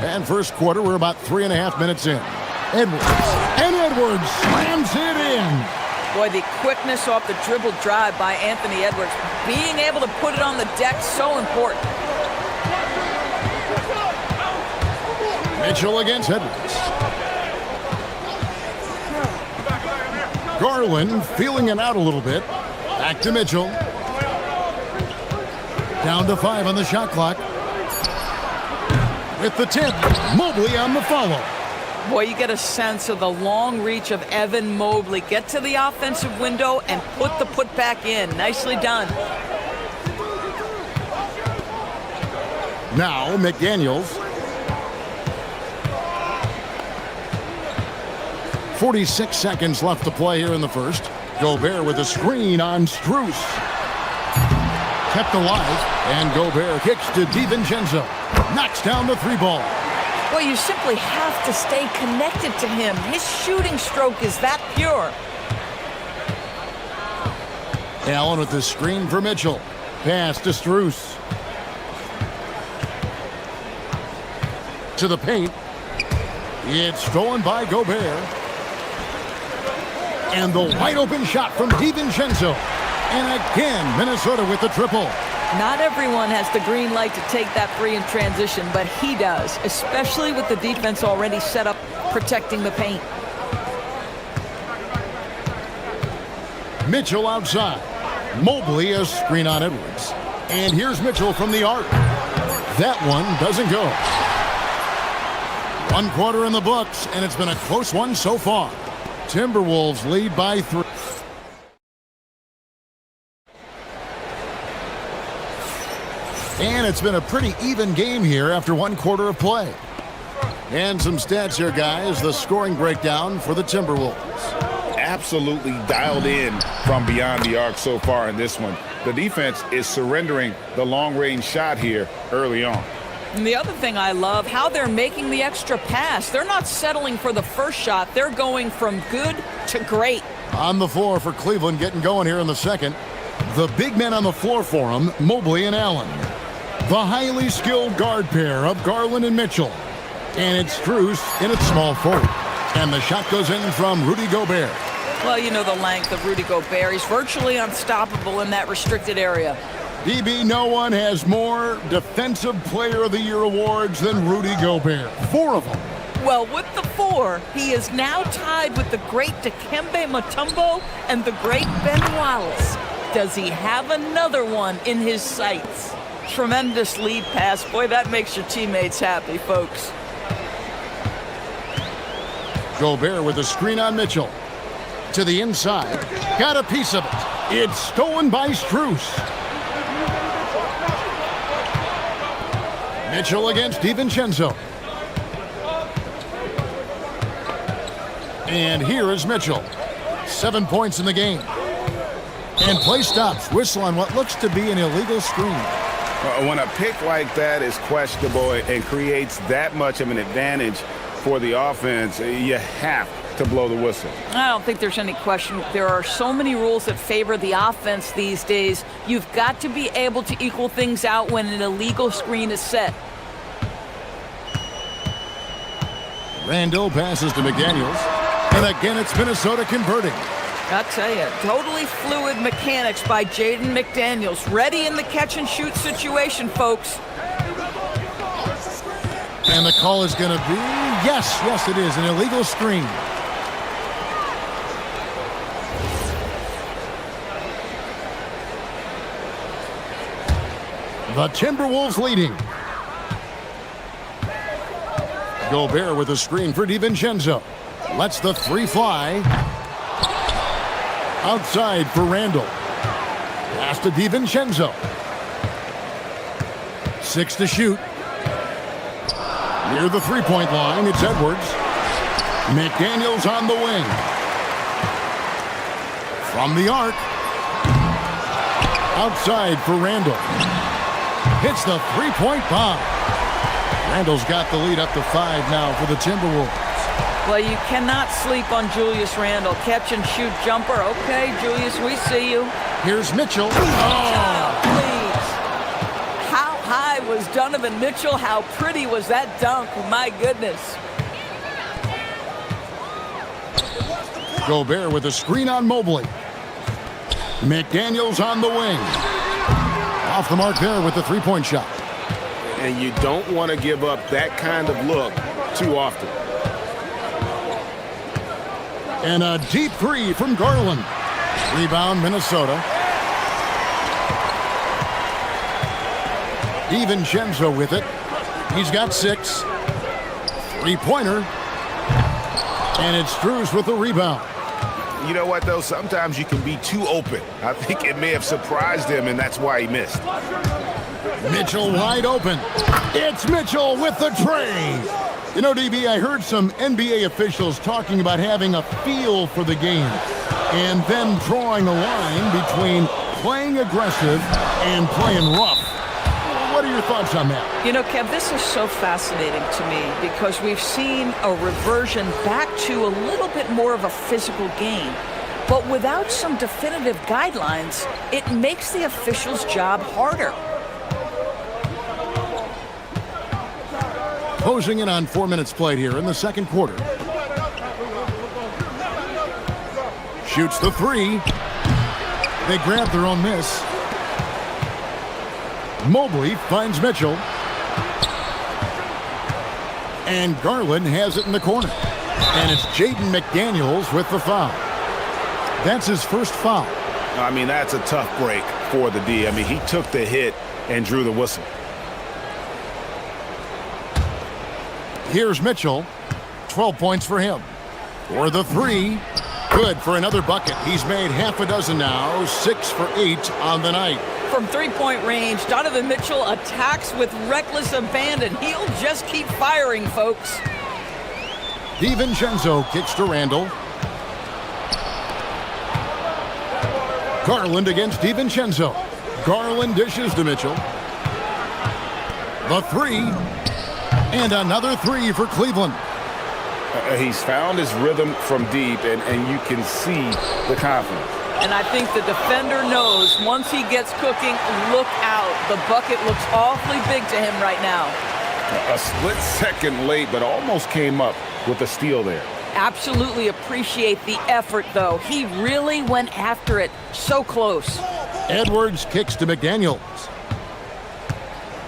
And first quarter, we're about 3.5 minutes in. Edwards. And Edwards slams it in. Boy, the quickness off the dribble drive by Anthony Edwards. Being able to put it on the deck, so important. Mitchell against Edwards. Garland feeling it out a little bit. Back to Mitchell. Down to 5 on the shot clock. With the tip, Mobley on the follow. Boy, you get a sense of the long reach of Evan Mobley. Get to the offensive window and put the putback in. Nicely done. Now McDaniels. 46 seconds left to play here in the first. Gobert with a screen on Strus. Kept alive, and Gobert kicks to DiVincenzo. Knocks down the 3 ball. Well, you simply have to stay connected to him. His shooting stroke is that pure. Allen with the screen for Mitchell. Pass to Strus. To the paint. It's stolen by Gobert. And the wide open shot from DiVincenzo. And again, Minnesota with the triple. Not everyone has the green light to take that three in transition, but he does, especially with the defense already set up protecting the paint. Mitchell outside. Mobley a screen on Edwards. And here's Mitchell from the arc. That one doesn't go. 1 quarter in the books, and it's been a close one so far. Timberwolves lead by 3. And it's been a pretty even game here after 1 quarter of play. And some stats here, guys. The scoring breakdown for the Timberwolves. Absolutely dialed in from beyond the arc so far in this one. The defense is surrendering the long-range shot here early on. And the other thing I love, how they're making the extra pass. They're not settling for the first shot. They're going from good to great. On the floor for Cleveland, getting going here in the second. The big men on the floor for them, Mobley and Allen. The highly skilled guard pair of Garland and Mitchell. And it's Strus in its small forward. And the shot goes in from Rudy Gobert. Well, you know the length of Rudy Gobert. He's virtually unstoppable in that restricted area. DB, no one has more Defensive Player of the Year awards than Rudy Gobert. 4 of them. Well, with the 4, he is now tied with the great Dikembe Mutombo and the great Ben Wallace. Does he have another one in his sights? Tremendous lead pass. Boy, that makes your teammates happy, folks. Gobert with a screen on Mitchell. To the inside. Got a piece of it. It's stolen by Strus. Mitchell against DiVincenzo. And here is Mitchell. 7 points in the game. And play stops. Whistle on what looks to be an illegal screen. When a pick like that is questionable and creates that much of an advantage for the offense, you have to blow the whistle. I don't think there's any question. There are so many rules that favor the offense these days. You've got to be able to equal things out when an illegal screen is set. Randall passes to McDaniels. And again, it's Minnesota converting. I'll tell you, totally fluid mechanics by Jaden McDaniels. Ready in the catch-and-shoot situation, folks. And the call is going to be, yes, it is, an illegal screen. The Timberwolves leading. Gobert with a screen for DiVincenzo. Lets the 3 fly. Outside for Randall. Pass to DiVincenzo. 6 to shoot. Near the 3-point line, it's Edwards. McDaniels on the wing. From the arc. Outside for Randall. Hits the 3-point bomb. Randall's got the lead up to 5 now for the Timberwolves. Well, you cannot sleep on Julius Randle. Catch and shoot jumper. Okay, Julius, we see you. Here's Mitchell. Oh, please. How high was Donovan Mitchell? How pretty was that dunk? My goodness. Gobert with a screen on Mobley. McDaniels on the wing. Off the mark there with the 3-point shot. And you don't want to give up that kind of look too often. And a deep 3 from Garland. Rebound, Minnesota. DiVincenzo with it. He's got 6. 3-pointer. And it's Strus with the rebound. You know what, though? Sometimes you can be too open. I think it may have surprised him, and that's why he missed. Mitchell wide open. It's Mitchell with the tray. You know, DB, I heard some NBA officials talking about having a feel for the game and then drawing a line between playing aggressive and playing rough. What are your thoughts on that? You know, Kev, this is so fascinating to me because we've seen a reversion back to a little bit more of a physical game. But without some definitive guidelines, it makes the officials' job harder. Closing in on 4 minutes played here in the second quarter. Shoots the three. They grab their own miss. Mobley finds Mitchell. And Garland has it in the corner. And it's Jaden McDaniels with the foul. That's his first foul. I mean, that's a tough break for the D. I mean, he took the hit and drew the whistle. Here's Mitchell. 12 points for him. For the three. Good for another bucket. He's made half a dozen now. 6 for 8 on the night. From three-point range, Donovan Mitchell attacks with reckless abandon. He'll just keep firing, folks. DiVincenzo kicks to Randall. Garland against DiVincenzo. Garland dishes to Mitchell. The three. And another three for Cleveland. He's found his rhythm from deep, and you can see the confidence. And I think the defender knows once he gets cooking, look out. The bucket looks awfully big to him right now. A split second late, but almost came up with a steal there. Absolutely appreciate the effort, though. He really went after it. So close. Edwards kicks to McDaniels.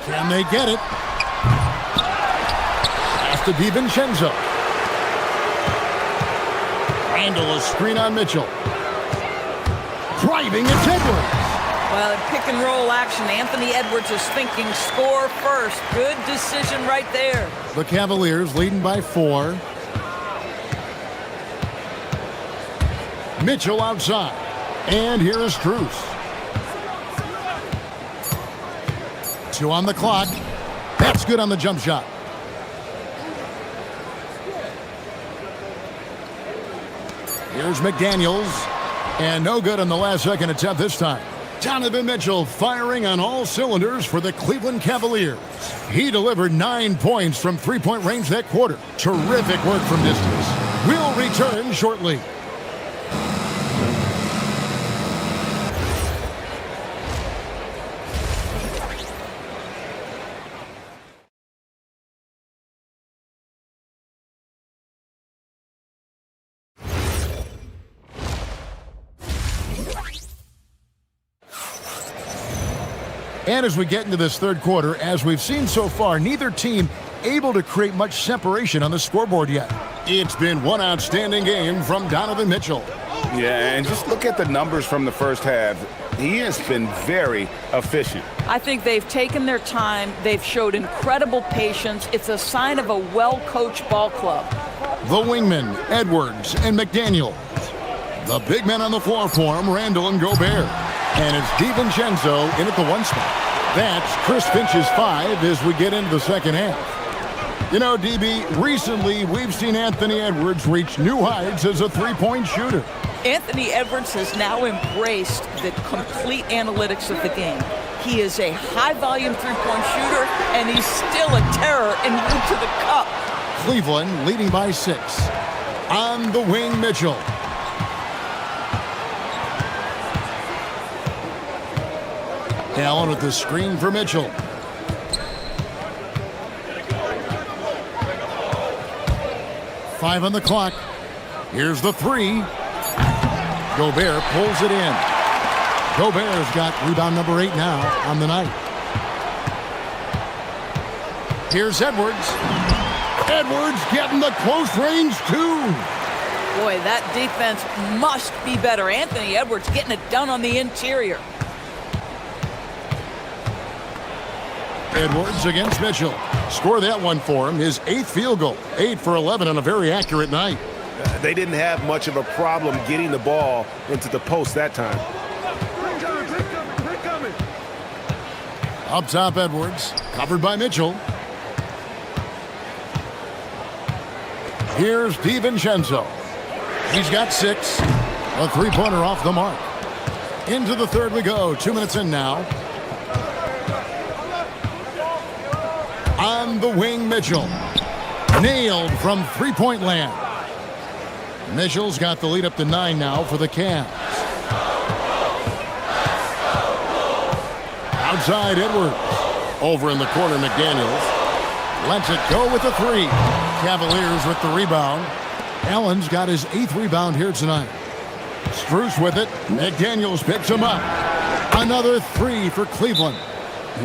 Can they get it? Pass to DiVincenzo. Randall, a screen on Mitchell. Driving, it's Edwards. Well, in pick and roll action, Anthony Edwards is thinking score first. Good decision right there. The Cavaliers leading by 4. Mitchell outside. And here is Strus. 2 on the clock. That's good on the jump shot. Here's McDaniels. And no good on the last second attempt this time. Donovan Mitchell firing on all cylinders for the Cleveland Cavaliers. He delivered 9 points from three-point range that quarter. Terrific work from distance. We'll return shortly. And as we get into this third quarter, as we've seen so far, neither team able to create much separation on the scoreboard yet. It's been one outstanding game from Donovan Mitchell. Yeah, and just look at the numbers from the first half. He has been very efficient. I think they've taken their time. They've showed incredible patience. It's a sign of a well-coached ball club. The wingmen, Edwards and McDaniels. The big men on the floor for him, Randall and Gobert. And it's DiVincenzo in at the 1 spot. That's Chris Finch's 5 as we get into the second half. You know, DB, recently we've seen Anthony Edwards reach new heights as a three-point shooter. Anthony Edwards has now embraced the complete analytics of the game. He is a high-volume three-point shooter, and he's still a terror en route to the cup. Cleveland leading by 6. On the wing, Mitchell. Allen with the screen for Mitchell. Five on the clock. Here's the three. Gobert pulls it in. Gobert's got rebound number 8 now on the night. Here's Edwards. Edwards getting the close range too. Boy, that defense must be better. Anthony Edwards getting it done on the interior. Edwards against Mitchell. Score that one for him. His 8th field goal. 8 for 11 on a very accurate night. They didn't have much of a problem getting the ball into the post that time. Up top, Edwards. Covered by Mitchell. Here's DiVincenzo. He's got 6. A three-pointer off the mark. Into the third we go. 2 minutes in now. On the wing, Mitchell. Nailed from three-point land. Mitchell's got the lead up to 9 now for the Cavs. Outside, Edwards. Over in the corner, McDaniels. Lets it go with the 3. Cavaliers with the rebound. Allen's got his 8th rebound here tonight. Strus with it. McDaniels picks him up. Another three for Cleveland.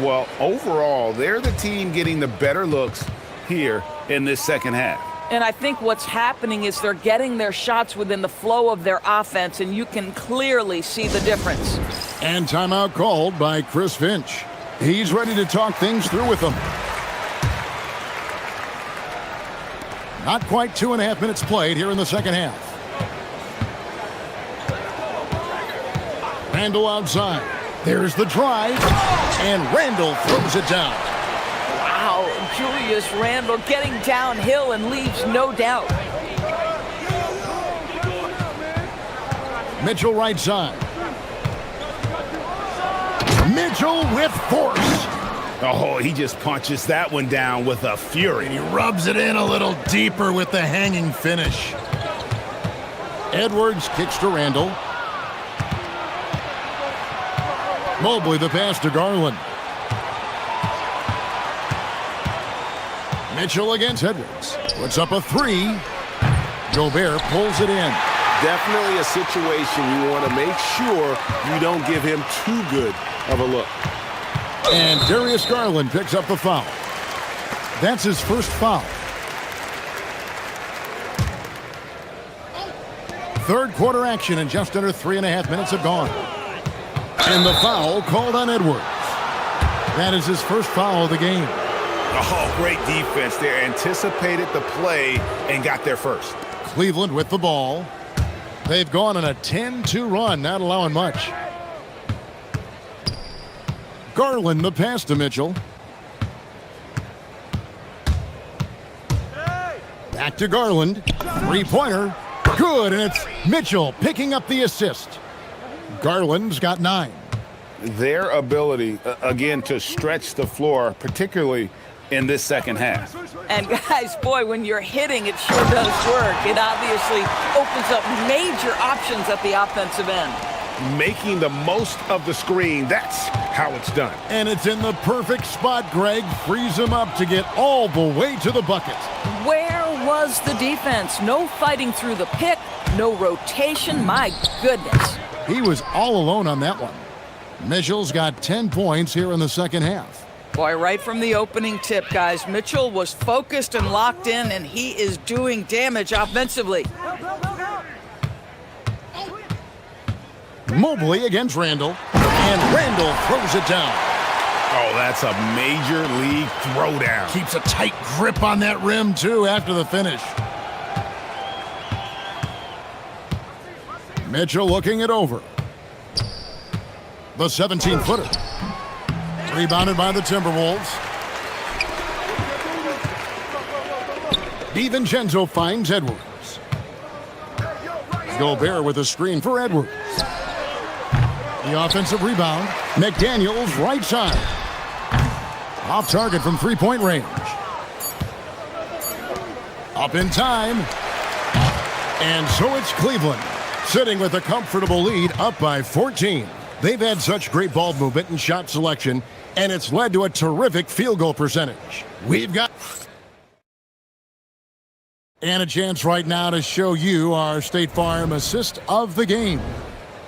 Well, overall, they're the team getting the better looks here in this second half. And I think what's happening is they're getting their shots within the flow of their offense, and you can clearly see the difference. And timeout called by Chris Finch. He's ready to talk things through with them. Not quite 2.5 minutes played here in the second half. Randall outside. There's the drive, and Randall throws it down. Wow, Julius Randle getting downhill and leaves no doubt. Mitchell right side. Mitchell with force. Oh, he just punches that one down with a fury. And he rubs it in a little deeper with the hanging finish. Edwards kicks to Randall. Mobley the pass to Garland. Mitchell against Edwards. Puts up a three. Gobert pulls it in. Definitely a situation you want to make sure you don't give him too good of a look. And Darius Garland picks up the foul. That's his first foul. Third quarter action and just under 3.5 minutes have gone. And the foul called on Edwards. That is his first foul of the game. Oh, great defense there. Anticipated the play and got there first. Cleveland with the ball. They've gone on a 10-2 run, not allowing much. Garland the pass to Mitchell. Back to Garland. Three-pointer. Good, and it's Mitchell picking up the assist. Garland's got 9. Their ability, again, to stretch the floor, particularly in this second half. And guys, boy, when you're hitting, it sure does work. It obviously opens up major options at the offensive end. Making the most of the screen, that's how it's done. And it's in the perfect spot. Greg frees him up to get all the way to the bucket. Where was the defense? No fighting through the pick, no rotation. My goodness. He was all alone on that one. Mitchell's got 10 points here in the second half. Boy, right from the opening tip, guys, Mitchell was focused and locked in, and he is doing damage offensively. Mobley against Randall, and Randall throws it down. Oh, that's a major league throwdown. Keeps a tight grip on that rim, too, after the finish. Mitchell looking it over. The 17-footer. Rebounded by the Timberwolves. DiVincenzo finds Edwards. Gobert with a screen for Edwards. The offensive rebound. McDaniels right side. Off target from three-point range. Up in time. And so it's Cleveland, sitting with a comfortable lead, up by 14. They've had such great ball movement and shot selection, and it's led to a terrific field goal percentage. We've got and a chance right now to show you our State Farm assist of the game.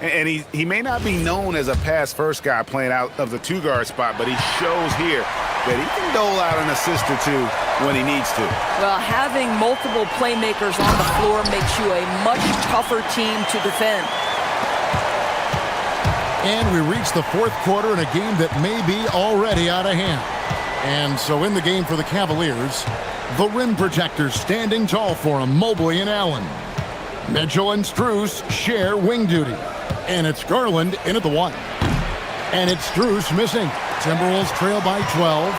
And he may not be known as a pass-first guy playing out of the two-guard spot, but he shows here that he can dole out an assist or two when he needs to. Well, having multiple playmakers on the floor makes you a much tougher team to defend. And we reach the fourth quarter in a game that may be already out of hand. And so in the game for the Cavaliers, the rim protectors standing tall for them, Mobley and Allen. Mitchell and Strus share wing duty. And it's Garland in at the 1. And it's Strus missing. Timberwolves trail by 12.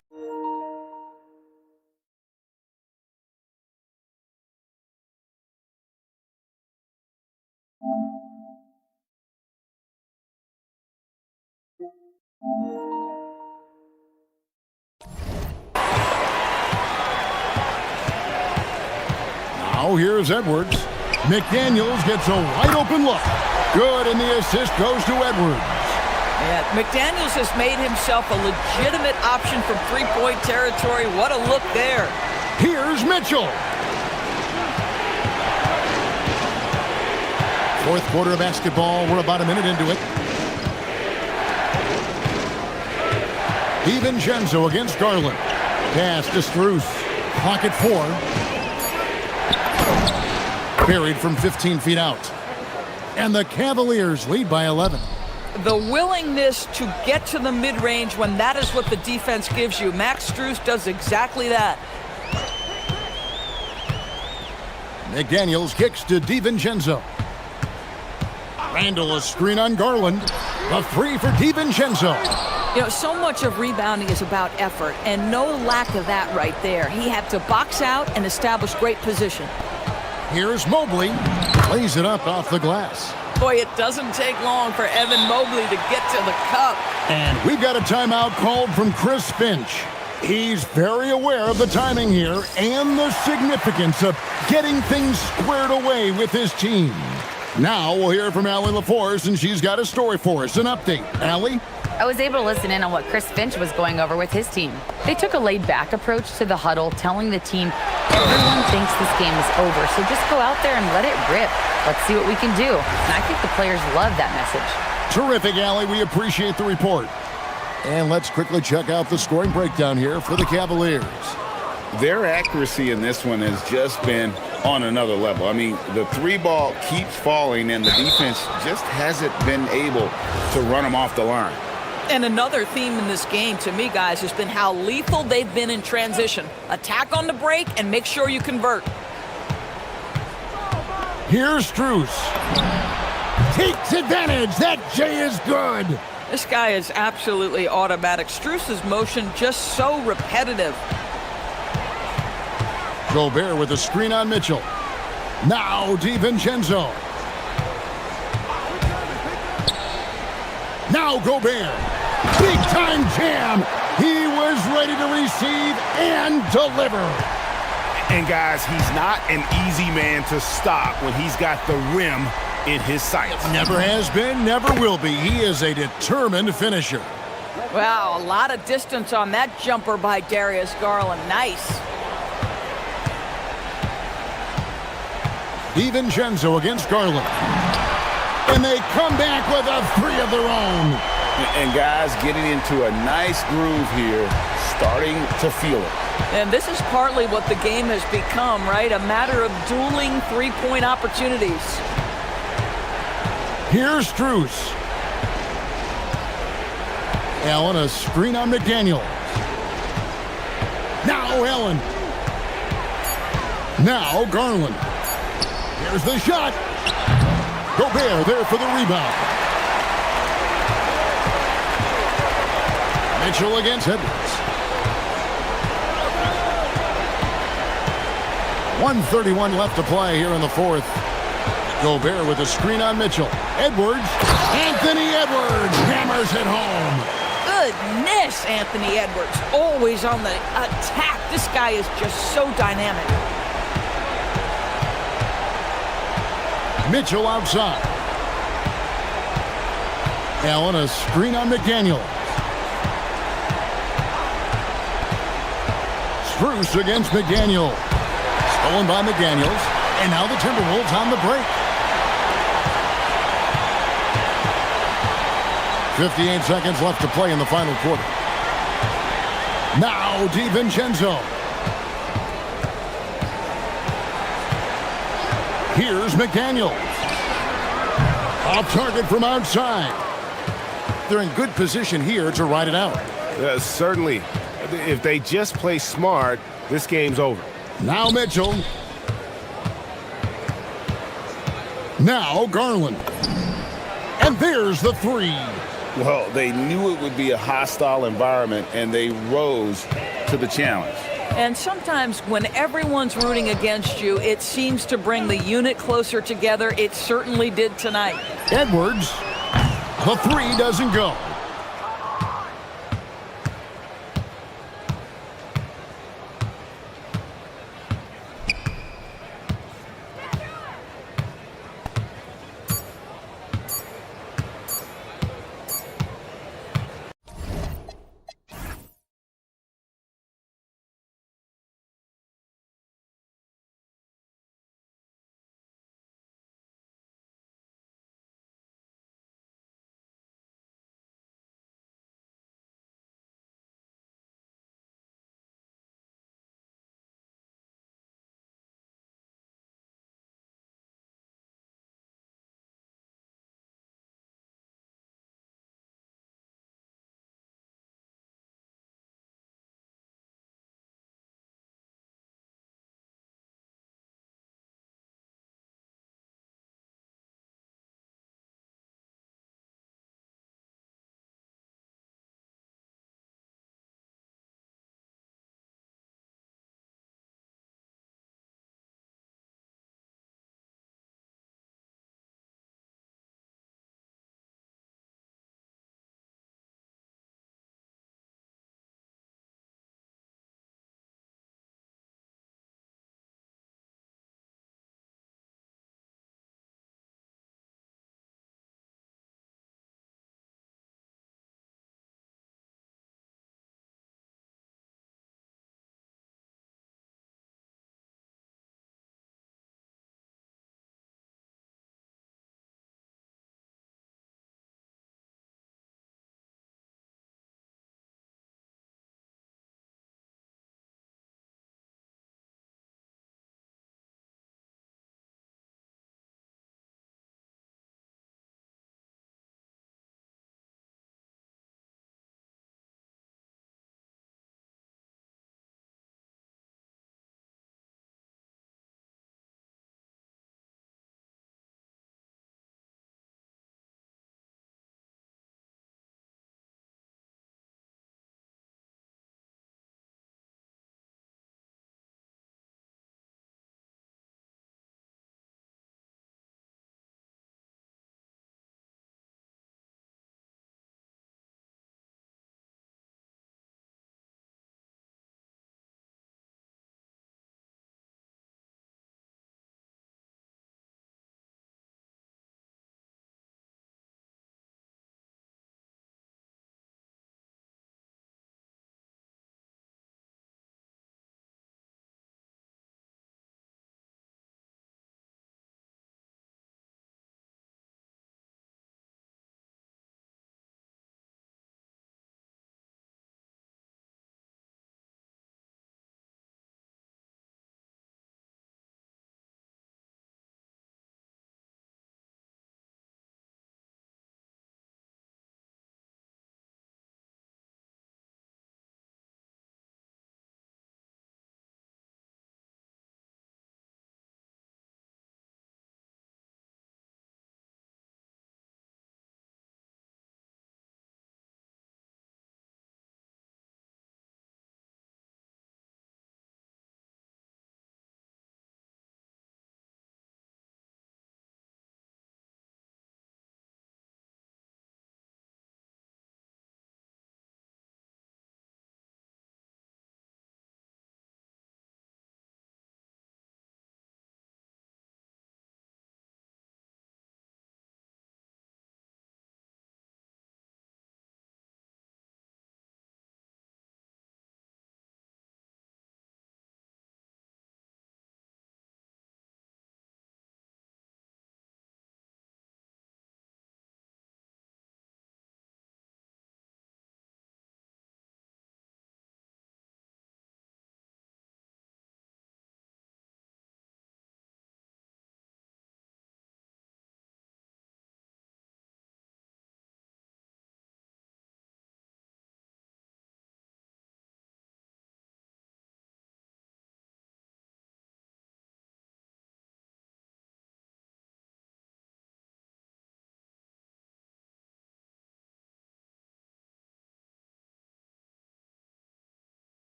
Now here's Edwards. McDaniels gets a wide open look. Good, and the assist goes to Edwards. Yeah, McDaniels has made himself a legitimate option from three-point territory. What a look there. Here's Mitchell. Fourth quarter of basketball. We're about a minute into it. DiVincenzo against Garland. Pass to Strus. Pocket 4. Buried from 15 feet out. And the Cavaliers lead by 11. The willingness to get to the mid-range when that is what the defense gives you. Max Strus does exactly that. McDaniels kicks to DiVincenzo. Randall, a screen on Garland. A 3 for DiVincenzo. You know, so much of rebounding is about effort, and no lack of that right there. He had to box out and establish great position. Here's Mobley. Lays it up off the glass. Boy, it doesn't take long for Evan Mobley to get to the cup. And we've got a timeout called from Chris Finch. He's very aware of the timing here and the significance of getting things squared away with his team. Now we'll hear from Allie LaForce, and she's got a story for us, an update. Allie? I was able to listen in on what Chris Finch was going over with his team. They took a laid-back approach to the huddle, telling the team, everyone thinks this game is over, so just go out there and let it rip. Let's see what we can do. And I think the players love that message. Terrific, Allie. We appreciate the report. And let's quickly check out the scoring breakdown here for the Cavaliers. Their accuracy in this one has just been on another level. I mean, the three ball keeps falling, and the defense just hasn't been able to run them off the line. And another theme in this game, to me, guys, has been how lethal they've been in transition. Attack on the break and make sure you convert. Here's Strus. Takes advantage. That J is good. This guy is absolutely automatic. Strus's motion just so repetitive. Gobert with a screen on Mitchell. Now DiVincenzo. Now Gobert. Big time jam. He was ready to receive and deliver. And guys, he's not an easy man to stop when he's got the rim in his sights. Never has been, never will be. He is a determined finisher. Wow, a lot of distance on that jumper by Darius Garland. Nice. DiVincenzo against Garland. And they come back with a 3 of their own. And guys getting into a nice groove here, starting to feel it. And this is partly what the game has become, right? A matter of dueling three-point opportunities. Here's Strus. Allen, a screen on McDaniel. Now Allen. Now Garland. Here's the shot. Gobert there for the rebound. Mitchell against Edwards. 1:31 left to play here in the fourth. Gobert with a screen on Mitchell. Edwards. Anthony Edwards hammers it home. Goodness, Anthony Edwards. Always on the attack. This guy is just so dynamic. Mitchell outside. Allen, a screen on McDaniel. Strus against McDaniel. Stolen by McDaniels. And now the Timberwolves on the break. 58 seconds left to play in the final quarter. Now DiVincenzo. Here's McDaniel. Off target from outside. They're in good position here to ride it out. Certainly. If they just play smart, this game's over. Now Mitchell. Now Garland. And there's the 3. Well, they knew it would be a hostile environment, and they rose to the challenge. And sometimes when everyone's rooting against you, it seems to bring the unit closer together. It certainly did tonight. Edwards. The 3 doesn't go.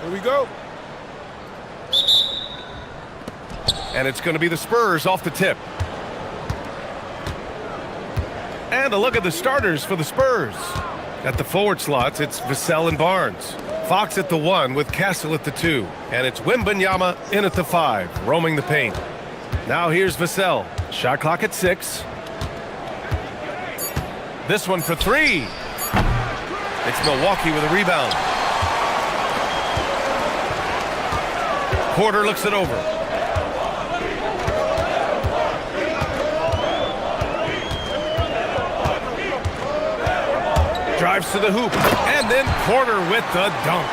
Here we go. And it's going to be the Spurs off the tip. And a look at the starters for the Spurs. At the forward slots, it's Vassell and Barnes. Fox at the 1 with Castle at the 2. And it's Wembanyama in at the 5, roaming the paint. Now here's Vassell. Shot clock at 6. This one for 3. It's Milwaukee with a rebound. Porter looks it over. Drives to the hoop, and then Porter with the dunk.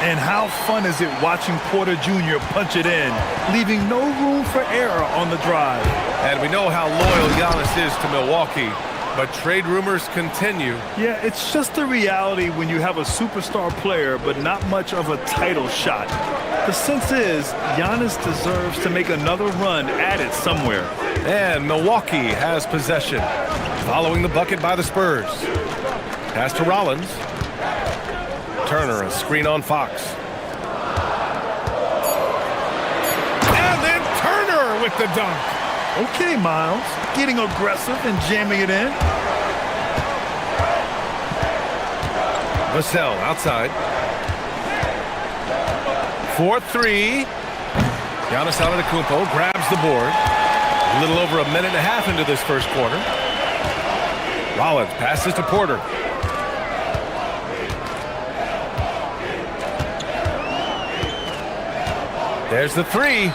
And how fun is it watching Porter Jr. punch it in, leaving no room for error on the drive. And we know how loyal Giannis is to Milwaukee, but trade rumors continue. Yeah, it's just the reality when you have a superstar player, but not much of a title shot. The sense is Giannis deserves to make another run at it somewhere. And Milwaukee has possession, following the bucket by the Spurs. Pass to Rollins. Turner, a screen on Fox. And then Turner with the dunk. Okay, Miles, getting aggressive and jamming it in. Vassell outside. 4-3. Giannis Antetokounmpo grabs the board. A little over a minute and a half into this first quarter. Rollins passes to Porter. There's the 3.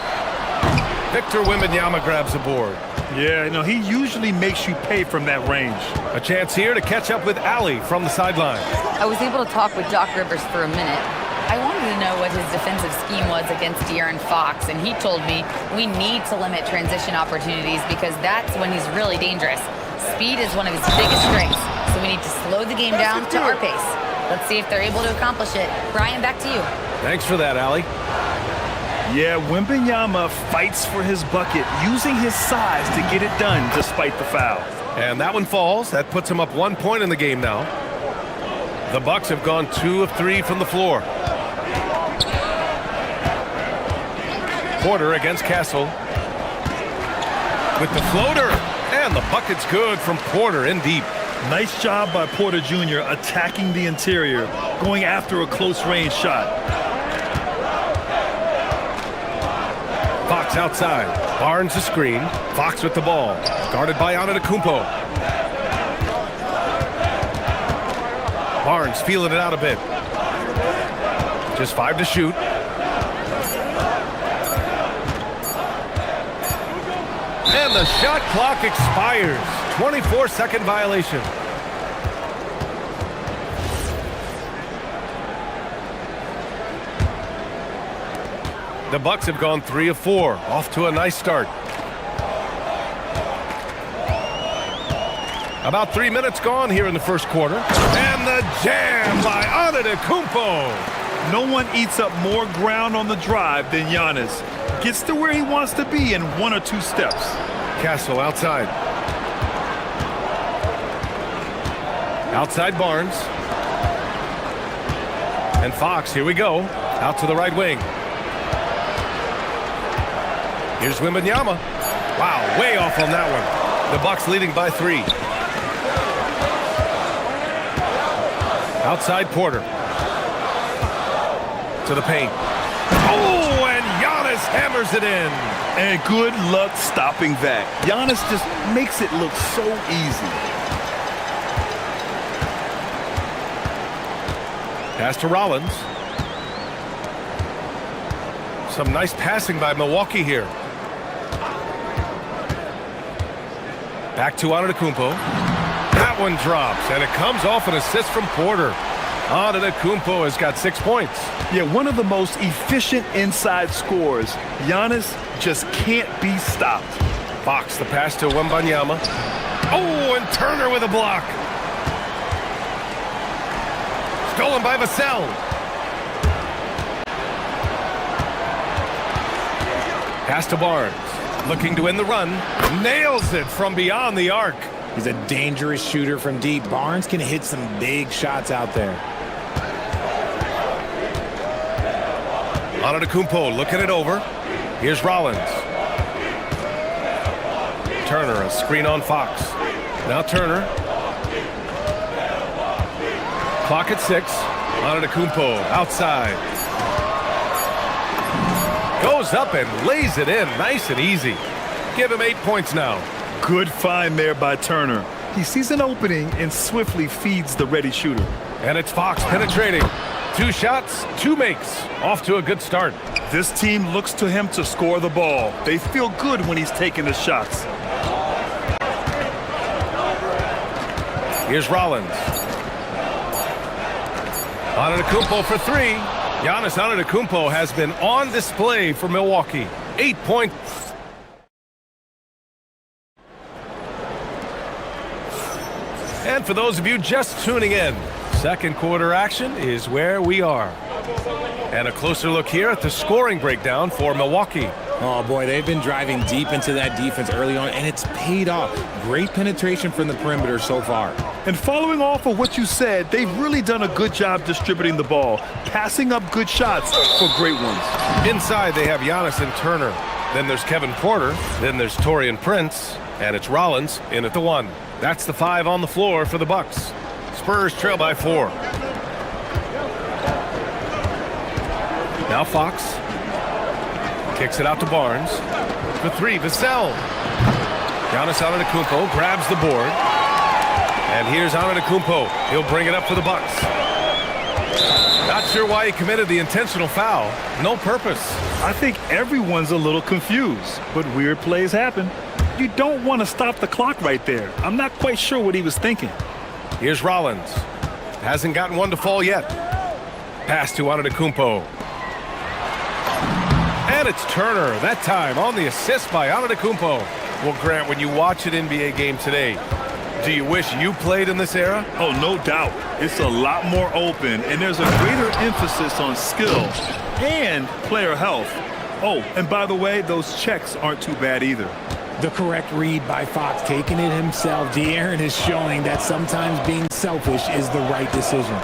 Victor Wembanyama grabs the board. Yeah, he usually makes you pay from that range. A chance here to catch up with Allie from the sideline. I was able to talk with Doc Rivers for a minute. I wanted to know what his defensive scheme was against De'Aaron Fox, and he told me we need to limit transition opportunities because that's when he's really dangerous. Speed is one of his biggest strengths, so we need to slow the game down to our pace. Let's see if they're able to accomplish it. Brian, back to you. Thanks for that, Allie. Yeah, Wembanyama fights for his bucket, using his size to get it done despite the foul. And that one falls. That puts him up 1 point in the game now. The Bucks have gone 2 of 3 from the floor. Porter against Castle. With the floater. And the bucket's good from Porter in deep. Nice job by Porter Jr. attacking the interior, going after a close-range shot. Fox outside. Barnes the screen. Fox with the ball. Guarded by Antetokounmpo. Barnes feeling it out a bit. Just 5 to shoot. And the shot clock expires. 24-second violation. The Bucks have gone 3 of 4, off to a nice start. About 3 minutes gone here in the first quarter. And the jam by Antetokounmpo. No one eats up more ground on the drive than Giannis. Gets to where he wants to be in 1 or 2 steps. Castle outside. Outside Barnes. And Fox, here we go. Out to the right wing. Here's Wembanyama. Wow, way off on that one. The Bucks leading by 3. Outside Porter. To the paint. Oh, and Giannis hammers it in. And good luck stopping that. Giannis just makes it look so easy. Pass to Rollins. Some nice passing by Milwaukee here. Back to Antetokounmpo. That one drops, and it comes off an assist from Porter. Antetokounmpo has got 6 points. Yeah, one of the most efficient inside scorers. Giannis just can't be stopped. Fox, the pass to Wembanyama. Oh, and Turner with a block. Stolen by Vassell. Pass to Barnes. Looking to end the run. Nails it from beyond the arc. He's a dangerous shooter from deep. Barnes can hit some big shots out there. Antetokounmpo looking it over. Here's Rollins. Turner, a screen on Fox. Now Turner. Clock at 6. Antetokounmpo outside. Goes up and lays it in nice and easy. Give him 8 points now. Good find there by Turner. He sees an opening and swiftly feeds the ready shooter. And it's Fox penetrating. 2 shots, 2 makes. Off to a good start. This team looks to him to score the ball. They feel good when he's taking the shots. Here's Rollins. Antetokounmpo for 3. Giannis Antetokounmpo has been on display for Milwaukee. 8 points. And for those of you just tuning in, second quarter action is where we are. And a closer look here at the scoring breakdown for Milwaukee. Oh boy, they've been driving deep into that defense early on, and it's paid off. Great penetration from the perimeter so far. And following off of what you said, they've really done a good job distributing the ball, passing up good shots for great ones. Inside, they have Giannis and Turner. Then there's Kevin Porter. Then there's Taurean Prince. And it's Rollins in at the 1. That's the 5 on the floor for the Bucks. Spurs trail by 4. Now Fox kicks it out to Barnes. For 3, Vassell. Giannis Antetokounmpo grabs the board. And here's Antetokounmpo. He'll bring it up for the Bucks. Not sure why he committed the intentional foul. No purpose. I think everyone's a little confused, but weird plays happen. You don't want to stop the clock right there. I'm not quite sure what he was thinking. Here's Rollins. Hasn't gotten one to fall yet. Pass to Antetokounmpo. And it's Turner, that time on the assist by Antetokounmpo. Well, Grant, when you watch an NBA game today, do you wish you played in this era? Oh, no doubt. It's a lot more open, and there's a greater emphasis on skill and player health. Oh, and by the way, those checks aren't too bad either. The correct read by Fox, taking it himself. De'Aaron is showing that sometimes being selfish is the right decision.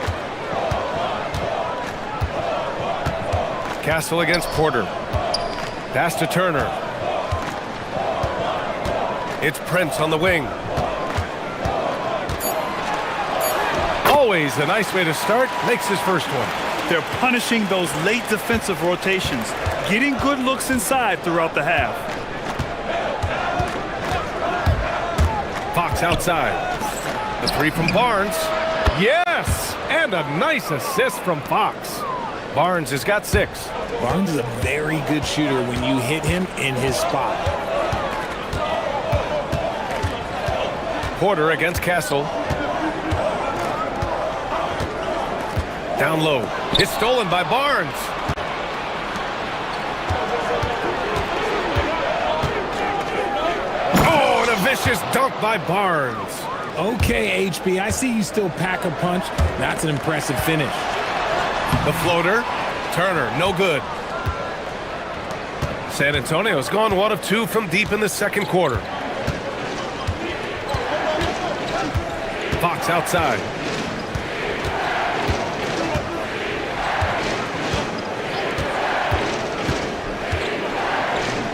Castle against Porter. Pass to Turner. It's Prince on the wing. Always a nice way to start. Makes his first one. They're punishing those late defensive rotations, getting good looks inside throughout the half. Fox outside. The 3 from Barnes. Yes! And a nice assist from Fox. Barnes has got 6. Barnes is a very good shooter when you hit him in his spot. Porter against Castle. Down low. It's stolen by Barnes. Oh, and a vicious dunk by Barnes. Okay, HB, I see you still pack a punch. That's an impressive finish. The floater. Turner, no good. San Antonio's gone 1 of 2 from deep in the second quarter. Fox outside.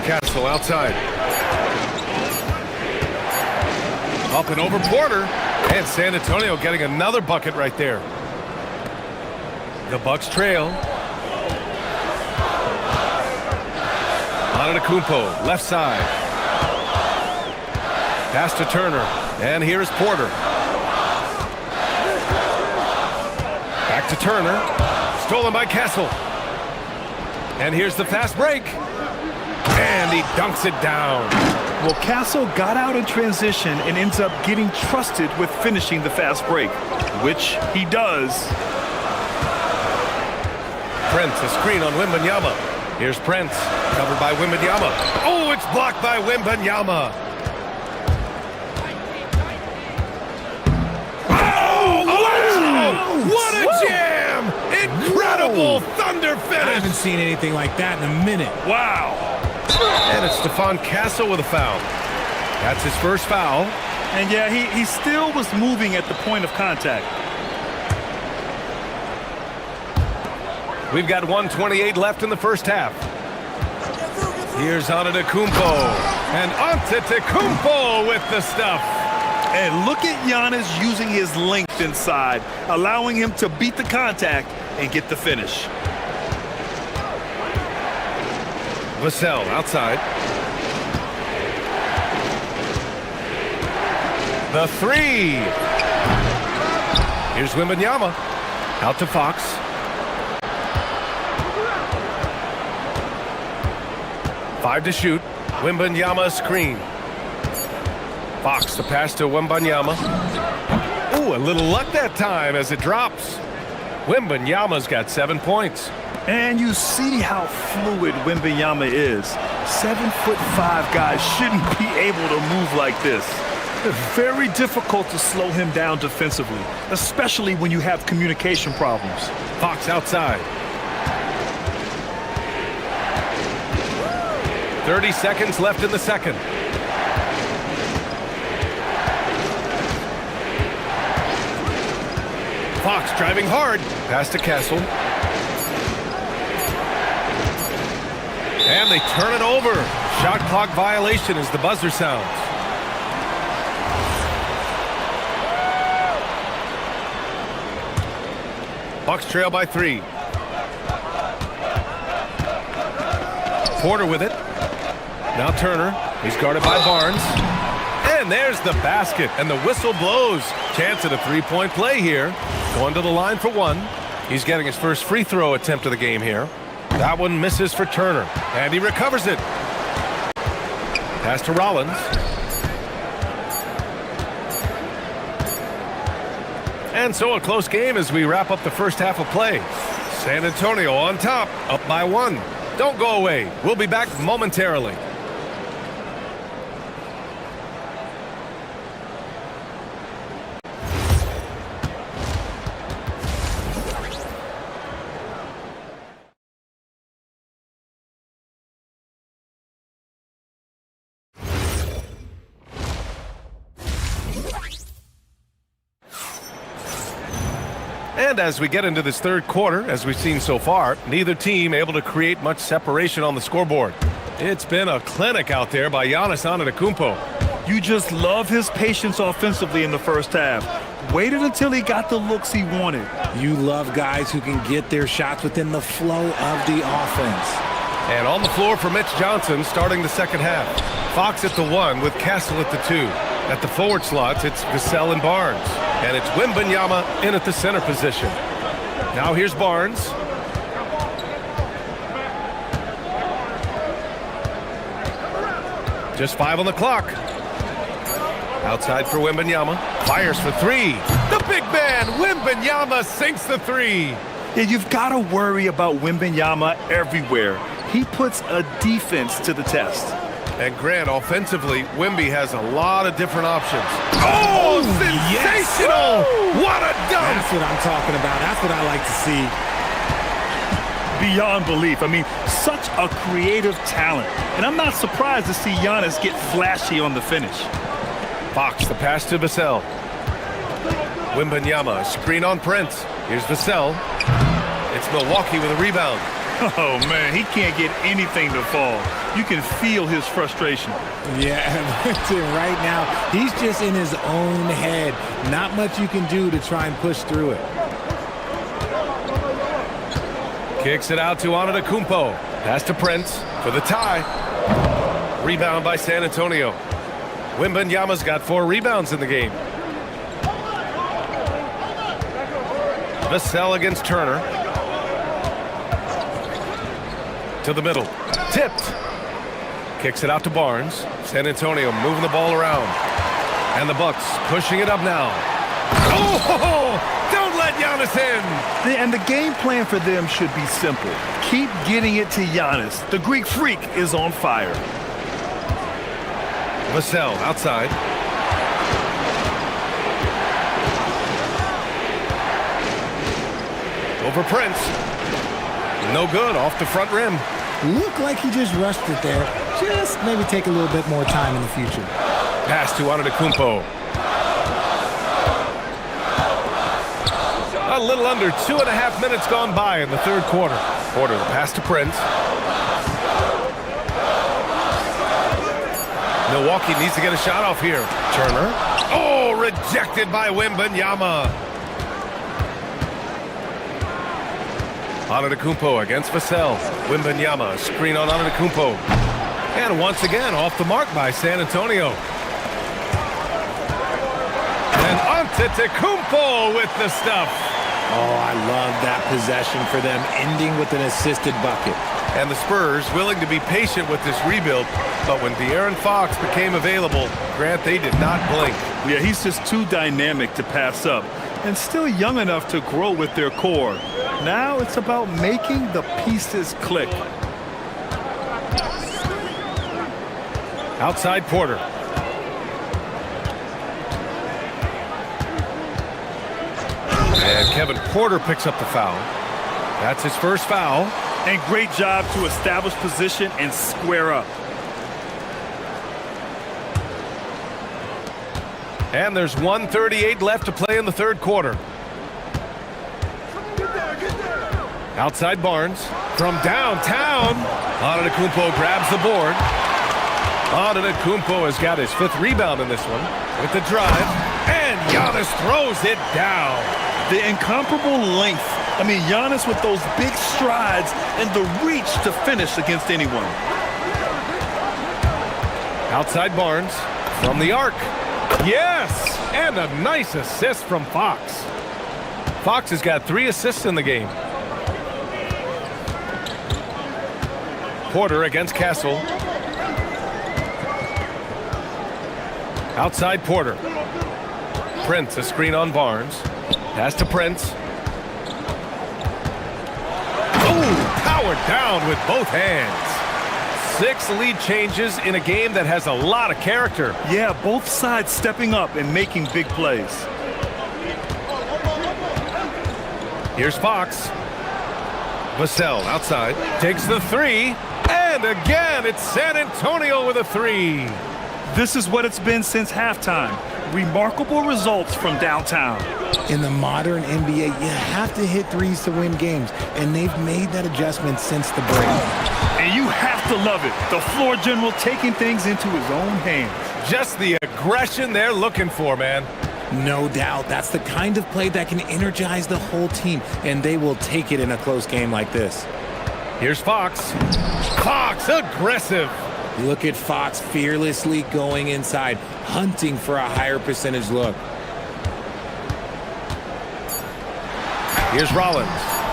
Castle outside. Up and over Porter. And San Antonio getting another bucket right there. The Bucks trail. Antetokounmpo, left side. Pass to Turner. And here's Porter. Back to Turner. Stolen by Castle. And here's the fast break. And he dunks it down. Well, Castle got out in transition and ends up getting trusted with finishing the fast break, which he does. Prince, a screen on Wembanyama. Here's Prince, covered by Wembanyama. Oh, it's blocked by Wembanyama. Oh, wow! What a jam! Incredible thunder finish! I haven't seen anything like that in a minute. Wow! And it's Stephon Castle with a foul. That's his first foul. And yeah, he still was moving at the point of contact. We've got 1:28 left in the first half. Here's Antetokounmpo. And Antetokounmpo with the stuff. And look at Giannis using his length inside, allowing him to beat the contact and get the finish. Vassell outside. The three. Here's Wembanyama. Out to Fox. Five to shoot. Wembanyama screen. Fox, the pass to Wembanyama. Ooh, a little luck that time as it drops. Wembanyama's got 7 points. And you see how fluid Wembanyama is. 7'5" guys shouldn't be able to move like this. It's very difficult to slow him down defensively, especially when you have communication problems. Fox outside. 30 seconds left in the second. Fox driving hard. Pass to Castle. And they turn it over. Shot clock violation as the buzzer sounds. Bucks trail by 3. Porter with it. Now Turner. He's guarded by Barnes. And there's the basket. And the whistle blows. Chance at a three-point play here. Going to the line for one. He's getting his first free throw attempt of the game here. That one misses for Turner. And he recovers it. Pass to Rollins. And so a close game as we wrap up the first half of play. San Antonio on top, up by 1. Don't go away. We'll be back momentarily. And as we get into this third quarter, as we've seen so far, neither team able to create much separation on the scoreboard. It's been a clinic out there by Giannis Antetokounmpo. You just love his patience offensively in the first half. Waited until he got the looks he wanted. You love guys who can get their shots within the flow of the offense. And on the floor for Mitch Johnson starting the second half. Fox at the 1 with Castle at the 2. At the forward slots, it's Vassell and Barnes. And it's Wembanyama in at the center position. Now here's Barnes. Just 5 on the clock. Outside for Wembanyama. Fires for 3. The big man, Wembanyama, sinks the 3. Yeah, you've got to worry about Wembanyama everywhere. He puts a defense to the test. And Grant, offensively, Wemby has a lot of different options. Oh, sensational! Yes. What a dunk! That's what I'm talking about. That's what I like to see. Beyond belief. I mean, such a creative talent. And I'm not surprised to see Giannis get flashy on the finish. Fox, the pass to Vassell. Wembanyama, screen on Prince. Here's Vassell. It's Milwaukee with a rebound. Oh, man, he can't get anything to fall. You can feel his frustration. Yeah, right now, he's just in his own head. Not much you can do to try and push through it. Kicks it out to Antetokounmpo. Pass to Prince for the tie. Rebound by San Antonio. Wembanyama's got 4 rebounds in the game. Vassell against Turner. To the middle. Tipped. Kicks it out to Barnes. San Antonio moving the ball around. And the Bucks pushing it up now. Oh! Don't let Giannis in! And the game plan for them should be simple. Keep getting it to Giannis. The Greek freak is on fire. Vassell outside. Over Prince. No good, off the front rim. Looked like he just rushed it there. Just maybe take a little bit more time in the future. Pass to Antetokounmpo. A little under 2.5 minutes gone by in the third quarter. Porter, the pass to Prince. Milwaukee needs to get a shot off here. Turner. Oh, rejected by Wembanyama. Antetokounmpo against Vassell. Wembanyama, screen on Antetokounmpo. And once again, off the mark by San Antonio. And Antetokounmpo with the stuff. Oh, I love that possession for them, ending with an assisted bucket. And the Spurs willing to be patient with this rebuild, but when De'Aaron Fox became available, Grant, they did not blink. Yeah, he's just too dynamic to pass up and still young enough to grow with their core. Now it's about making the pieces click. Outside Porter. And Kevin Porter picks up the foul. That's his first foul. And great job to establish position and square up. And there's 1:38 left to play in the third quarter. Outside Barnes. From downtown. Antetokounmpo grabs the board. Antetokounmpo has got his 5th rebound in this one. With the drive. And Giannis throws it down. The incomparable length. I mean, Giannis with those big strides and the reach to finish against anyone. Outside Barnes. From the arc. Yes! And a nice assist from Fox. Fox has got 3 assists in the game. Porter against Castle. Outside Porter. Prince, a screen on Barnes. Pass to Prince. Oh, powered down with both hands. 6 lead changes in a game that has a lot of character. Yeah, both sides stepping up and making big plays. Here's Fox. Vassell outside. Takes the 3. And again, it's San Antonio with a 3. This is what it's been since halftime. Remarkable results from downtown. In the modern NBA, you have to hit threes to win games, and they've made that adjustment since the break. And you have to love it. The floor general taking things into his own hands. Just the aggression they're looking for, man. No doubt. That's the kind of play that can energize the whole team, and they will take it in a close game like this. Here's Fox. Fox, aggressive. Look at Fox fearlessly going inside, hunting for a higher percentage look. Here's Rollins.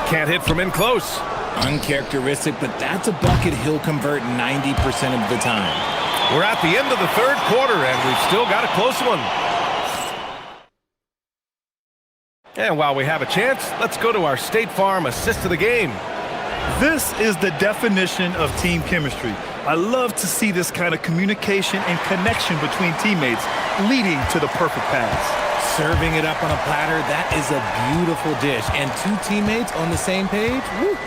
Can't hit from in close. Uncharacteristic, but that's a bucket he'll convert 90% of the time. We're at the end of the third quarter, and we've still got a close one. And while we have a chance, let's go to our State Farm assist of the game. This is the definition of team chemistry. I love to see this kind of communication and connection between teammates leading to the perfect pass. Serving it up on a platter, that is a beautiful dish. And 2 teammates on the same page, woo.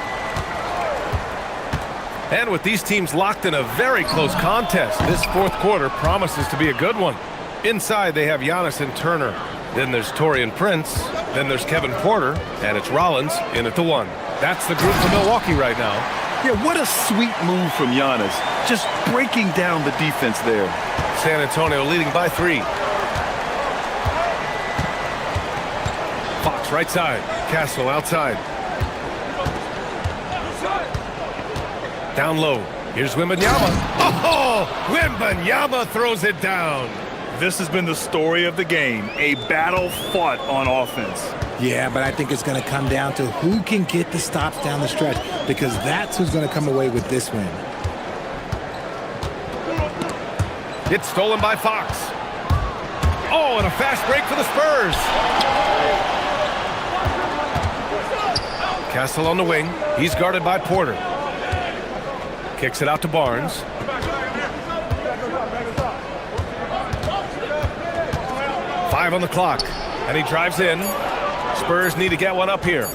And with these teams locked in a very close contest, this fourth quarter promises to be a good one. Inside, they have Giannis and Turner. Then there's Taurean Prince. Then there's Kevin Porter. And it's Rollins in at the 1. That's the group for Milwaukee right now. Yeah, what a sweet move from Giannis. Just breaking down the defense there. San Antonio leading by 3. Fox right side. Castle outside. Down low. Here's Wembanyama. Oh! Wembanyama throws it down. This has been the story of the game. A battle fought on offense. Yeah, but I think it's going to come down to who can get the stops down the stretch, because that's who's going to come away with this win. It's stolen by Fox. Oh, and a fast break for the Spurs. Castle on the wing. He's guarded by Porter. Kicks it out to Barnes. Five on the clock, and he drives in. Spurs need to get one up here.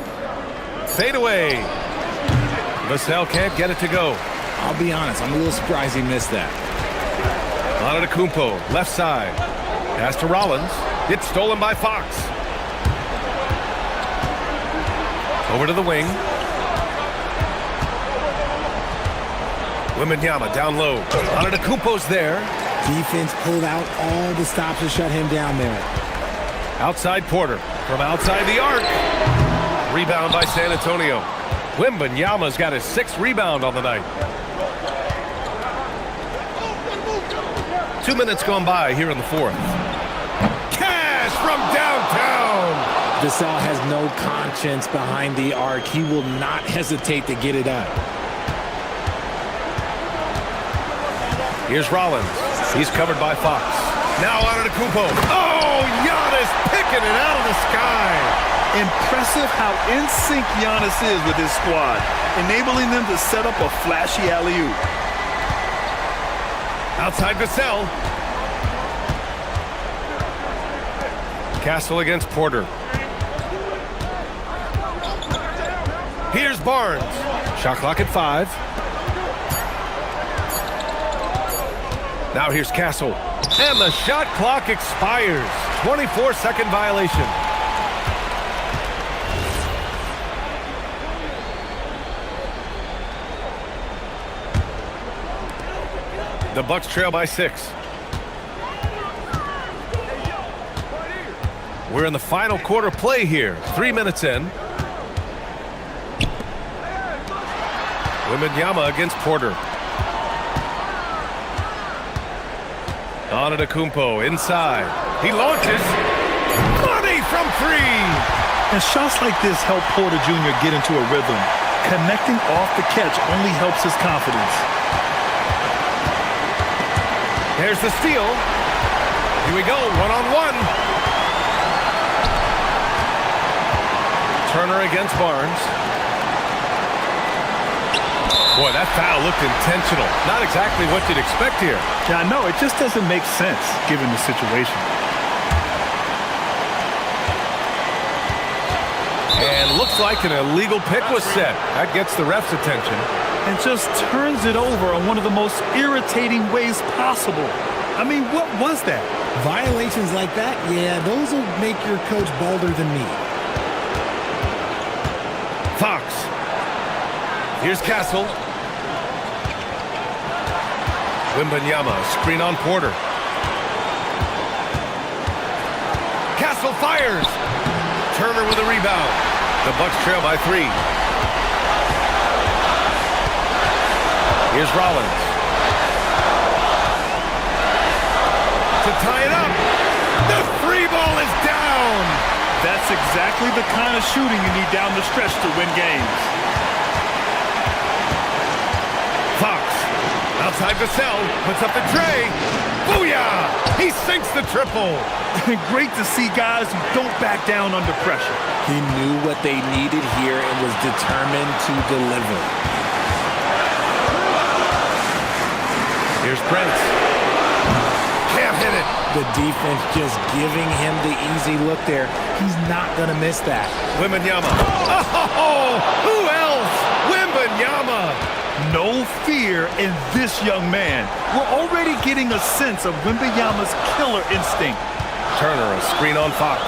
Fade away. Vassell can't get it to go. I'll be honest, I'm a little surprised he missed that. Antetokounmpo, left side. Pass to Rollins. It's stolen by Fox. Over to the wing. Wembanyama down low. Antetokounmpo's there. Defense pulled out all the stops to shut him down there. Outside Porter from outside the arc. Rebound by San Antonio. Wembanyama's got his 6th rebound on the night. 2 minutes gone by here in the 4th. Cash from downtown. Gasol has no conscience behind the arc. He will not hesitate to get it up. Here's Rollins. He's covered by Fox. Now Antetokounmpo. Oh, Giannis picking it out of the sky. Impressive how in sync Giannis is with his squad, enabling them to set up a flashy alley-oop. Outside Gasol. Castle against Porter. Here's Barnes. Shot clock at 5. Now here's Castle. And the shot clock expires. 24-second violation. The Bucks trail by 6. We're in the final quarter play here. 3 minutes in. Wembanyama against Porter. Antetokounmpo inside. He launches. Money from 3. And shots like this help Porter Jr. get into a rhythm. Connecting off the catch only helps his confidence. There's the steal. Here we go, one-on-one. Turner against Barnes. Boy, that foul looked intentional. Not exactly what you'd expect here. Yeah, I know. It just doesn't make sense given the situation. And looks like an illegal pick was set. That gets the ref's attention. And just turns it over in one of the most irritating ways possible. I mean, what was that? Violations like that, yeah, those will make your coach bolder than me. Fox. Here's Castle. Wembanyama, screen on Porter. Castle fires. Turner with a rebound. The Bucks trail by 3. Here's Rollins. To tie it up. The 3 ball is down. That's exactly the kind of shooting you need down the stretch to win games. Fox. Outside Vassell. Puts up the tray. Booyah! He sinks the triple. Great to see guys who don't back down under pressure. He knew what they needed here and was determined to deliver. Here's Prince. Can't hit it. The defense just giving him the easy look there. He's not going to miss that. Wembanyama. Oh, who else? Wembanyama. No fear in this young man. We're already getting a sense of Wembanyama's killer instinct. Turner, a screen on Fox.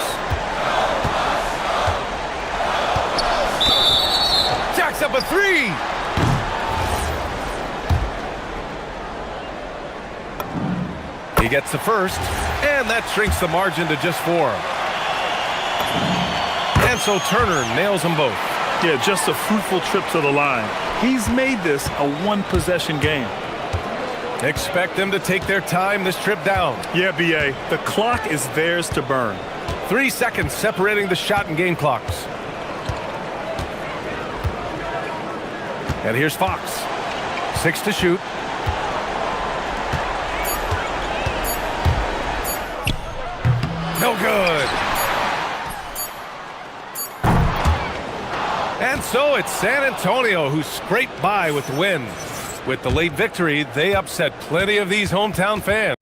Jacks up a 3. He gets the first, and that shrinks the margin to just 4. And so Turner nails them both. Yeah, just a fruitful trip to the line. He's made this a one-possession game. Expect them to take their time this trip down. Yeah, B.A., the clock is theirs to burn. 3 seconds separating the shot and game clocks. And here's Fox. 6 to shoot. No good. And so it's San Antonio who scraped by with the win. With the late victory, they upset plenty of these hometown fans.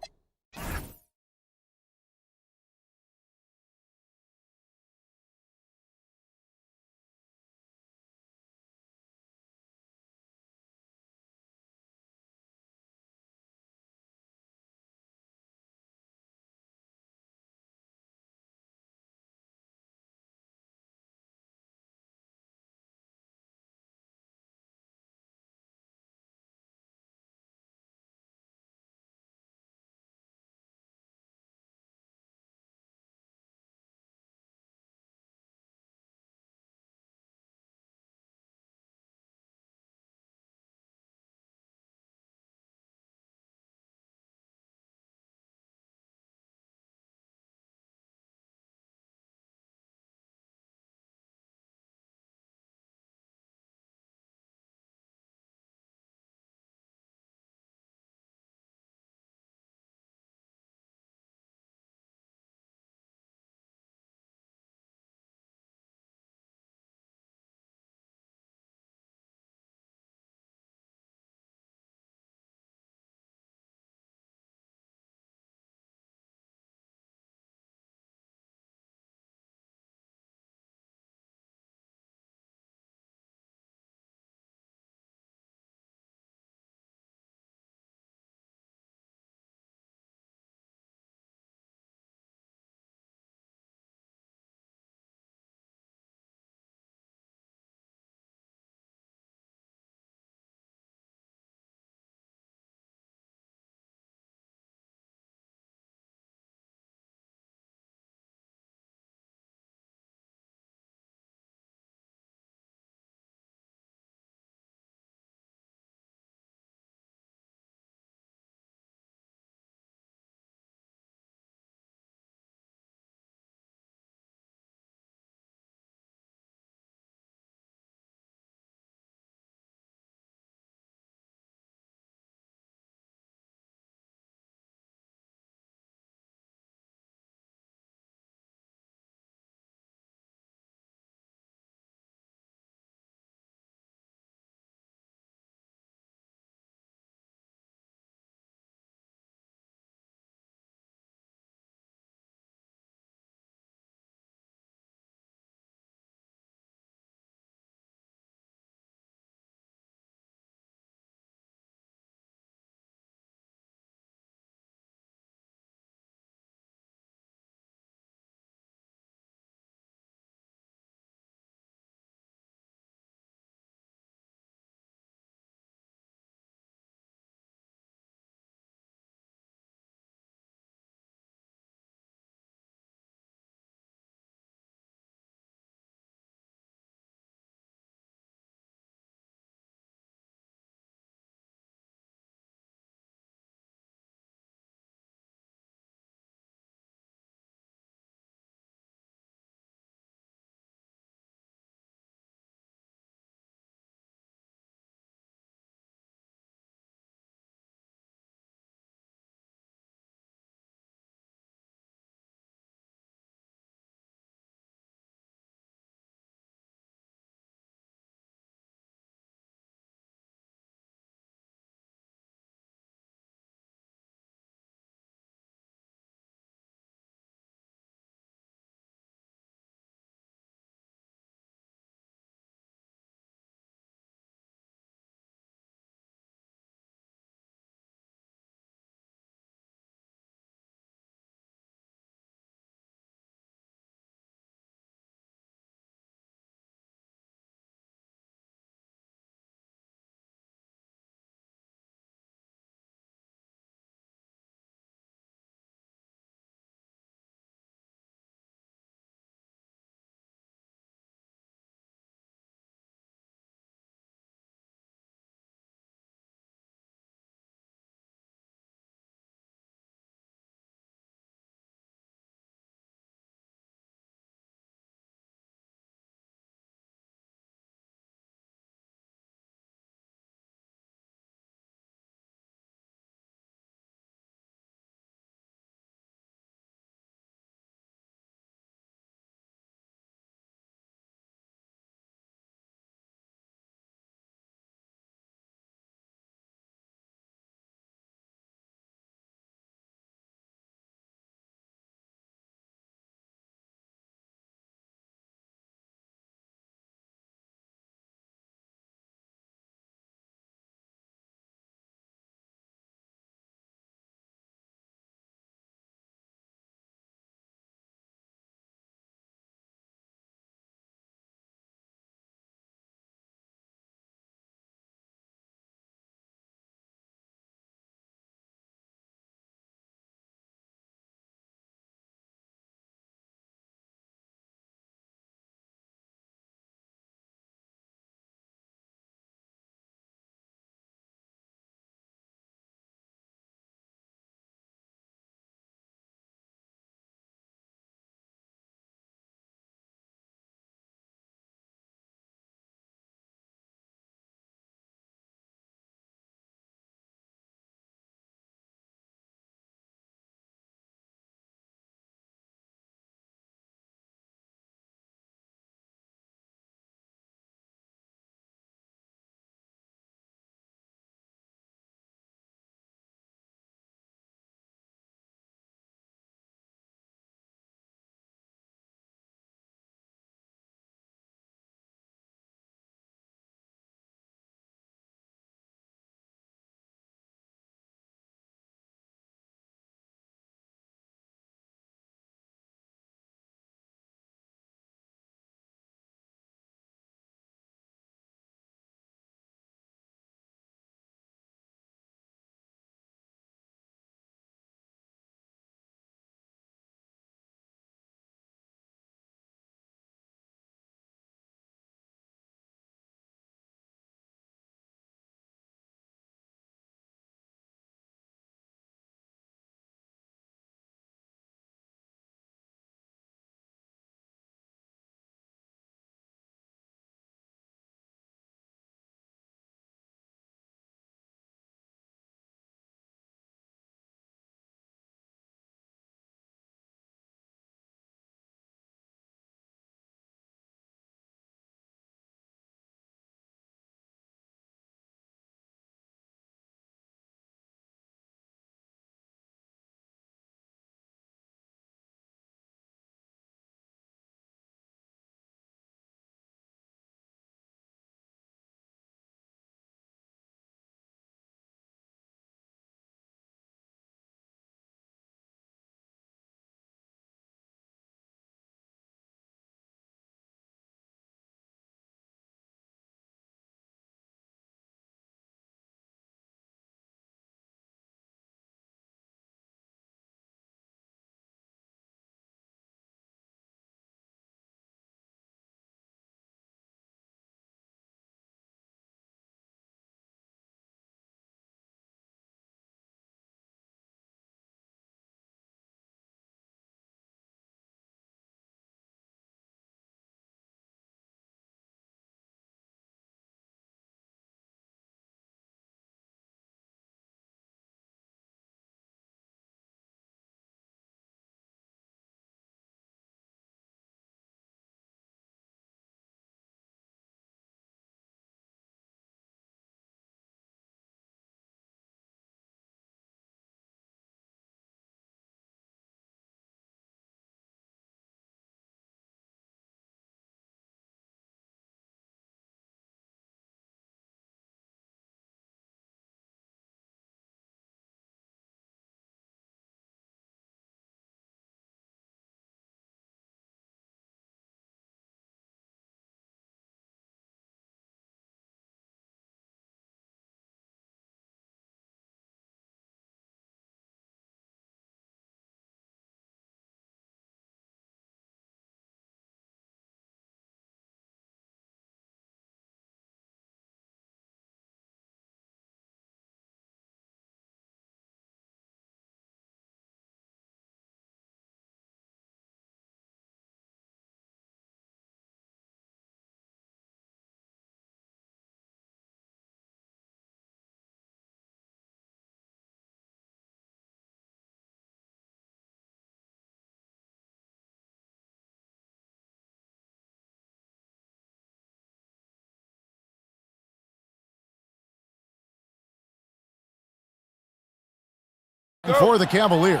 For the Cavaliers,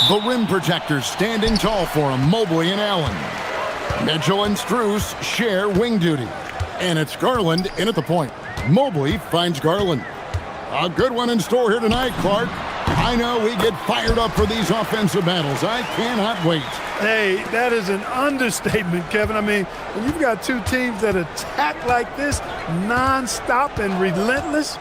the rim protectors standing tall for him, Mobley and Allen. Mitchell and Strus share wing duty. And it's Garland in at the point. Mobley finds Garland. A good one in store here tonight, Clark. I know we get fired up for these offensive battles. I cannot wait. Hey, that is an understatement, Kevin. I mean, when you've got two teams that attack like this, non-stop and relentless,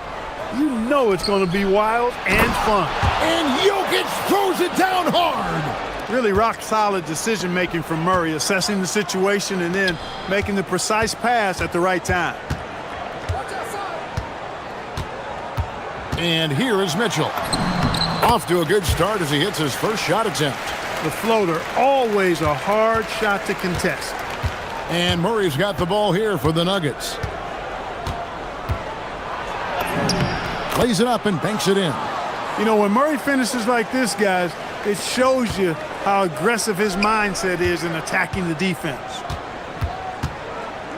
you know it's going to be wild and fun. And Jokic throws it down hard. Really rock-solid decision-making from Murray, assessing the situation and then making the precise pass at the right time. And here is Mitchell. Off to a good start as he hits his first shot attempt. The floater, always a hard shot to contest. And Murray's got the ball here for the Nuggets. Plays it up and banks it in. You know, when Murray finishes like this, guys, it shows you how aggressive his mindset is in attacking the defense.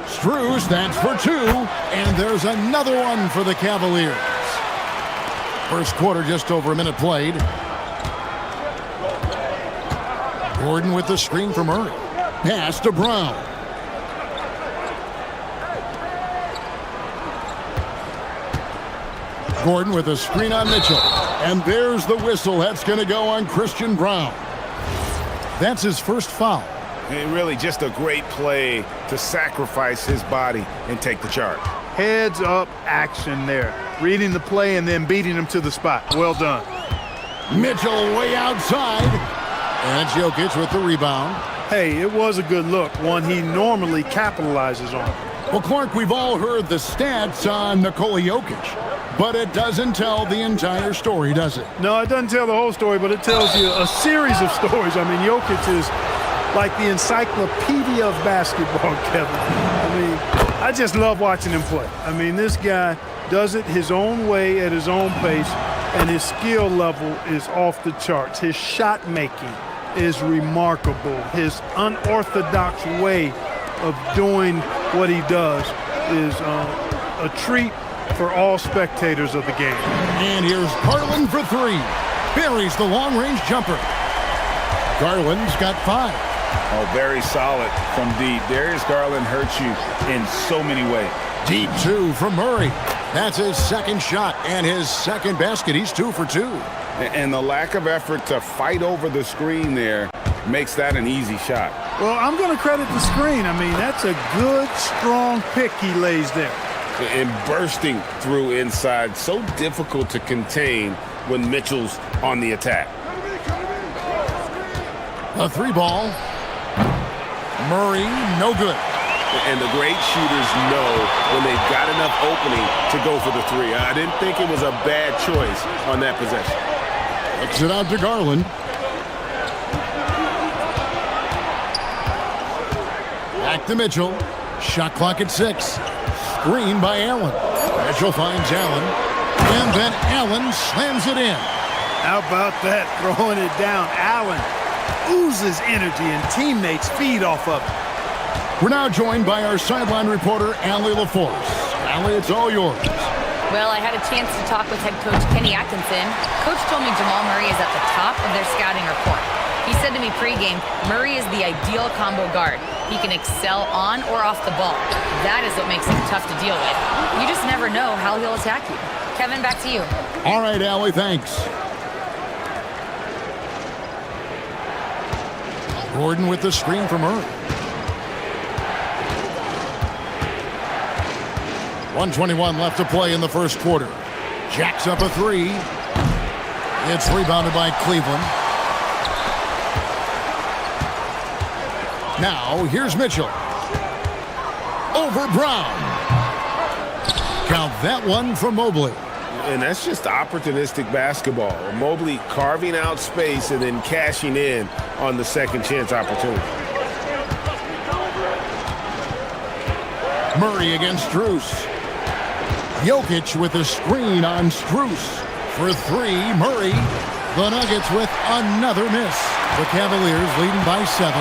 Strus, that's for two. And there's another one for the Cavaliers. First quarter, just over a minute played. Gordon with the screen for Murray. Pass to Brown. Gordon with a screen on Mitchell. And there's the whistle. That's going to go on Christian Brown. That's his first foul. And really just a great play to sacrifice his body and take the charge. Heads up action there. Reading the play and then beating him to the spot. Well done. Mitchell way outside. And Jokic with the rebound. Hey, it was a good look, one he normally capitalizes on. Well, Clark, we've all heard the stats on Nikola Jokic, but it doesn't tell the entire story, does it? No, it doesn't tell the whole story, but it tells you a series of stories. I mean, Jokic is like the encyclopedia of basketball, Kevin. I mean, I just love watching him play. I mean, this guy does it his own way at his own pace, and his skill level is off the charts. His shot making is remarkable. His unorthodox way of doing what he does is a treat for all spectators of the game. And here's Garland for three. Buries the long-range jumper. Garland's got 5. Oh, very solid from deep. Darius Garland hurts you in so many ways. Deep 2 from Murray. That's his second shot and his second basket. He's 2 for 2. And the lack of effort to fight over the screen there makes that an easy shot. Well, I'm going to credit the screen. I mean, that's a good, strong pick he lays there. And bursting through inside, so difficult to contain when Mitchell's on the attack. A 3 ball. Murray, no good. And the great shooters know when they've got enough opening to go for the 3. I didn't think it was a bad choice on that possession. Kicks it out to Garland. Back to Mitchell. Shot clock at 6. Screen by Allen. Mitchell finds Allen. And then Allen slams it in. How about that? Throwing it down. Allen oozes energy and teammates feed off of it. We're now joined by our sideline reporter, Allie LaForce. Allie, it's all yours. Well, I had a chance to talk with head coach Kenny Atkinson. Coach told me Jamal Murray is at the top of their scouting report. He said to me pregame, Murray is the ideal combo guard. He can excel on or off the ball. That is what makes him tough to deal with. You just never know how he'll attack you. Kevin, back to you. All right, Allie, thanks. Gordon with the screen from Murray. 1:21 left to play in the first quarter. Jacks up a 3. It's rebounded by Cleveland. Now, here's Mitchell. Over Brown. Count that one from Mobley. And that's just opportunistic basketball. Mobley carving out space and then cashing in on the second chance opportunity. Murray against Strus. Jokic with a screen on Strus. For 3, Murray. The Nuggets with another miss. The Cavaliers leading by 7.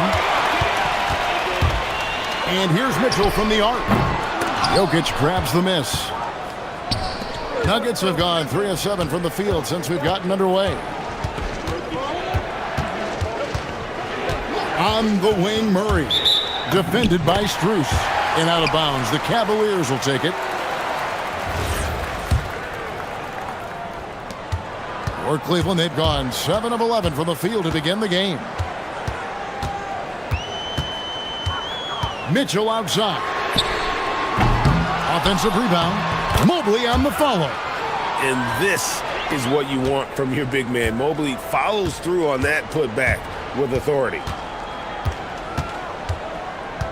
And here's Mitchell from the arc. Jokic grabs the miss. Nuggets have gone 3 of 7 from the field since we've gotten underway. On the wing, Murray. Defended by Strus. And out of bounds. The Cavaliers will take it. For Cleveland, they've gone 7 of 11 from the field to begin the game. Mitchell outside. Offensive rebound. Mobley on the follow. And this is what you want from your big man. Mobley follows through on that putback with authority.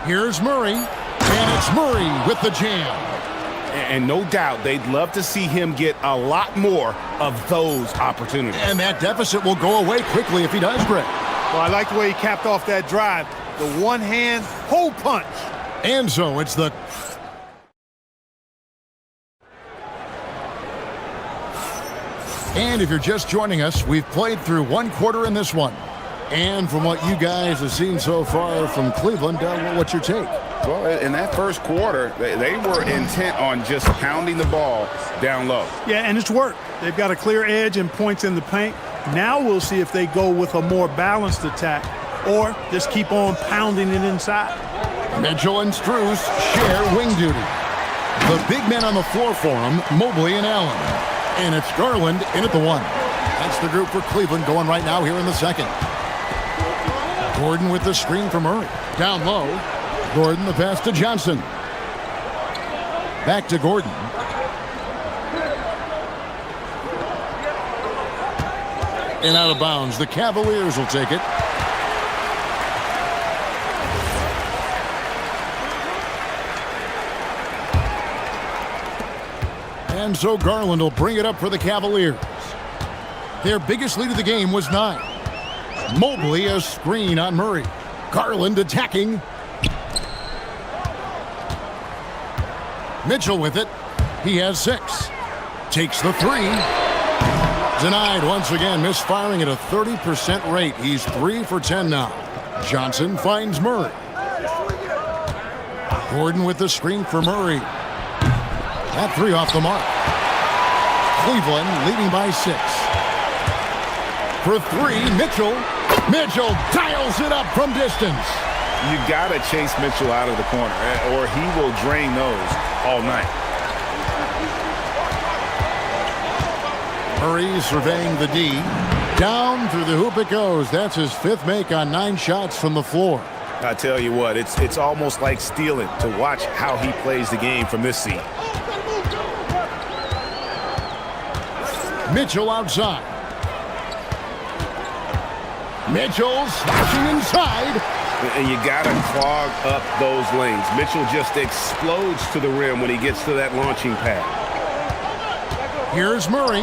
Here's Murray. And it's Murray with the jam. And no doubt they'd love to see him get a lot more of those opportunities. And that deficit will go away quickly if he does, Greg. Well, I like the way he capped off that drive. The one-hand hole punch. And so it's the... And if you're just joining us, we've played through one quarter in this one. And from what you guys have seen so far from Cleveland, what's your take? Well, in that first quarter, they were intent on just pounding the ball down low. Yeah, and it's worked. They've got a clear edge and points in the paint. Now we'll see if they go with a more balanced attack or just keep on pounding it inside. Mitchell and Strus share wing duty. The big men on the floor for them, Mobley and Allen. And it's Garland in at the 1. That's the group for Cleveland going right now here in the second. Gordon with the screen for Murray. Down low. Gordon the pass to Johnson. Back to Gordon. And out of bounds. The Cavaliers will take it. And so Garland will bring it up for the Cavaliers. Their biggest lead of the game was 9. Mobley a screen on Murray. Garland attacking. Mitchell with it. He has 6. Takes the 3. Denied once again, misfiring at a 30% rate. He's 3 for 10 now. Johnson finds Murray. Gordon with the screen for Murray. That 3 off the mark. Cleveland leading by 6. For 3, Mitchell. Mitchell dials it up from distance. You got to chase Mitchell out of the corner, or he will drain those all night. Murray surveying the D. Down through the hoop it goes. That's his 5th make on 9 shots from the floor. I tell you what, it's almost like stealing to watch how he plays the game from this seat. Mitchell outside. Mitchell slashing inside. And you got to clog up those lanes. Mitchell just explodes to the rim when he gets to that launching pad. Here's Murray.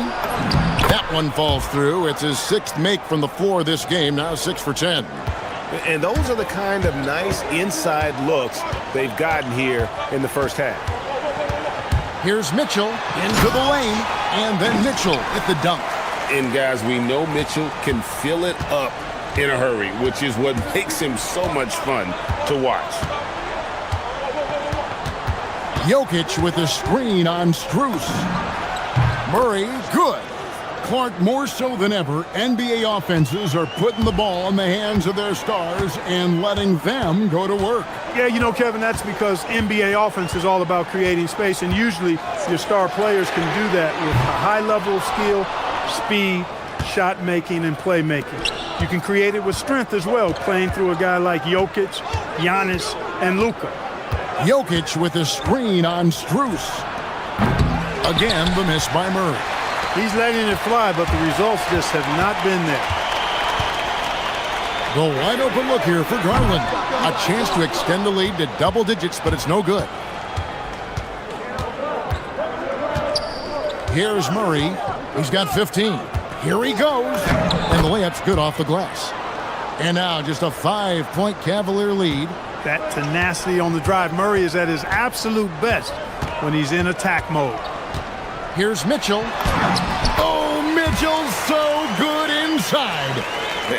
That one falls through. It's his 6th make from the floor this game, now 6 for 10. And those are the kind of nice inside looks they've gotten here in the first half. Here's Mitchell into the lane, and then Mitchell at the dunk. And guys, we know Mitchell can fill it up in a hurry, which is what makes him so much fun to watch. Jokic with a screen on Strus. Murray, good. Clark, more so than ever, NBA offenses are putting the ball in the hands of their stars and letting them go to work. Yeah, you know, Kevin, that's because NBA offense is all about creating space, and usually your star players can do that with a high level of skill, speed, shot making, and playmaking. You can create it with strength as well, playing through a guy like Jokic, Giannis, and Luka. Jokic with a screen on Strus. Again, the miss by Murray. He's letting it fly, but the results just have not been there. The wide open look here for Garland. A chance to extend the lead to double digits, but it's no good. Here's Murray. He's got 15. Here he goes. And the layup's good off the glass. And now just a 5-point Cavalier lead. That tenacity on the drive. Murray is at his absolute best when he's in attack mode. Here's Mitchell. Oh, Mitchell's so good inside.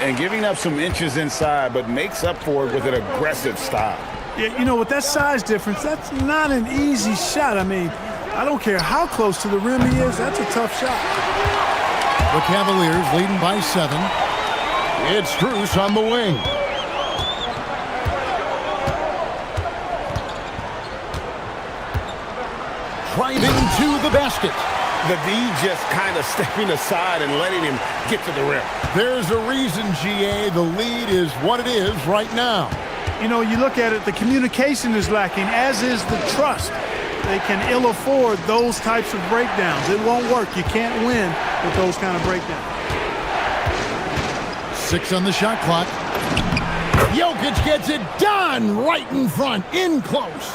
And giving up some inches inside, but makes up for it with an aggressive style. Yeah, you know, with that size difference, that's not an easy shot. I mean, I don't care how close to the rim he is. That's a tough shot. The Cavaliers leading by 7. It's Strus on the wing. Driving to the basket. The D just kind of stepping aside and letting him get to the rim. There's a reason, GA, the lead is what it is right now. You know, you look at it, the communication is lacking, as is the trust. They can ill afford those types of breakdowns. It won't work. You can't win with those kind of breakdowns. 6 on the shot clock. Jokic gets it done right in front, in close.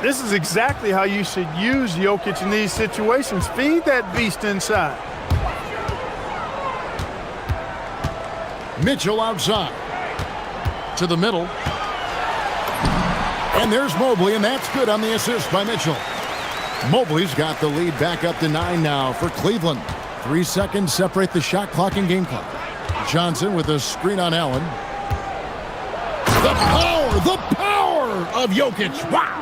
This is exactly how you should use Jokic in these situations. Feed that beast inside. Mitchell outside. To the middle. And there's Mobley, and that's good on the assist by Mitchell. Mobley's got the lead back up to 9 now for Cleveland. 3 seconds separate the shot clock and game clock. Johnson with a screen on Allen. The power of Jokic. Wow.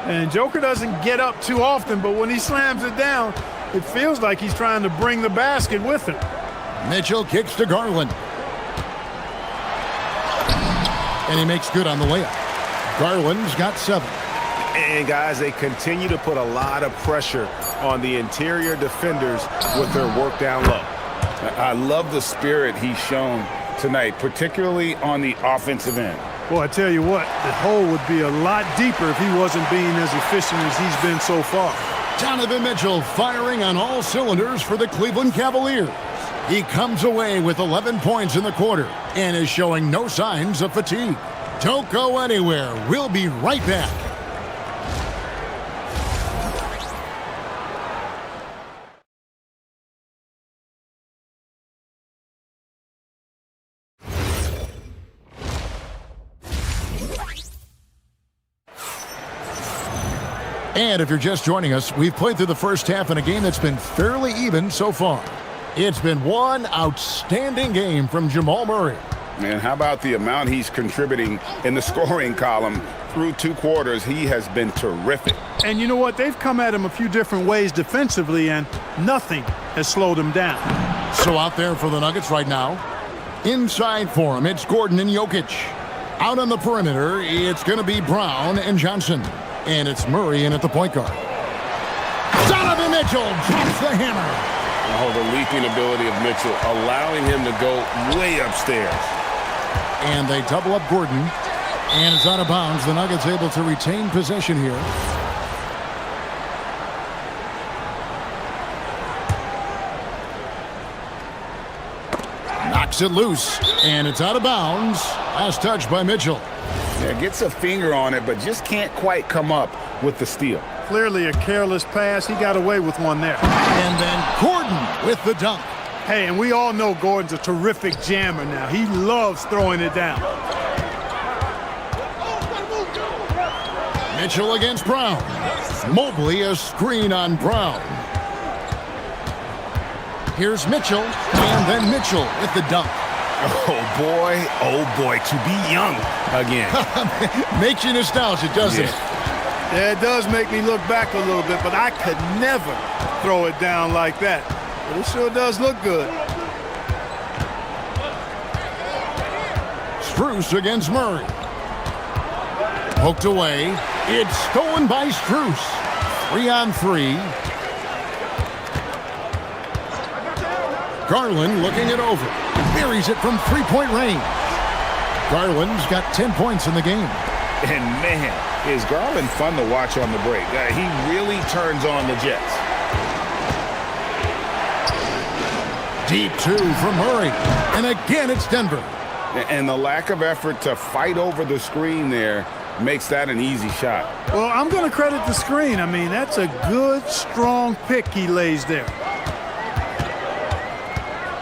And Joker doesn't get up too often, but when he slams it down, it feels like he's trying to bring the basket with him. Mitchell kicks to Garland. And he makes good on the layup. Garland's got 7. And guys, they continue to put a lot of pressure on the interior defenders with their work down low. I love the spirit he's shown tonight, particularly on the offensive end. Boy, I tell you what, the hole would be a lot deeper if he wasn't being as efficient as he's been so far. Donovan Mitchell firing on all cylinders for the Cleveland Cavaliers. He comes away with 11 points in the quarter and is showing no signs of fatigue. Don't go anywhere. We'll be right back. And if you're just joining us, we've played through the first half in a game that's been fairly even so far. It's been one outstanding game from Jamal Murray. And how about the amount he's contributing in the scoring column through 2 quarters? He has been terrific. And you know what? They've come at him a few different ways defensively, and nothing has slowed him down. So out there for the Nuggets right now. Inside for him, it's Gordon and Jokic. Out on the perimeter, it's going to be Brown and Johnson. And it's Murray in at the point guard. Donovan Mitchell drops the hammer. Oh, the leaping ability of Mitchell, allowing him to go way upstairs. And they double up Gordon. And it's out of bounds. The Nuggets able to retain possession here. Knocks it loose. And it's out of bounds. Last touch by Mitchell. Yeah, gets a finger on it, but just can't quite come up with the steal. Clearly a careless pass. He got away with one there. And then Gordon with the dunk. Hey, and we all know Gordon's a terrific jammer now. He loves throwing it down. Mitchell against Brown. Mobley a screen on Brown. Here's Mitchell, and then Mitchell with the dunk. Oh boy, to be young again. Makes you nostalgic, doesn't it? Yeah, it does make me look back a little bit, but I could never throw it down like that. But it sure does look good. Strus against Murray. Poked away. It's stolen by Strus. 3-on-3. Garland looking it over. Buries it from 3-point range. Garland's got 10 points in the game. And man, is Garland fun to watch on the break. He really turns on the Jets. Deep 2 from Murray. And again, it's Denver. And the lack of effort to fight over the screen there makes that an easy shot. Well, I'm going to credit the screen. I mean, that's a good, strong pick he lays there.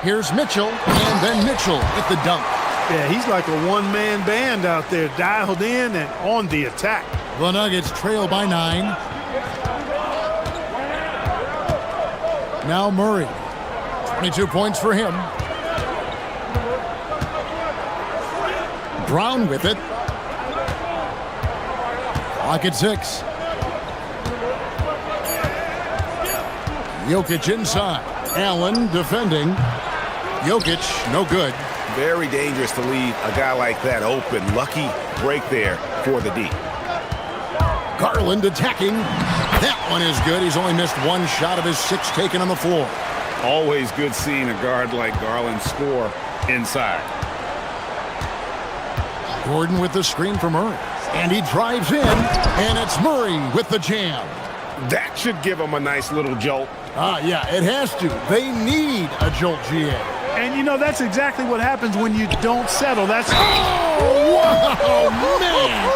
Here's Mitchell, and then Mitchell with the dunk. Yeah, he's like a one-man band out there, dialed in and on the attack. The Nuggets trail by 9. Now Murray. 22 points for him. Brown with it. Clock at 6. Jokic inside. Allen defending. Jokic, no good. Very dangerous to leave a guy like that open. Lucky break there for the D. Garland attacking. That one is good. He's only missed one shot of his 6 taken on the floor. Always good seeing a guard like Garland score inside. Gordon with the screen for Murray. And he drives in, and it's Murray with the jam. That should give him a nice little jolt. Yeah, it has to. They need a jolt, GA. And, you know, that's exactly what happens when you don't settle. That's... Oh, wow, man!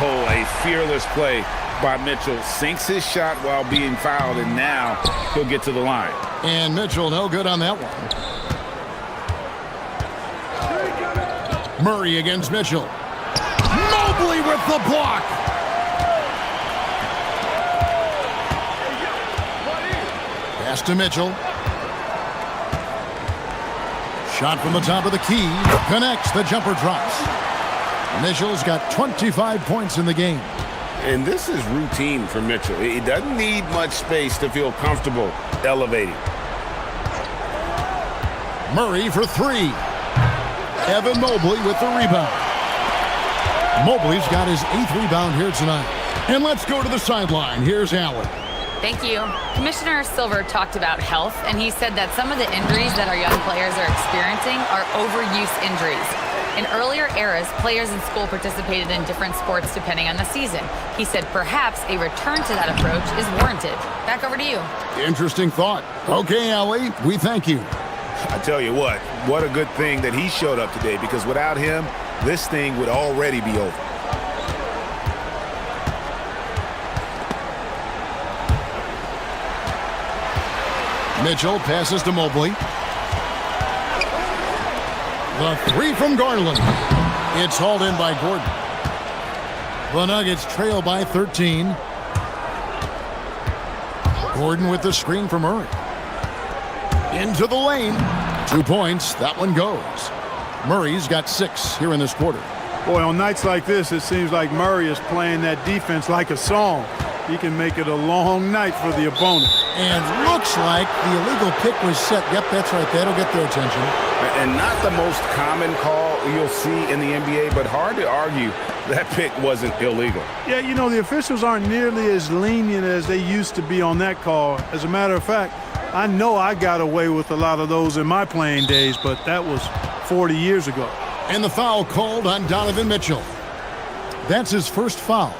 Oh, a fearless play by Mitchell. Sinks his shot while being fouled, and now he'll get to the line. And Mitchell, no good on that one. Murray against Mitchell. Mobley with the block. Pass to Mitchell. Shot from the top of the key. Connects. The jumper drops. Mitchell's got 25 points in the game. And this is routine for Mitchell. He doesn't need much space to feel comfortable elevating. Murray for 3. Evan Mobley with the rebound. Mobley's got his 8th rebound here tonight. And let's go to the sideline. Here's Allen. Thank you. Commissioner Silver talked about health, and he said that some of the injuries that our young players are experiencing are overuse injuries. In earlier eras, players in school participated in different sports depending on the season. He said perhaps a return to that approach is warranted. Back over to you. Interesting thought. Okay, Allie, we thank you. I tell you what a good thing that he showed up today, because without him, this thing would already be over. Mitchell passes to Mobley. The 3 from Garland. It's hauled in by Gordon. The Nuggets trail by 13. Gordon with the screen for Murray. Into the lane. 2 points. That one goes. Murray's got 6 here in this quarter. Boy, on nights like this, it seems like Murray is playing that defense like a song. He can make it a long night for the opponent. And looks like the illegal pick was set. Yep, that's right. That'll get their attention. And not the most common call you'll see in the NBA, but hard to argue that pick wasn't illegal. Yeah, you know, the officials aren't nearly as lenient as they used to be on that call. As a matter of fact, I know I got away with a lot of those in my playing days, but that was 40 years ago. And the foul called on Donovan Mitchell. That's his first foul.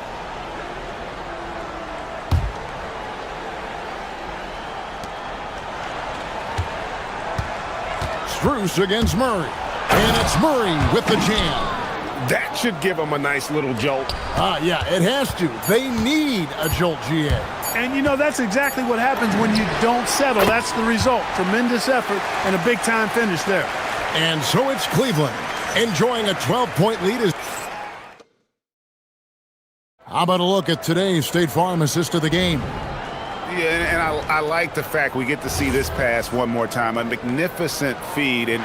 Bruce against Murray. And it's Murray with the jam. That should give him a nice little jolt. Yeah, it has to. They need a jolt, GA. And, you know, that's exactly what happens when you don't settle. That's the result. Tremendous effort and a big-time finish there. And so it's Cleveland enjoying a 12-point lead. How about a look at today's State Farm assist of the game? Yeah, and I like the fact we get to see this pass one more time. A magnificent feed, and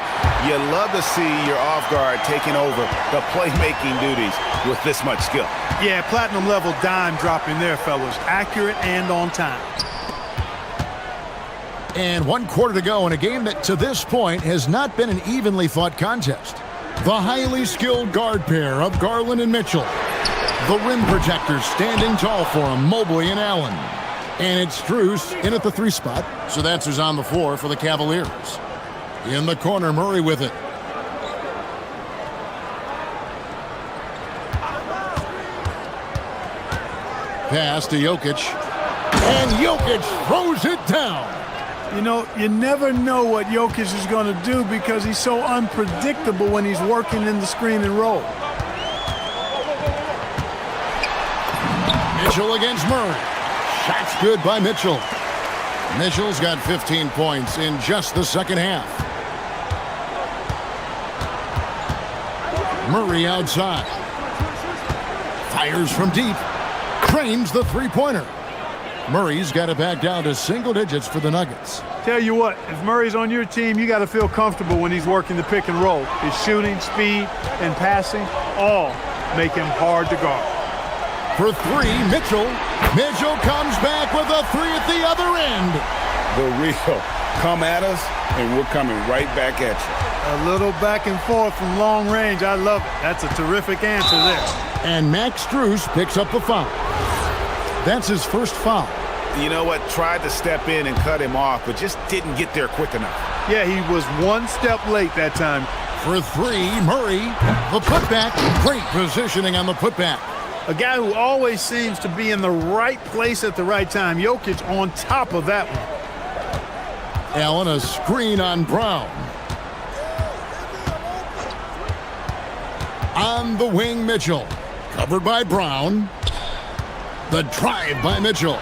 you love to see your off guard taking over the playmaking duties with this much skill. Yeah, platinum level dime dropping there, fellas. Accurate and on time. And 1 quarter to go in a game that to this point has not been an evenly fought contest. The highly skilled guard pair of Garland and Mitchell. The rim protectors standing tall for them, Mobley and Allen. And it's Strus in at the 3 spot. So that's who's on the floor for the Cavaliers. In the corner, Murray with it. Pass to Jokic. And Jokic throws it down. You know, you never know what Jokic is going to do because he's so unpredictable when he's working in the screen and roll. Mitchell against Murray. Shot's good by Mitchell. Mitchell's got 15 points in just the second half. Murray outside. Fires from deep. Trains the three-pointer. Murray's got it back down to single digits for the Nuggets. Tell you what, if Murray's on your team, you got to feel comfortable when he's working the pick and roll. His shooting, speed, and passing all make him hard to guard. For three, Mitchell. Mitchell comes back with a three at the other end. The real come at us, and we're coming right back at you. A little back and forth from long range. I love it. That's a terrific answer there. And Max Strus picks up the foul. That's his first foul. You know what? Tried to step in and cut him off, but just didn't get there quick enough. Yeah, he was one step late that time. For three, Murray. The putback. Great positioning on the putback. A guy who always seems to be in the right place at the right time. Jokic on top of that one. Allen, a screen on Brown. On the wing, Mitchell. Covered by Brown. The drive by Mitchell.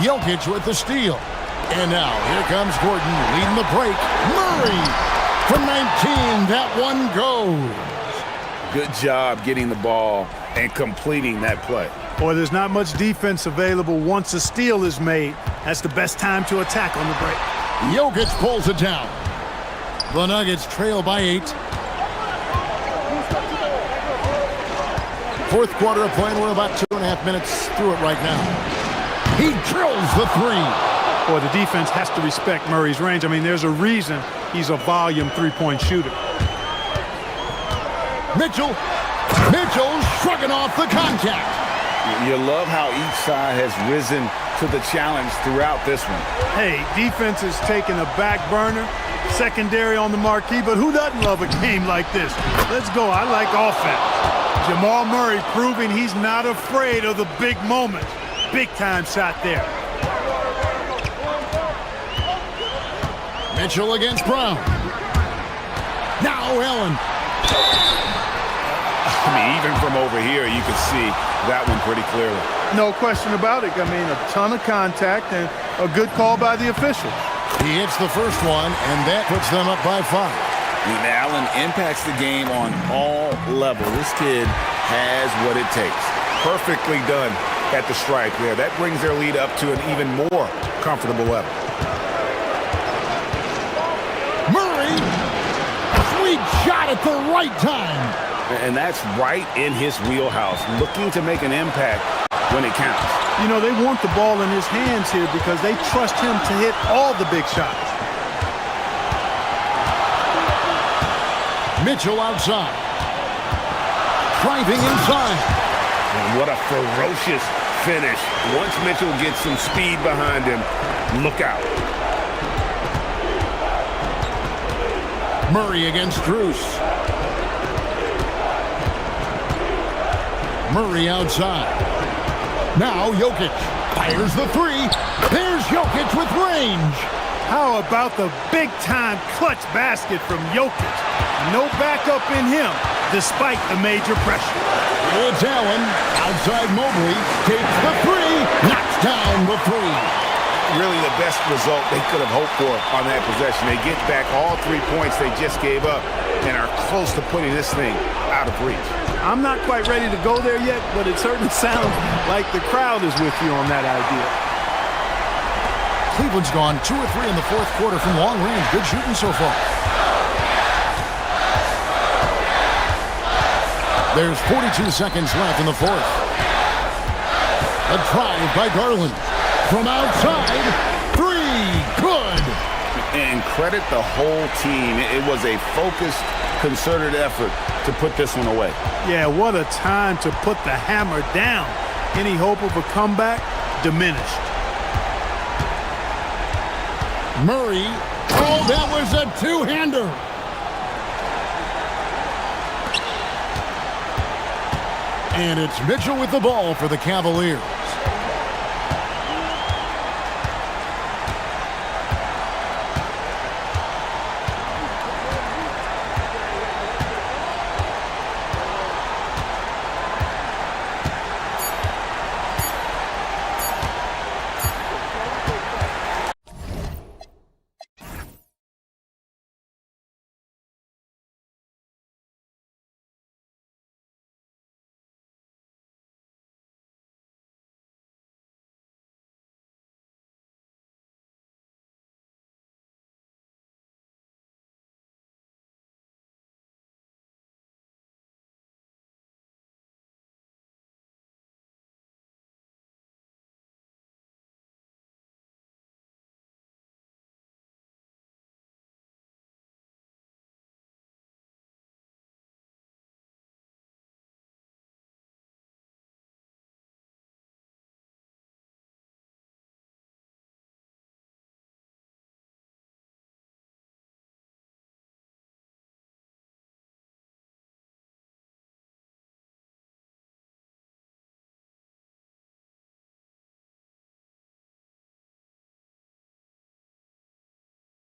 Jokic with the steal. And now, here comes Gordon leading the break. Murray from 19. That one goes. Good job getting the ball and completing that play. Boy, there's not much defense available once a steal is made. That's the best time to attack on the break. Jokic pulls it down. The Nuggets trail by 8. Fourth quarter of play, and we're about 2.5 minutes through it right now. He drills the three. Boy, the defense has to respect Murray's range. I mean, there's a reason he's a volume three-point shooter. Mitchell shrugging off the contact. You love how each side has risen to the challenge throughout this one. Hey, defense is taking a back burner, secondary on the marquee, but who doesn't love a game like this? Let's go. I like offense. Jamal Murray proving he's not afraid of the big moments. Big time shot there. Mitchell against Brown. Now Allen. I mean, even from over here, you can see that one pretty clearly. No question about it. I mean, a ton of contact and a good call by the official. He hits the first one, and that puts them up by 5. And Allen impacts the game on all levels. This kid has what it takes. Perfectly done at the stripe there. That brings their lead up to an even more comfortable level. Murray, sweet shot at the right time. And that's right in his wheelhouse, looking to make an impact when it counts. You know, they want the ball in his hands here because they trust him to hit all the big shots. Mitchell outside. Driving inside. And what a ferocious finish. Once Mitchell gets some speed behind him, look out. Murray against Strus. Murray outside. Now Jokic fires the three. There's Jokic with range. How about the big-time clutch basket from Jokic? No backup in him, despite the major pressure. It's Allen. Outside Mobley. Takes the three. Knocks down the three. Really the best result they could have hoped for on that possession. They get back all 3 points they just gave up and are close to putting this thing out of reach. I'm not quite ready to go there yet, but it certainly sounds like the crowd is with you on that idea. Cleveland's gone 2 or 3 in the fourth quarter from long range. Good shooting so far. There's 42 seconds left in the fourth. A drive by Garland. From outside, three, good. And credit the whole team. It was a focused, concerted effort to put this one away. Yeah, what a time to put the hammer down. Any hope of a comeback? Diminished. Murray, oh, that was a two-hander. And it's Mitchell with the ball for the Cavaliers.